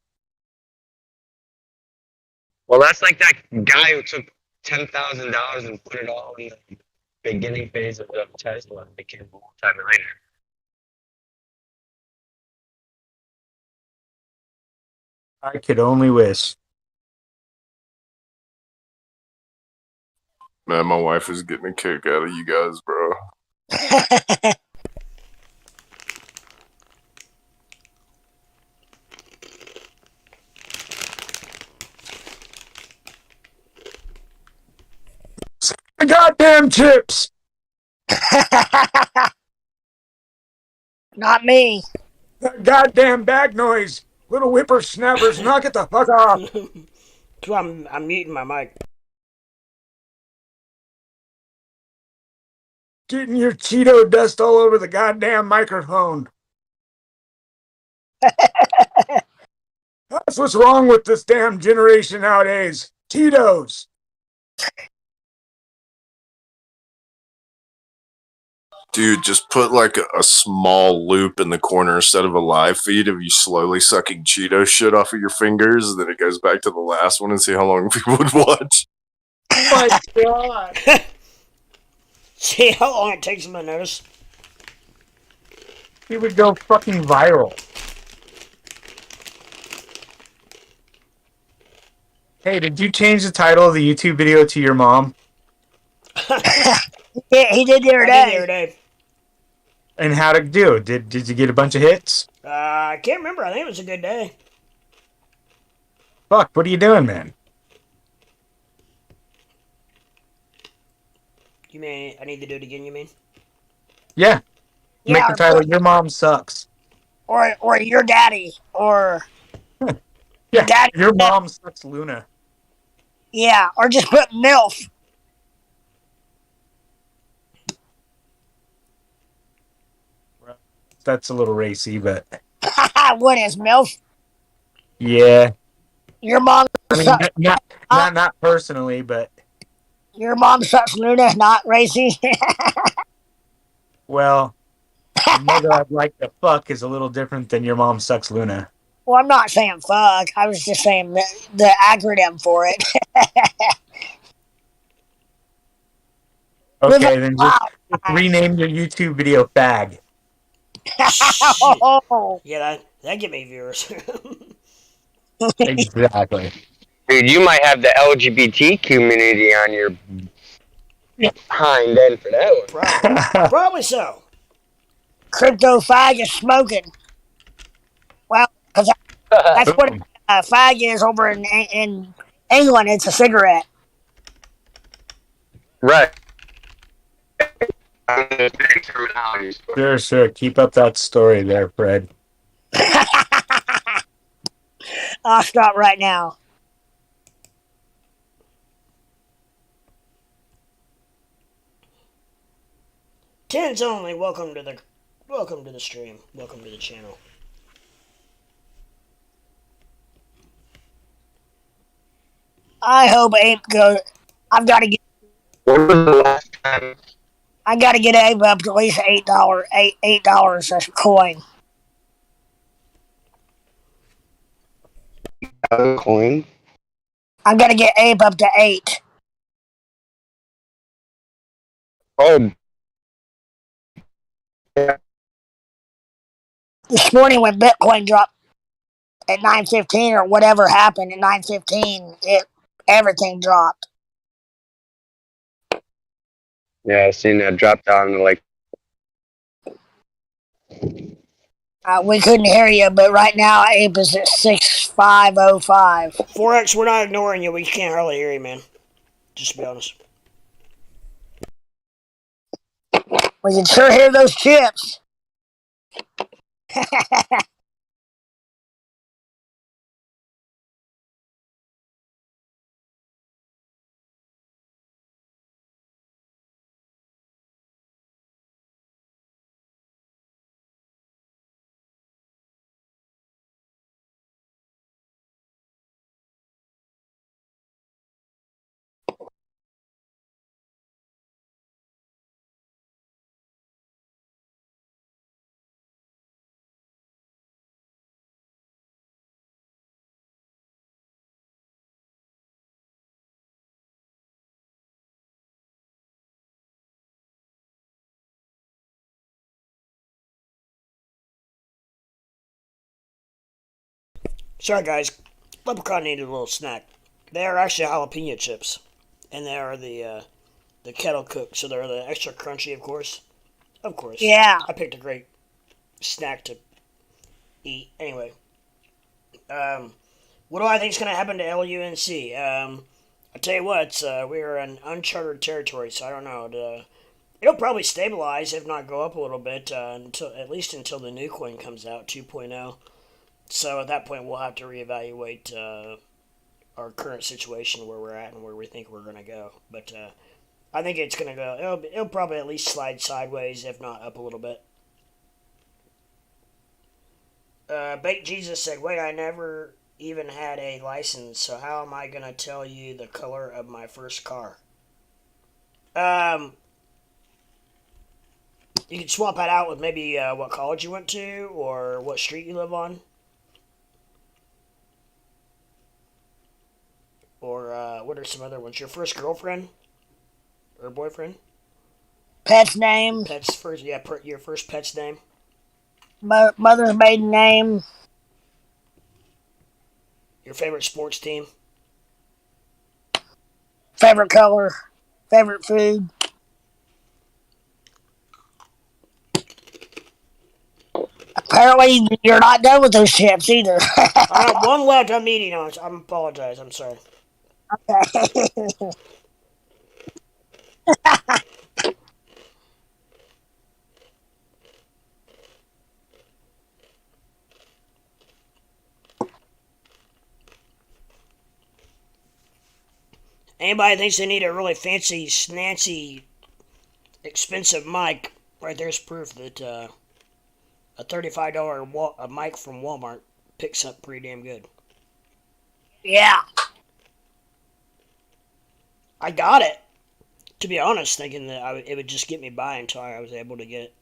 Well, that's like that guy who took $10,000 and put it all in the beginning phase of Tesla and became a multi-millionaire. I could only wish. Man, my wife is getting a kick out of you guys, bro. The goddamn chips! Not me. That goddamn bag noise! Little whippersnappers, knock it the fuck off! That's why I'm muting my mic. Getting your Cheeto dust all over the goddamn microphone. That's what's wrong with this damn generation nowadays. Cheetos. Dude, just put like a small loop in the corner instead of a live feed of you slowly sucking Cheeto shit off of your fingers, and then it goes back to the last one and see how long people would watch. Oh my god. See how long it takes them to notice. He would go fucking viral. Hey, did you change the title of the YouTube video to your mom? Yeah, he did the other I did the other day. day. And how'd it do? Did you get a bunch of hits? I can't remember. I think it was a good day. Fuck, what are you doing, man? You mean I need to do it again? You mean? Yeah. Make Yeah, the title Your Mom Sucks. or your daddy, or Yeah, Daddy. Your Mom Sucks Luna. Yeah, or just put MILF. That's a little racy, but What is MILF? yeah. Your mom I mean, sucks. not personally, but Your mom sucks Luna, not racy. well, the mother I'd like to fuck is a little different than Your Mom Sucks Luna. Well, I'm not saying fuck. I was just saying the acronym for it. Okay, then just rename your YouTube video Fag. Oh. Yeah, that get me viewers. Exactly. Dude, you might have the LGBT community on your hind end for that one. Probably so. Crypto fag is smoking. Well, because that's what a fag is over in England. It's a cigarette. Right. Sure. Keep up that story there, Fred. I'll stop right now. Tens only. Welcome to the stream. Welcome to the channel. I hope Ape goes. I've got to get. When was the last time I got to get Abe up to at least $8 a coin. coin? I've got to get Abe up to 8. Oh, This morning when Bitcoin dropped at 9:15 or whatever happened at 9:15, everything dropped. yeah, I seen that drop down to like We couldn't hear you, but right now Ape is at 6505. 4X, we're not ignoring you. We can't hardly hear you, man. Just to be honest. We can sure hear those chips. Sorry, guys. Leprechaun needed a little snack. They are actually jalapeno chips, and they are the kettle cooked, so they're the extra crunchy, of course. Of course. Yeah. I picked a great snack to eat. Anyway, what do I think is going to happen to LUNC? I tell you what, we're in uncharted territory, so I don't know. It'll probably stabilize, if not go up a little bit, until at least until the new coin comes out, 2.0. So at that point, we'll have to reevaluate our current situation, where we're at, and where we think we're going to go. But I think it's going to go. It'll probably at least slide sideways, if not up a little bit. Baked Jesus said, "Wait, I never even had a license, so how am I going to tell you the color of my first car?" You can swap that out with maybe what college you went to or what street you live on. Or what are some other ones? Your first girlfriend or boyfriend? Pet's name. Pet's first, yeah, your first pet's name. Mother's maiden name. Your favorite sports team. Favorite color. Favorite food. Apparently, you're not done with those chips either. I got one left. I'm eating on. I apologize. I'm sorry. Okay. Anybody thinks they need a really fancy, snancy, expensive mic? Right there's proof that a $35 a mic from Walmart picks up pretty damn good. Yeah. I got it, to be honest, thinking that it would just get me by until I was able to get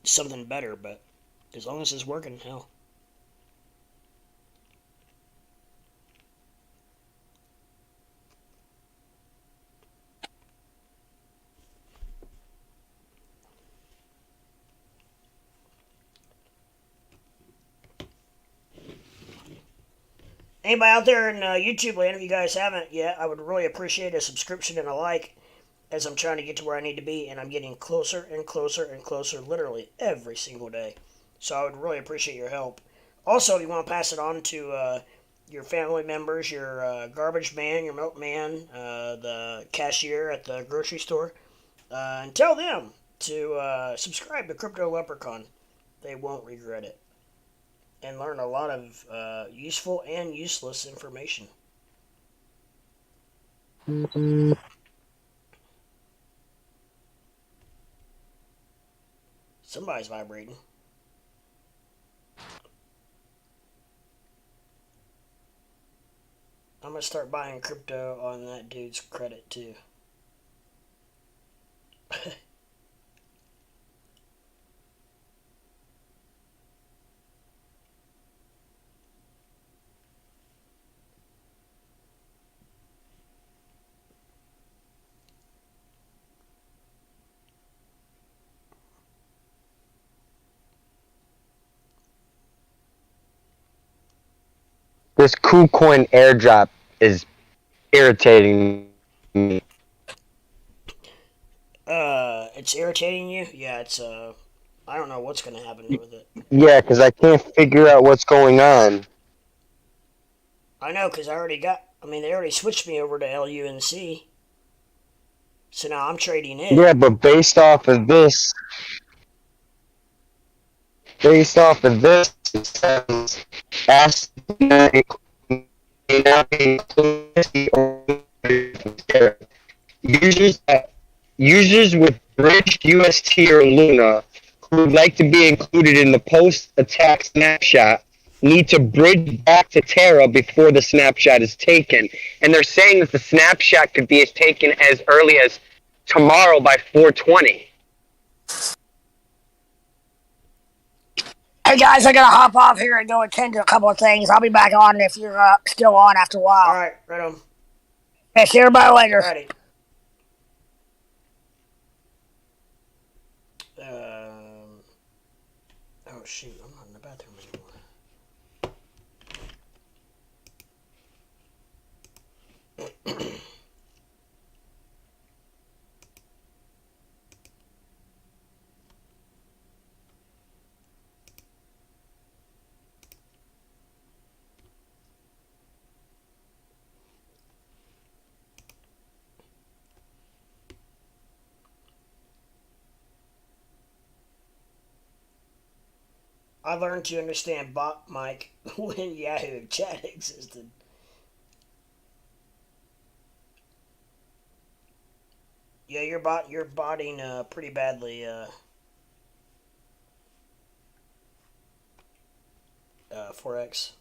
something better. But as long as it's working, hell. Anybody out there in YouTube land, if you guys haven't yet, I would really appreciate a subscription and a like, as I'm trying to get to where I need to be, and I'm getting closer and closer and closer literally every single day. So I would really appreciate your help. Also, if you want to pass it on to your family members, your garbage man, your milkman, the cashier at the grocery store, and tell them to subscribe to Crypto Leprechaun. They won't regret it. And learn a lot of useful and useless information. Somebody's vibrating. I'm gonna start buying crypto on that dude's credit too. This KuCoin airdrop is irritating me. It's irritating you? Yeah, I don't know what's going to happen with it. Yeah, because I can't figure out what's going on. I know, because they already switched me over to LUNC. So now I'm trading it. Yeah, but based off of this, it says ask may not be included. Users with bridged UST or Luna who would like to be included in the post-attack snapshot need to bridge back to Terra before the snapshot is taken. And they're saying that the snapshot could be taken as early as tomorrow by 4:20. Hey guys, I gotta hop off here and go attend to a couple of things. I'll be back on if you're still on after a while. Alright, right on. Yeah, see everybody later. Alrighty. Oh shoot, I'm not in the bathroom anymore. I learned to understand bot mic when Yahoo chat existed. Yeah, you're botting pretty badly, Forex.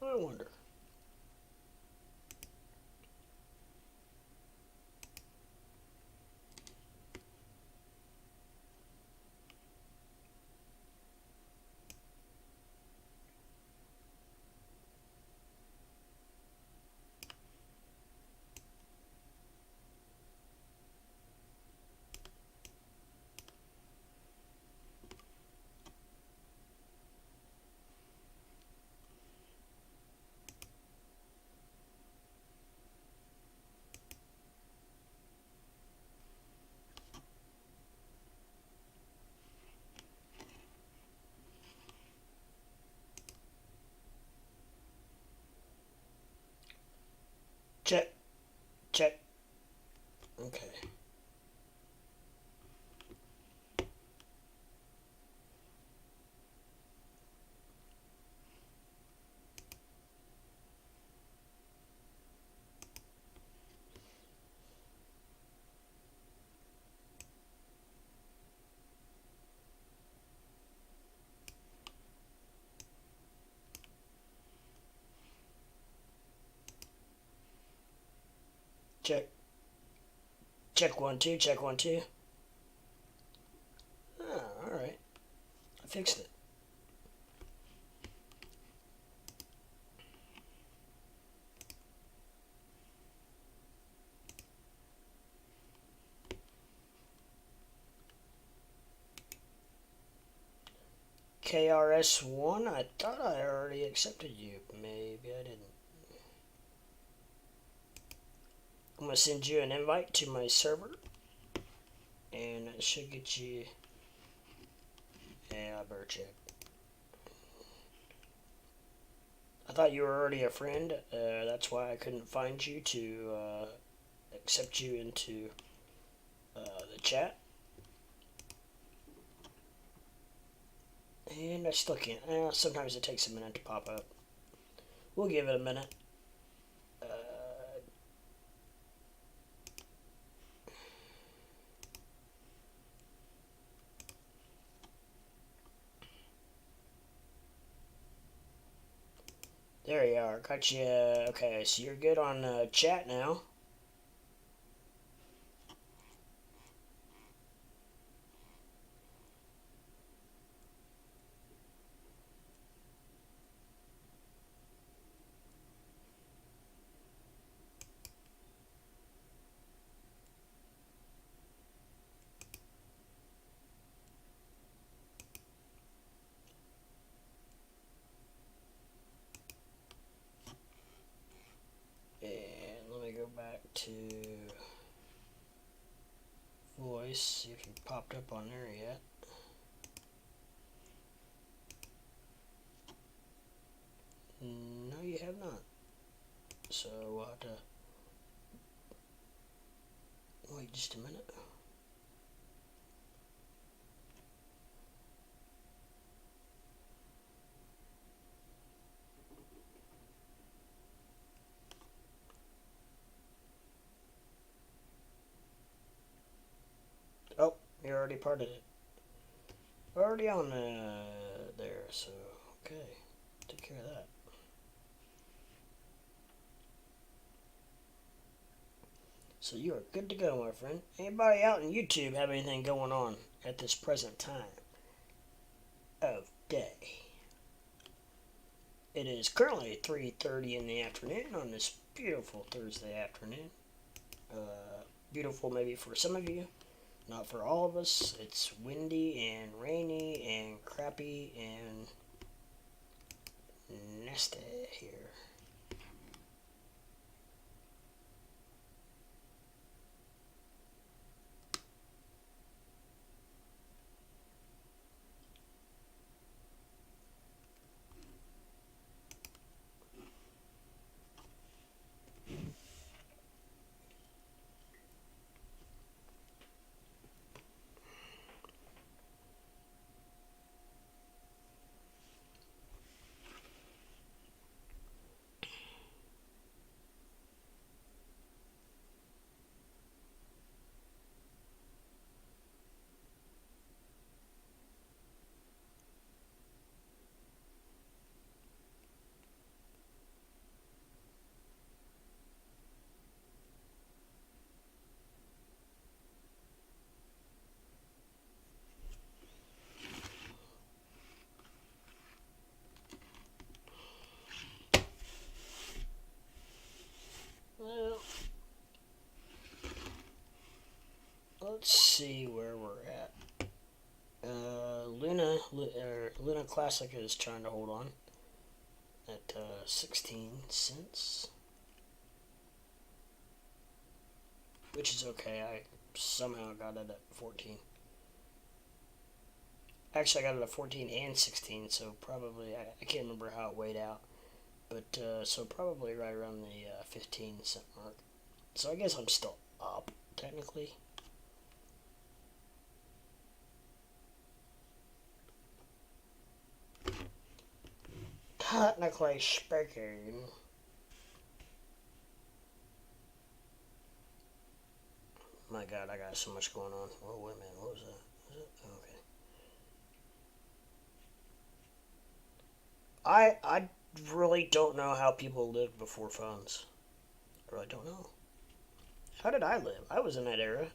I wonder. Check. Check. Okay. Check. Check 1 2. Check 1 2. Oh, alright. I fixed it. KRS1, I thought I already accepted you. Maybe I didn't. I'm going to send you an invite to my server. And it should get you... Yeah, I better check. I thought you were already a friend. That's why I couldn't find you to accept you into the chat. And I still can't. Sometimes it takes a minute to pop up. We'll give it a minute. There you are. Got you. Okay, so you're good on chat now. And let me go back to voice, see if you popped up on there yet. No, you have not. So we'll have to wait just a minute. Oh, you're already part of it. Already on there, so okay. Take care of that. So you are good to go, my friend. Anybody out in YouTube have anything going on at this present time of day? It is currently 3:30 in the afternoon on this beautiful Thursday afternoon. Beautiful maybe for some of you, not for all of us. It's windy and rainy and crappy and nasty here. Well, let's see where we're at. Luna Classic is trying to hold on at 16 cents, which is okay. I somehow got it at 14. Actually, I got it at 14 and 16, so probably, I can't remember how it weighed out, but so probably right around the 15 cent mark. So I guess I'm still up, technically. Technically speaking. My God, I got so much going on. Oh, wait a minute, what was that? Was it? Oh, okay. I really don't know how people lived before phones. I really don't know. How did I live? I was in that era.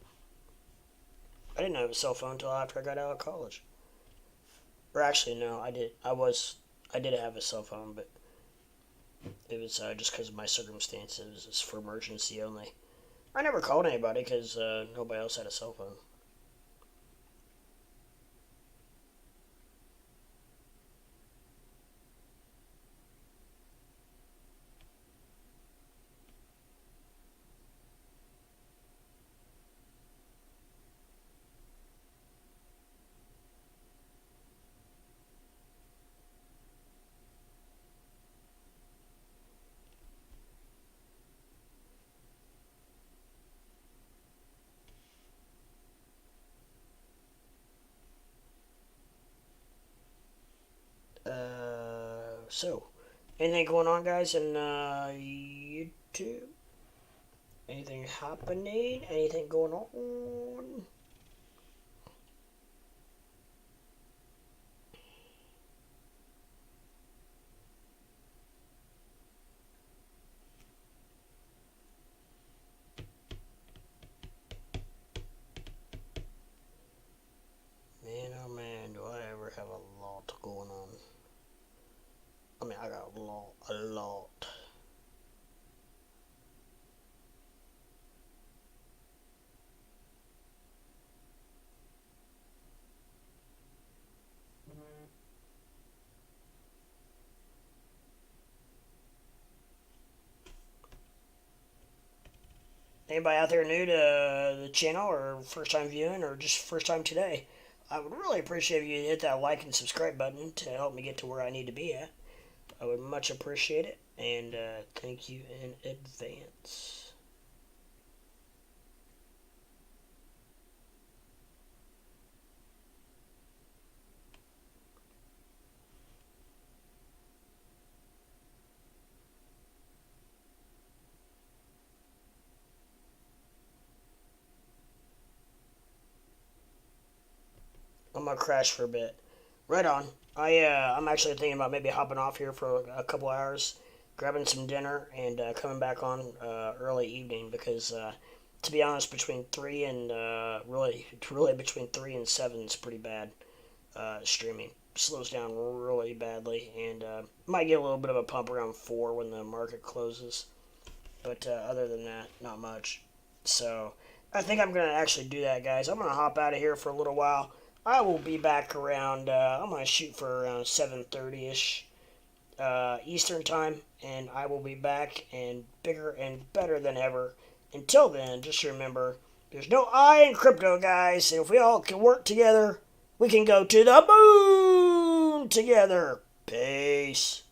I didn't have a cell phone until after I got out of college. Or actually, no, I did. I did have a cell phone, but it was just because of my circumstances. It's for emergency only. I never called anybody because nobody else had a cell phone. So, anything going on, guys, in YouTube? Anything happening? Anything going on? Man, oh man, do I ever have a lot going on. I mean, I got a lot. Anybody out there new to the channel or first time viewing or just first time today? I would really appreciate if you hit that like and subscribe button to help me get to where I need to be at. I would much appreciate it, and thank you in advance. I'm gonna crash for a bit. Right on. I'm actually thinking about maybe hopping off here for a couple hours, grabbing some dinner, and coming back on early evening because, to be honest, between 3 and really between 3 and 7 is pretty bad. Streaming slows down really badly, and might get a little bit of a pump around 4 when the market closes. But other than that, not much. So I think I'm gonna actually do that, guys. I'm gonna hop out of here for a little while. I will be back around. I'm gonna shoot for around 7:30 ish Eastern time, and I will be back and bigger and better than ever. Until then, just remember, there's no I in crypto, guys. And if we all can work together, we can go to the moon together. Peace.